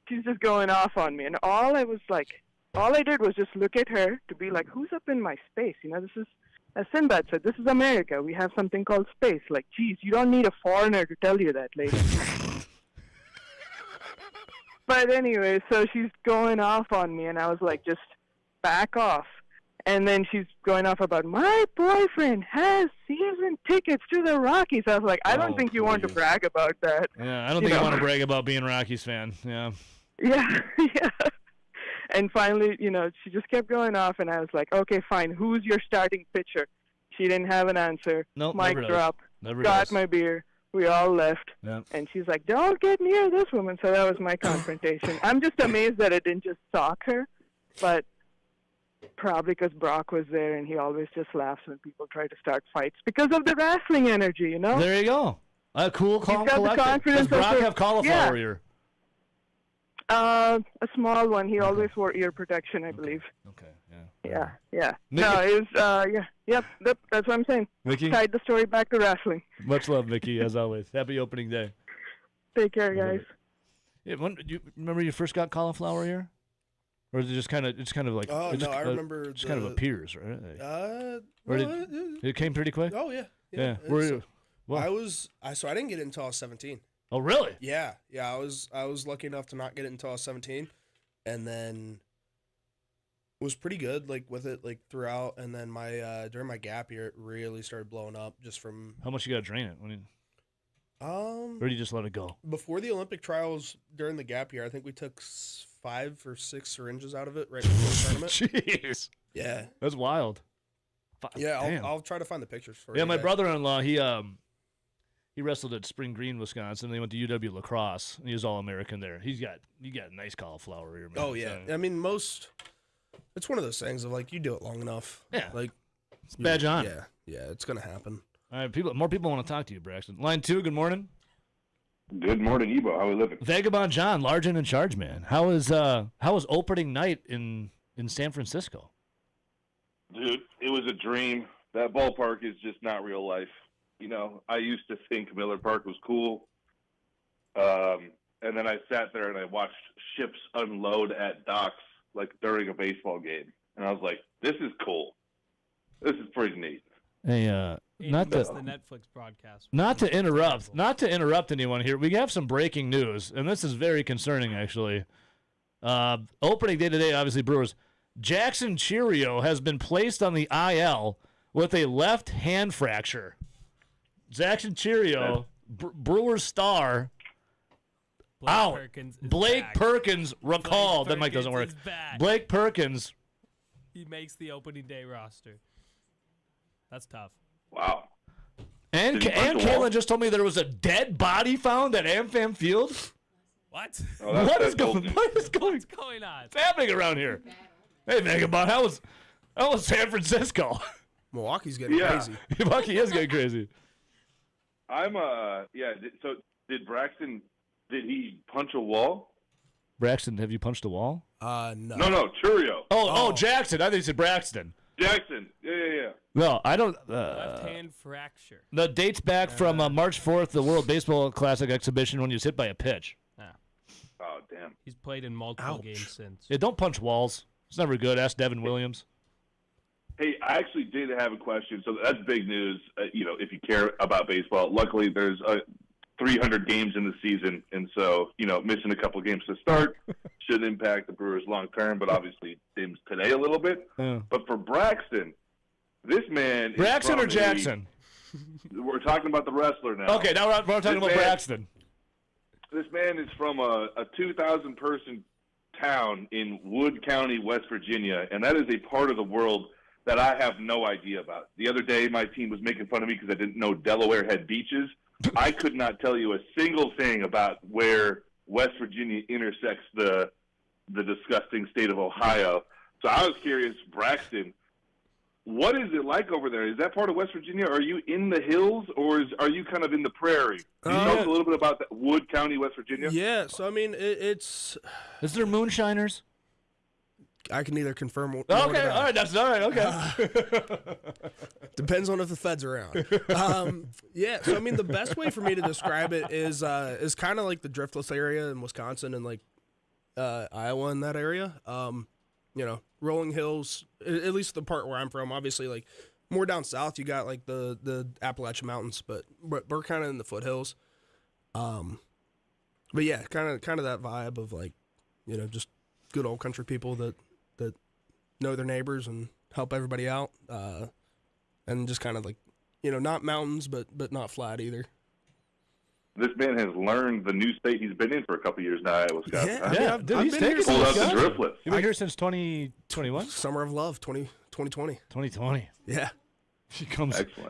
Speaker 19: she's just going off on me. And all I did was just look at her to be like, who's up in my space? This is. As Sinbad said, this is America. We have something called space. Like, geez, you don't need a foreigner to tell you that, lady. But anyway, so she's going off on me, and I was like, just back off. And then she's going off about, my boyfriend has season tickets to the Rockies. I was like, I don't think you want to brag about that.
Speaker 9: Yeah, I don't think I want to brag about being a Rockies fan. Yeah.
Speaker 19: Yeah. And finally, she just kept going off, and I was like, okay, fine. Who's your starting pitcher? She didn't have an answer.
Speaker 9: Nope,
Speaker 19: Mic
Speaker 9: never does.
Speaker 19: drop.
Speaker 9: Never
Speaker 19: Got
Speaker 9: does.
Speaker 19: my beer. We all left.
Speaker 9: Yep.
Speaker 19: And she's like, don't get near this woman. So that was my confrontation. I'm just amazed that it didn't just sock her. But probably because Brock was there, and he always just laughs when people try to start fights because of the wrestling energy,
Speaker 9: There you go. A cool, calm,
Speaker 19: He's got the
Speaker 9: collected.
Speaker 19: confidence
Speaker 9: Does Brock
Speaker 19: of the-
Speaker 9: have cauliflower
Speaker 19: yeah.
Speaker 9: ear?
Speaker 19: A small one. He always wore ear protection, I believe.
Speaker 9: Okay,
Speaker 19: Yeah.
Speaker 9: Mickey-
Speaker 19: No, it was, yep, that's what I'm saying.
Speaker 9: Mickey?
Speaker 19: Tied the story back to wrestling.
Speaker 9: Much love, Mickey, as always. Happy opening day.
Speaker 19: Take care, guys.
Speaker 9: Yeah, you remember you first got cauliflower ear? Or is it just kind of, like...
Speaker 14: Oh,
Speaker 9: it
Speaker 14: no,
Speaker 9: just,
Speaker 14: I remember
Speaker 9: It just kind of
Speaker 14: the-
Speaker 9: appears, right? Or
Speaker 14: no,
Speaker 9: it came pretty quick?
Speaker 14: Oh, yeah.
Speaker 9: Yeah. Were you... Well,
Speaker 14: I didn't get it until I was 17.
Speaker 9: Oh, really?
Speaker 14: Yeah. I was lucky enough to not get it until I was 17, and then was pretty good with it throughout. And then my during my gap year, it really started blowing up just from.
Speaker 9: How much you got to drain it? Or do you just let it go?
Speaker 14: Before the Olympic trials during the gap year, I think we took 5 or 6 syringes out of it right before the tournament.
Speaker 9: Jeez.
Speaker 14: Yeah.
Speaker 9: That's wild.
Speaker 14: Yeah,
Speaker 9: Damn.
Speaker 14: I'll try to find the pictures for you.
Speaker 9: Yeah, my
Speaker 14: guys.
Speaker 9: brother-in-law, he wrestled at Spring Green, Wisconsin. They went to UW La Crosse, and he was All-American there. You got a nice cauliflower ear, man.
Speaker 14: Oh yeah, I mean it's one of those things of you do it long enough.
Speaker 9: Yeah,
Speaker 14: it's
Speaker 9: badge on.
Speaker 14: Yeah, it's gonna happen.
Speaker 9: All right, more people want to talk to you, Braxton. Line 2, good morning.
Speaker 10: Good morning, Ebo. How we living?
Speaker 9: Vagabond John, large and in charge, man. How was opening night in San Francisco?
Speaker 10: Dude, it was a dream. That ballpark is just not real life. I used to think Miller Park was cool. And then I sat there and I watched ships unload at docks during a baseball game. And I was like, this is cool. This is pretty neat.
Speaker 9: Hey,
Speaker 18: Not the Netflix broadcast.
Speaker 9: Not to interrupt anyone here. We have some breaking news, and this is very concerning, actually. Opening day today, obviously, Brewers. Jackson Chourio has been placed on the IL with a left hand fracture. Jackson Chourio, Brewers star, out. Blake Perkins recalled. That mic doesn't work. Blake Perkins.
Speaker 18: He makes the opening day roster. That's tough.
Speaker 10: Wow.
Speaker 9: And Caitlin just told me there was a dead body found at AmFam Field.
Speaker 18: What?
Speaker 10: Oh,
Speaker 9: What is going on?
Speaker 18: What's going on?
Speaker 9: What's happening around here? Hey, Vagabond, how was San Francisco?
Speaker 14: Milwaukee's getting crazy.
Speaker 9: Milwaukee is getting crazy.
Speaker 10: So did Braxton, did he punch a wall?
Speaker 9: Braxton, have you punched a wall?
Speaker 14: No.
Speaker 10: No, Chourio.
Speaker 9: Oh, Jackson. I think you said Braxton.
Speaker 10: Jackson. Yeah.
Speaker 9: No, I don't.
Speaker 18: Left hand fracture.
Speaker 9: The dates back from March 4th, the World Baseball Classic exhibition when he was hit by a pitch.
Speaker 10: Oh, damn.
Speaker 18: He's played in multiple games since.
Speaker 9: Yeah, don't punch walls. It's never good. Ask Devin Williams.
Speaker 10: Hey, I actually did have a question. So that's big news, if you care about baseball. Luckily, there's 300 games in the season, and so, missing a couple games to start shouldn't impact the Brewers long term, but obviously dims today a little bit.
Speaker 9: Yeah.
Speaker 10: But for Braxton, this man is
Speaker 9: Braxton
Speaker 10: from
Speaker 9: or Jackson?
Speaker 10: We're talking about the wrestler now.
Speaker 9: Okay, now we're talking about Braxton.
Speaker 10: This man is from a 2,000-person town in Wood County, West Virginia, and that is a part of the world that I have no idea about. The other day, my team was making fun of me because I didn't know Delaware had beaches. I could not tell you a single thing about where West Virginia intersects the disgusting state of Ohio. So I was curious, Braxton, what is it like over there? Is that part of West Virginia? Are you in the hills, or are you kind of in the prairie? Can you tell us a little bit about that, Wood County, West Virginia?
Speaker 14: Yeah, so I mean, it's.
Speaker 9: Is there moonshiners?
Speaker 14: I can neither confirm or
Speaker 9: Okay,
Speaker 14: deny.
Speaker 9: all right, that's all right. Okay.
Speaker 14: Depends on if the Fed's around. Yeah, so I mean, the best way for me to describe it is kind of like the driftless area in Wisconsin and like Iowa in that area. Rolling hills, at least the part where I'm from. Obviously, like more down south, you got like the Appalachian Mountains, but we're kind of in the foothills. But yeah, kind of that vibe of like, just good old country people that know their neighbors and help everybody out, and just kind of like, not mountains, but not flat either.
Speaker 10: this man has learned the new state he's been in for a couple years now at Wisconsin.
Speaker 14: Yeah,
Speaker 9: dude,
Speaker 14: I've
Speaker 9: he's
Speaker 14: been here
Speaker 9: taking
Speaker 10: Pulled out
Speaker 14: since
Speaker 10: the driplets.
Speaker 9: You've been here since 2021?
Speaker 14: Summer of Love, 2020.
Speaker 9: 2020.
Speaker 14: Yeah.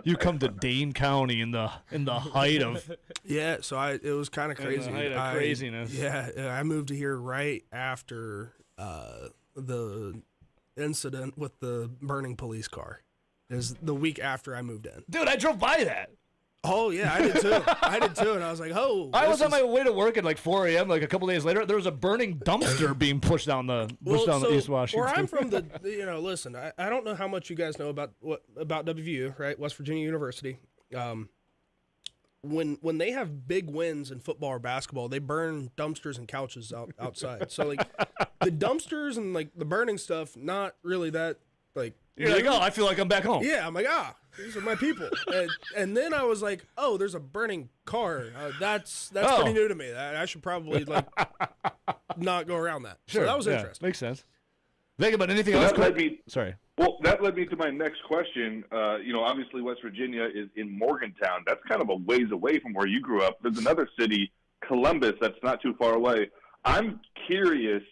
Speaker 9: You come to Dane County in the height of
Speaker 14: Yeah, so it was kind of
Speaker 9: In the
Speaker 14: crazy.
Speaker 9: height of craziness.
Speaker 14: Yeah, I moved here right after the incident with the burning police car. It was the week after I moved in.
Speaker 9: Dude, I drove by that.
Speaker 14: Oh yeah, I did too. And I was like, oh.
Speaker 9: I was on my way to work at like 4 a.m. Like a couple days later, there was a burning dumpster being pushed down the East Washington.
Speaker 14: Where I'm from, listen, I don't know how much you guys know about WVU, right? West Virginia University. When they have big wins in football or basketball, they burn dumpsters and couches outside. So like the dumpsters and like the burning stuff, not really that like.
Speaker 9: You're like, oh, I feel like I'm back home.
Speaker 14: Yeah, I'm like, these are my people. And then I was like, oh, there's a burning car. That's pretty new to me. I should probably like not go around that.
Speaker 9: Sure,
Speaker 14: So that was
Speaker 9: yeah,
Speaker 14: interesting.
Speaker 9: makes sense. Think about anything
Speaker 10: So
Speaker 9: else.
Speaker 10: that led me-
Speaker 9: Sorry.
Speaker 10: Well, that led me to my next question. Obviously West Virginia is in Morgantown. That's kind of a ways away from where you grew up. There's another city, Columbus, that's not too far away. I'm curious,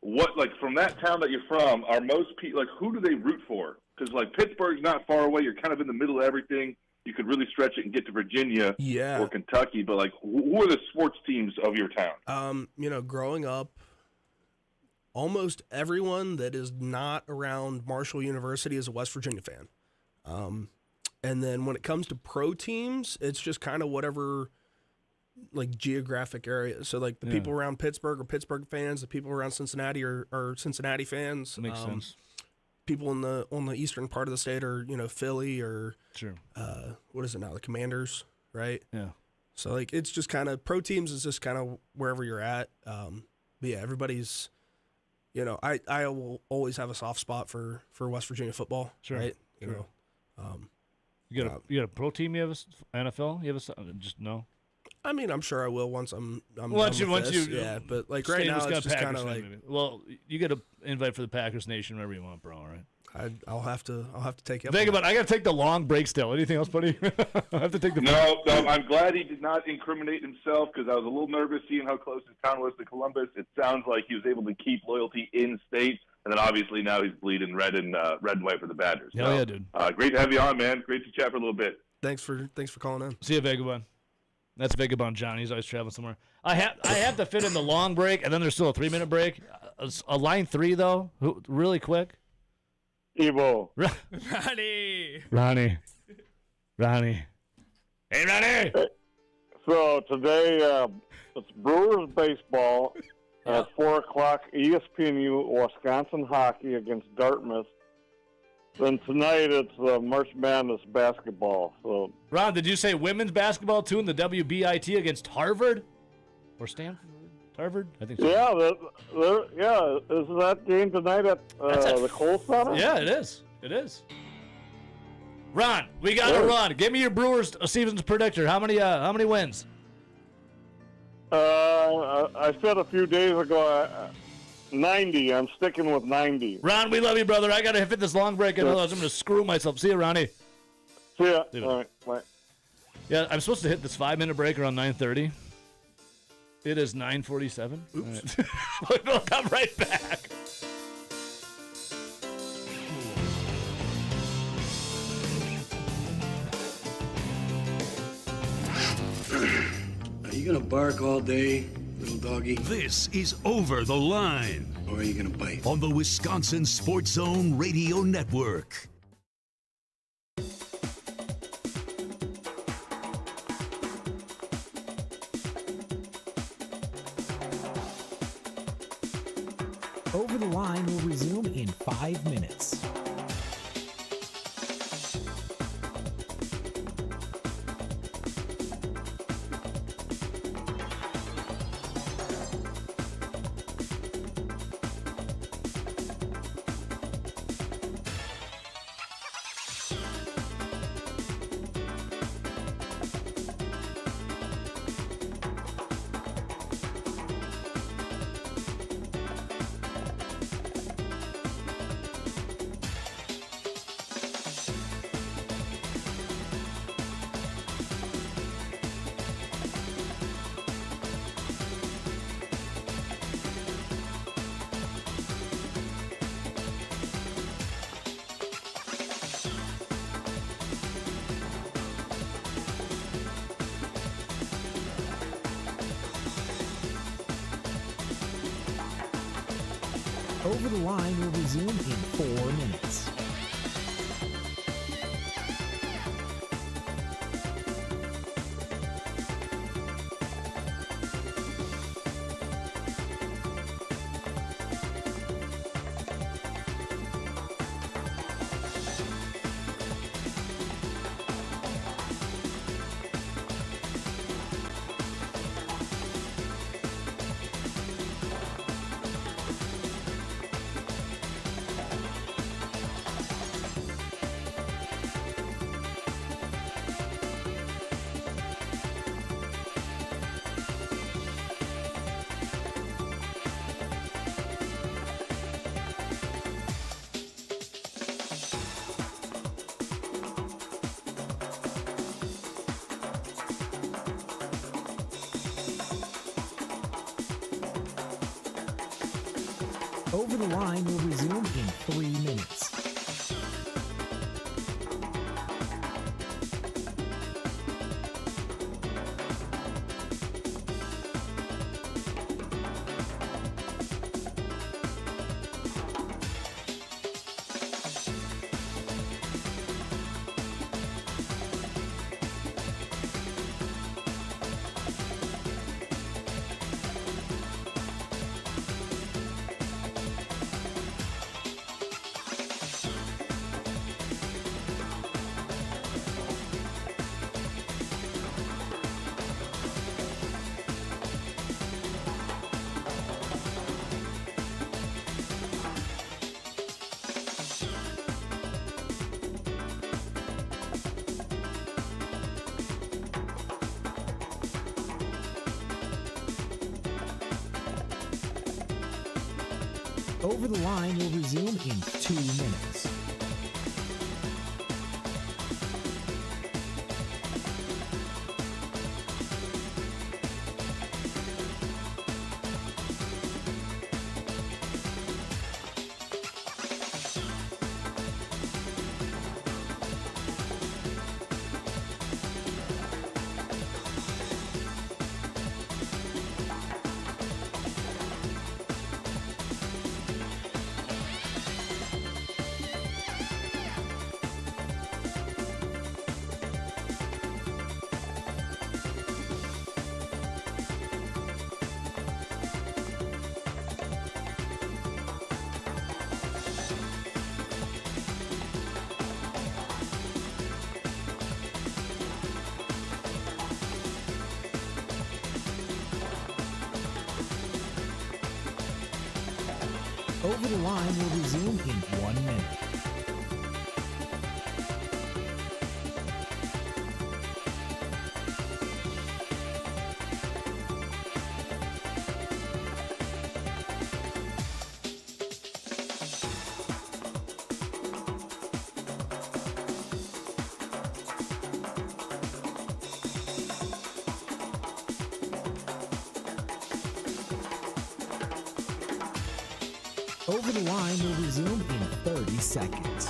Speaker 10: what, like, from that town that you're from, are most people, like, who do they root for? Because, like, Pittsburgh's not far away. You're kind of in the middle of everything. You could really stretch it and get to Virginia or Kentucky. But, like, who are the sports teams of your town?
Speaker 14: Growing up, almost everyone that is not around Marshall University is a West Virginia fan. And then when it comes to pro teams, it's just kind of whatever, like, geographic area. So, like, the people around Pittsburgh are Pittsburgh fans. The people around Cincinnati are Cincinnati fans.
Speaker 9: That makes sense.
Speaker 14: People on the eastern part of the state are, Philly or what is it now? The Commanders, right?
Speaker 9: Yeah.
Speaker 14: So like it's just kind of pro teams is just kind of wherever you're at. But yeah, everybody's, I will always have a soft spot for West Virginia football, right?
Speaker 9: Sure. You got a pro team? You have NFL? You have just no.
Speaker 14: I mean, I'm sure I will once I'm
Speaker 9: once
Speaker 14: done with
Speaker 9: you
Speaker 14: this. Yeah, but like right now it's just kind of like
Speaker 9: well, you get an invite for the Packers Nation wherever you want, bro. All right.
Speaker 14: I'll have to take you.
Speaker 9: Think about it. I got to take the long break still. Anything else, buddy? I have to take the.
Speaker 10: No. I'm glad he did not incriminate himself because I was a little nervous seeing how close his town was to Columbus. It sounds like he was able to keep loyalty in state, and then obviously now he's bleeding red and white for the Badgers.
Speaker 9: Hell yeah, dude.
Speaker 10: Great to have you on, man. Great to chat for a little bit.
Speaker 14: Thanks for calling in.
Speaker 9: See you, Vagabond. That's Vagabond John. He's always traveling somewhere. I have to fit in the long break, and then there's still a 3-minute break. A line 3 though, really quick.
Speaker 12: Evo.
Speaker 9: Ronnie. Hey, Ronnie.
Speaker 12: So today it's Brewers baseball at 4 o'clock. ESPNU Wisconsin hockey against Dartmouth. Then tonight it's March Madness basketball. So
Speaker 9: Ron, did you say women's basketball too in the WBIT against Harvard or Stanford? Harvard? I think so.
Speaker 12: Yeah, is that game tonight at the Kohl Center?
Speaker 9: Yeah, it is. It is. Ron, we got to run. Give me your Brewers season's predictor. How many wins?
Speaker 12: I said a few days ago 90. I'm sticking with 90.
Speaker 9: Ron, we love you, brother. I got to fit this long break, otherwise I'm going to screw myself. See you, Ronnie.
Speaker 12: See ya.
Speaker 9: All
Speaker 12: right, bye.
Speaker 9: Yeah, I'm supposed to hit this 5-minute break around 9:30. It is 9:47.
Speaker 14: Oops.
Speaker 9: Right. We'll come right back.
Speaker 20: Are you gonna bark all day, little doggy?
Speaker 4: This is Over the Line.
Speaker 20: Or are you gonna bite?
Speaker 4: On the Wisconsin Sports Zone Radio Network.
Speaker 11: Over the Line will resume in 5 minutes. Over the Line will resume in 4 minutes. Over the Line will resume in 3 minutes. Over the Line will resume in 2 minutes. Over the Line will resume in 1 minute. Over the Line will resume in 30 seconds.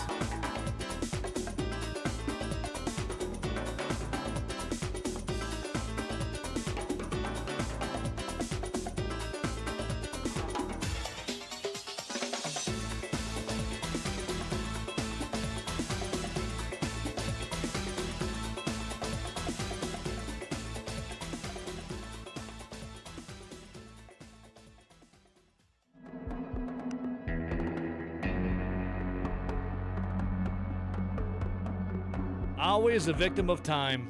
Speaker 9: Always a victim of time.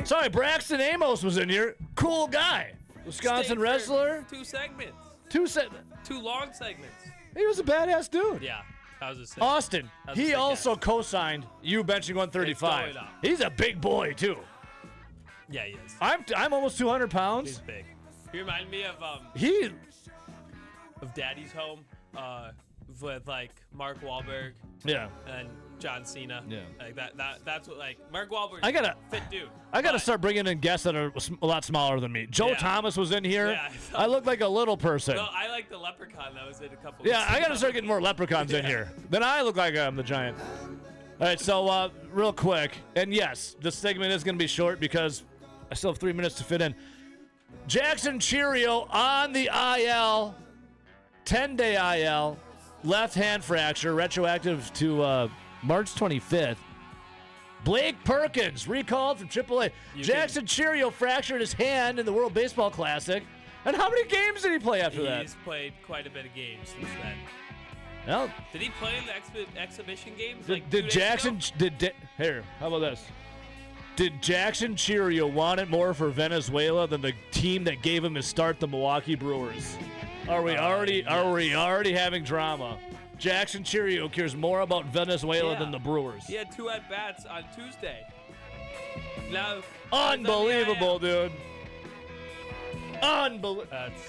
Speaker 9: Sorry, Braxton Amos was in here. Cool guy. Wisconsin
Speaker 18: Stayed for
Speaker 9: wrestler.
Speaker 18: 2 segments.
Speaker 9: 2
Speaker 18: long segments.
Speaker 9: He was a badass dude.
Speaker 18: Yeah. That was a sick.
Speaker 9: Austin,
Speaker 18: That was a
Speaker 9: he
Speaker 18: sick
Speaker 9: also co-signed you benching 135.
Speaker 18: It's going up.
Speaker 9: He's a big boy, too.
Speaker 18: Yeah, he is.
Speaker 9: I'm almost 200 pounds.
Speaker 18: He's big. He reminded me of Daddy's Home with like Mark Wahlberg.
Speaker 9: Yeah.
Speaker 18: And John Cena.
Speaker 9: Yeah.
Speaker 18: Like that's what like Mark Wahlberg.
Speaker 9: I gotta
Speaker 18: fit dude.
Speaker 9: I gotta start bringing in guests that are a lot smaller than me. Joe
Speaker 18: Yeah.
Speaker 9: Thomas was in here.
Speaker 18: Yeah,
Speaker 9: I look like a little person.
Speaker 18: No, I like the leprechaun that was in a couple.
Speaker 9: Yeah,
Speaker 18: weeks
Speaker 9: I gotta
Speaker 18: ago.
Speaker 9: start getting more leprechauns in here. Then I look like I'm the giant. All right, so real quick, and yes, this segment is gonna be short because I still have 3 minutes to fit in. Jackson Cheerio on the IL, 10-day IL, left hand fracture, retroactive to March 25th. Blake Perkins recalled from AAA. Jackson Cheerio fractured his hand in the World Baseball Classic. And how many games did he play after that?
Speaker 18: He's played quite a bit of games since then.
Speaker 9: Well,
Speaker 18: Did he play in the exhibition games?
Speaker 9: did Jackson here? How about this? Did Jackson Cheerio want it more for Venezuela than the team that gave him his start, the Milwaukee Brewers? Are we already having drama? Jackson Cheerio cares more about Venezuela than the Brewers.
Speaker 18: He had 2 at-bats on Tuesday. Now,
Speaker 9: Unbelievable, dude.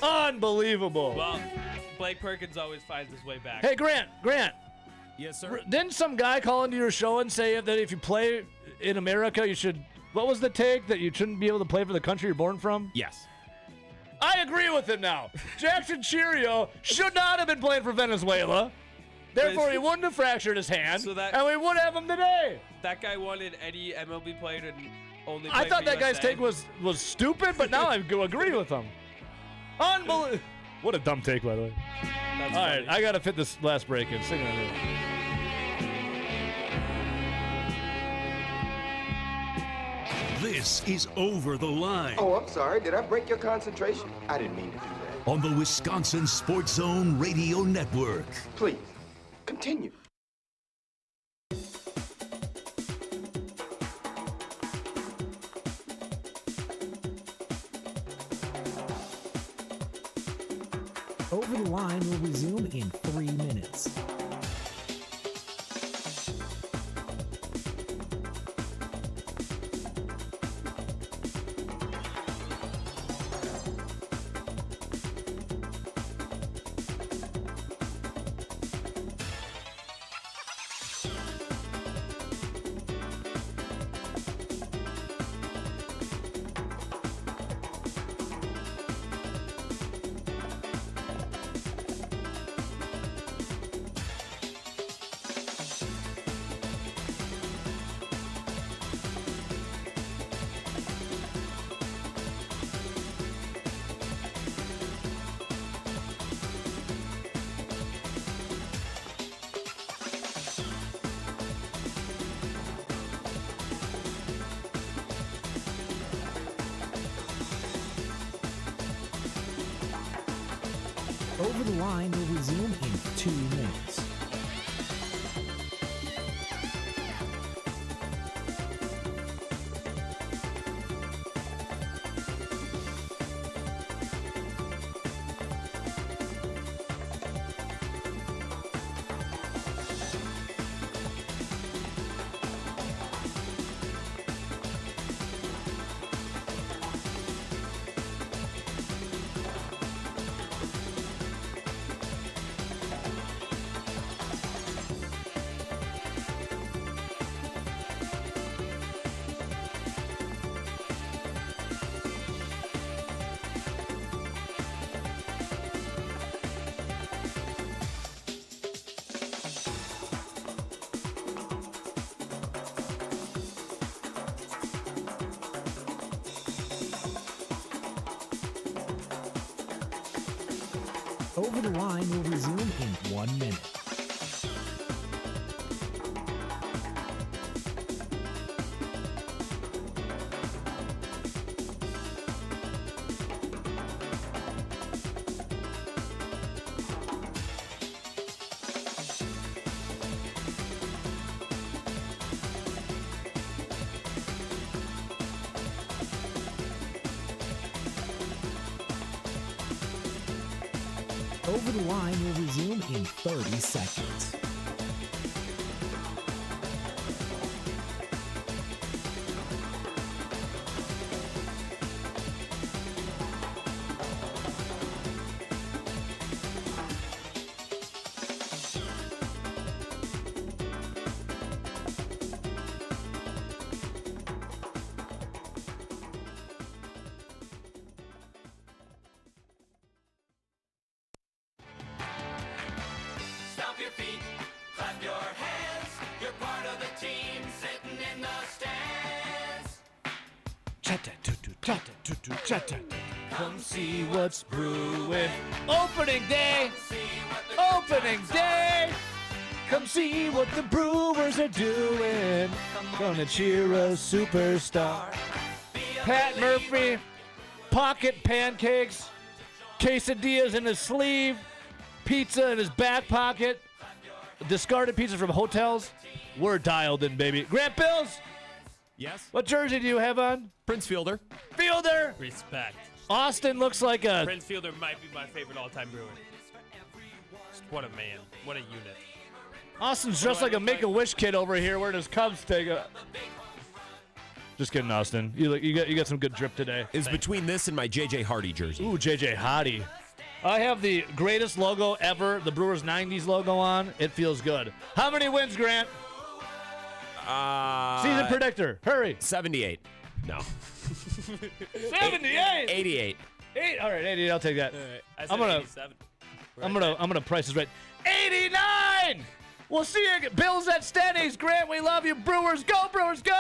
Speaker 9: Unbelievable.
Speaker 18: Well, Blake Perkins always finds his way back.
Speaker 9: Hey, Grant.
Speaker 17: Yes, sir.
Speaker 9: Didn't some guy call into your show and say that if you play in America, you should... What was the take? That you shouldn't be able to play for the country you're born from?
Speaker 17: Yes.
Speaker 9: I agree with him now. Jackson Cheerio should not have been playing for Venezuela. Therefore, he wouldn't have fractured his hand, and we would have him today.
Speaker 18: That guy wanted any MLB player to only play
Speaker 9: I thought
Speaker 18: for
Speaker 9: that guy's
Speaker 18: USA.
Speaker 9: take was stupid, but now I agree with him. Unbelievable. What a dumb take, by the way. All right, I got to fit this last break in. Sing it on
Speaker 4: This is Over the Line.
Speaker 13: Oh, I'm sorry. Did I break your concentration? I didn't mean to do that.
Speaker 4: On the Wisconsin Sports Zone Radio Network.
Speaker 13: Please, continue.
Speaker 11: Over the Line will resume in 3 minutes. Over the Line will resume in 2 minutes. Over the Line will resume in 1 minute. Over the Line will resume in 30 seconds.
Speaker 5: Stomp your feet, clap your hands. You're part of the team sitting in the stands.
Speaker 9: Come see what's brewing. Opening day. Opening day. Come see what the Brewers are doing. Gonna cheer a superstar. Pat Murphy, pocket pancakes, quesadillas in his sleeve, pizza in his back pocket, discarded pizza from hotels. We're dialed in, baby. Grant Bills.
Speaker 17: Yes.
Speaker 9: What jersey do you have on?
Speaker 17: Prince Fielder.
Speaker 9: Fielder.
Speaker 18: Respect.
Speaker 9: Austin looks like a...
Speaker 18: Prince Fielder might be my favorite all-time Brewer. Just what a man. What a unit.
Speaker 9: Austin's dressed like a Make-A-Wish kid over here wearing his Cubs take a... Just kidding, Austin. You got some good drip today.
Speaker 17: Is between this and my J.J. Hardy jersey.
Speaker 9: Ooh, J.J. Hardy. I have the greatest logo ever, the Brewers 90s logo on. It feels good. How many wins, Grant? Season predictor. Hurry.
Speaker 17: 78. No.
Speaker 9: 78.
Speaker 17: 88.
Speaker 9: All right, 88. I'll take that.
Speaker 18: All right. I said
Speaker 9: I'm gonna
Speaker 18: 87.
Speaker 9: I'm gonna price this right. 89. We'll see you. Bills at Stenny's. Grant, we love you. Brewers, go! Brewers, go!